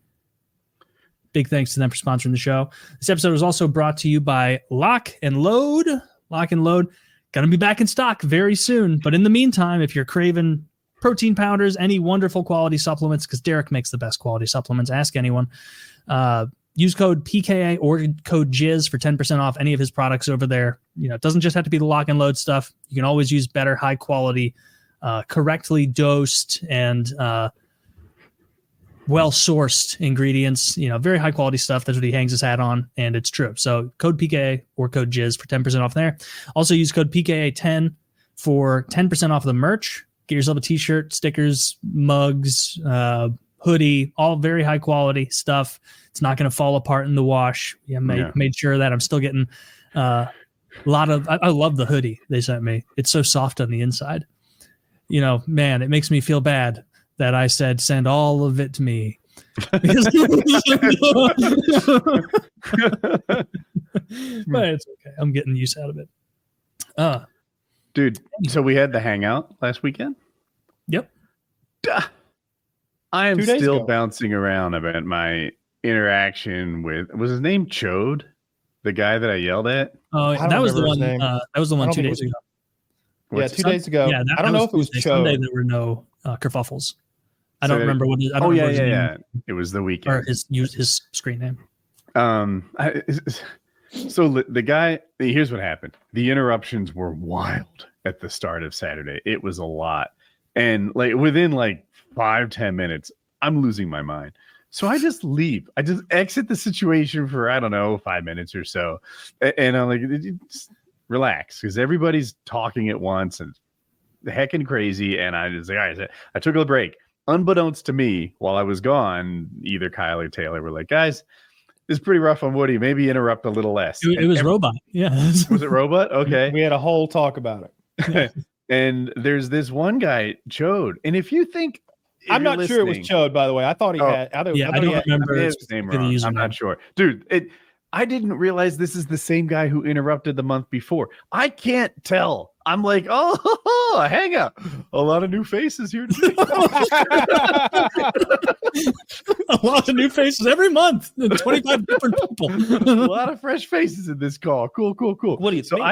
S2: Big thanks to them for sponsoring the show. This episode was also brought to you by Lock and Load. Lock and Load. Going to be back in stock very soon. But in the meantime, if you're craving protein powders, any wonderful quality supplements, because Derek makes the best quality supplements, ask anyone. Use code PKA or code JIZ for 10% off any of his products over there. You know, it doesn't just have to be the Lock and Load stuff. You can always use better, high quality, correctly dosed and well-sourced ingredients, you know, very high quality stuff. That's what he hangs his hat on, and it's true. So code PKA or code JIZ for 10% off there. Also use code PKA10 for 10% off the merch. Get yourself a t-shirt, stickers, mugs, hoodie, all very high quality stuff. It's not going to fall apart in the wash. Made sure that I'm still getting a lot of, I love the hoodie they sent me. It's so soft on the inside. You know, man, it makes me feel bad that I said, send all of it to me. But it's okay. I'm getting use out of it.
S1: Dude, so we had the hangout last weekend?
S2: Yep.
S1: I am still bouncing around about my interaction with, was his name Chode? The guy that I yelled at?
S2: Oh, that was the one. That was the one 2 days ago.
S3: Yeah, 2 days ago. Yeah,
S2: I don't know if it was Chode. Sunday there were no kerfuffles. I don't remember what. I don't remember his name.
S1: It was the weekend.
S2: Or his screen name.
S1: So the guy. Here's what happened. The interruptions were wild at the start of Saturday. It was a lot, and like within 5-10 minutes, I'm losing my mind. So I just leave. I just exit the situation for, I don't know, 5 minutes or so. And I'm like, just relax, because everybody's talking at once and heckin' crazy. And I just like, all right, I took a break. Unbeknownst to me, while I was gone, either Kyle or Taylor were like, guys, this is pretty rough on Woody. Maybe interrupt a little less.
S2: It was Robot. Yeah.
S1: Was it Robot? Okay.
S3: We had a whole talk about it.
S1: And there's this one guy, Chode. And if you think,
S3: I'm not sure it was Chode, by the way. I thought he had. I don't
S1: remember his name wrong. I'm not sure. Dude, I didn't realize this is the same guy who interrupted the month before. I can't tell. I'm like, oh, a hangout. A lot of new faces here today.
S2: A lot of new faces every month. 25 different people.
S1: A lot of fresh faces in this call. Cool.
S3: What do you think?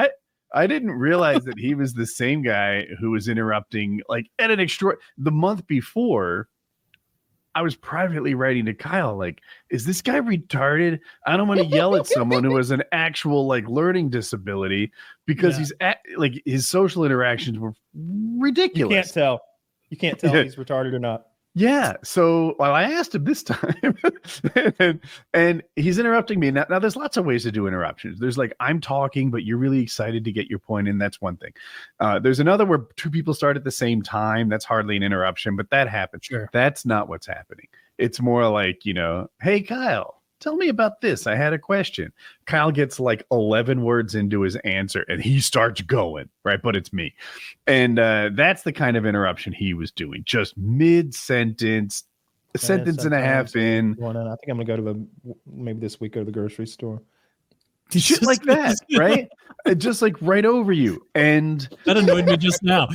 S1: I didn't realize that he was the same guy who was interrupting at an the month before. I was privately writing to Kyle, like, is this guy retarded? I don't want to yell at someone who has an actual learning disability because his social interactions were ridiculous.
S3: You can't tell if he's retarded or not.
S1: Yeah. So I asked him this time and he's interrupting me. Now there's lots of ways to do interruptions. There's I'm talking, but you're really excited to get your point in. That's one thing. There's another where two people start at the same time. That's hardly an interruption, but that happens.
S2: Sure.
S1: That's not what's happening. It's more like, hey, Kyle, tell me about this. I had a question. Kyle gets like 11 words into his answer and he starts going, right? But it's me. And that's the kind of interruption he was doing. Just mid-sentence, a sentence and a half in.
S3: I think I'm going to go to maybe this week go to the grocery store.
S1: Shit like that, right? Just like right over you. And
S2: that annoyed me just now.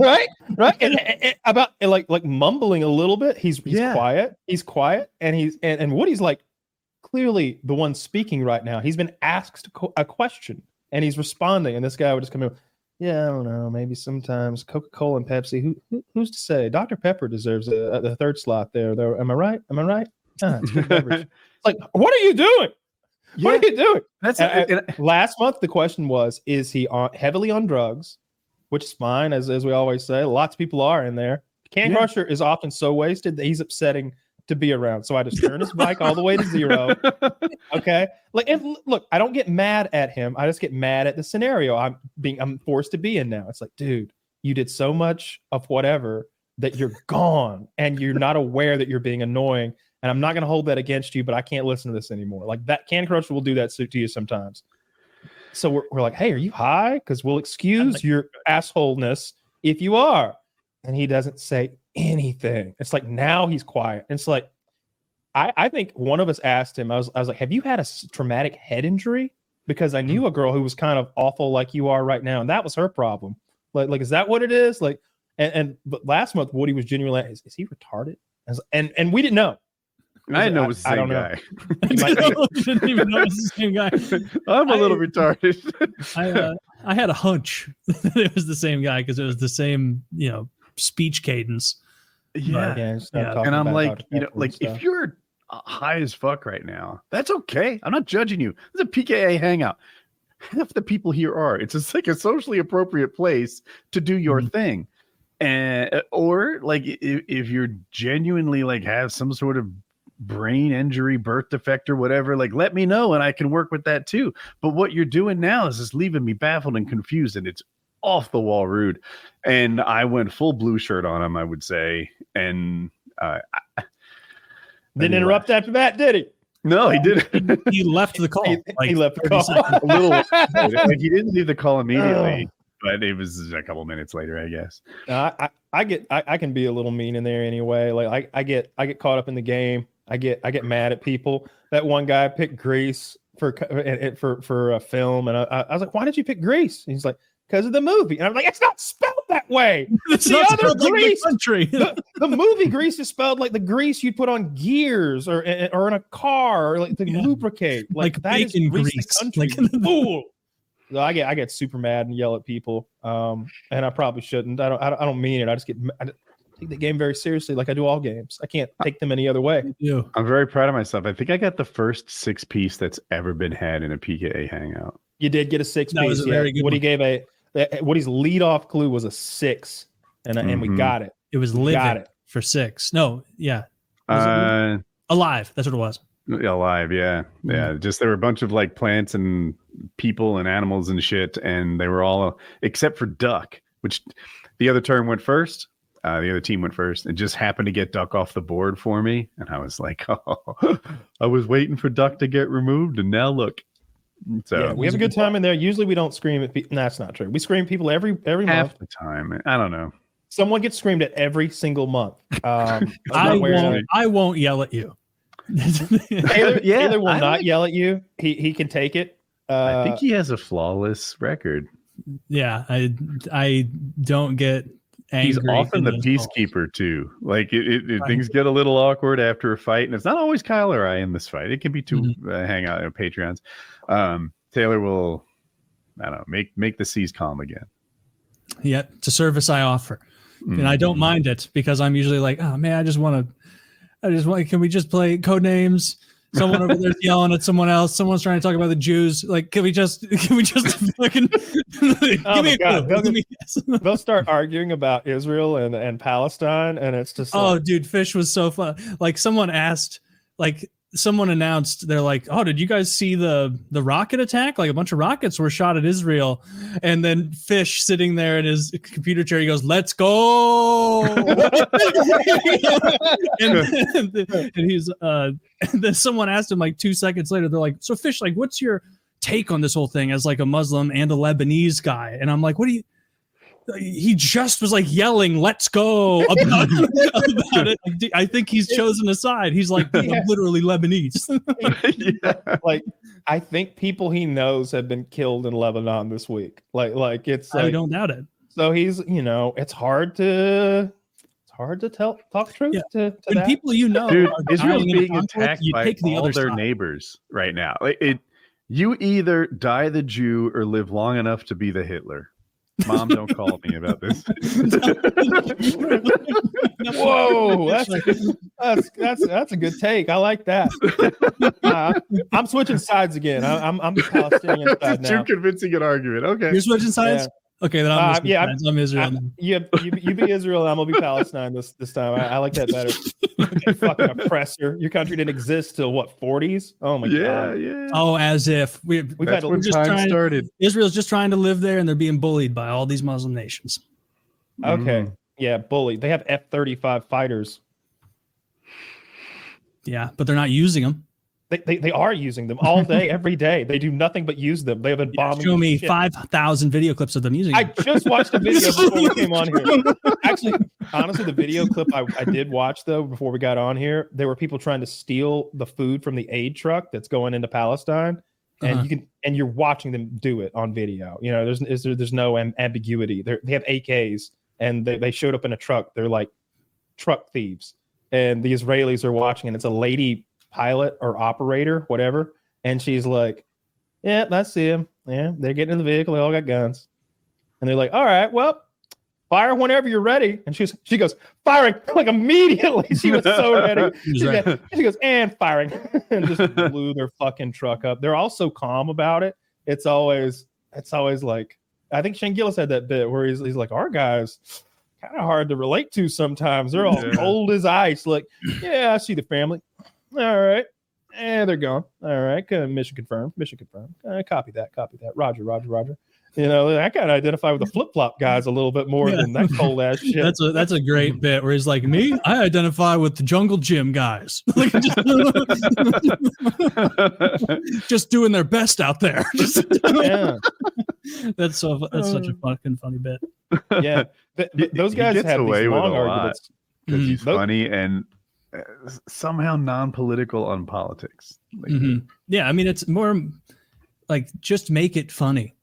S3: right. And about like mumbling a little bit. He's quiet. He's quiet. And Woody's like clearly the one speaking right now. He's been asked a question and he's responding. And this guy would just come in. Yeah, I don't know. Maybe sometimes Coca-Cola and Pepsi. Who's to say? Dr. Pepper deserves the third slot there. Am I right? It's good beverage. It's like, what are you doing? Yeah. What are you doing? That's last month. The question was: is he heavily on drugs? Which is fine, as we always say. Lots of people are in there. Can Crusher is often so wasted that he's upsetting to be around. So I just turn his mic all the way to 0. Okay, look, I don't get mad at him. I just get mad at the scenario I'm forced to be in now. It's like, dude, you did so much of whatever that you're gone, and you're not aware that you're being annoying. And I'm not going to hold that against you, but I can't listen to this anymore. Like that Can Crusher will do that to you sometimes. So we're like, hey, are you high? Because we'll excuse your assholeness if you are. And he doesn't say anything. It's like now he's quiet. And it's like, I think one of us asked him, I was like, have you had a traumatic head injury? Because I knew a girl who was kind of awful like you are right now. And that was her problem. Like is that what it is? Like, but last month, Woody was genuinely like, is he retarded? And we didn't know.
S1: I didn't know it was the same guy.
S2: Didn't even know it was the same guy.
S1: I'm a little retarded.
S2: I had a hunch that it was the same guy because it was the same, speech cadence.
S1: Yeah. And I'm like, if you're high as fuck right now, that's okay. I'm not judging you. It's a PKA hangout. Half the people here are. It's just like a socially appropriate place to do your thing. And or like if you're genuinely like have some sort of brain injury, birth defect or whatever, like let me know and I can work with that too. But what you're doing now is just leaving me baffled and confused, and it's off the wall rude. And I went full blue shirt on him, I would say. And
S3: didn't interrupt after that, did he?
S1: No, he didn't.
S2: He left the call.
S3: He left the call
S1: a little. Like, he didn't leave the call immediately, but it was a couple minutes later, I guess.
S3: I can be a little mean in there anyway. Like I get caught up in the game. I get mad at people. That one guy picked Grease for a film, and I was like, "Why did you pick Grease?" And he's like, "Because of the movie." And I'm like, "It's not spelled that way.
S2: It's
S3: the
S2: not
S3: other
S2: spelled
S3: Grease,
S2: like the country.
S3: the movie Grease is spelled like the grease you'd put on gears or in a car, or like to lubricate. Like that is Grease the country. Fool." So I get super mad and yell at people, and I probably shouldn't. I don't mean it. I take the game very seriously, like I do all games. I can't take them any other way.
S1: I'm very proud of myself. I think I got the first 6-piece that's ever been had in a PKA hangout.
S3: You did get a 6-piece.
S2: That was a very good
S3: Woody gave Woody's lead-off clue was a 6, and we got it.
S2: It was living for 6. No, yeah. Alive. That's what it was.
S1: Alive, yeah. Just there were a bunch of like plants and people and animals and shit, and they were all except for duck, which the other term went first. The other team went first and just happened to get duck off the board for me, and I was like, "Oh, I was waiting for duck to get removed, and now look." So
S3: we have a good time in there. Usually, we don't scream at people. No, that's not true. We scream at people every month.
S1: Half the time, I don't know.
S3: Someone gets screamed at every single month.
S2: I won't yell at you.
S3: Taylor will not yell at you. He can take it.
S1: I think he has a flawless record.
S2: Yeah, I don't get angry.
S1: He's often the peacekeeper too. Like things get a little awkward after a fight, and it's not always Kyle or I in this fight. It can be two hangout Patreons. Taylor will, I don't know, make the seas calm again.
S2: Yeah, it's a service I offer, and I don't mind it because I'm usually like, oh man, I just want. Can we just play code names? Someone over there's yelling at someone else. Someone's trying to talk about the Jews. Like, can we just fucking give me a clue?
S3: They'll start arguing about Israel and Palestine, and it's just
S2: dude, Fish was so fun. Like someone asked, like someone announced, they're like, oh, did you guys see the rocket attack? Like a bunch of rockets were shot at Israel. And then Fish sitting there in his computer chair, he goes, let's go. and he's and then someone asked him like 2 seconds later, they're like, so Fish, like, what's your take on this whole thing as like a Muslim and a Lebanese guy? And I'm like, what do you, he just was like yelling, let's go about it. I think he's chosen a side. He's like, I'm literally Lebanese.
S3: Like, I think people he knows have been killed in Lebanon this week. Like it's
S2: I
S3: like,
S2: don't doubt it.
S3: so he's, it's hard to talk truth to
S2: when
S3: that.
S2: people
S1: Dude,
S2: are
S1: Israel's
S2: dying in
S1: being
S2: conflict,
S1: attacked
S2: you
S1: by
S2: take the
S1: all
S2: other
S1: their
S2: side.
S1: neighbors right now. You either die the Jew or live long enough to be the Hitler. Mom, don't call me about this.
S3: Whoa, that's a good take. I like that. I'm switching sides again. I'm Palestinian side
S1: Too
S3: now.
S1: convincing an argument. Okay.
S2: You're switching sides?
S3: Yeah.
S2: Okay, then I'm Israel.
S3: You be Israel, and I'm gonna be Palestine this time. I like that better. You fucking oppressor. Your country didn't exist till what, 40s? Oh my god.
S1: Yeah.
S2: Oh, as if we've
S1: That's when time started.
S2: Israel's just trying to live there, and they're being bullied by all these Muslim nations.
S3: Okay. Yeah, bully. They have F-35 fighters.
S2: Yeah, but they're not using them.
S3: They are using them all day, every day. They do nothing but use them. They have been bombing.
S2: Show me
S3: shit.
S2: 5,000 video clips of them using them.
S3: I just watched a video before we came on here. Actually, honestly, the video clip I did watch though before we got on here, there were people trying to steal the food from the aid truck that's going into Palestine, and you're watching them do it on video. There's no ambiguity. They have AKs, and they showed up in a truck. They're like truck thieves, and the Israelis are watching, and it's a lady pilot or operator, whatever, and she's like, yeah, I see him. Yeah, they're getting in the vehicle, they all got guns, and they're like, all right, well, fire whenever you're ready. And she goes, firing, like immediately. She was so ready. She goes, and firing, and just blew their fucking truck up. They're all so calm about it. It's always like, I think Shane Gillis had that bit where he's like, our guys kind of hard to relate to sometimes. They're all cold as ice. Like, yeah, I see the family. All right. And they're gone. All right. Mission confirmed. Copy that. Roger. I kind of identify with the flip-flop guys a little bit more than that cold ass shit.
S2: That's a great bit where he's like, me, I identify with the jungle gym guys. Just doing their best out there.
S3: Yeah.
S2: That's such a fucking funny bit.
S3: Yeah. Those guys have
S1: away
S3: these
S1: with
S3: long
S1: a lot
S3: arguments.
S1: because he's funny and somehow non-political on politics.
S2: Yeah, I mean, it's more like just make it funny,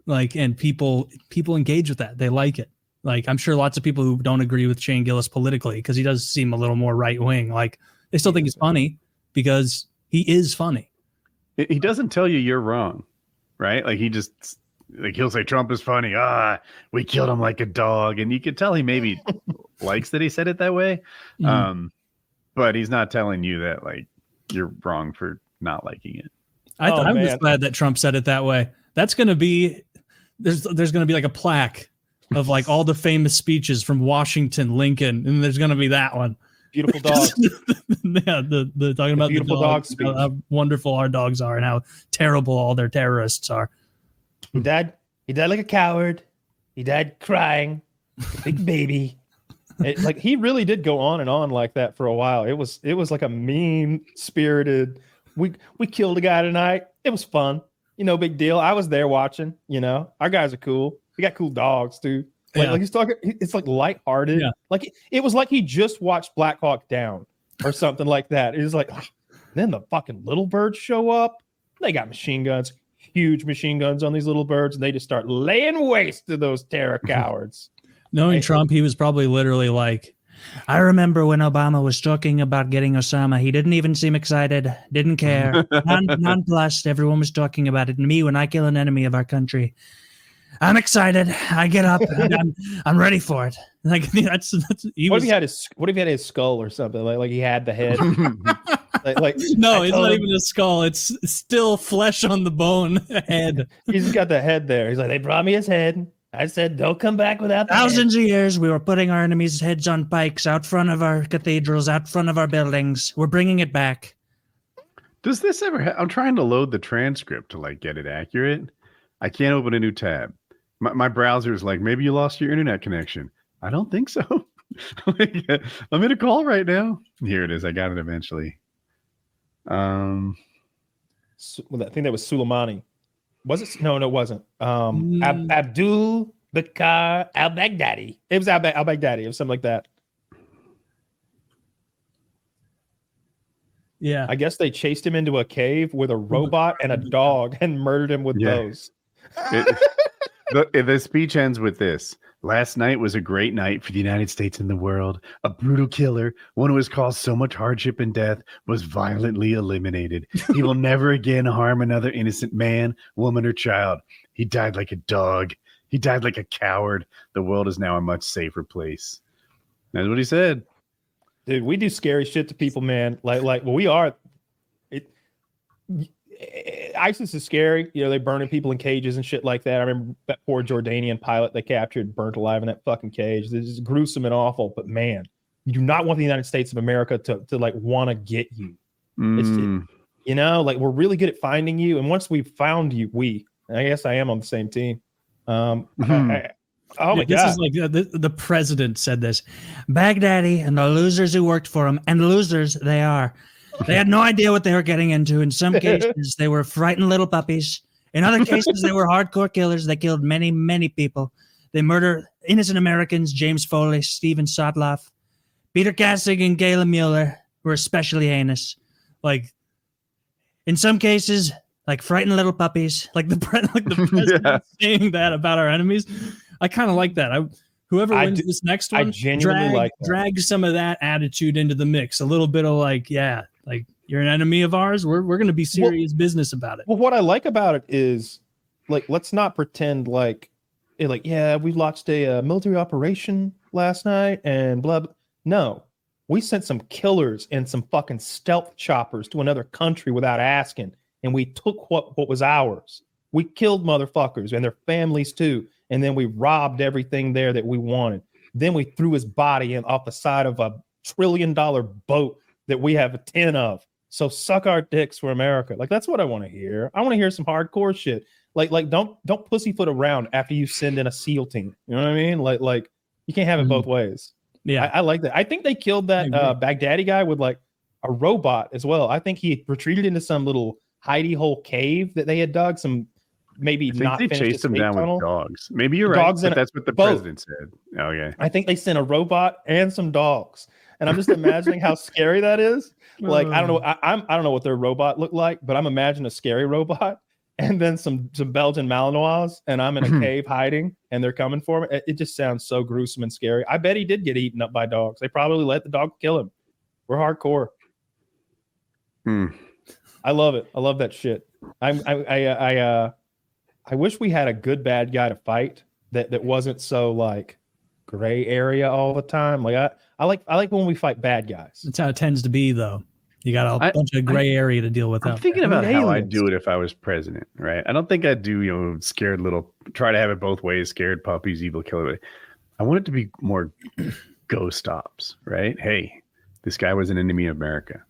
S2: like, and people engage with that. They like it. Like, I'm sure lots of people who don't agree with Shane Gillis politically, because he does seem a little more right wing, like they still think he's funny because he is funny.
S1: He doesn't tell you you're wrong, right? Like he'll say Trump is funny. We killed him like a dog, and you can tell he maybe likes that he said it that way. But he's not telling you that like you're wrong for not liking it.
S2: I'm just glad that Trump said it that way. That's going to be there's going to be like a plaque of like all the famous speeches from Washington, Lincoln, and there's going to be that one.
S3: Beautiful dogs.
S2: Yeah, the talking about
S3: beautiful
S2: the dogs, how wonderful our dogs are, and how terrible all their terrorists are.
S3: He died like a coward. He died crying, big baby. Like he really did go on and on like that for a while. It was like a mean spirited. We killed a guy tonight. It was fun. Big deal. I was there watching. Our guys are cool. We got cool dogs too. Like he's talking. It's like lighthearted. Yeah. Like it was like he just watched Black Hawk Down or something like that. It was like then the fucking little birds show up. They got machine guns, huge machine guns on these little birds, and they just start laying waste to those terror cowards.
S2: Knowing Trump, he was probably literally like, I remember when Obama was talking about getting Osama. He didn't even seem excited, didn't care, nonplussed. Everyone was talking about it. And me, when I kill an enemy of our country, I'm excited. I get up. I'm ready for it. Like that's
S3: what if he had his skull or something? Like he had the head.
S2: No, it's not even a skull. It's still flesh on the bone head.
S3: He's got the head there. He's like, they brought me his head. I said, don't come back without the
S2: thousands of years. We were putting our enemies' heads on pikes out front of our cathedrals, out front of our buildings. We're bringing it back.
S1: Does this ever? I'm trying to load the transcript to like get it accurate. I can't open a new tab. My browser is like, maybe you lost your internet connection. I don't think so. I'm in a call right now. Here it is. I got it eventually.
S3: I think that was Soleimani. Was it? No, it wasn't. Abdul Bakr al-Baghdadi. It was al-Baghdadi. It was something like that.
S2: Yeah.
S3: I guess they chased him into a cave with a robot and a dog and murdered him with those.
S1: The speech ends with this. Last night was a great night for the United States and the world. A brutal killer, one who has caused so much hardship and death, was violently eliminated. He will never again harm another innocent man, woman, or child. He died like a dog. He died like a coward. The world is now a much safer place. That's what he said.
S3: Dude, we do scary shit to people, man. Well, we are. ISIS is scary. You know, they burning people in cages and shit like that. I remember that poor Jordanian pilot they captured, burnt alive in that fucking cage. This is gruesome and awful. But man, you do not want the United States of America to like want to get you. You know, like we're really good at finding you, and once we've found you, I guess I am on the same team. Oh my God.
S2: This is like the president said this. Baghdadi and the losers who worked for him, and losers they are. They had no idea what they were getting into. In some cases, they were frightened little puppies. In other cases, they were hardcore killers. They killed many, many people. They murdered innocent Americans, James Foley, Steven Sotloff, Peter Kassig, and Gayla Mueller were especially heinous. Like, in some cases, like frightened little puppies, like the president saying that about our enemies. I kind of like that. Whoever wins this next one, drag some of that attitude into the mix. A little bit of like, yeah, like you're an enemy of ours. We're going to be serious business about it.
S3: Well, what I like about it is, like, let's not pretend like we launched a military operation last night and blah, blah. No, we sent some killers and some fucking stealth choppers to another country without asking, and we took what was ours. We killed motherfuckers and their families too. And then we robbed everything there that we wanted. Then we threw his body in off the side of $1 trillion boat that we have 10 of. So suck our dicks for America. Like, that's what I want to hear. I want to hear some hardcore shit. Like don't pussyfoot around after you send in a SEAL team. You know what I mean? Like you can't have it both ways.
S2: Yeah,
S3: I like that. I think they killed that Baghdadi guy with like a robot as well. I think he retreated into some little hidey hole cave that they had dug. Maybe not.
S1: They chased him down with dogs. Maybe you're right. But that's what the president said. Okay.
S3: I think they sent a robot and some dogs, and I'm just imagining how scary that is. Like I don't know. I don't know what their robot looked like, but I'm imagining a scary robot, and then some Belgian Malinois, and I'm in a cave hiding, and they're coming for me. It just sounds so gruesome and scary. I bet he did get eaten up by dogs. They probably let the dog kill him. We're hardcore. I love it. I love that shit. I wish we had a good bad guy to fight that wasn't so like gray area all the time. Like I like when we fight bad guys.
S2: That's how it tends to be, though. You got a bunch of gray area to deal with.
S1: I'm thinking about how I'd do it if I was president, right? I don't think I'd do, scared little, try to have it both ways, scared puppies, evil killer. I want it to be more ghost ops, right? Hey, this guy was an enemy of America.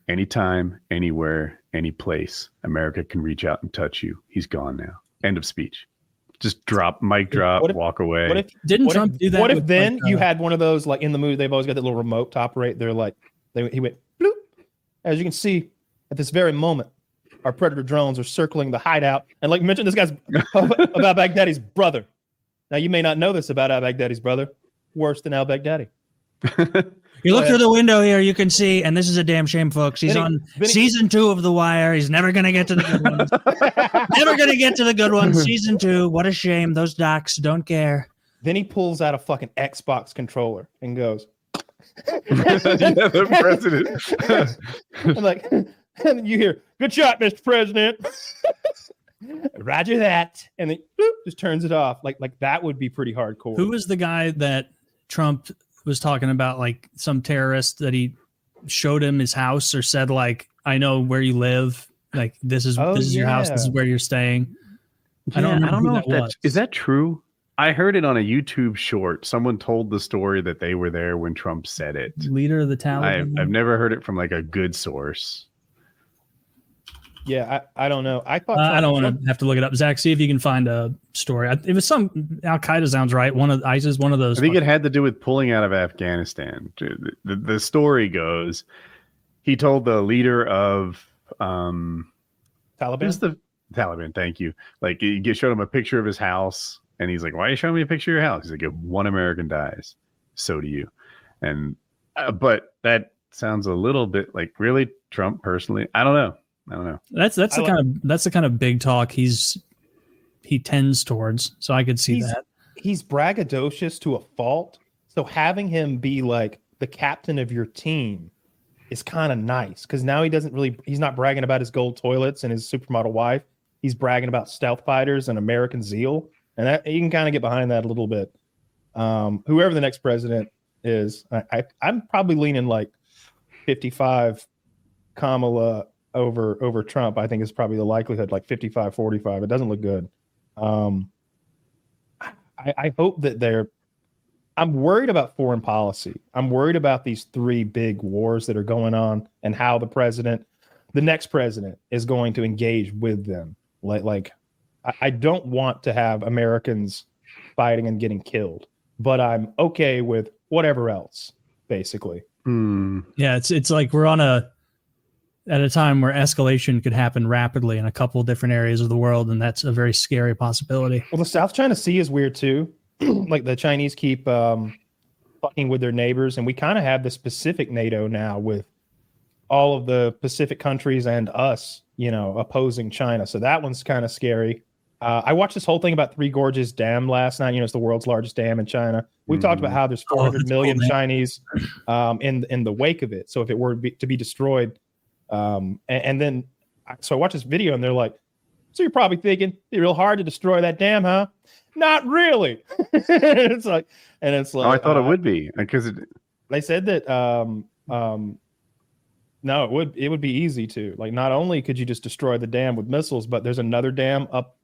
S1: Anytime, anywhere, any place, America can reach out and touch you. He's gone now. End of speech. Just mic drop, walk away.
S2: Didn't Trump do that?
S3: What if then you had one of those, like in the movie, they've always got that little remote to operate. They're like, he went, bloop. As you can see, at this very moment, our Predator drones are circling the hideout. And like mentioned, this guy's about Baghdadi's brother. Now, you may not know this about al-Baghdadi's brother. Worse than al-Baghdadi.
S2: You look through the window here, you can see, and this is a damn shame, folks. He's on season 2 of The Wire. He's never going to get to the good ones. Never going to get to the good ones. Season 2. What a shame. Those docs don't care.
S3: Then he pulls out a fucking Xbox controller and goes.
S1: The president.
S3: I'm like, and you hear, "Good shot, Mr. President." Roger that. And then just turns it off. Like that would be pretty hardcore.
S2: Who was the guy that Trump was talking about, like some terrorist that he showed him his house or said, like, I know where you live. Like, this is your house. This is where you're staying.
S1: Yeah, I don't know if is that true? I heard it on a YouTube short. Someone told the story that they were there when Trump said it.
S2: Leader of the Taliban.
S1: I've never heard it from like a good source.
S3: Yeah, I don't know. I thought
S2: I don't want to have to look it up. Zach, see if you can find a story. It was some Al Qaeda sounds right. One of ISIS, one of those.
S1: I think it had to do with pulling out of Afghanistan. The story goes, he told the leader of
S3: Taliban.
S1: Who's the Taliban? Thank you. Like he showed him a picture of his house, and he's like, "Why are you showing me a picture of your house?" He's like, "If one American dies, so do you." And but that sounds a little bit like really Trump personally. I don't know. That's
S2: the kind of big talk he tends towards. So I could see that.
S3: He's braggadocious to a fault. So having him be like the captain of your team is kind of nice because now he's not bragging about his gold toilets and his supermodel wife. He's bragging about stealth fighters and American zeal. And that you can kind of get behind that a little bit. Whoever the next president is, I'm probably leaning like 55 Kamala over Trump. I think is probably the likelihood, like 55-45. It doesn't look good. I hope that I'm worried about foreign policy. I'm worried about these three big wars that are going on and how the next president is going to engage with them. I don't want to have Americans fighting and getting killed, but I'm okay with whatever else, basically.
S2: Yeah, it's like we're at a time where escalation could happen rapidly in a couple of different areas of the world, and that's a very scary possibility.
S3: Well, the South China Sea is weird too. Like the Chinese keep fucking with their neighbors, and we kind of have this Pacific NATO now with all of the Pacific countries and us, opposing China. So that one's kind of scary. I watched this whole thing about Three Gorges Dam last night. It's the world's largest dam in China. We've talked about how there's 400 million Chinese in the wake of it. So if it were to be destroyed, so I watched this video and they're like, so you're probably thinking it'd be real hard to destroy that dam, huh? Not really. it's like,
S1: I thought it would be because
S3: they said that, no, it would be easy to, like, not only could you just destroy the dam with missiles, but there's another dam up,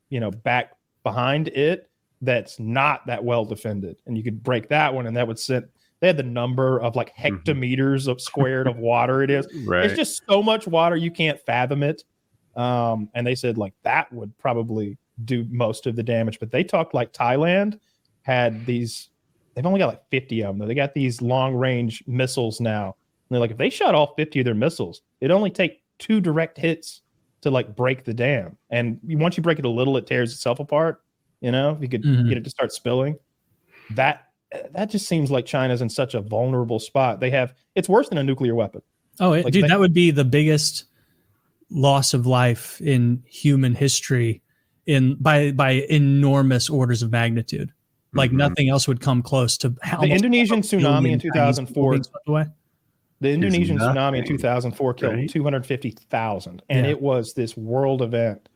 S3: back behind it that's not that well defended. And you could break that one and that would they had the number of like hectometers of squared of water it is.
S1: Right.
S3: It's just so much water you can't fathom it. And they said like that would probably do most of the damage. But they talked like Thailand had they've only got like 50 of them. They got these long range missiles now. And they're like, if they shot all 50 of their missiles, it'd only take 2 direct hits to like break the dam. And once you break it a little, it tears itself apart. If you could get it to start spilling, that just seems like China's in such a vulnerable spot. It's worse than a nuclear weapon.
S2: Oh, dude, that would be the biggest loss of life in human history by enormous orders of magnitude. Like nothing else would come close to
S3: the Indonesian tsunami in 2004. The Indonesian tsunami in 2004 killed 250,000, and it was this world event.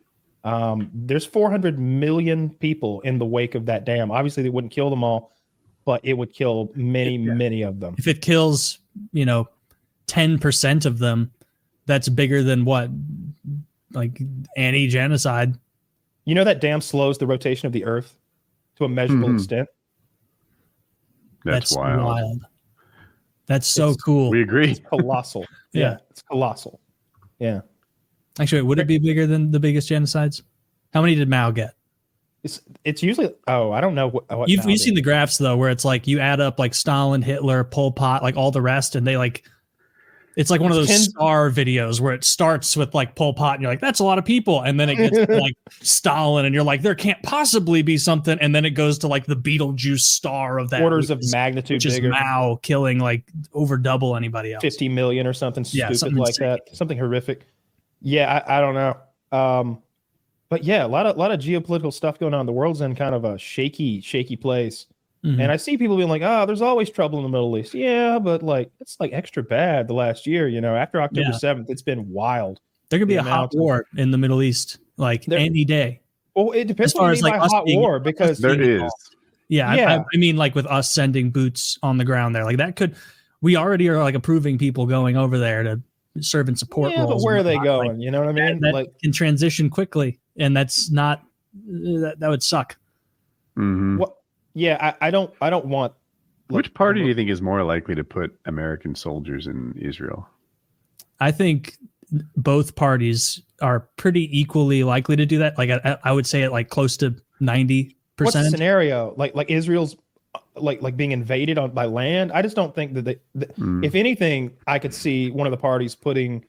S3: There's 400 million people in the wake of that dam. Obviously, they wouldn't kill them all, but it would kill many of them.
S2: If it kills, 10% of them, that's bigger than what? Like any genocide.
S3: That dam slows the rotation of the Earth to a measurable extent.
S1: That's wild.
S2: That's so cool.
S1: We agree.
S3: It's colossal. Yeah, it's colossal. Yeah.
S2: Actually, would it be bigger than the biggest genocides? How many did Mao get?
S3: It's usually, I don't know what
S2: you've seen the graphs though, where it's like you add up like Stalin, Hitler, Pol Pot, like all the rest, and they like it's like one of those star videos where it starts with like Pol Pot and you're like, that's a lot of people, and then it gets to like Stalin and you're like, there can't possibly be something, and then it goes to like the Beetlejuice star of that
S3: orders of magnitude
S2: which bigger. Is Mao killing like over double anybody else,
S3: 50 million or something stupid like insane. That, something horrific. Yeah, I don't know. But yeah, a lot of geopolitical stuff going on. The world's in kind of a shaky place. And I see people being like, there's always trouble in the Middle East. Yeah, but like it's like extra bad the last year, after October 7th, it's been wild.
S2: There could be a hot war in the Middle East, like any day.
S3: Well, it depends on like hot war, because
S1: there is.
S2: Yeah. I mean, like with us sending boots on the ground there, like that we already are like approving people going over there to serve and support roles.
S3: But where are they going? Like, you know what I mean?
S2: That can transition quickly, and that's not that would suck.
S3: Well, yeah, I don't want.
S1: Which party do you think is more likely to put American soldiers in Israel?
S2: I think both parties are pretty equally likely to do that. Like I would say it like close to 90%.
S3: What's the scenario? Like Israel's like being invaded by land? I just don't think that if anything, I could see one of the parties putting.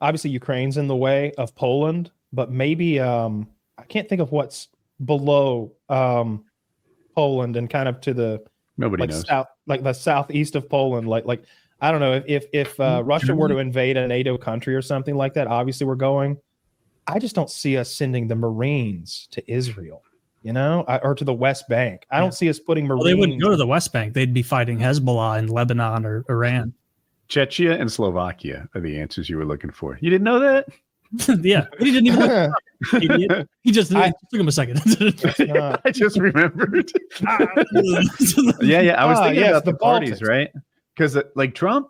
S3: Obviously Ukraine's in the way of Poland, but maybe I can't think of what's below Poland and kind of to the
S1: nobody knows
S3: south, like the southeast of Poland, like I don't know if Russia were to invade a NATO country or something like that. Obviously, we're going. I just don't see us sending the Marines to Israel, or to the West Bank. I don't see us putting Marines.
S2: Well, they wouldn't go to the West Bank. They'd be fighting Hezbollah in Lebanon or Iran.
S1: Czechia and Slovakia are the answers you were looking for. You didn't know that?
S2: Yeah, he didn't even. He just took him a second.
S1: I just remembered. Yeah. I was thinking about the parties, right? Because like Trump,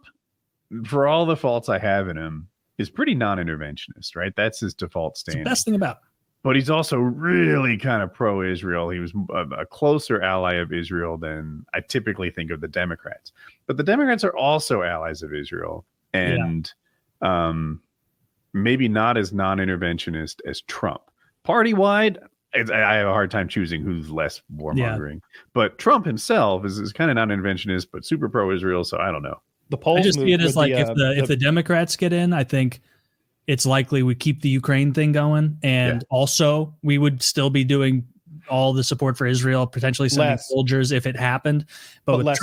S1: for all the faults I have in him, is pretty non-interventionist, right? That's his default stance.
S2: The best thing about him.
S1: But he's also really kind of pro-Israel. He was a closer ally of Israel than I typically think of the Democrats. But the Democrats are also allies of Israel, and maybe not as non-interventionist as Trump. Party-wide, I have a hard time choosing who's less warmongering. Yeah. But Trump himself is kind of non-interventionist, but super pro-Israel, so I don't know.
S3: The polls
S2: I just see it as like if the Democrats get in, I think it's likely we keep the Ukraine thing going, and also we would still be doing all the support for Israel, potentially sending soldiers if it happened. But with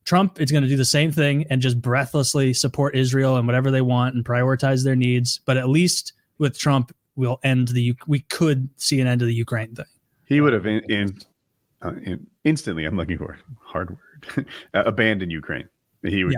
S2: Trump is going to do the same thing and just breathlessly support Israel and whatever they want and prioritize their needs. But at least with Trump, we could see an end to the Ukraine thing.
S1: He would have instantly, I'm looking for a hard word, abandoned Ukraine. He would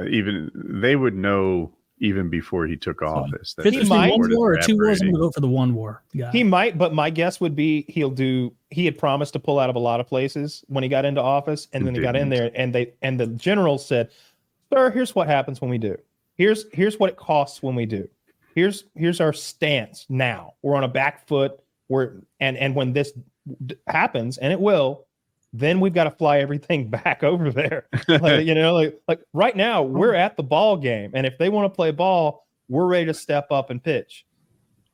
S1: even they would know even before he took office. That
S2: he might one war or two wars. I'm going to vote for the one war guy.
S3: He might, but my guess would be he had promised to pull out of a lot of places when he got into office, and then he got in there, and the general said, "Sir, here's what happens when we do. Here's what it costs when we do. Here's our stance now. We're on a back foot. And when this happens, and it will, then we've got to fly everything back over there. Like right now we're at the ball game. And if they want to play ball, we're ready to step up and pitch.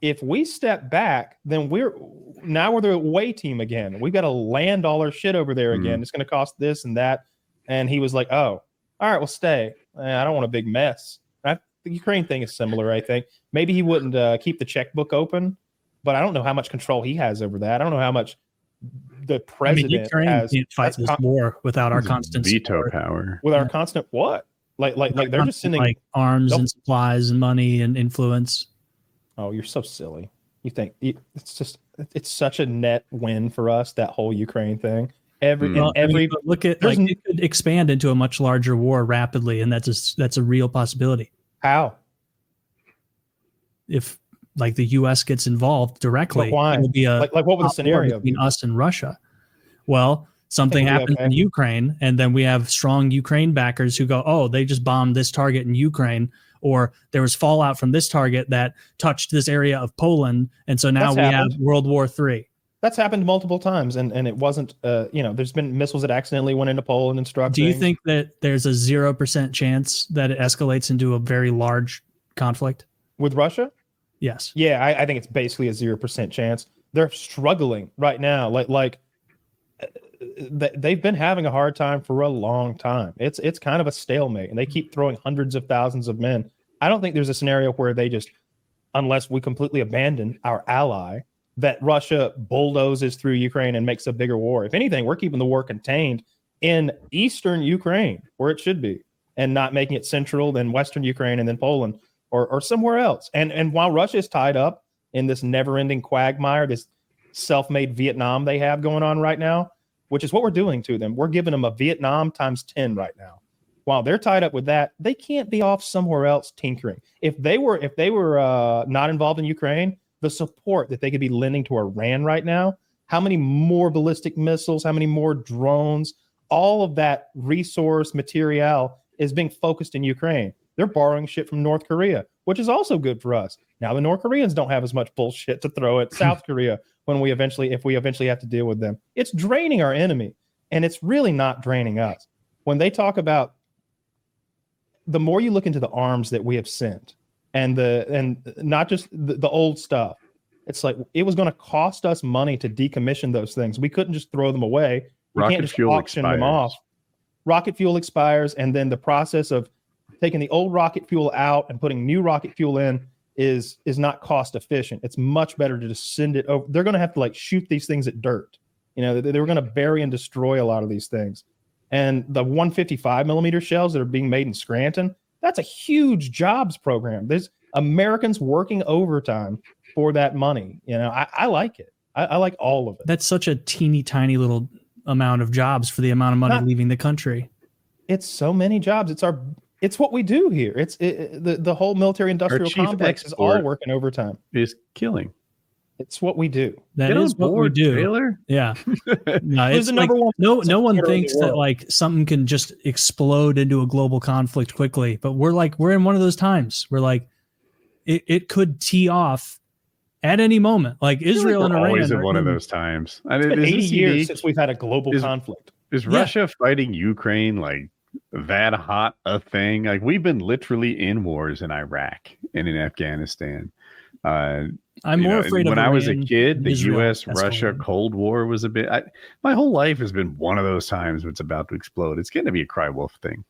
S3: If we step back, then we're the away team again. We've got to land all our shit over there again. It's going to cost this and that." And he was like, "Oh, all right, we'll stay. I don't want a big mess." The Ukraine thing is similar, I think. Maybe he wouldn't keep the checkbook open, but I don't know how much control he has over that. I don't know how much the president
S2: Ukraine
S3: has
S2: can't fight this war without our constant
S1: veto
S2: support.
S1: power.
S3: With our constant what? Like they're just sending
S2: like arms and supplies and money and influence.
S3: Oh, you're so silly. You think it's such a net win for us, that whole Ukraine thing.
S2: Look at it could expand into a much larger war rapidly, and that's a real possibility.
S3: How?
S2: If like the U.S. gets involved directly,
S3: it will be a like what would the scenario
S2: between us and Russia? Well, something happens in Ukraine, and then we have strong Ukraine backers who go, "Oh, they just bombed this target in Ukraine," or there was fallout from this target that touched this area of Poland, and so now we have World War III.
S3: That's happened multiple times, and it wasn't. There's been missiles that accidentally went into Poland and struck.
S2: Do you think that there's a 0% chance that it escalates into a very large conflict
S3: with Russia?
S2: Yes.
S3: Yeah, I think it's basically a 0% chance. They're struggling right now. Like they've been having a hard time for a long time. It's kind of a stalemate, and they keep throwing hundreds of thousands of men. I don't think there's a scenario where they just, unless we completely abandon our ally, that Russia bulldozes through Ukraine and makes a bigger war. If anything, we're keeping the war contained in eastern Ukraine, where it should be, and not making it central, then western Ukraine, and then Poland. Or somewhere else. And while Russia is tied up in this never-ending quagmire, this self-made Vietnam they have going on right now, which is what we're doing to them. We're giving them a Vietnam times 10 right now. While they're tied up with that, they can't be off somewhere else tinkering. If they were not involved in Ukraine, the support that they could be lending to Iran right now, how many more ballistic missiles, how many more drones, all of that resource material is being focused in Ukraine. They're borrowing shit from North Korea, which is also good for us. Now the North Koreans don't have as much bullshit to throw at South Korea if we eventually have to deal with them. It's draining our enemy, and it's really not draining us. When they talk about, the more you look into the arms that we have sent and not just the old stuff. It's like it was going to cost us money to decommission those things. We couldn't just throw them away. You can't just auction them off. Rocket fuel expires, and then the process of taking the old rocket fuel out and putting new rocket fuel in is not cost efficient. It's much better to just send it over. They're going to have to like shoot these things at dirt. You know, they were going to bury and destroy a lot of these things. And the 155 millimeter shells that are being made in Scranton, that's a huge jobs program. There's Americans working overtime for that money. You know, I like it. I like all of it.
S2: That's such a teeny tiny little amount of jobs for the amount of money leaving the country.
S3: It's so many jobs. It's what we do here. The whole military industrial complex is all working overtime.
S1: Is killing.
S3: It's what we do.
S2: That is what we do.
S1: Taylor?
S2: Yeah. No, it's like, no one thinks that like something can just explode into a global conflict quickly, but we're in one of those times where like it could tee off at any moment. Like Israel and Iran.
S1: Always in one of those times.
S3: It's been 80 years since we've had a global conflict.
S1: Is Russia fighting Ukraine like that hot a thing? Like we've been literally in wars in Iraq and in Afghanistan.
S2: I'm more afraid of
S1: when I was a kid, the
S2: Israel
S1: U.S.-Russia Cold War was a bit. My whole life has been one of those times when it's about to explode. It's going to be a cry wolf thing.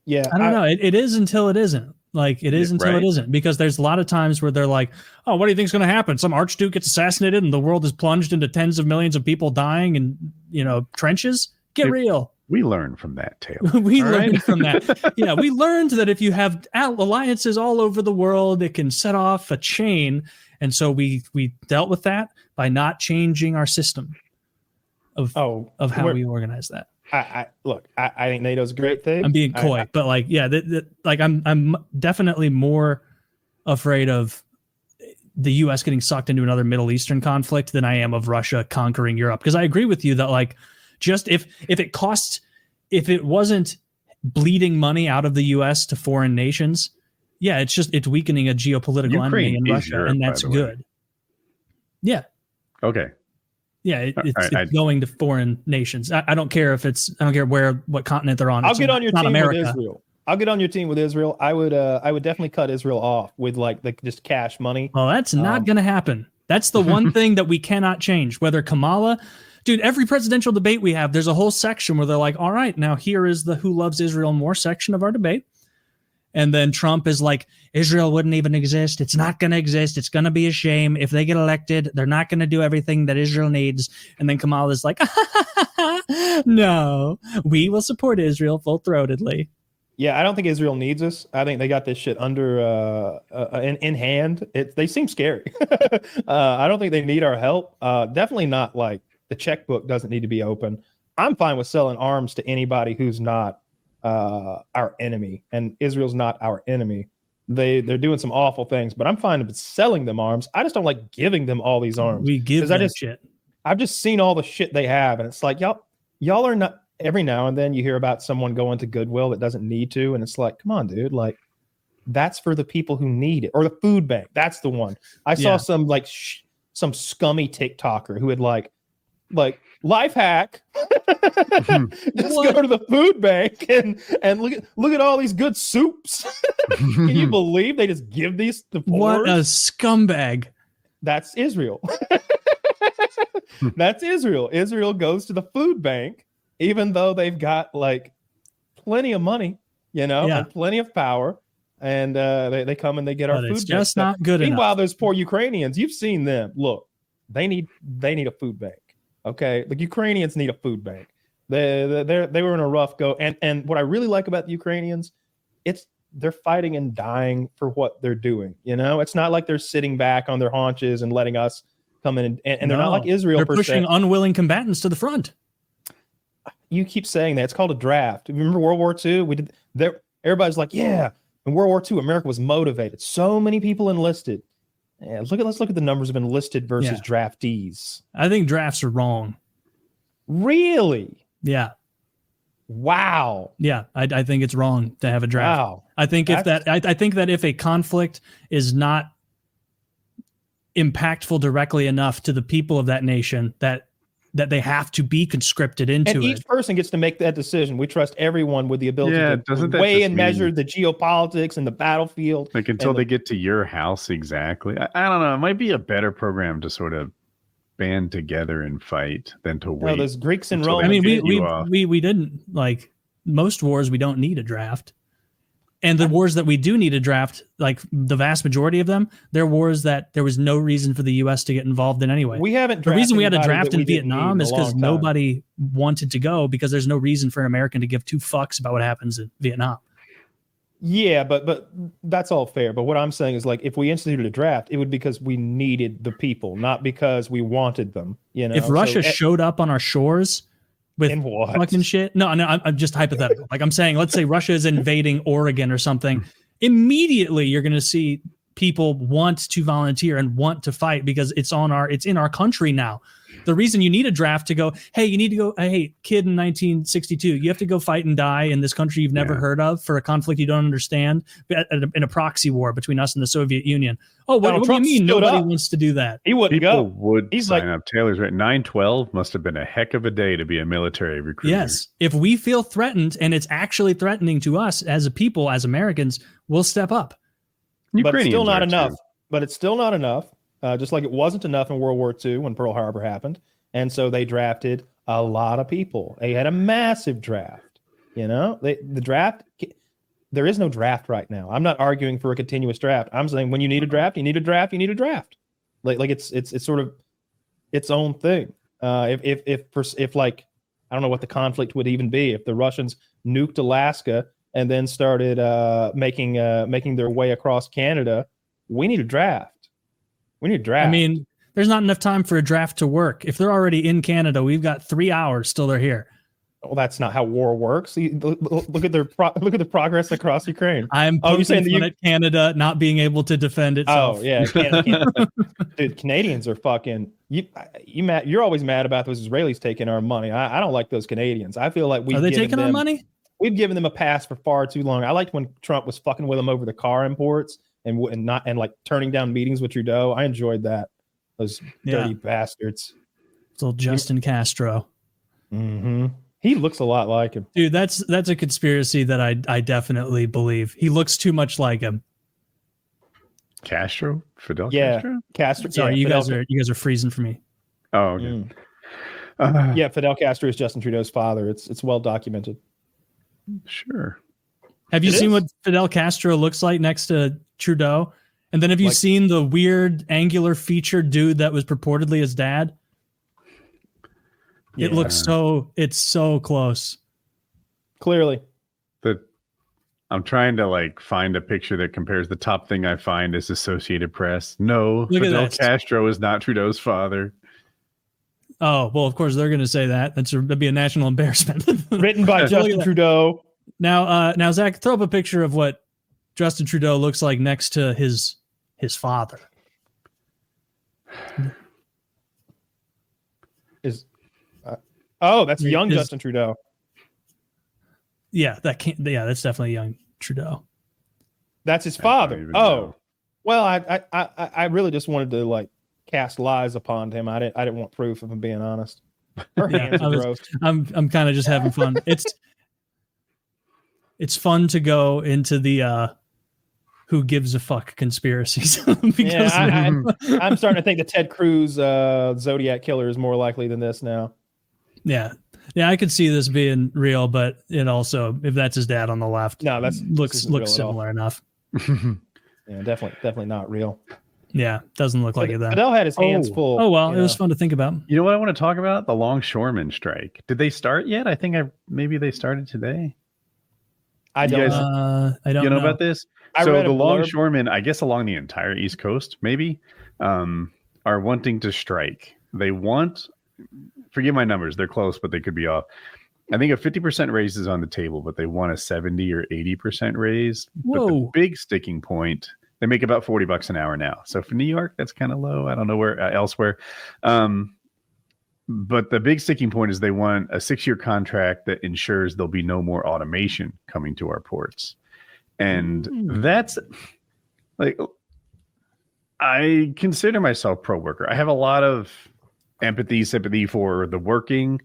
S3: Yeah,
S2: I don't know. It is until it isn't. Like it is until it isn't, because there's a lot of times where they're like, "Oh, what do you think is going to happen? Some archduke gets assassinated, and the world is plunged into tens of millions of people dying in trenches." Get real.
S1: We learned from that, Taylor.
S2: We learned from that. Yeah, we learned that if you have alliances all over the world, it can set off a chain. And so we dealt with that by not changing our system of how we organize that.
S3: I think NATO's a great thing.
S2: I'm being coy, but like, yeah, I'm definitely more afraid of the U.S. getting sucked into another Middle Eastern conflict than I am of Russia conquering Europe. Because I agree with you that like, just if it wasn't bleeding money out of the U.S. to foreign nations, yeah, it's weakening a geopolitical enemy in Russia, Europe, and that's good. Yeah.
S1: Okay.
S2: Yeah, it's going to foreign nations. I don't care I don't care what continent they're on.
S3: I'll get on your team with Israel. I'll get on your team with Israel. I would definitely cut Israel off with like just cash money.
S2: Well, that's not going to happen. That's the one thing that we cannot change. Whether Kamala. Dude, every presidential debate we have, there's a whole section where they're like, all right, now here is the Who Loves Israel More section of our debate. And then Trump is like, Israel wouldn't even exist. It's not going to exist. It's going to be a shame. If they get elected, they're not going to do everything that Israel needs. And then Kamala is like, no, we will support Israel full-throatedly.
S3: Yeah, I don't think Israel needs us. I think they got this shit under in hand. They seem scary. I don't think they need our help. Definitely not like the checkbook doesn't need to be open. I'm fine with selling arms to anybody who's not our enemy, and Israel's not our enemy. They're doing some awful things, but I'm fine with selling them arms. I just don't like giving them all these arms.
S2: We give them shit.
S3: I've just seen all the shit they have, and it's like y'all are not. Every now and then you hear about someone going to Goodwill that doesn't need to, and it's like, come on, dude, like that's for the people who need it, or the food bank. That's the one. I saw some like some scummy TikToker who had like life hack. Just go to the food bank and look at all these good soups. Can you believe they just give these to poor?
S2: What a scumbag.
S3: That's Israel. That's Israel. Israel goes to the food bank, even though they've got like plenty of money, and plenty of power. And they come and they get our food.
S2: It's just not good enough.
S3: Meanwhile, those poor Ukrainians, you've seen them. Look, they need a food bank. Okay, the Ukrainians need a food bank. They were in a rough go, and what I really like about the Ukrainians, they're fighting and dying for what they're doing. It's not like they're sitting back on their haunches and letting us come in, and they're not like Israel.
S2: They're pushing unwilling combatants to the front.
S3: You keep saying that. It's called a draft. Remember World War II? We did there. Everybody's like, yeah. In World War II, America was motivated. So many people enlisted. Yeah, let's look at the numbers of enlisted versus draftees.
S2: I think drafts are wrong.
S3: Really?
S2: Yeah.
S3: Wow.
S2: Yeah, I think it's wrong to have a draft.
S3: Wow.
S2: I think I think that if a conflict is not impactful directly enough to the people of that nation, that that they have to be conscripted into
S3: and each person gets to make that decision. We trust everyone with the ability to weigh and measure the geopolitics and the battlefield.
S1: Like until they get to your house, exactly. I don't know. It might be a better program to sort of band together and fight than to wait.
S3: No, those Greeks and Romans.
S2: I mean, we didn't, like most wars, we don't need a draft. And the wars that we do need a draft, like the vast majority of them, they're wars that there was no reason for the U.S. to get involved in anyway.
S3: We haven't.
S2: The reason we had a draft in Vietnam is because nobody wanted to go, because there's no reason for an American to give two fucks about what happens in Vietnam.
S3: Yeah, but that's all fair. But what I'm saying is, like, if we instituted a draft, it would be because we needed the people, not because we wanted them. You know,
S2: if Russia showed up on our shores with fucking shit. No, I'm just hypothetical. Like I'm saying, let's say Russia is invading Oregon or something. Immediately, you're going to see people want to volunteer and want to fight because it's in our country now. The reason you need a draft to go, hey, you need to go, hey, kid in 1962, you have to go fight and die in this country you've never heard of for a conflict you don't understand, in a proxy war between us and the Soviet Union. Oh, what do you mean nobody wants to do that?
S3: He wouldn't go.
S1: Would sign up. Taylor's right. 9/12 must have been a heck of a day to be a military recruiter.
S2: Yes. If we feel threatened and it's actually threatening to us as a people, as Americans, we'll step up.
S3: But it's still not enough. But it's still not enough. Just like it wasn't enough in World War II when Pearl Harbor happened. And so they drafted a lot of people. They had a massive draft. You know, the draft, there is no draft right now. I'm not arguing for a continuous draft. I'm saying when you need a draft, you need a draft, you need a draft. Like it's sort of its own thing. If like, I don't know what the conflict would even be. If the Russians nuked Alaska and then started making their way across Canada, we need a draft. We need a draft.
S2: I mean, there's not enough time for a draft to work. If they're already in Canada, we've got 3 hours till they're here.
S3: Well, that's not how war works. Look at the progress across Ukraine.
S2: I'm saying at Canada not being able to defend itself.
S3: Oh yeah, Canada. Dude, Canadians are fucking you're always mad about those Israelis taking our money. I don't like those Canadians. I feel like
S2: are they taking our money?
S3: We've given them a pass for far too long. I liked when Trump was fucking with them over the car imports and like turning down meetings with Trudeau. I enjoyed that. Those dirty bastards.
S2: It's old Justin Castro.
S3: Mm-hmm. He looks a lot like him.
S2: Dude, that's a conspiracy that I definitely believe. He looks too much like him.
S1: Castro? Fidel
S3: Castro?
S2: Sorry, you guys are freezing for me.
S1: Oh, okay.
S3: Yeah, Fidel Castro is Justin Trudeau's father. It's well documented.
S1: Sure.
S2: Have you seen what Fidel Castro looks like next to Trudeau? And then have you seen the weird angular featured dude that was purportedly his dad? It looks it's so close.
S3: Clearly.
S1: I'm trying to find a picture that compares. The top thing I find is Associated Press. No, Fidel Castro is not Trudeau's father.
S2: Oh, well, of course they're going to say that. That'd be a national embarrassment.
S3: Written by Justin Trudeau.
S2: Now, Zach, throw up a picture of what Justin Trudeau looks like next to his father.
S3: That's young Justin Trudeau.
S2: Yeah, that's definitely young Trudeau.
S3: That's his father. Oh, well, I really just wanted to cast lies upon him. I didn't want proof, if I'm being honest.
S2: I'm kind of just having fun. It's fun to go into the who gives a fuck conspiracies.
S3: Because I'm starting to think the Ted Cruz Zodiac killer is more likely than this now. Yeah,
S2: I could see this being real, but it also, if that's his dad on the left, looks similar enough.
S3: Yeah, definitely not real.
S2: Yeah, doesn't look like it then.
S3: Fidel had his hands full.
S2: Oh well, it was fun to think about.
S1: You know what I want to talk about? The longshoreman strike. Did they start yet? I think maybe they started today.
S3: I don't
S2: know.
S1: You know about this? So the longshoremen, I guess along the entire East Coast, maybe, are wanting to strike. They want, forget my numbers, they're close, but they could be off. I think a 50% raise is on the table, but they want a 70 or 80% raise.
S2: Whoa.
S1: But the big sticking point, they make about $40 an hour now. So for New York, that's kind of low. I don't know where elsewhere. But the big sticking point is they want a 6-year contract that ensures there'll be no more automation coming to our ports. And that's I consider myself pro worker. I have a lot of empathy, sympathy for the working.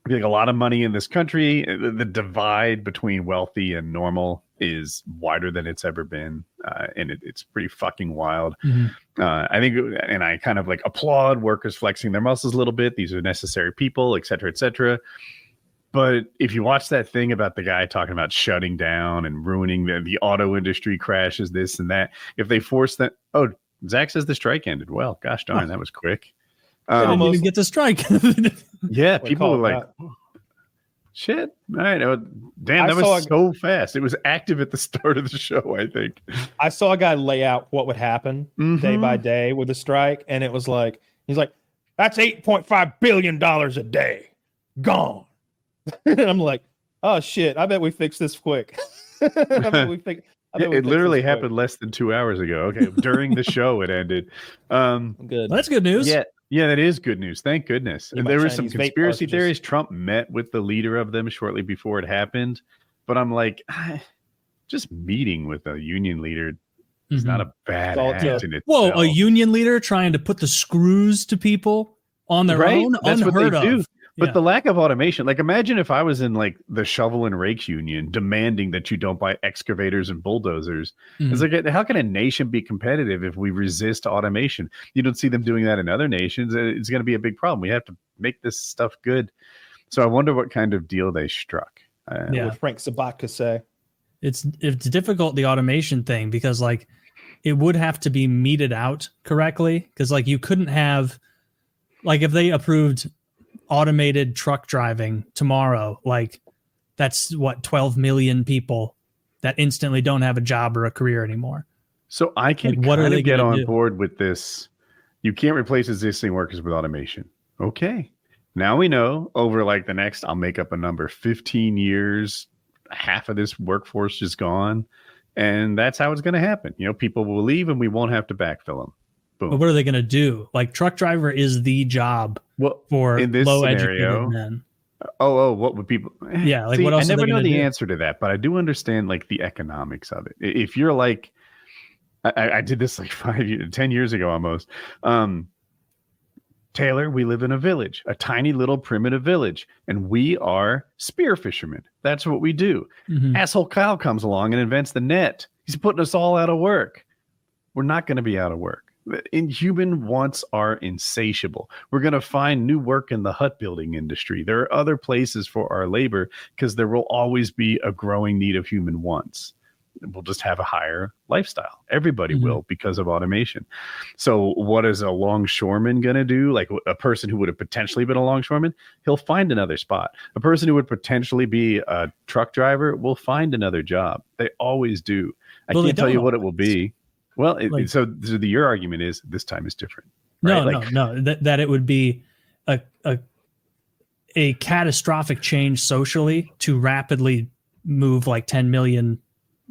S1: Like a lot of money in this country. The divide between wealthy and normal is wider than it's ever been, and it's pretty fucking wild. I think, and I kind of like applaud workers flexing their muscles a little bit. These are necessary people, et cetera, et cetera. But if you watch that thing about the guy talking about shutting down and ruining the auto industry crashes, this and that, if they force that, Zach says the strike ended. Well, gosh darn, that was quick.
S2: Didn't even get to strike.
S1: Yeah, people were like, shit. All right. Damn, that was so fast. It was active at the start of the show, I think.
S3: I saw a guy lay out what would happen day by day with the strike. And it was like, he's like, that's $8.5 billion a day gone. And I'm like, oh, shit. I bet we fixed this quick.
S1: It literally happened less than 2 hours ago. Okay. During the show, it ended.
S2: Good. Well, that's good news.
S1: Yeah, that is good news. Thank goodness. And there were some conspiracy theories. Trump met with the leader of them shortly before it happened. But I'm like, just meeting with a union leader is not a bad act in itself.
S2: Whoa, a union leader trying to put the screws to people on their own?
S1: That's
S2: unheard
S1: what they
S2: of.
S1: do. But the lack of automation, like imagine if I was in like the shovel and rakes union demanding that you don't buy excavators and bulldozers. It's like, how can a nation be competitive if we resist automation? You don't see them doing that in other nations. It's going to be a big problem. We have to make this stuff good. So I wonder what kind of deal they struck.
S3: What would Frank Sabatka say?
S2: It's difficult, the automation thing, because like it would have to be meted out correctly. Because like you couldn't have, like if they approved automated truck driving tomorrow, like that's what 12 million people that instantly don't have a job or a career anymore.
S1: So I can kind of get on board with this. You can't replace existing workers with automation. Okay. Now we know over like the next, I'll make up a number, 15 years, half of this workforce is gone. And that's how it's going to happen. You know, people will leave and we won't have to backfill them. Boom.
S2: But what are they going to do? Like truck driver is the job for
S1: in this
S2: low
S1: scenario,
S2: educated men.
S1: What would people?
S2: Yeah, like what else?
S1: I never know the answer to that, but I do understand like the economics of it. If you're like, I did this like 10 years ago almost. Taylor, we live in a village, a tiny little primitive village, and we are spear fishermen. That's what we do. Asshole Kyle comes along and invents the net. He's putting us all out of work. We're not going to be out of work. Human wants are insatiable. We're going to find new work in the hut building industry. There are other places for our labor because there will always be a growing need of human wants. We'll just have a higher lifestyle. Everybody will because of automation. So what is a longshoreman going to do? Like a person who would have potentially been a longshoreman, he'll find another spot. A person who would potentially be a truck driver will find another job. They always do. I can't tell you what it will be. Well, so your argument is this time is different. Right?
S2: No. That it would be a catastrophic change socially to rapidly move like 10 million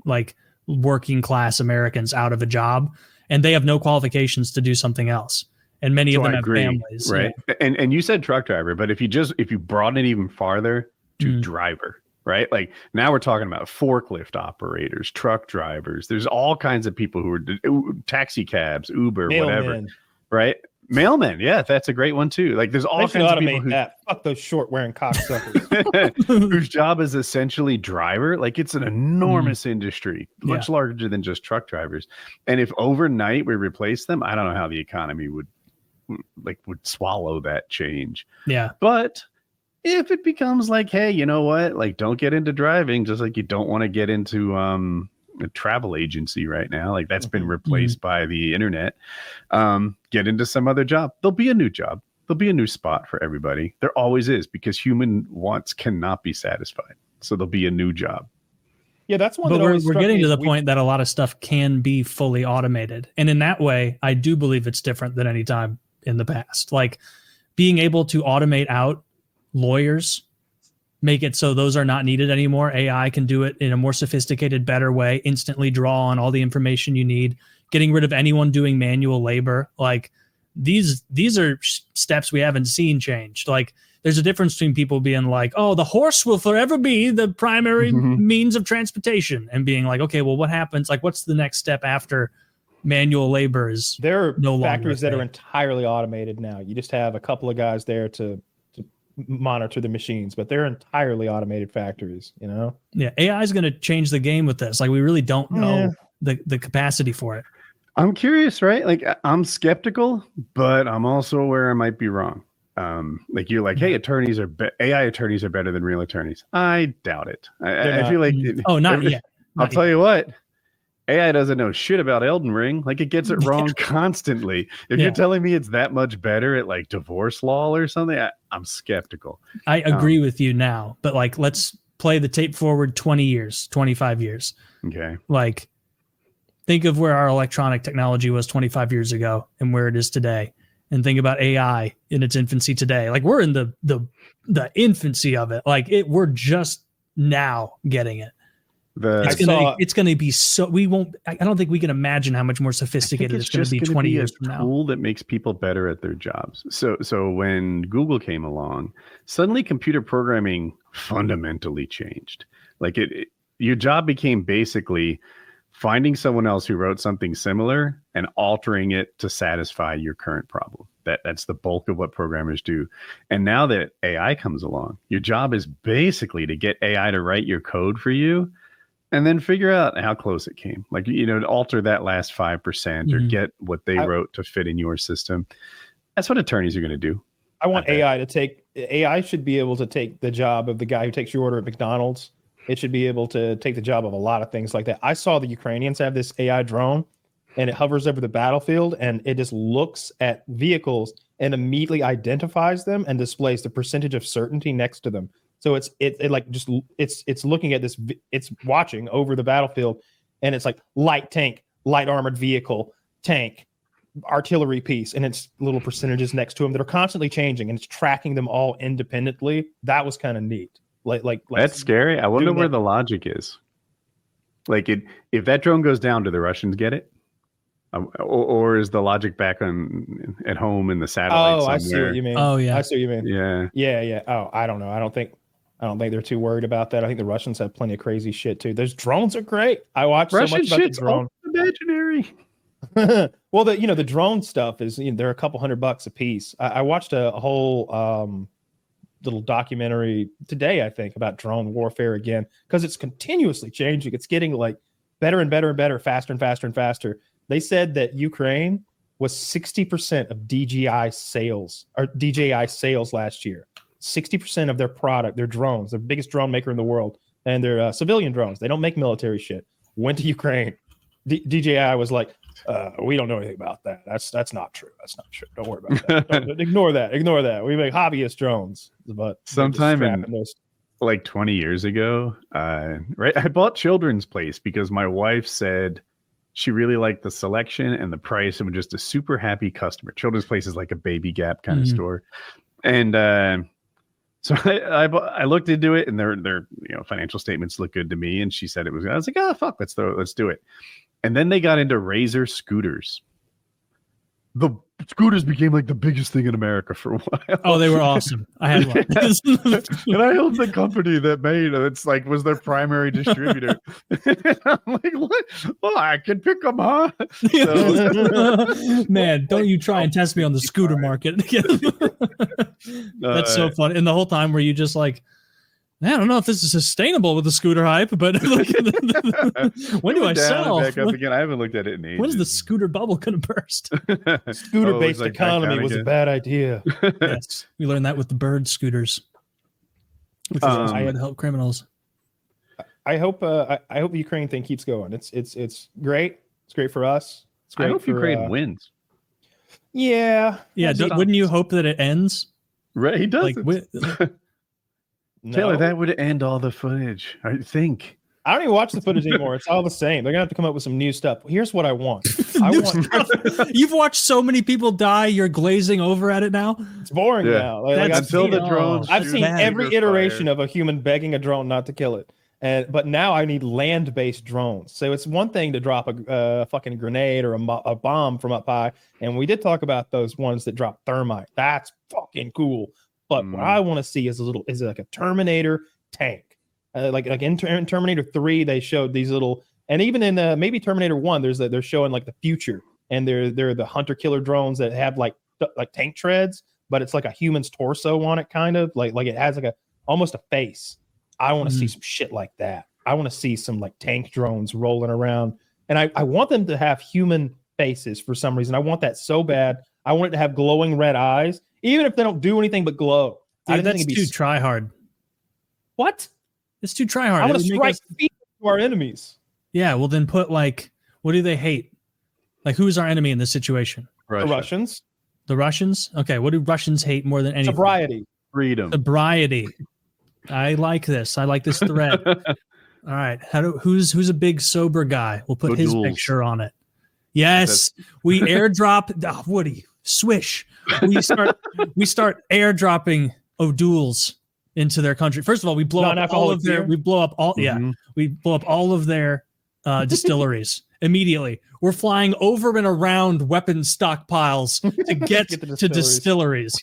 S2: like working class Americans out of a job, and they have no qualifications to do something else. And many of them have families.
S1: Right. Yeah. And you said truck driver, but if you broaden it even farther to driver. Right. Like now we're talking about forklift operators, truck drivers. There's all kinds of people who are taxi cabs, Uber, whatever. Right. Mailmen. Yeah. That's a great one too. Like there's all kinds of people who
S3: fuck those short wearing cocksuckers
S1: whose job is essentially driver. Like it's an enormous industry, much larger than just truck drivers. And if overnight we replace them, I don't know how the economy would swallow that change.
S2: Yeah.
S1: But if it becomes like, hey, you know what? Like, don't get into driving, just like you don't want to get into a travel agency right now. Like that's been replaced by the internet. Get into some other job. There'll be a new job. There'll be a new spot for everybody. There always is, because human wants cannot be satisfied. So there'll be a new job.
S3: Yeah, that's one.
S2: But we're getting to the point that a lot of stuff can be fully automated. And in that way, I do believe it's different than any time in the past. Like being able to automate out lawyers, make it so those are not needed anymore. AI can do it in a more sophisticated, better way, instantly draw on all the information you need, getting rid of anyone doing manual labor. Like these are steps we haven't seen changed. Like there's a difference between people being like, oh, the horse will forever be the primary means of transportation, and being like, okay, well, what happens? Like, what's the next step after manual labor is
S3: There are
S2: no longer
S3: factories that
S2: a
S3: are
S2: thing.
S3: entirely automated now. You just have a couple of guys there to monitor the machines, but they're entirely automated factories, you know?
S2: Yeah, AI is going to change the game with this. Like, we really don't know the capacity for it.
S1: I'm curious, right? Like, I'm skeptical, but I'm also aware I might be wrong. Like, you're like, hey, AI attorneys are better than real attorneys. I doubt it. I feel like
S2: Not yet.
S1: I'll tell you what, AI doesn't know shit about Elden Ring. Like, it gets it wrong constantly. If you're telling me it's that much better at like divorce law or something, I'm skeptical.
S2: I agree with you now, but like, let's play the tape forward 20 years, 25 years.
S1: Okay.
S2: Like, think of where our electronic technology was 25 years ago and where it is today. And think about AI in its infancy today. Like, we're in the infancy of it. Like, we're just now getting it. It's gonna be so, I don't think we can imagine how much more sophisticated it's gonna be 20 years from now.
S1: Tool that makes people better at their jobs. So when Google came along, suddenly computer programming fundamentally changed. Like, your job became basically finding someone else who wrote something similar and altering it to satisfy your current problem. That's the bulk of what programmers do. And now that AI comes along, your job is basically to get AI to write your code for you and then figure out how close it came. Like, to alter that last 5% or get what they wrote to fit in your system. That's what attorneys are going to do.
S3: I want AI should be able to take the job of the guy who takes your order at McDonald's. It should be able to take the job of a lot of things like that. I saw the Ukrainians have this AI drone, and it hovers over the battlefield, and it just looks at vehicles and immediately identifies them and displays the percentage of certainty next to them. So it's looking at this, it's watching over the battlefield, and it's like light tank, light armored vehicle, tank, artillery piece, and it's little percentages next to them that are constantly changing, and it's tracking them all independently. That was kind of neat. Like
S1: that's scary. I wonder where the logic is. Like, if that drone goes down, do the Russians get it? Or is the logic back at home in the satellite somewhere?
S3: I see what you mean.
S2: Oh yeah,
S3: I see what you mean. Yeah. Oh, I don't know. I don't think they're too worried about that. I think the Russians have plenty of crazy shit too. Those drones are great. I watch
S1: Russian
S3: so much about the drone.
S1: Imaginary.
S3: Well, the drone stuff is, they're a couple $100 a piece. I watched a whole little documentary today, I think, about drone warfare again, because it's continuously changing. It's getting like better and better and better, faster and faster and faster. They said that Ukraine was 60% of DJI sales last year. 60% of their product, their drones, the biggest drone maker in the world, and their civilian drones. They don't make military shit. Went to Ukraine. DJI was like, we don't know anything about that. That's not true. That's not true. Don't worry about that. Ignore that. We make hobbyist drones. But
S1: sometime in like 20 years ago, right? I bought Children's Place because my wife said she really liked the selection and the price and was just a super happy customer. Children's Place is like a Baby Gap kind of store. And so I looked into it, and their financial statements look good to me. And she said it was. I was like, oh fuck, let's do it. And then they got into Razor scooters. The scooters became like the biggest thing in America for a while.
S2: Oh, they were awesome. I had one.
S1: And I owned the company that made it. It's like was their primary distributor. I'm like, what? Oh, I can pick them, huh? So,
S2: man, don't you try and test me on the scooter market. That's so fun. And the whole time were you just like, I don't know if this is sustainable with the scooter hype, but when do I sell?
S1: Back up again. I haven't looked at it in ages.
S2: When's the scooter bubble going to burst?
S3: Scooter-based economy was a bad idea.
S2: Yes, we learned that with the bird scooters, which was to help criminals.
S3: I hope the Ukraine thing keeps going. It's great. It's great for us. It's great.
S1: I hope Ukraine wins.
S3: Yeah.
S2: Wouldn't you hope that it ends?
S1: Right, he does. Taylor, that would end all the footage, I think.
S3: I don't even watch the footage anymore. It's all the same. They're gonna have to come up with some new stuff. Here's what I want.
S2: You've watched so many people die. You're glazing over at it now.
S3: It's boring now. I've seen every iteration of a human begging a drone not to kill it. But now I need land-based drones. So it's one thing to drop a fucking grenade or a bomb from up high, and we did talk about those ones that drop thermite. That's fucking cool. But what I want to see is like a Terminator tank. Like in Terminator 3, they showed these little And even in maybe Terminator 1, they're showing like the future, and they're the hunter killer drones that have like tank treads, but it's like a human's torso on it, kind of like it has like almost a face. I want to see some shit like that. I want to see some like tank drones rolling around, and I want them to have human faces for some reason. I want that so bad. I want it to have glowing red eyes, even if they don't do anything but glow.
S2: Dude, that's too try hard.
S3: What?
S2: It's too try hard.
S3: I want to strike fear to our enemies.
S2: Yeah, well then put like, what do they hate? Like, who's our enemy in this situation?
S3: The Russians.
S2: The Russians? Okay, what do Russians hate more than anything?
S3: Sobriety.
S1: Freedom.
S2: Sobriety. I like this. I like this thread. All right. Who's a big sober guy? We'll put his picture on it. Yes. We airdrop Woody. Swish. We start airdropping O'Douls into their country. First of all, we blow up all of their distilleries immediately. We're flying over and around weapons stockpiles to get to distilleries.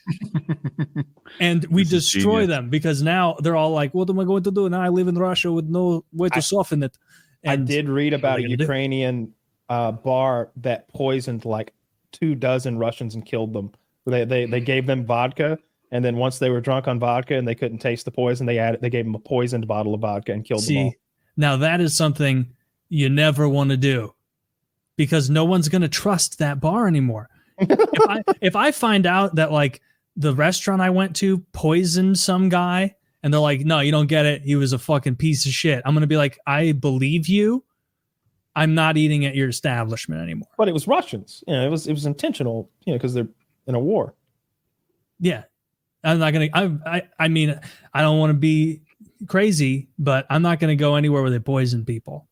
S2: And we destroy them because now they're all like, what am I going to do? Now I live in Russia with no way to soften it. And
S3: I did read about a Ukrainian bar that poisoned like 24 Russians and killed them. They gave them vodka, and then once they were drunk on vodka and they couldn't taste the poison, they gave them a poisoned bottle of vodka and killed them all.
S2: Now that is something you never want to do, because no one's going to trust that bar anymore. if I find out that like the restaurant I went to poisoned some guy and they're like, no, you don't get it, he was a fucking piece of shit, I'm going to be like, I believe you. I'm not eating at your establishment anymore.
S3: But it was Russians. It was intentional, because they're in a war.
S2: Yeah. I'm not going to, I mean, I don't want to be crazy, but I'm not going to go anywhere where they poison people.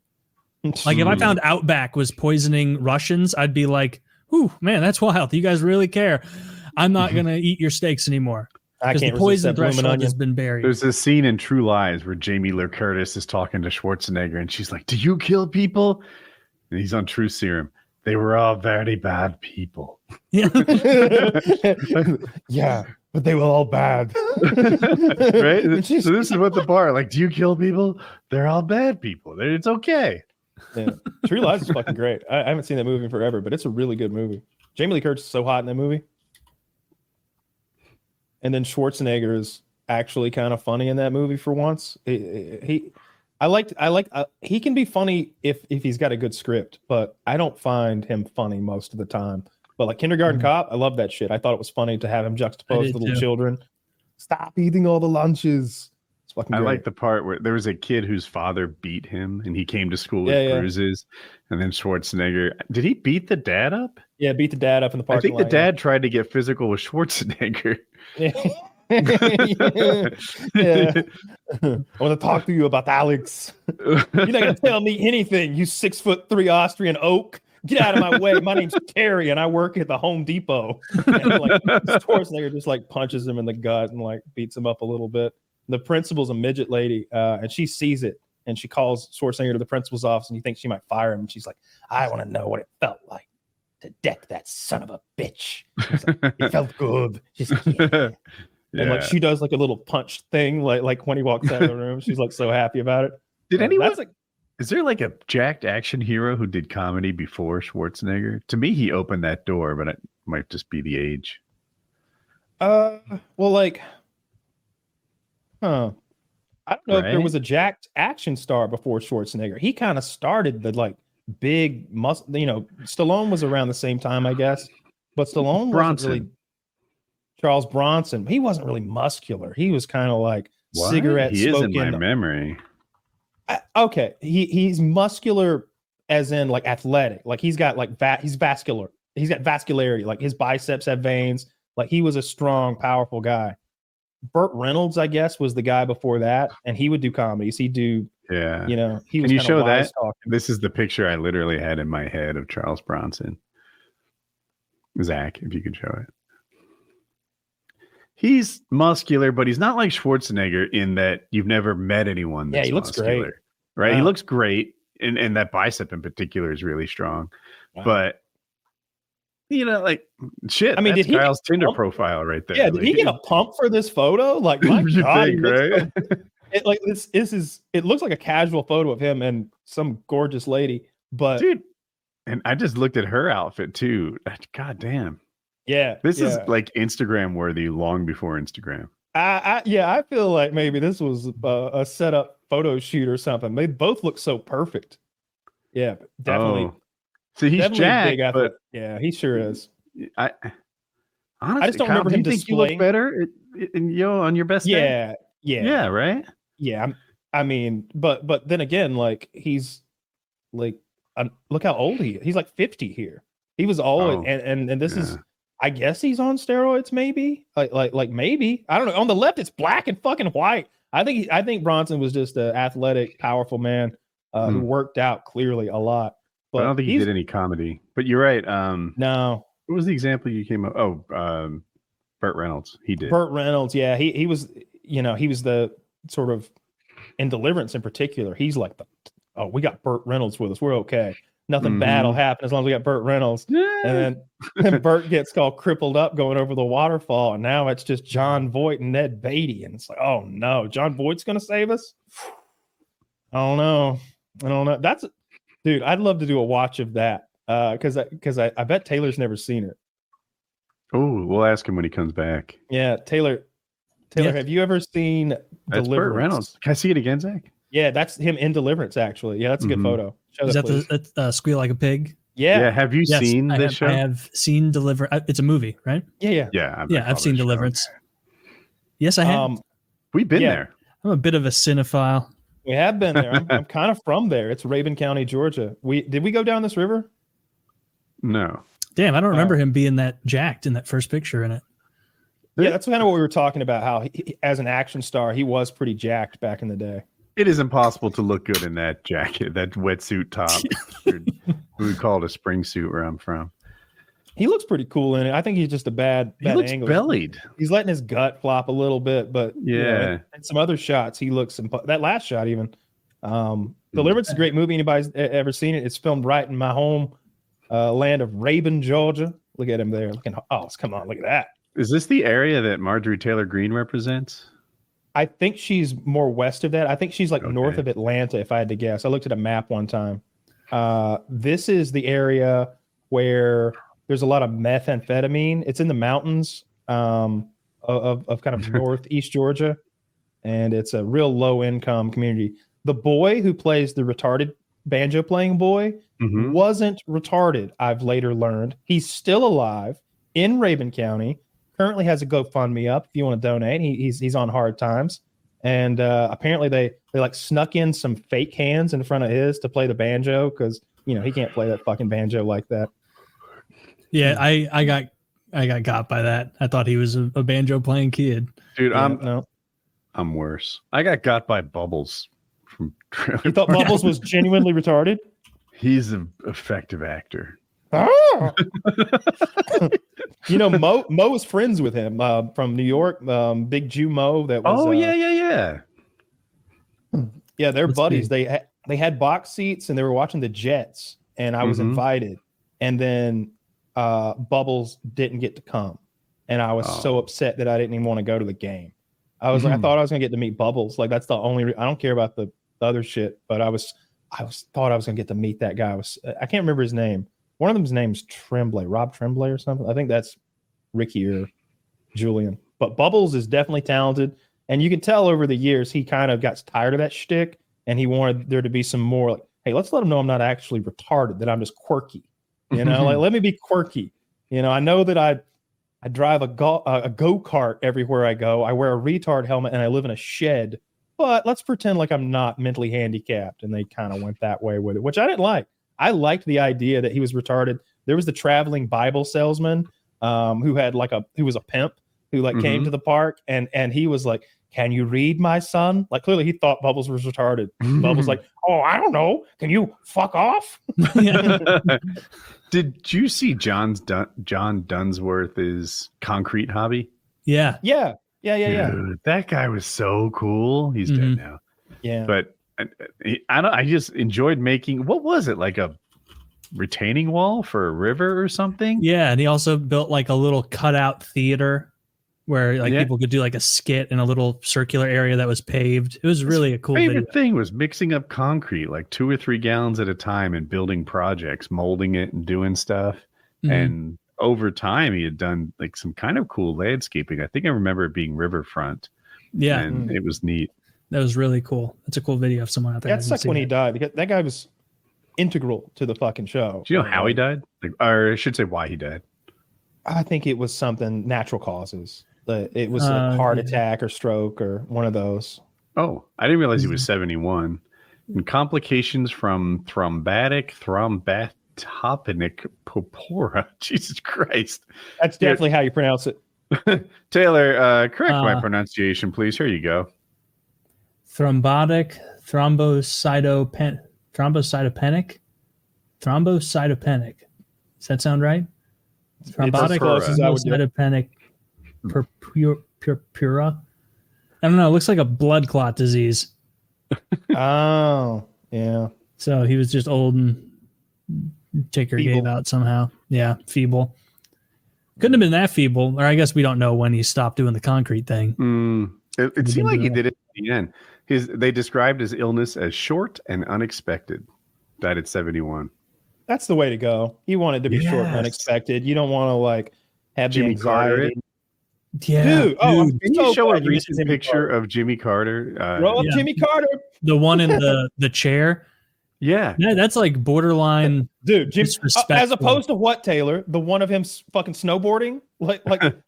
S2: Like if I found Outback was poisoning Russians, I'd be like, "Ooh, man, that's wild. You guys really care." I'm not going to eat your steaks anymore. Because the poison threshold has been buried.
S1: There's a scene in True Lies where Jamie Lee Curtis is talking to Schwarzenegger, and she's like, "Do you kill people?" And he's on True Serum. They were all very bad people.
S2: Yeah.
S3: Yeah, but they were all bad.
S1: Right? So this is what the bar, like, do you kill people? They're all bad people. It's okay.
S3: Yeah. True Lies is fucking great. I haven't seen that movie in forever, but it's a really good movie. Jamie Lee Curtis is so hot in that movie. And then Schwarzenegger is actually kind of funny in that movie for once. He can be funny if he's got a good script, but I don't find him funny most of the time. But like Kindergarten Cop, I love that shit. I thought it was funny to have him juxtapose the little children. Stop eating all the lunches. It's fucking great.
S1: I like the part where there was a kid whose father beat him and he came to school with bruises. And then Schwarzenegger, did he beat the dad up?
S3: Yeah, beat the dad up in the parking lot.
S1: I think the dad tried to get physical with Schwarzenegger.
S3: Yeah. I want to talk to you about Alex. You're not gonna tell me anything, you 6'3" Austrian oak. Get out of my way. My name's Terry and I work at the Home Depot. And like Schwarzenegger just like punches him in the gut and like beats him up a little bit. The principal's a midget lady, and she sees it and she calls Schwarzenegger to the principal's office and he thinks she might fire him. And she's like, I want to know what it felt like to deck that son of a bitch. Like, it felt good. She's like, yeah.
S1: Yeah.
S3: And like she does like a little punch thing, like when he walks out of the room, she's like so happy about it.
S1: Did anyone? Is there like a jacked action hero who did comedy before Schwarzenegger? To me, he opened that door, but it might just be the age.
S3: Well, like, I don't know if there was a jacked action star before Schwarzenegger. He kind of started the like big muscle. Stallone was around the same time, I guess, but Stallone wasn't really. Charles Bronson, he wasn't really muscular. He was kind of like cigarette smoking.
S1: He is in my memory.
S3: Okay, he's muscular as in like athletic. Like he's got like he's vascular. He's got vascularity. Like his biceps have veins. Like he was a strong, powerful guy. Burt Reynolds, I guess, was the guy before that, and he would do comedies. He'd do, he was.
S1: Can you show that? This is the picture I literally had in my head of Charles Bronson. Zach, if you could show it. He's muscular, but he's not like Schwarzenegger in that you've never met anyone that's
S3: he looks
S1: muscular,
S3: great.
S1: right?
S3: Wow.
S1: He looks great, and that bicep in particular is really strong. Wow. But like shit. I mean, did Kyle's Tinder profile right there?
S3: Yeah, did he get a pump for this photo? Like, my God,
S1: think, right?
S3: It looks like a casual photo of him and some gorgeous lady, but
S1: dude. And I just looked at her outfit too. God damn.
S3: Yeah,
S1: this is like Instagram worthy long before Instagram.
S3: I feel like maybe this was a setup photo shoot or something. They both look so perfect. Yeah, definitely.
S1: So he's jacked, but
S3: yeah, he sure is.
S1: Honestly,
S3: I just don't remember him displaying.
S1: You look better on your best day? Yeah, right?
S3: Yeah, I mean, but then again, like he's like, look how old he is. He's like 50 here. He was always, and this is, I guess he's on steroids, maybe. Like maybe. I don't know. On the left, it's black and fucking white. I think Bronson was just an athletic, powerful man who worked out clearly a lot. But
S1: I don't think he did any comedy. But you're right.
S3: No.
S1: What was the example you came up? Burt Reynolds. He did.
S3: Burt Reynolds, yeah. He was, he was the sort of, in Deliverance in particular, he's like, we got Burt Reynolds with us. We're okay. Nothing bad will happen as long as we got Burt Reynolds. Yeah. And then Burt gets all crippled up going over the waterfall. And now it's just John Voight and Ned Beatty. And it's like, oh no, John Voight's going to save us? I don't know. Dude, I'd love to do a watch of that. Because I bet Taylor's never seen it.
S1: Oh, we'll ask him when he comes back.
S3: Yeah, Taylor, have you ever seen
S1: That's Burt Reynolds. Can I see it again, Zach?
S3: Yeah, that's him in Deliverance, actually. Yeah, that's a good photo.
S2: Is that the Squeal Like a Pig?
S3: Yeah.
S1: Have you seen this show?
S2: I have seen Deliverance. It's a movie, right?
S3: Yeah.
S2: I've seen Deliverance. Yes, I have.
S1: We've been there.
S2: I'm a bit of a cinephile.
S3: We have been there. I'm kind of from there. It's Rabun County, Georgia. Did we go down this river?
S1: No.
S2: Damn, I don't remember him being that jacked in that first picture in it.
S3: Yeah, that's kind of what we were talking about, how he, as an action star, he was pretty jacked back in the day.
S1: It is impossible to look good in that jacket, that wetsuit top. We would call it a spring suit where I'm from.
S3: He looks pretty cool in it. I think he's just a bad
S1: he looks
S3: angle.
S1: Bellied.
S3: He's letting his gut flop a little bit, but
S1: yeah.
S3: And some other shots, he looks that last shot even. Deliverance is a great movie. Anybody's ever seen it? It's filmed right in my home land of Rabun, Georgia. Look at him there. Come on, look at that.
S1: Is this the area that Marjorie Taylor Greene represents?
S3: I think she's more west of that. I think she's like north of Atlanta, if I had to guess. I looked at a map one time. This is the area where there's a lot of methamphetamine. It's in the mountains of kind of northeast Georgia, and it's a real low income community. The boy who plays the retarded banjo playing boy wasn't retarded, I've later learned. He's still alive in Rabun County. Currently has a GoFundMe up if you want to donate. He's on hard times, and apparently they like snuck in some fake hands in front of his to play the banjo because he can't play that fucking banjo like that.
S2: Yeah, I got by that. I thought he was a banjo playing kid.
S1: Dude, I'm worse. I got by Bubbles from Trailer
S3: You thought Bubbles was genuinely retarded?
S1: He's an effective actor.
S3: Oh. Mo was friends with him from New York. Big Jew Mo. That was. Yeah, they're buddies. They had box seats and they were watching the Jets, and I was invited, and then Bubbles didn't get to come, and I was so upset that I didn't even want to go to the game. I was like, I thought I was gonna get to meet Bubbles. Like that's the only. I don't care about the other shit, but I thought I was gonna get to meet that guy. I can't remember his name. One of them's name's Tremblay, Rob Tremblay or something. I think that's Ricky or Julian. But Bubbles is definitely talented. And you can tell over the years, he kind of got tired of that shtick. And he wanted there to be some more like, hey, let's let him know I'm not actually retarded, that I'm just quirky. Like, let me be quirky. I know that I drive a go-kart everywhere I go. I wear a retard helmet and I live in a shed. But let's pretend like I'm not mentally handicapped. And they kind of went that way with it, which I didn't like. I liked the idea that he was retarded. There was the traveling Bible salesman who was a pimp who came to the park and he was like, "Can you read, my son?" Like clearly he thought Bubbles was retarded. Bubbles like, "Oh, I don't know. Can you fuck off?"
S1: Did you see John Dunsworth's concrete hobby?
S2: Yeah.
S1: Dude, that guy was so cool. He's dead now.
S3: Yeah,
S1: but. I just enjoyed making, what was it, like a retaining wall for a river or something?
S2: Yeah, and he also built like a little cutout theater where like people could do like a skit in a little circular area that was paved. It was really a cool
S1: favorite
S2: video.
S1: thing was mixing up concrete like 2 or 3 gallons at a time and building projects, molding it and doing stuff. And over time, he had done like some kind of cool landscaping. I think I remember it being riverfront. Yeah, and it was neat.
S2: That was really cool. That's a cool video of someone out there.
S3: That's like when he died, because that guy was integral to the fucking show.
S1: Do you know how he died? Like, or I should say why he died.
S3: I think it was something natural causes. It was a heart attack or stroke or one of those.
S1: Oh, I didn't realize he was 71. And complications from thrombotic purpura. Jesus Christ.
S3: That's definitely how you pronounce it.
S1: Taylor, correct my pronunciation, please. Here you go.
S2: Thrombotic thrombocytopenic. Does that sound right? Thrombotic thrombocytopenic purpura. I don't know. It looks like a blood clot disease.
S3: Oh, yeah.
S2: So he was just old and ticker gave out somehow. Yeah, feeble. Couldn't have been that feeble, or I guess we don't know when he stopped doing the concrete thing.
S1: It seemed like he did it at the end. They described his illness as short and unexpected. Died at 71.
S3: That's the way to go. You want it to be short and unexpected. You don't want to like have
S1: Jimmy
S3: the anxiety.
S1: Carter.
S2: Yeah,
S3: dude.
S1: Can you show a recent picture of Jimmy Carter?
S3: Roll up Jimmy Carter.
S2: The one in the chair.
S1: Yeah,
S2: that's like borderline,
S3: dude. As opposed to what, Taylor? The one of him fucking snowboarding. Like,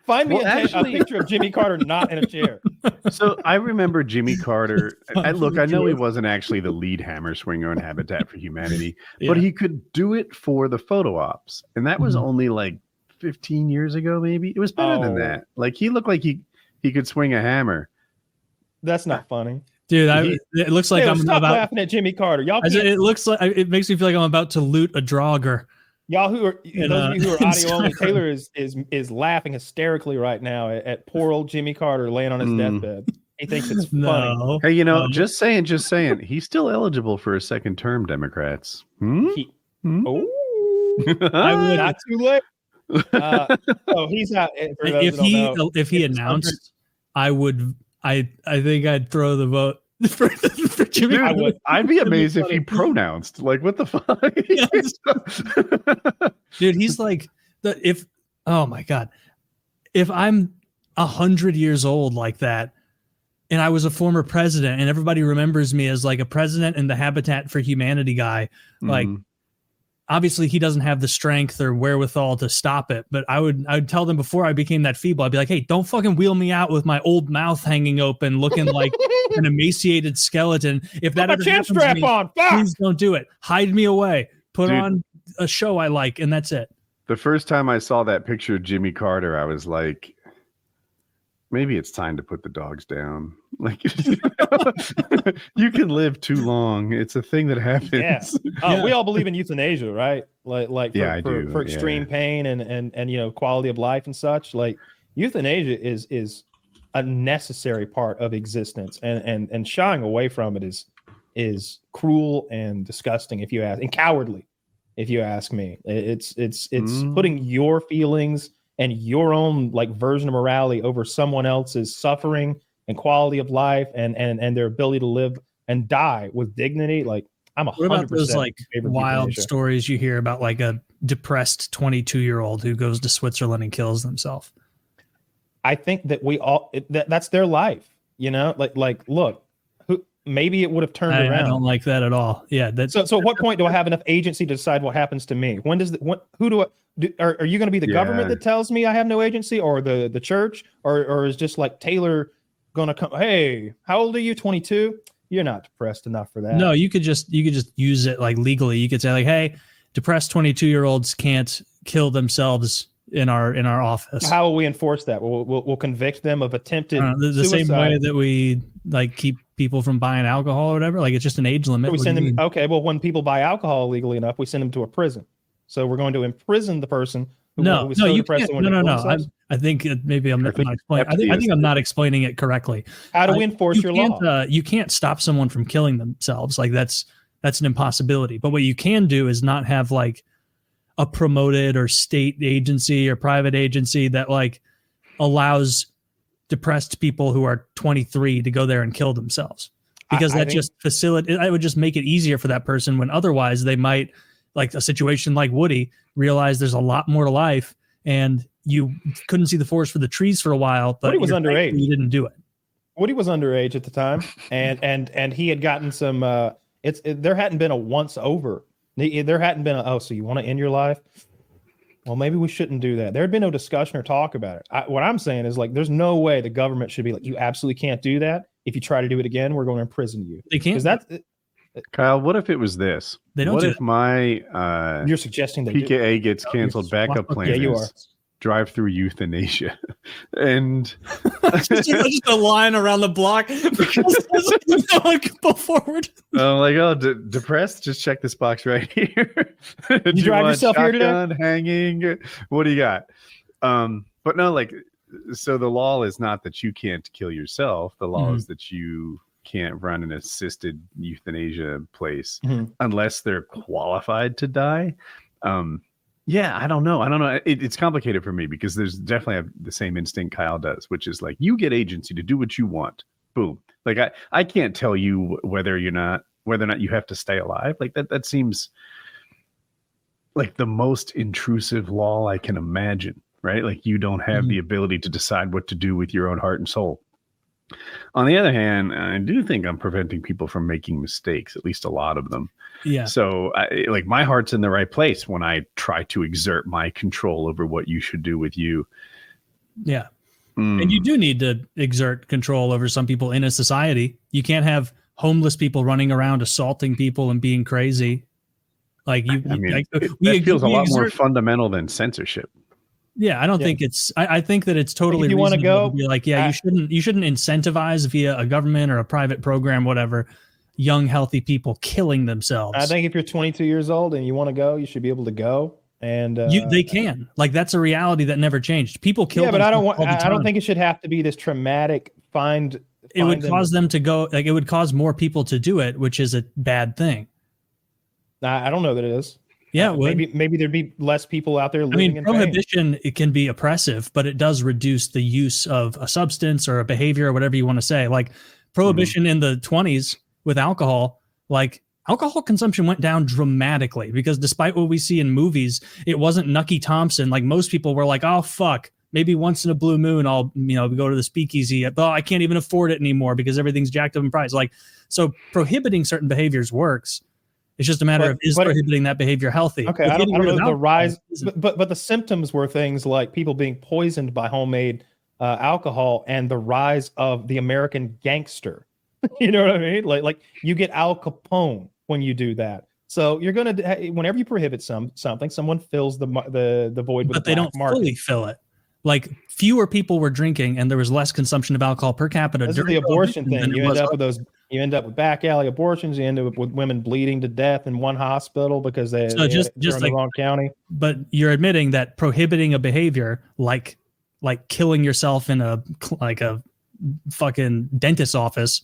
S3: find me a picture of Jimmy Carter not in a chair.
S1: So I remember Jimmy Carter. I know he wasn't actually the lead hammer swinger on Habitat for Humanity, but he could do it for the photo ops, and that was only like 15 years ago. Maybe it was better than that. Like he looked like he could swing a hammer.
S3: That's not funny.
S2: Dude, it looks like I'm
S3: stop laughing at Jimmy Carter.
S2: It looks like it makes me feel like I'm about to loot a Draugr.
S3: Y'all those of you who are audio only, Taylor is laughing hysterically right now at poor old Jimmy Carter laying on his deathbed. He thinks it's funny.
S1: Hey, just saying, he's still eligible for a second term, Democrats.
S3: I would not too late. He's not.
S2: If he announced, I think I'd throw the vote for Jimmy.
S1: Dude, I'd be amazed if he pronounced. Like, what the fuck?
S2: Dude, he's like oh my God. If I'm 100 years old like that, and I was a former president, and everybody remembers me as like a president and the Habitat for Humanity guy, like obviously he doesn't have the strength or wherewithal to stop it, but I'd tell them before I became that feeble, I'd be like, hey, don't fucking wheel me out with my old mouth hanging open, looking like an emaciated skeleton. If that ever happens to me, please don't do it. Hide me away. Put on a show I like, and that's it.
S1: The first time I saw that picture of Jimmy Carter, I was like, maybe it's time to put the dogs down. Like, you can live too long. It's a thing that happens.
S3: Yeah. We all believe in euthanasia, right? For extreme pain and quality of life and such. Like, euthanasia is a necessary part of existence, and shying away from it is cruel and disgusting, if you ask, and cowardly, if you ask me. It's putting your feelings and your own like version of morality over someone else's suffering and quality of life and their ability to live and die with dignity. Like, I'm 100%. What about those
S2: like wild stories you hear about like a depressed 22-year-old who goes to Switzerland and kills themselves?
S3: I think that that's their life, like look, maybe it would have turned around.
S2: I don't like that at all. Yeah.
S3: So at what point do I have enough agency to decide what happens to me? When does are you going to be the government that tells me I have no agency, or the church, or is just like Taylor going to come? Hey, how old are you? 22. You're not depressed enough for that.
S2: No, you could just use it like legally. You could say like, hey, depressed 22-year-olds can't kill themselves in our office.
S3: How will we enforce that? We'll convict them of attempted
S2: the same way that we like keep people from buying alcohol or whatever. Like, it's just an age limit.
S3: We send them. Okay, well, when people buy alcohol legally enough, we send them to a prison. So we're going to imprison the person.
S2: No, you can't. No. I think maybe I'm not explaining. I think I'm not explaining it correctly.
S3: How do we enforce your law?
S2: You can't stop someone from killing themselves. Like, that's an impossibility. But what you can do is not have like a promoted or state agency or private agency that like allows depressed people who are 23 to go there and kill themselves, because that just facilitate. I would just make it easier for that person when otherwise they might, like a situation like Woody, realize there's a lot more to life, and you couldn't see the forest for the trees for a while. But
S3: Woody was underage.
S2: You didn't do it.
S3: Woody was underage at the time, and he had gotten some. There hadn't been a once over. There hadn't been so you want to end your life? Well, maybe we shouldn't do that. There had been no discussion or talk about it. What I'm saying is, like, there's no way the government should be like, you absolutely can't do that. If you try to do it again, we're going to imprison you.
S2: They can't.
S3: That's
S1: Kyle, what if it was this?
S2: They don't.
S1: What
S2: do
S1: if my
S3: you're suggesting that
S1: PKA gets canceled? Backup plan.
S3: Yeah, you are.
S1: Drive through euthanasia, and
S2: just a line around the block because no one can go forward.
S1: I'm like, depressed. Just check this box right here.
S3: You drive yourself here today?
S1: Hanging. What do you got? But no, like, so the law is not that you can't kill yourself. The law is that you can't run an assisted euthanasia place unless they're qualified to die. Yeah, I don't know. It's complicated for me because there's definitely the same instinct Kyle does, which is like, you get agency to do what you want. Boom. Like I can't tell you whether or not you have to stay alive. Like that seems like the most intrusive law I can imagine, right? Like you don't have the ability to decide what to do with your own heart and soul. On the other hand, I do think I'm preventing people from making mistakes, at least a lot of them.
S2: Yeah.
S1: So like my heart's in the right place when I try to exert my control over what you should do with you.
S2: Yeah. And you do need to exert control over some people in a society. You can't have homeless people running around assaulting people and being crazy. Like
S1: that feels a lot more fundamental than censorship.
S2: Yeah, I don't think it's. I think that it's totally.
S3: If you want to go,
S2: be like, you shouldn't incentivize via a government or a private program, whatever, young healthy people killing themselves.
S3: I think if you're 22 years old and you want to go, you should be able to go. And
S2: they can. Like that's a reality that never changed. People kill.
S3: Yeah, but I don't think it should have to be this traumatic.
S2: It would cause them to go. Like it would cause more people to do it, which is a bad thing.
S3: I don't know that it is.
S2: Yeah,
S3: maybe there'd be less people out there living in
S2: prohibition,
S3: pain.
S2: It can be oppressive, but it does reduce the use of a substance or a behavior or whatever you want to say. Like prohibition in the 20s with alcohol, like alcohol consumption went down dramatically because despite what we see in movies, it wasn't Nucky Thompson. Like most people were like, oh, fuck, maybe once in a blue moon, I'll go to the speakeasy. But I can't even afford it anymore because everything's jacked up in price. Like, so prohibiting certain behaviors works. It's just a matter of prohibiting that behavior healthy.
S3: Okay, I don't know the rise, but the symptoms were things like people being poisoned by homemade alcohol and the rise of the American gangster. You know what I mean? Like you get Al Capone when you do that. So you're gonna whenever you prohibit something, someone fills the void with. But
S2: they don't fully fill it. Like fewer people were drinking, and there was less consumption of alcohol per capita.
S3: This is the abortion thing. You end up with those. You end up with back alley abortions. You end up with women bleeding to death in one hospital because they're in the wrong county.
S2: But you're admitting that prohibiting a behavior like killing yourself in a fucking dentist's office.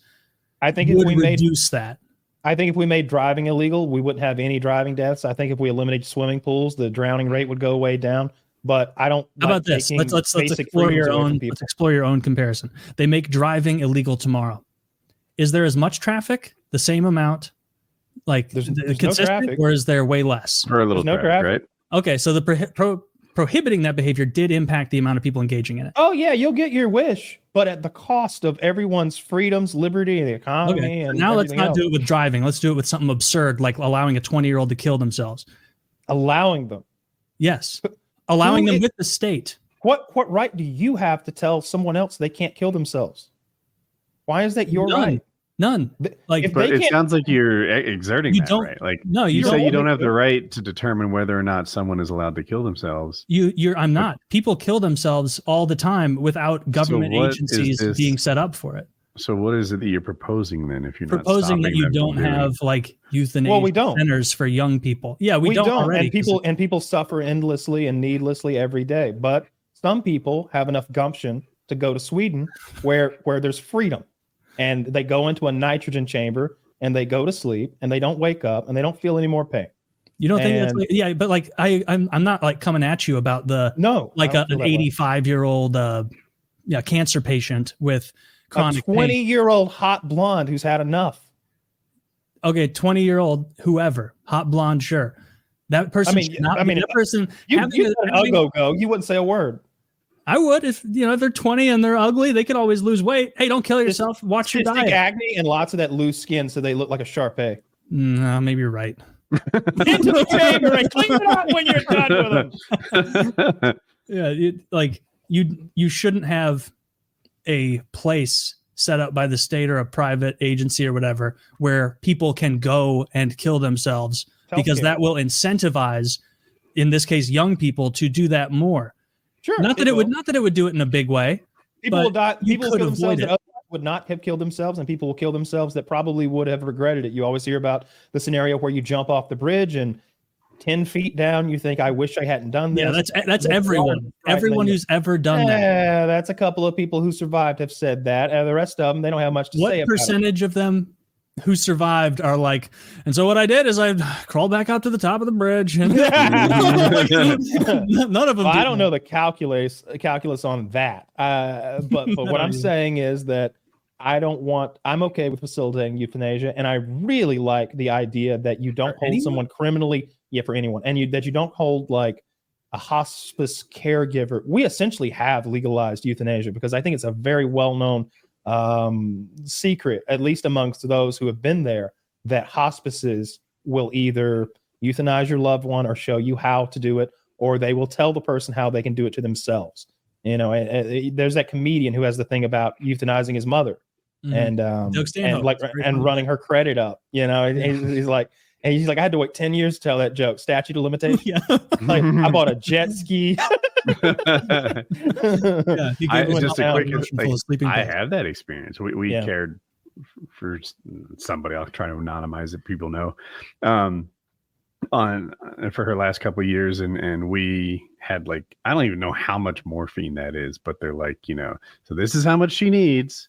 S3: I think if we
S2: reduce that.
S3: I think if we made driving illegal, we wouldn't have any driving deaths. I think if we eliminated swimming pools, the drowning rate would go way down. But I don't.
S2: How about this? Let's explore your own. Let's explore your own comparison. They make driving illegal tomorrow. Is there as much traffic? The same amount? Like
S3: there's
S2: consistent,
S3: no traffic,
S2: or is there way less?
S1: Or a little traffic, right?
S2: Okay, so the prohibiting that behavior did impact the amount of people engaging in it.
S3: Oh yeah, you'll get your wish, but at the cost of everyone's freedoms, liberty, and the economy. Okay. And
S2: now let's not do it with driving. Let's do it with something absurd, like allowing a 20-year-old to kill themselves.
S3: Allowing them.
S2: Yes. Allowing them with the state.
S3: What right do you have to tell someone else they can't kill themselves? Why is that your right?
S2: None.
S1: Like, but it sounds like you're exerting that right. Like,
S2: no,
S1: you say you don't have the right to determine whether or not someone is allowed to kill themselves.
S2: I'm not. People kill themselves all the time without government agencies being set up for it.
S1: So what is it that you're proposing then? If you're
S2: proposing that you don't have like euthanasia centers for young people. Yeah, we don't already.
S3: And people suffer endlessly and needlessly every day. But some people have enough gumption to go to Sweden where there's freedom. And they go into a nitrogen chamber and they go to sleep and they don't wake up and they don't feel any more pain.
S2: You don't think that's but like I'm not like coming at you about an 85-year-old cancer patient with chronic
S3: a 20-year-old hot blonde who's had enough.
S2: Okay, 20-year-old whoever, hot blonde, sure. That person that person
S3: you go, you wouldn't say a word.
S2: I would if they're 20 and they're ugly, they could always lose weight. Hey, don't kill yourself. Watch your diet.
S3: Acne and lots of that loose skin, so they look like a Shar-Pei.
S2: No, maybe you're right.
S3: Into the chamber and clean it up when you're done with them.
S2: Yeah, you shouldn't have a place set up by the state or a private agency or whatever where people can go and kill themselves because that will incentivize, in this case, young people to do that more.
S3: Sure.
S2: Not that it would do it in a big way.
S3: People will die. People will kill themselves that would not have killed themselves, and people will kill themselves that probably would have regretted it. You always hear about the scenario where you jump off the bridge and 10 feet down, you think, I wish I hadn't done this.
S2: Yeah, that's everyone. Everyone who's ever done that.
S3: Yeah, that's a couple of people who survived have said that. And the rest of them, they don't have much to say about it. What
S2: percentage of them who survived are like, and so what I did is I crawled back up to the top of the bridge. And none of them.
S3: Well, I don't know the calculus on that. But what I'm saying is that I'm okay with facilitating euthanasia. And I really like the idea that you don't hold someone criminally. Yeah, for anyone. And that you don't hold like a hospice caregiver. We essentially have legalized euthanasia because I think it's a very well-known secret, at least amongst those who have been there, that hospices will either euthanize your loved one or show you how to do it, or they will tell the person how they can do it to themselves. There's that comedian who has the thing about euthanizing his mother and running her credit up. He's like, I had to wait 10 years to tell that joke. Statute of limitations. Yeah. Like, I bought a jet ski.
S1: I have that experience. We cared for somebody. I'll try to anonymize it. People know. For her last couple of years, and we had like, I don't even know how much morphine that is, but they're like, so this is how much she needs,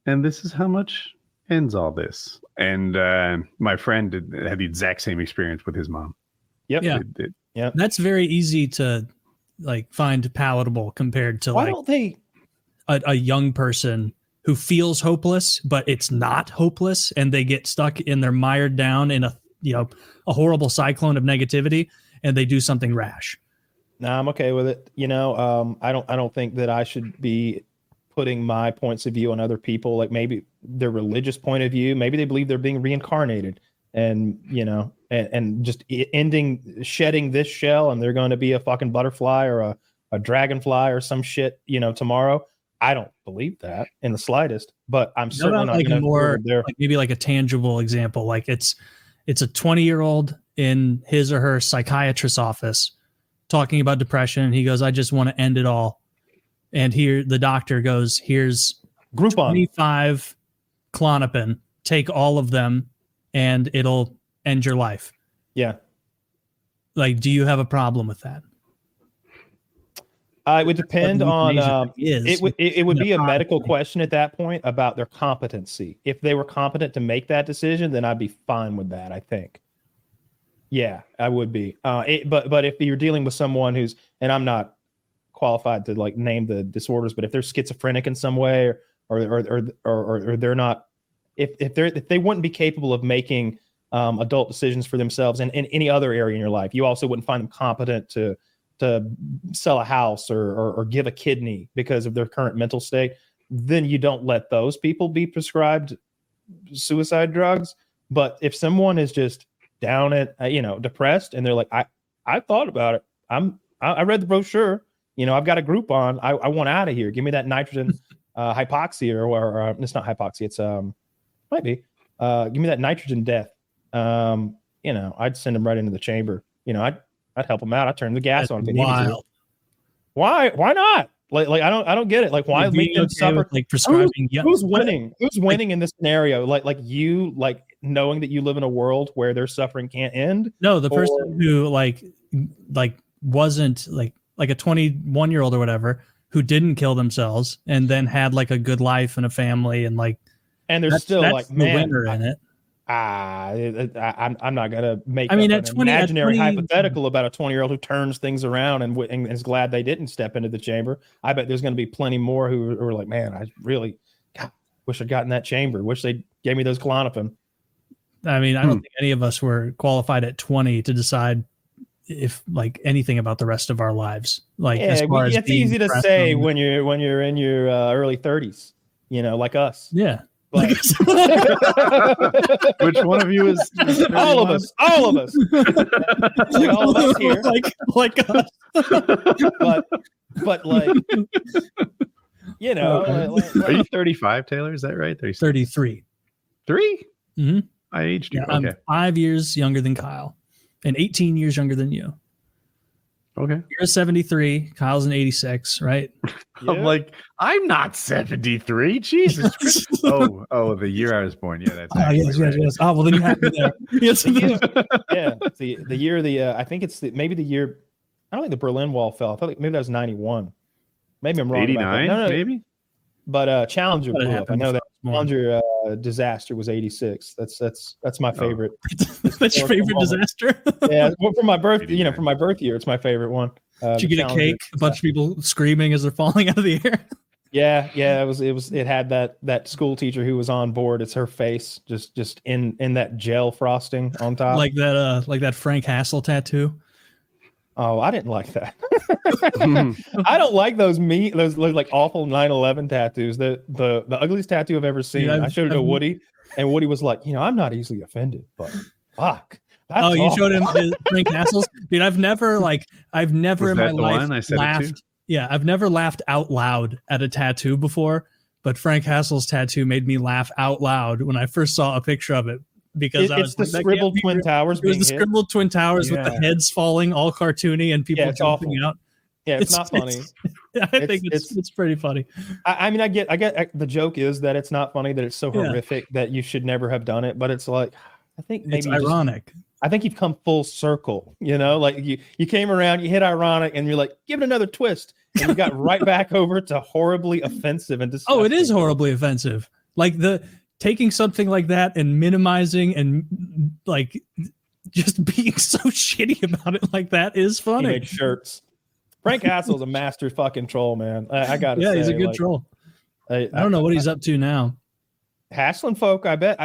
S1: and this is how much ends all this. And my friend had the exact same experience with his mom.
S3: Yep.
S2: Yeah.
S3: Yeah.
S2: That's very easy to like find palatable compared to a young person who feels hopeless, but it's not hopeless, and they get stuck in their mired down in a horrible cyclone of negativity, and they do something rash.
S3: No, I'm okay with it. I don't think that I should be putting my points of view on other people, like maybe their religious point of view, maybe they believe they're being reincarnated, and and just shedding this shell, and they're going to be a fucking butterfly or a dragonfly or some shit, tomorrow. I don't believe that in the slightest, but I'm certainly not going to
S2: maybe like a tangible example. Like it's a 20-year-old in his or her psychiatrist's office talking about depression. He goes, I just want to end it all. And here the doctor goes, here's
S3: Groupon.
S2: 25 Klonopin, take all of them and it'll end your life.
S3: Yeah.
S2: Like, do you have a problem with that?
S3: It would depend on, it would be a medical question at that point about their competency. If they were competent to make that decision, then I'd be fine with that, I think. Yeah, I would be. But if you're dealing with someone who's, and I'm not qualified to like name the disorders, but if they're schizophrenic in some way, or they're not, if they wouldn't be capable of making adult decisions for themselves in any other area in your life, you also wouldn't find them competent to sell a house or give a kidney because of their current mental state, then you don't let those people be prescribed suicide drugs. But if someone is just down at, depressed, and they're like, I thought about it. I read the brochure. I've got a Groupon. I want out of here. Give me that nitrogen hypoxia or it's not hypoxia. It's might be. Give me that nitrogen death. I'd send them right into the chamber. I'd help them out. I'd turn the gas on if they needed to. Why not? Like I don't get it. Like, why make them suffer?
S2: With, like, prescribing.
S3: Who's winning? Who's winning in this scenario? Like you, like knowing that you live in a world where their suffering can't end.
S2: No, the person who like wasn't like a 21-year-old or whatever who didn't kill themselves and then had like a good life and a family and like.
S3: And there's still
S2: that's
S3: like
S2: the winner in it.
S3: I'm not gonna make.
S2: I mean,
S3: up
S2: at
S3: an
S2: 20,
S3: imaginary
S2: at 20,
S3: hypothetical about a 20-year-old who turns things around and is glad they didn't step into the chamber. I bet there's going to be plenty more who are like, man, I really wish I'd gotten that chamber. Wish they gave me those Klonopin.
S2: I mean, I don't think any of us were qualified at 20 to decide if like anything about the rest of our lives. Like, as far as
S3: it's easy to say when you're in your early 30s, like us.
S2: Yeah.
S3: But
S1: which one of you is
S3: all of us, like all of us here,
S2: like us.
S3: but like,
S1: are you 35, Taylor? Is that right?
S2: 33.
S1: 3?
S2: Mm-hmm.
S1: I aged you.
S2: Yeah,
S1: okay.
S2: I'm 5 years younger than Kyle and 18 years younger than you.
S1: Okay.
S2: You're 73. Kyle's an 86, right?
S3: Yeah.
S1: I'm like, I'm not 73. Jesus Christ. Oh, the year I was born. Yeah, that's
S2: yes. Oh, well, then you have me there. Yes.
S3: Yeah. The year I think it's maybe the year. I don't think the Berlin Wall fell. I thought maybe that was 91. Maybe I'm wrong.
S1: 89,
S3: no,
S1: maybe.
S3: But Challenger blew up. I know that
S2: Challenger
S3: disaster was 86. That's my favorite.
S2: That's your favorite disaster?
S3: Yeah, well, for my birth, for my birth year, it's my favorite one.
S2: Did you get a cake? A bunch of people screaming as they're falling out of the air.
S3: Yeah. It had that school teacher who was on board. It's her face just in that gel frosting on top,
S2: like that Frank Hassel tattoo.
S3: Oh, I didn't like that. I don't like those like awful 9/11 tattoos. The ugliest tattoo I've ever seen. I showed it to Woody, and Woody was like, I'm not easily offended, but fuck.
S2: Oh, you showed him Frank Hassel's? Dude, I've never in my life laughed. Yeah, I've never laughed out loud at a tattoo before, but Frank Hassel's tattoo made me laugh out loud when I first saw a picture of it. Because
S3: it's the scribbled Twin Towers.
S2: It was the scribbled Twin Towers with the heads falling, all cartoony, and people jumping out.
S3: Yeah, it's not funny.
S2: I think it's pretty funny.
S3: I mean, I get the joke is that it's not funny, that it's so horrific that you should never have done it. But it's like, I think maybe
S2: it's ironic.
S3: I think you've come full circle. Like you came around, you hit ironic, and you're like, give it another twist, and you got right back over to horribly offensive and disgusting.
S2: Oh, it is horribly offensive. Like taking something like that and minimizing and like just being so shitty about it like that is funny.
S3: He made shirts. Frank Hassel's a master fucking troll, man. I gotta say.
S2: Yeah, he's a good troll. I don't know what he's up to now.
S3: Hassling folk, I bet.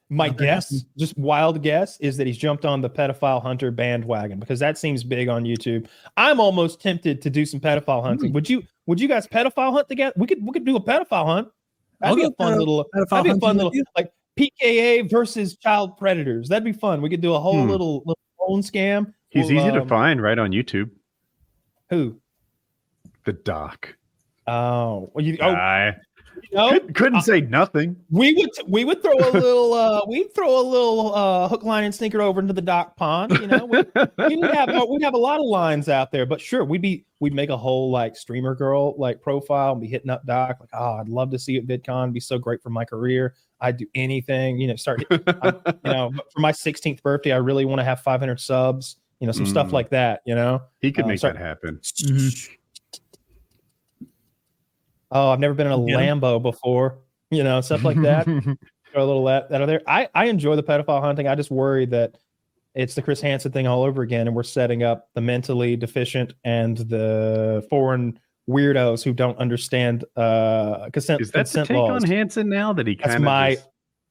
S3: My guess, just wild guess, is that he's jumped on the pedophile hunter bandwagon because that seems big on YouTube. I'm almost tempted to do some pedophile hunting. Would you guys pedophile hunt together? We could do a pedophile hunt. That'd be a fun little like PKA versus child predators. That'd be fun. We could do a whole little phone scam.
S1: He's easy to find right on YouTube.
S3: Who?
S1: The Doc.
S3: Oh,
S1: couldn't say nothing.
S3: We would throw a little hook, line, and sinker over into the Doc pond. We'd have a lot of lines out there. But sure, we'd make a whole like streamer girl like profile and be hitting up Doc like, I'd love to see you at VidCon. It'd be so great for my career. I'd do anything. For my 16th birthday, I really want to have 500 subs. Some stuff like that.
S1: He could make that happen.
S2: Mm-hmm.
S3: Oh, I've never been in a Lambo before, stuff like that. Throw a little that out there. I enjoy the pedophile hunting. I just worry that it's the Chris Hansen thing all over again, and we're setting up the mentally deficient and the foreign weirdos who don't understand consent.
S1: Is that the take laws. On Hansen now that he kind of?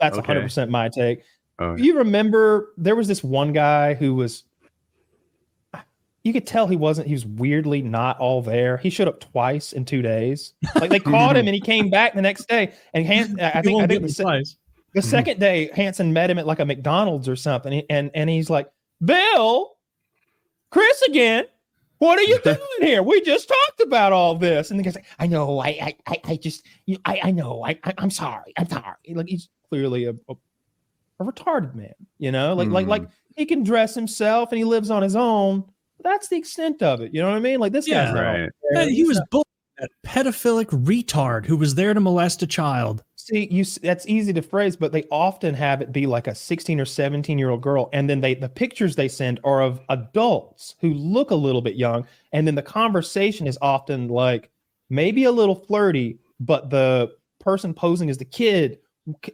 S3: That's 100% my take. Oh, you remember there was this one guy who was. You could tell he was weirdly not all there. He showed up twice in 2 days. Like they caught him and he came back the next day. And I think the second day Hansen met him at like a McDonald's or something. And he's like, Bill, Chris again. What are you doing here? We just talked about all this. And the guy's like, I know. I know. I'm sorry. I'm sorry. Like he's clearly a retarded man, like he can dress himself and he lives on his own. That's the extent of it. You know what I mean? Like this guy's
S1: right.
S2: He was that pedophilic retard who was there to molest a child.
S3: See, that's easy to phrase, but they often have it be like a 16 or 17-year-old girl, and then the pictures they send are of adults who look a little bit young, and then the conversation is often like maybe a little flirty, but the person posing as the kid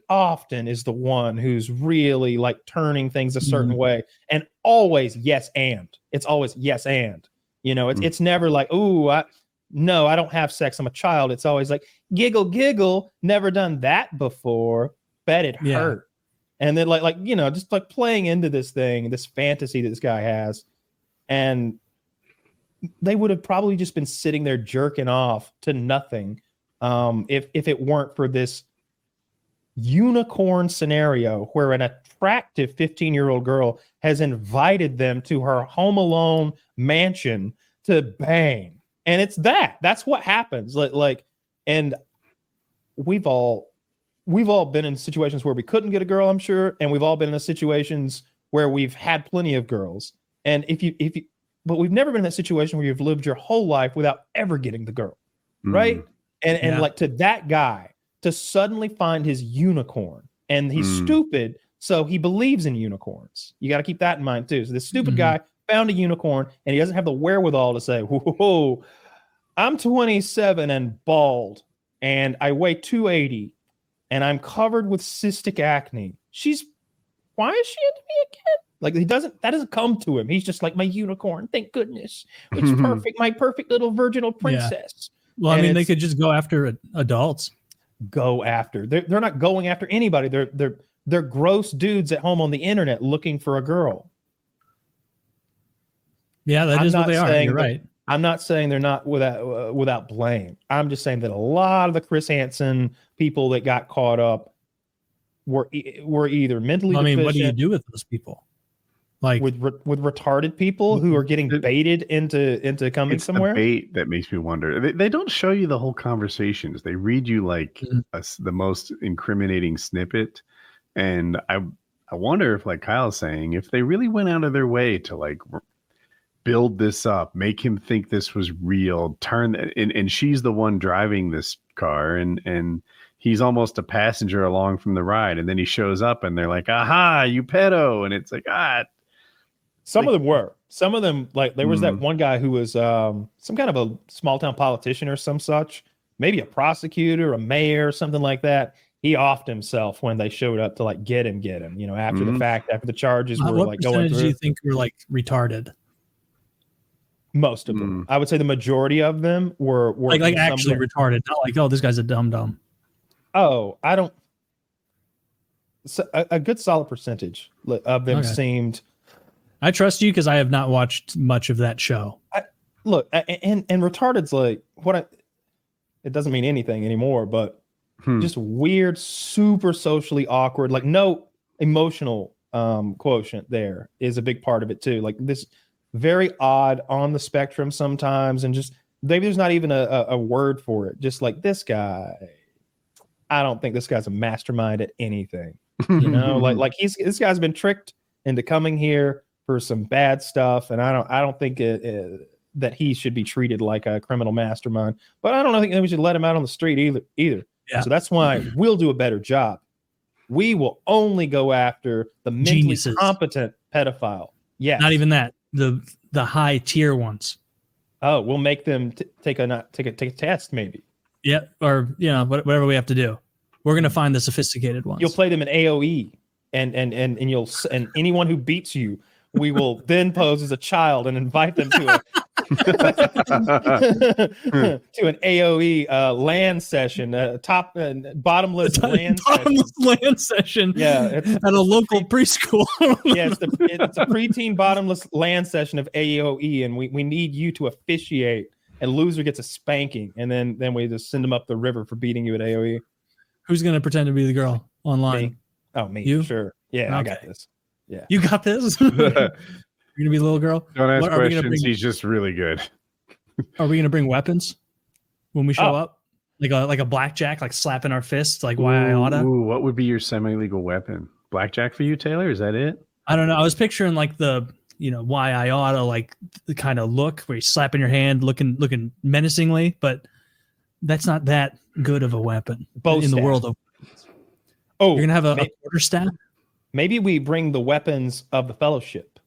S3: often is the one who's really like turning things a certain way, and always yes and. It's always yes and. You know, it's never like, oh, I don't have sex, I'm a child. It's always like giggle, giggle, never done that before, bet it hurt. And then like you know, just like playing into this thing, this fantasy that this guy has, and they would have probably just been sitting there jerking off to nothing if it weren't for this unicorn scenario where an attractive 15-year-old girl has invited them to her Home Alone mansion to bang. And that's what happens. Like, and we've all been in situations where we couldn't get a girl, I'm sure, and we've all been in situations where we've had plenty of girls. And but we've never been in that situation where you've lived your whole life without ever getting the girl, right? And like, to that guy to suddenly find his unicorn, and he's stupid, so he believes in unicorns. You got to keep that in mind too. So this stupid guy found a unicorn, and he doesn't have the wherewithal to say, whoa, I'm 27 and bald, and I weigh 280, and I'm covered with cystic acne. Why is she into me again? Like, that doesn't come to him. He's just like, my unicorn, thank goodness. It's perfect, my perfect little virginal princess.
S2: Yeah. Well, and I mean, they could just go after adults.
S3: Go after. They're not going after anybody. They're gross dudes at home on the internet looking for a girl. Yeah, that is what they are. You're right. I'm not saying they're not without blame. I'm just saying that a lot of the Chris Hansen people that got caught up were either mentally deficient.
S2: What do you do with those people? Like
S3: with retarded people who are getting baited into coming somewhere.
S1: It's the bait that makes me wonder. They don't show you the whole conversations. They read you like the most incriminating snippet, and I wonder if, like Kyle's saying, if they really went out of their way to like build this up, make him think this was real, and she's the one driving this car, and he's almost a passenger along from the ride, and then he shows up, and they're like, "Aha, you pedo!" And it's like,
S3: Some of them were. Some of them, like, there was that one guy who was some kind of a small town politician or some such, maybe a prosecutor, a mayor, something like that. He offed himself when they showed up to like get him, you know, after the fact, after the charges were like going through.
S2: What percentage do you think were like retarded?
S3: Most of them. I would say the majority of them were
S2: like actually retarded. Not like, oh, this guy's a dum-dum.
S3: Oh, I don't. So a good solid percentage of them seemed.
S2: I trust you because I have not watched much of that show.
S3: Look, and retarded's like it doesn't mean anything anymore, but just weird, super socially awkward, like no emotional quotient there is a big part of it too. Like this very odd on the spectrum sometimes, and just maybe there's not even a word for it. Just like this guy, I don't think this guy's a mastermind at anything. You know, like this guy's been tricked into coming here for some bad stuff, and I don't think that he should be treated like a criminal mastermind. But I don't think that we should let him out on the street either. Yeah. So that's why we'll do a better job. We will only go after the mentally competent pedophile. Yeah,
S2: not even that. The high tier ones.
S3: Oh, we'll make them take a test, maybe.
S2: Yeah, or whatever we have to do. We're gonna find the sophisticated ones.
S3: You'll play them in AOE, and anyone who beats you, we will then pose as a child and invite them to an AOE LAN session, bottomless
S2: LAN session.
S3: Yeah,
S2: at a local preschool.
S3: Yeah, it's a preteen bottomless LAN session of AOE, and we need you to officiate. And loser gets a spanking, and then we just send them up the river for beating you at AOE.
S2: Who's gonna pretend to be the girl online?
S3: Me. Oh, me.
S2: You?
S3: Sure. Yeah, okay. I got this. Yeah,
S2: you got this. You're gonna be a little girl.
S1: Don't ask questions. He's just really good.
S2: Are we gonna bring weapons when we show up? Like a blackjack, like slapping our fists, like why I oughta.
S1: Ooh, what would be your semi-legal weapon? Blackjack for you, Taylor? Is that it?
S2: I don't know. I was picturing like the why I oughta, like the kind of look where you're slapping your hand, looking menacingly, but that's not that good of a weapon in the world of. Oh, you're gonna have a quarter staff.
S3: Maybe we bring the weapons of the Fellowship.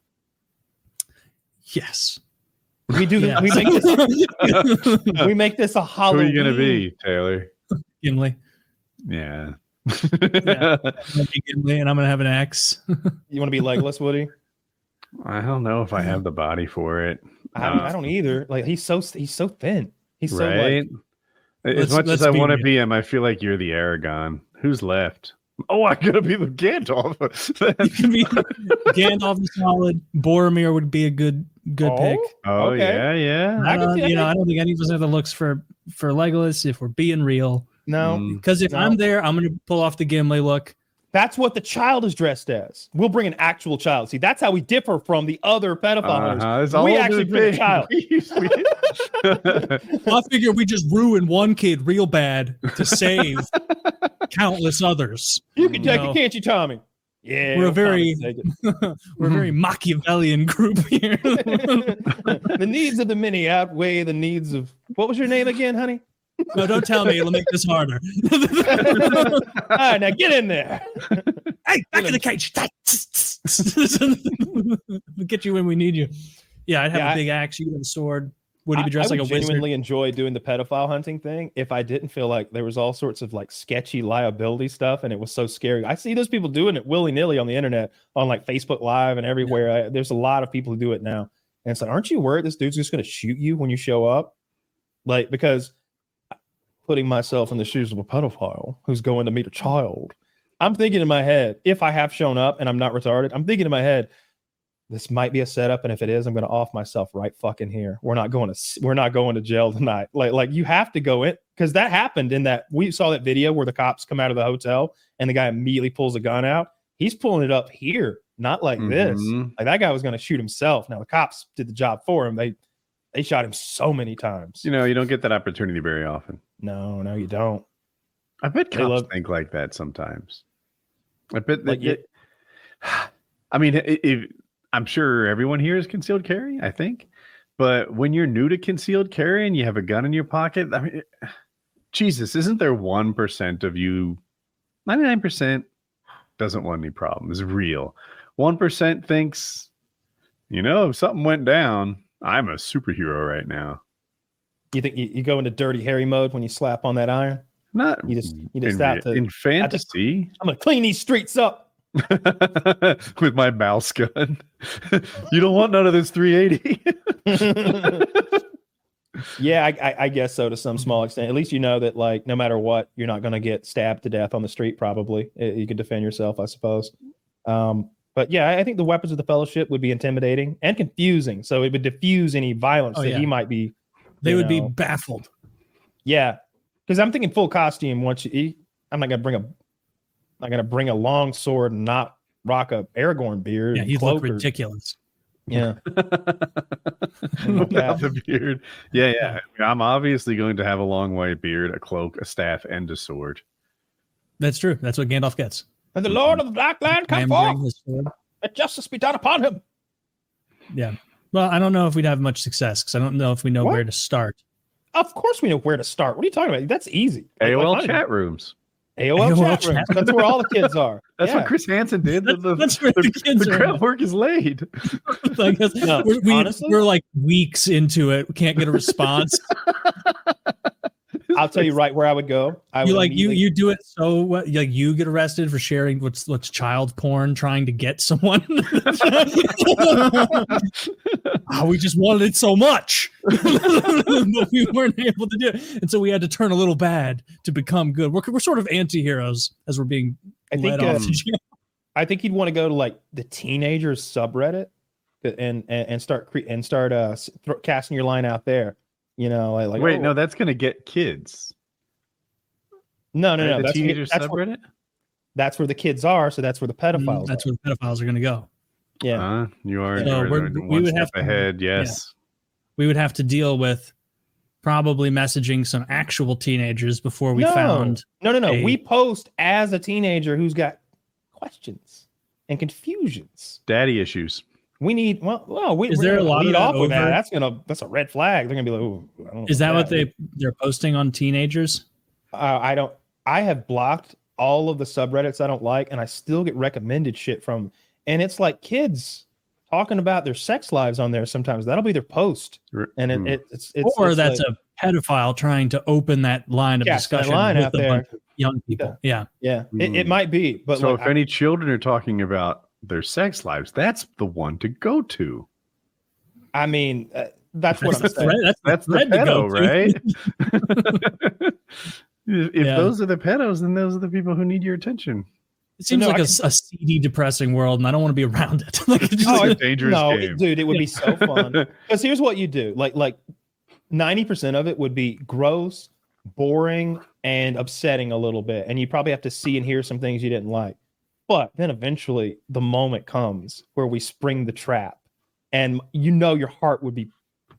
S2: Yes.
S3: We do. Yes. We make this a Halloween.
S1: Who are you going to be, Taylor?
S2: Gimli.
S1: Yeah.
S2: Yeah. And I'm gonna have an axe.
S3: You want to be legless, Woody?
S1: I don't know if I have the body for it.
S3: I don't either. Like he's so thin. He's so
S1: right.
S3: Like,
S1: as much as I want to be him, I feel like you're the Aragon. Who's left? Oh, I gotta be the Gandalf.
S2: You can be Gandalf is solid. Boromir would be a good pick.
S1: Oh,
S3: okay.
S1: yeah.
S2: I don't think any of us have the looks for Legolas if we're being real.
S3: No,
S2: because if I'm there, I'm gonna pull off the Gimli look.
S3: That's what the child is dressed as. We'll bring an actual child. See, that's how we differ from the other pedophiles. We actually bring a child.
S2: I figure we just ruin one kid real bad to save countless others.
S3: You can take it, can't you, Tommy? Yeah,
S2: we're a very Machiavellian group here.
S3: The needs of the many outweigh the needs of what was your name again, honey?
S2: No, don't tell me. It'll make this harder.
S3: All right, now get in there.
S2: Hey, back in the cage. We'll get you when we need you. Yeah, I'd have a big axe. You have a sword. Would he be dressed like a wizard? I would genuinely enjoy doing the pedophile hunting thing if I didn't feel like there was all sorts of like sketchy liability stuff and it was so scary. I see those people doing it willy-nilly on the internet, on like Facebook Live and everywhere. There's a lot of people who do it now. And it's like, aren't you worried this dude's just going to shoot you when you show up? Like, because putting myself in the shoes of a pedophile who's going to meet a child, I'm thinking in my head, if I have shown up and I'm not retarded, I'm thinking in my head, this might be a setup, and if it is, I'm going to off myself right fucking here. We're not going to jail tonight. Like you have to go in, because that happened in that we saw that video where the cops come out of the hotel and the guy immediately pulls a gun out. He's pulling it up here, not like this. Like that guy was going to shoot himself. Now the cops did the job for him. They shot him so many times.
S1: You don't get that opportunity very often.
S3: No, you don't.
S1: I bet cops think like that sometimes. I bet that. I mean, I'm sure everyone here is concealed carry, I think. But when you're new to concealed carry and you have a gun in your pocket, I mean, Jesus, isn't there 1% of you, 99% doesn't want any problems, real. 1% thinks, if something went down, I'm a superhero right now.
S3: You think you go into dirty Harry mode when you slap on that iron?
S1: Not
S3: you just
S1: in fantasy.
S3: I'm gonna clean these streets up.
S1: With my mouse gun. You don't want none of this 380.
S3: Yeah, I guess so to some small extent. At least you know that, like, no matter what, you're not going to get stabbed to death on the street, probably. You could defend yourself, I suppose. But yeah, I think the weapons of the Fellowship would be intimidating and confusing. So it would diffuse any violence that he might be.
S2: They would be baffled.
S3: Yeah, because I'm thinking full costume. Once you eat, I'm not going to bring a long sword and not rock a Aragorn beard.
S2: Yeah, he'd look ridiculous.
S3: Yeah.
S1: Without the beard. Yeah. I'm obviously going to have a long white beard, a cloak, a staff, and a sword.
S2: That's true. That's what Gandalf gets.
S3: And the Lord of the Black Land come forth. Let justice be done upon him.
S2: Yeah. Well, I don't know if we'd have much success because I don't know if we know where to start.
S3: Of course we know where to start. What are you talking about? That's easy.
S1: AOL chat rooms.
S3: AOL chat rooms. That's where all the kids are.
S1: That's what Chris Hansen did. That's where the kids are. Groundwork is laid.
S2: I guess we're like weeks into it. We can't get a response.
S3: I'll tell you right where I would go.
S2: You do it so what? Like you get arrested for sharing what's child porn, trying to get someone. We just wanted it so much, but we weren't able to do it, and so we had to turn a little bad to become good. We're sort of anti-heroes as we're being led off to jail. I
S3: think you'd want to go to like the teenagers subreddit and start casting your line out there.
S1: Wait, no, that's going to get kids.
S3: No.
S1: The teenager subreddit?
S3: That's where the kids are, so that's where the pedophiles
S2: That's where the pedophiles are going to go.
S3: Yeah.
S1: You are
S2: we would have
S1: ahead, yes.
S2: Yeah. We would have to deal with probably messaging some actual teenagers before we found...
S3: No. We post as a teenager who's got questions and confusions.
S1: Daddy issues.
S3: We need
S2: is there a lot
S3: lead
S2: of
S3: off with that? That's a red flag. They're gonna be like, "Ooh, I don't know."
S2: Is that what they're posting on teenagers?
S3: I have blocked all of the subreddits I don't like, and I still get recommended shit from. And it's like kids talking about their sex lives on there. Sometimes that'll be their post, and it's
S2: that's like a pedophile trying to open that line of discussion
S3: out there.
S2: young people. Yeah.
S3: It might be, but
S1: so if any children are talking about their sex lives, that's the one to go to.
S3: I mean, that's what I'm saying.
S1: That's the pedo, right? If those are the pedos, then those are the people who need your attention.
S2: It seems like a seedy, depressing world, and I don't want to be around it.
S1: It's a dangerous game.
S3: Dude, it would be so fun. Because here's what you do: like 90% of it would be gross, boring, and upsetting a little bit, and you probably have to see and hear some things you didn't like. But then eventually, the moment comes where we spring the trap, and your heart would be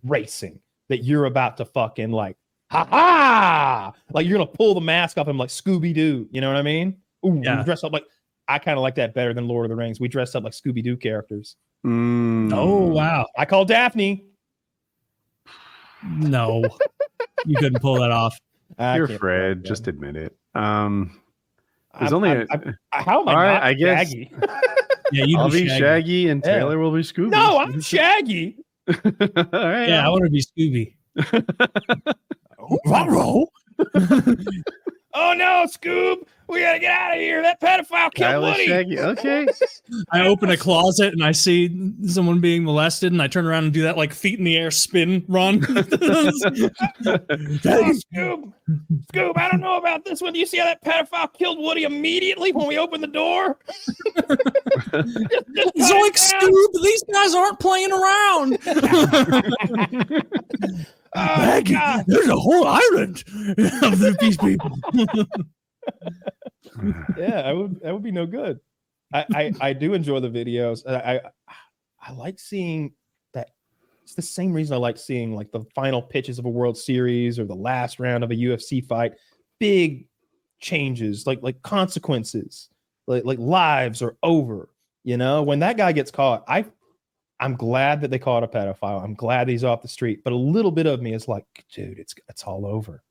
S3: racing that you're about to fucking like, ha ha! Like you're gonna pull the mask off him like Scooby Doo. You know what I mean? Ooh, yeah. We dress up like, I kind of like that better than Lord of the Rings. We dressed up like Scooby Doo characters.
S2: Oh wow!
S3: I call Daphne.
S2: No, you couldn't pull that off.
S1: You're Fred. Just admit it. There's only
S3: how am I? All right, I guess. Shaggy?
S2: Yeah,
S1: I'll be Shaggy and Taylor will be Scooby.
S3: No, I'm Shaggy.
S1: All right.
S2: Yeah, I want to be Scooby.
S3: Oh no, Scoob! We gotta get out of here. That pedophile killed Woody.
S1: Shaggy. Okay.
S2: I open a closet and I see someone being molested, and I turn around and do that like feet in the air spin run.
S3: Scoob! Scoob! I don't know about this one. Do you see how that pedophile killed Woody immediately when we opened the door?
S2: Zoink, Scoob! These guys aren't playing around. Maggie, there's a whole island of these people.
S3: Yeah, that would be no good. I do enjoy the videos. I like seeing that. It's the same reason I like seeing like the final pitches of a World Series or the last round of a UFC fight. Big changes, like consequences, like lives are over. You know, when that guy gets caught, I'm glad that they caught a pedophile. I'm glad he's off the street. But a little bit of me is like, dude, it's all over.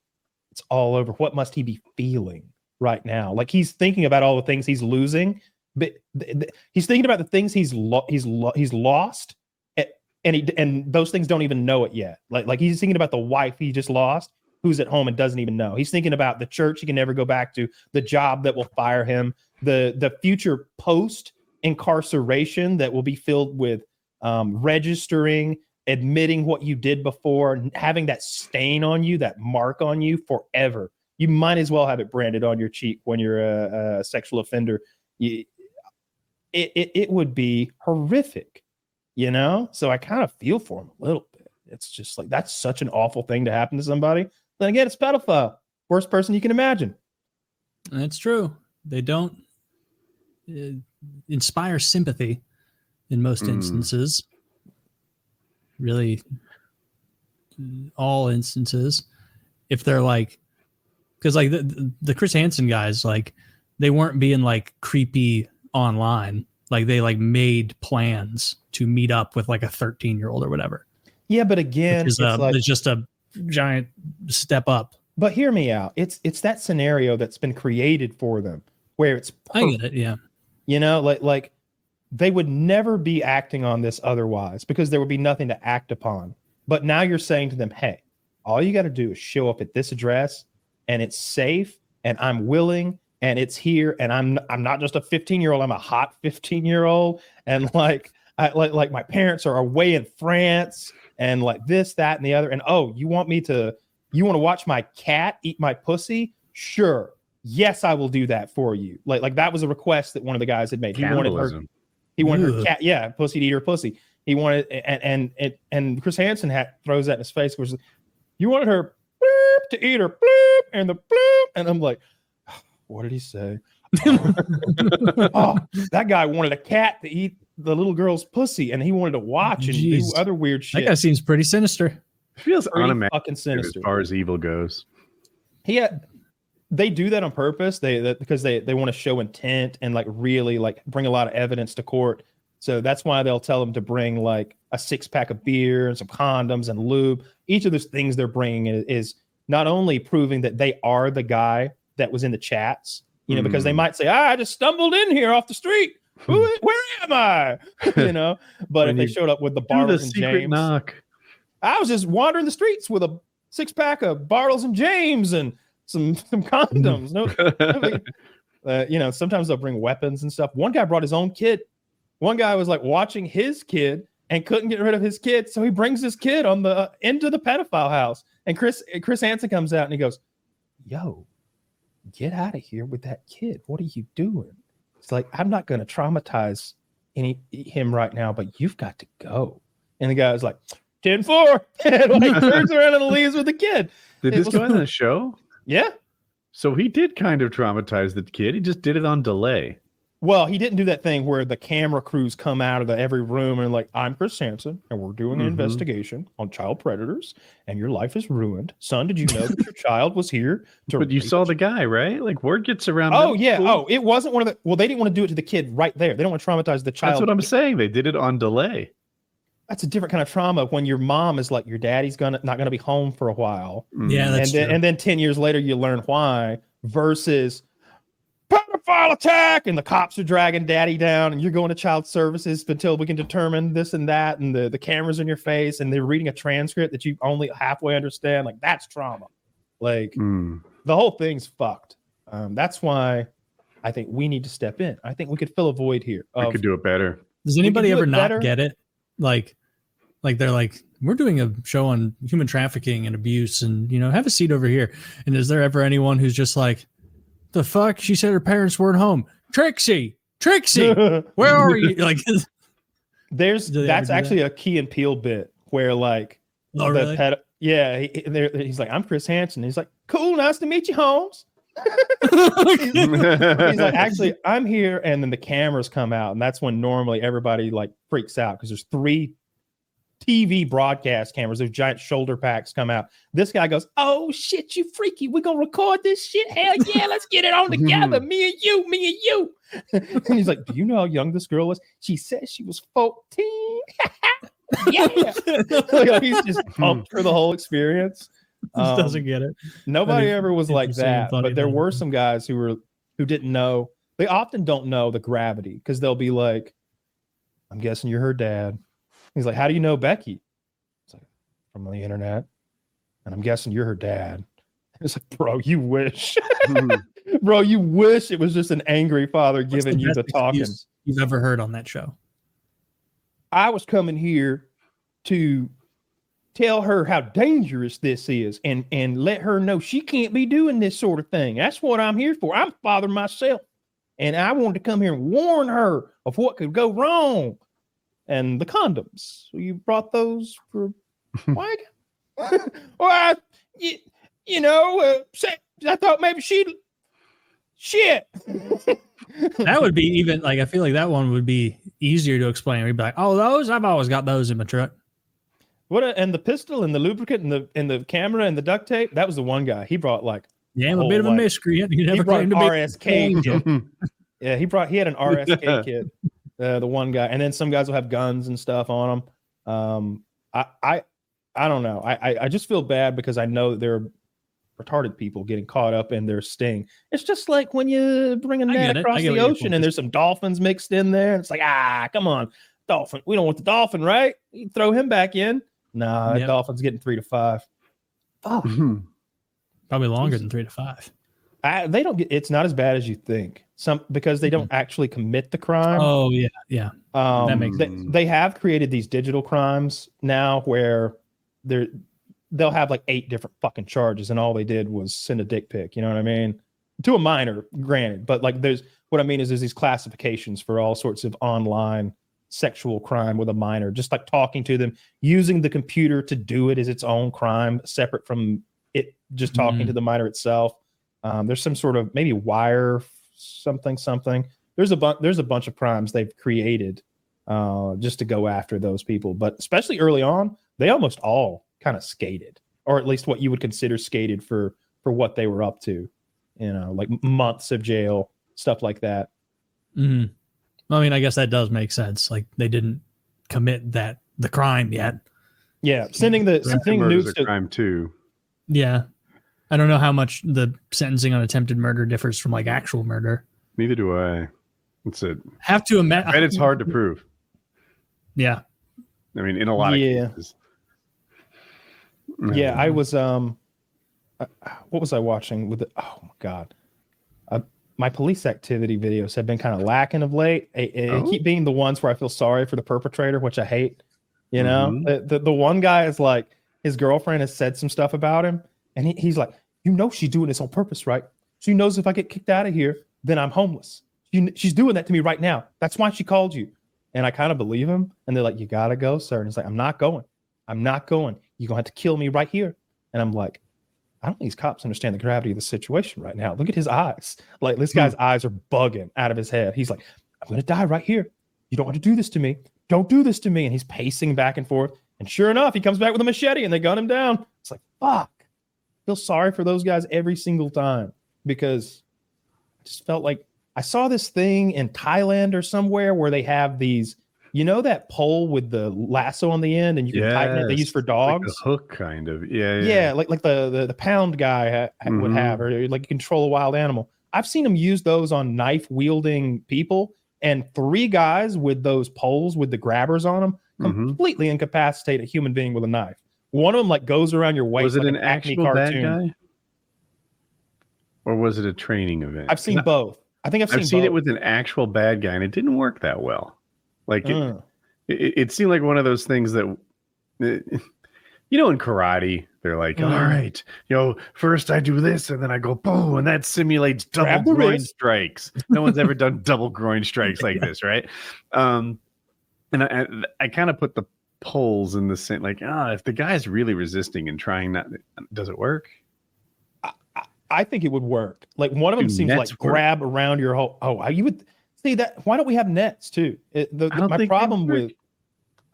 S3: It's all over. What must he be feeling right now? Like he's thinking about all the things he's losing, but he's thinking about the things he's lost, and those things don't even know it yet. Like he's thinking about the wife he just lost, who's at home and doesn't even know. He's thinking about the church he can never go back to, the job that will fire him, the future post incarceration that will be filled with registering, admitting what you did before, and having that stain on you, that mark on you forever. You might as well have it branded on your cheek when you're a sexual offender. It would be horrific, you know? So I kind of feel for him a little bit. It's just like, that's such an awful thing to happen to somebody. Then again, it's pedophile. Worst person you can imagine.
S2: That's true. They don't inspire sympathy in most instances. Really, all instances. If they're like, because like the Chris Hansen guys, like they weren't being like creepy online. Like they like made plans to meet up with like a 13-year-old or whatever.
S3: Yeah, but again,
S2: it's just a giant step up.
S3: But hear me out. It's that scenario that's been created for them where it's perfect.
S2: I get it. Yeah.
S3: You know, like they would never be acting on this otherwise because there would be nothing to act upon. But now you're saying to them, hey, all you got to do is show up at this address and it's safe and I'm willing and it's here and I'm not just a 15-year-old, I'm a hot 15-year-old, and like my parents are away in France and like this, that, and the other. And you want to watch my cat eat my pussy? Sure. Yes, I will do that for you. Like that was a request that one of the guys had made. He wanted her cat, pussy to eat her pussy. He wanted, and Chris Hansen throws that in his face, which is, you wanted her bloop, to eat her bloop, and the bloop, and I'm like, what did he say? That guy wanted a cat to eat the little girl's pussy, and he wanted to watch and do other weird shit.
S2: That guy seems pretty sinister.
S1: It feels
S3: fucking sinister
S1: as far as evil goes.
S3: They do that on purpose. Because they want to show intent and like really like bring a lot of evidence to court. So that's why they'll tell them to bring like a 6-pack of beer and some condoms and lube. Each of those things they're bringing is not only proving that they are the guy that was in the chats, you know, because they might say, I just stumbled in here off the street. Where am I? You know, but if they showed up with the Bartles and James, knock. I was just wandering the streets with a 6-pack of Bartles and James and some condoms. Sometimes they'll bring weapons and stuff. One guy brought his own kid. One guy was like watching his kid and couldn't get rid of his kid, so he brings his kid on the into the pedophile house. And Chris Hansen comes out and he goes, "Yo, get out of here with that kid. What are you doing?" It's like, I'm not going to traumatize him right now, but you've got to go. And the guy was like, 10-4, and like turns around and leaves with the kid.
S1: Did this go on the show?
S3: Yeah.
S1: So he did kind of traumatize the kid. He just did it on delay.
S3: Well, he didn't do that thing where the camera crews come out of every room and like, I'm Chris Hansen, and we're doing an investigation on child predators, and your life is ruined. Son, did you know that your child was here?
S1: But you saw the guy, right? Like word gets around.
S3: Oh, yeah. Cool. Oh, it wasn't one of the. Well, they didn't want to do it to the kid right there. They don't want to traumatize the child.
S1: That's what I'm saying. They did it on delay.
S3: That's a different kind of trauma when your mom is like, your daddy's not gonna be home for a while.
S2: Yeah, that's true.
S3: And then 10 years later you learn why, versus pedophile attack and the cops are dragging daddy down and you're going to child services until we can determine this and that, and the cameras in your face and they're reading a transcript that you only halfway understand. Like, that's trauma. Like the whole thing's fucked. That's why I think we need to step in. I think we could fill a void here.
S1: We could do it better.
S2: Does anybody ever not get it? Like they're like, we're doing a show on human trafficking and abuse, and have a seat over here. And is there ever anyone who's just like, the fuck? She said her parents weren't home. Trixie, where are you? Like,
S3: that's actually a Key and Peele bit where like,
S2: oh really?
S3: He's like, I'm Chris Hansen. He's like, cool, nice to meet you, Holmes. he's like, actually, I'm here, and then the cameras come out, and that's when normally everybody like freaks out because there's 3 TV broadcast cameras. Those giant shoulder packs come out. This guy goes, "Oh shit, you freaky! We're gonna record this shit. Hell yeah, let's get it on together. Me and you." And he's like, "Do you know how young this girl was? She said she was 14." Yeah, like, he's just pumped for the whole experience.
S2: Doesn't get it.
S3: Nobody ever was like that, but there were some guys who didn't know. They often don't know the gravity because they'll be like, "I'm guessing you're her dad." He's like, "How do you know Becky?" It's like, "From the internet." "And I'm guessing you're her dad." It's like, bro, you wish. Bro, you wish it was just an angry father giving you the talking
S2: you've ever heard on that show.
S3: "I was coming here to tell her how dangerous this is and let her know she can't be doing this sort of thing. That's what I'm here for. I'm a father myself. And I wanted to come here and warn her of what could go wrong. And the condoms. So you brought those for what?" Well, I thought maybe she'd shit.
S2: That would be even like, I feel like that one would be easier to explain. We'd be like, "Oh, those? I've always got those in my truck."
S3: And the pistol and the lubricant and the camera and the duct tape. That was the one guy. He brought like,
S2: yeah, I'm a bit of a miscreant. He brought an
S3: RSK kit. Yeah, he had an RSK kit. The one guy, and then some guys will have guns and stuff on them. I don't know. I just feel bad because I know that there are retarded people getting caught up in their sting. It's just like when you bring a net across the ocean and there's some dolphins mixed in there. And it's like, come on, dolphin. We don't want the dolphin, right? You throw him back in. Nah, that dolphin's getting 3 to 5. Oh,
S2: probably longer than 3 to 5.
S3: They don't get. It's not as bad as you think. Because they don't actually commit the crime.
S2: Oh yeah. That makes sense.
S3: They have created these digital crimes now where they'll have like 8 different fucking charges, and all they did was send a dick pic. You know what I mean? To a minor, granted, but like there's these classifications for all sorts of online sexual crime with a minor, just like talking to them, using the computer to do it as its own crime, separate from it just talking to the minor itself. There's some sort of maybe wire something. There's a bunch of crimes they've created just to go after those people. But especially early on, they almost all kind of skated, or at least what you would consider skated for what they were up to. Like months of jail, stuff like that.
S2: Mm-hmm. I mean, I guess that does make sense. Like they didn't commit the crime yet.
S3: Yeah, sending nukes
S1: to crime too.
S2: Yeah, I don't know how much the sentencing on attempted murder differs from like actual murder.
S1: Neither do I. It's a
S2: have to imagine.
S1: And it's hard to prove.
S2: Yeah,
S1: I mean, in a lot of cases.
S3: Yeah, I was what was I watching with oh my God. My police activity videos have been kind of lacking of late. They keep being the ones where I feel sorry for the perpetrator, which I hate. You know, the one guy is like, his girlfriend has said some stuff about him, and he's like, she's doing this on purpose, right? She knows if I get kicked out of here, then I'm homeless. She's doing that to me right now. That's why she called you. And I kind of believe him. And they're like, you gotta go, sir. And he's like, I'm not going. You're gonna have to kill me right here. And I'm like, I don't think these cops understand the gravity of the situation right now. Look at his eyes. Like, this guy's eyes are bugging out of his head. He's like, I'm going to die right here. You don't want to do this to me. Don't do this to me. And he's pacing back and forth. And sure enough, he comes back with a machete and they gun him down. It's like, fuck. I feel sorry for those guys every single time, because I just felt like I saw this thing in Thailand or somewhere where they have these, that pole with the lasso on the end and you can tighten it, they use for dogs.
S1: Like a hook kind of. Yeah.
S3: Yeah. Like the pound guy would have, or like you control a wild animal. I've seen them use those on knife wielding people, and 3 guys with those poles with the grabbers on them completely incapacitate a human being with a knife. One of them like goes around your waist.
S1: Was it
S3: like
S1: an actual bad guy? Or was it a training event?
S3: I've seen both. I think I've seen
S1: it with an actual bad guy, and it didn't work that well. Like it seemed like one of those things that, in karate, they're like, all right, first I do this and then I go boom, and that simulates double groin strikes. No one's ever done double groin strikes like this, right? And I kind of put the poles in the same, like, if the guy's really resisting and trying not, does it work?
S3: I think it would work. Like, one of them seems like grab around your whole. Oh, you would see that. Why don't we have nets too? My problem with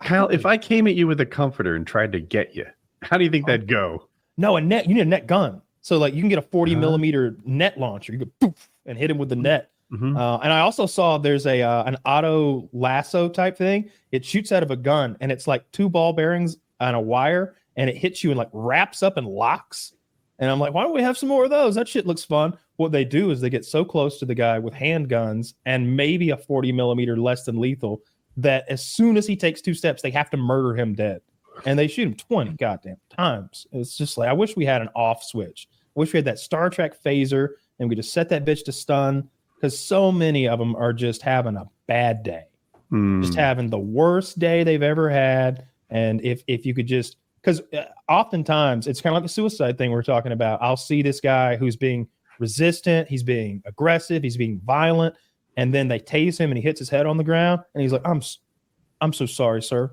S1: Kyle, if I came at you with a comforter and tried to get you, how do you think that'd go?
S3: No, a net. You need a net gun. So like you can get a 40 millimeter net launcher. You go poof and hit him with the net. And I also saw there's an auto lasso type thing. It shoots out of a gun, and it's like 2 ball bearings on a wire, and it hits you and like wraps up and locks. And I'm like, why don't we have some more of those? That shit looks fun. What they do is they get so close to the guy with handguns and maybe a 40 millimeter less than lethal that as soon as he takes 2 steps, they have to murder him dead. And they shoot him 20 goddamn times. It's just like, I wish we had an off switch. I wish we had that Star Trek phaser and we just set that bitch to stun, because so many of them are just having a bad day. Just having the worst day they've ever had. And if you could just, because oftentimes it's kind of like the suicide thing we're talking about. I'll see this guy who's being resistant, he's being aggressive, he's being violent, and then they tase him and he hits his head on the ground and he's like, I'm so sorry, sir.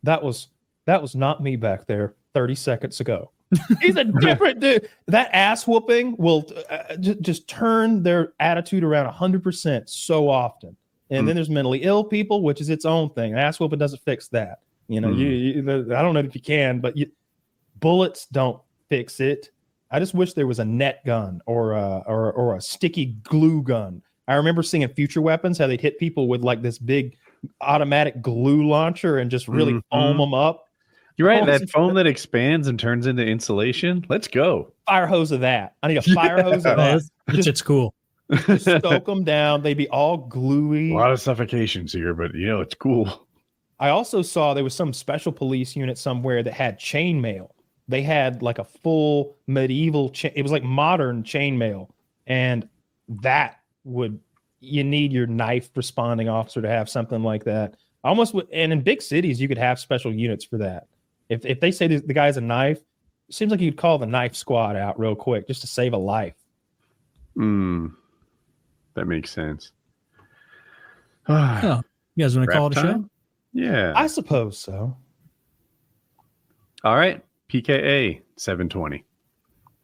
S3: That was not me back there 30 seconds ago. He's a different dude. That ass whooping will just turn their attitude around 100% so often. And then there's mentally ill people, which is its own thing. An ass whooping doesn't fix that. I don't know if you can, but bullets don't fix it. I just wish there was a net gun or a sticky glue gun. I remember seeing in Future Weapons how they'd hit people with like this big automatic glue launcher and just really foam them up.
S1: You're right. That foam that expands and turns into insulation. Let's go.
S3: Fire hose of that. I need a fire hose of that.
S2: It's cool.
S3: Just stoke them down. They'd be all gluey.
S1: A lot of suffocations here, but it's cool.
S3: I also saw there was some special police unit somewhere that had chainmail. They had like a full medieval it was like modern chainmail, and you need your knife responding officer to have something like that. And in big cities you could have special units for that. If they say the guy's a knife, it seems like you could call the knife squad out real quick just to save a life.
S1: That makes sense.
S2: Oh, you guys want to call it a show?
S1: Yeah,
S3: I suppose so.
S1: All right. PKA 720.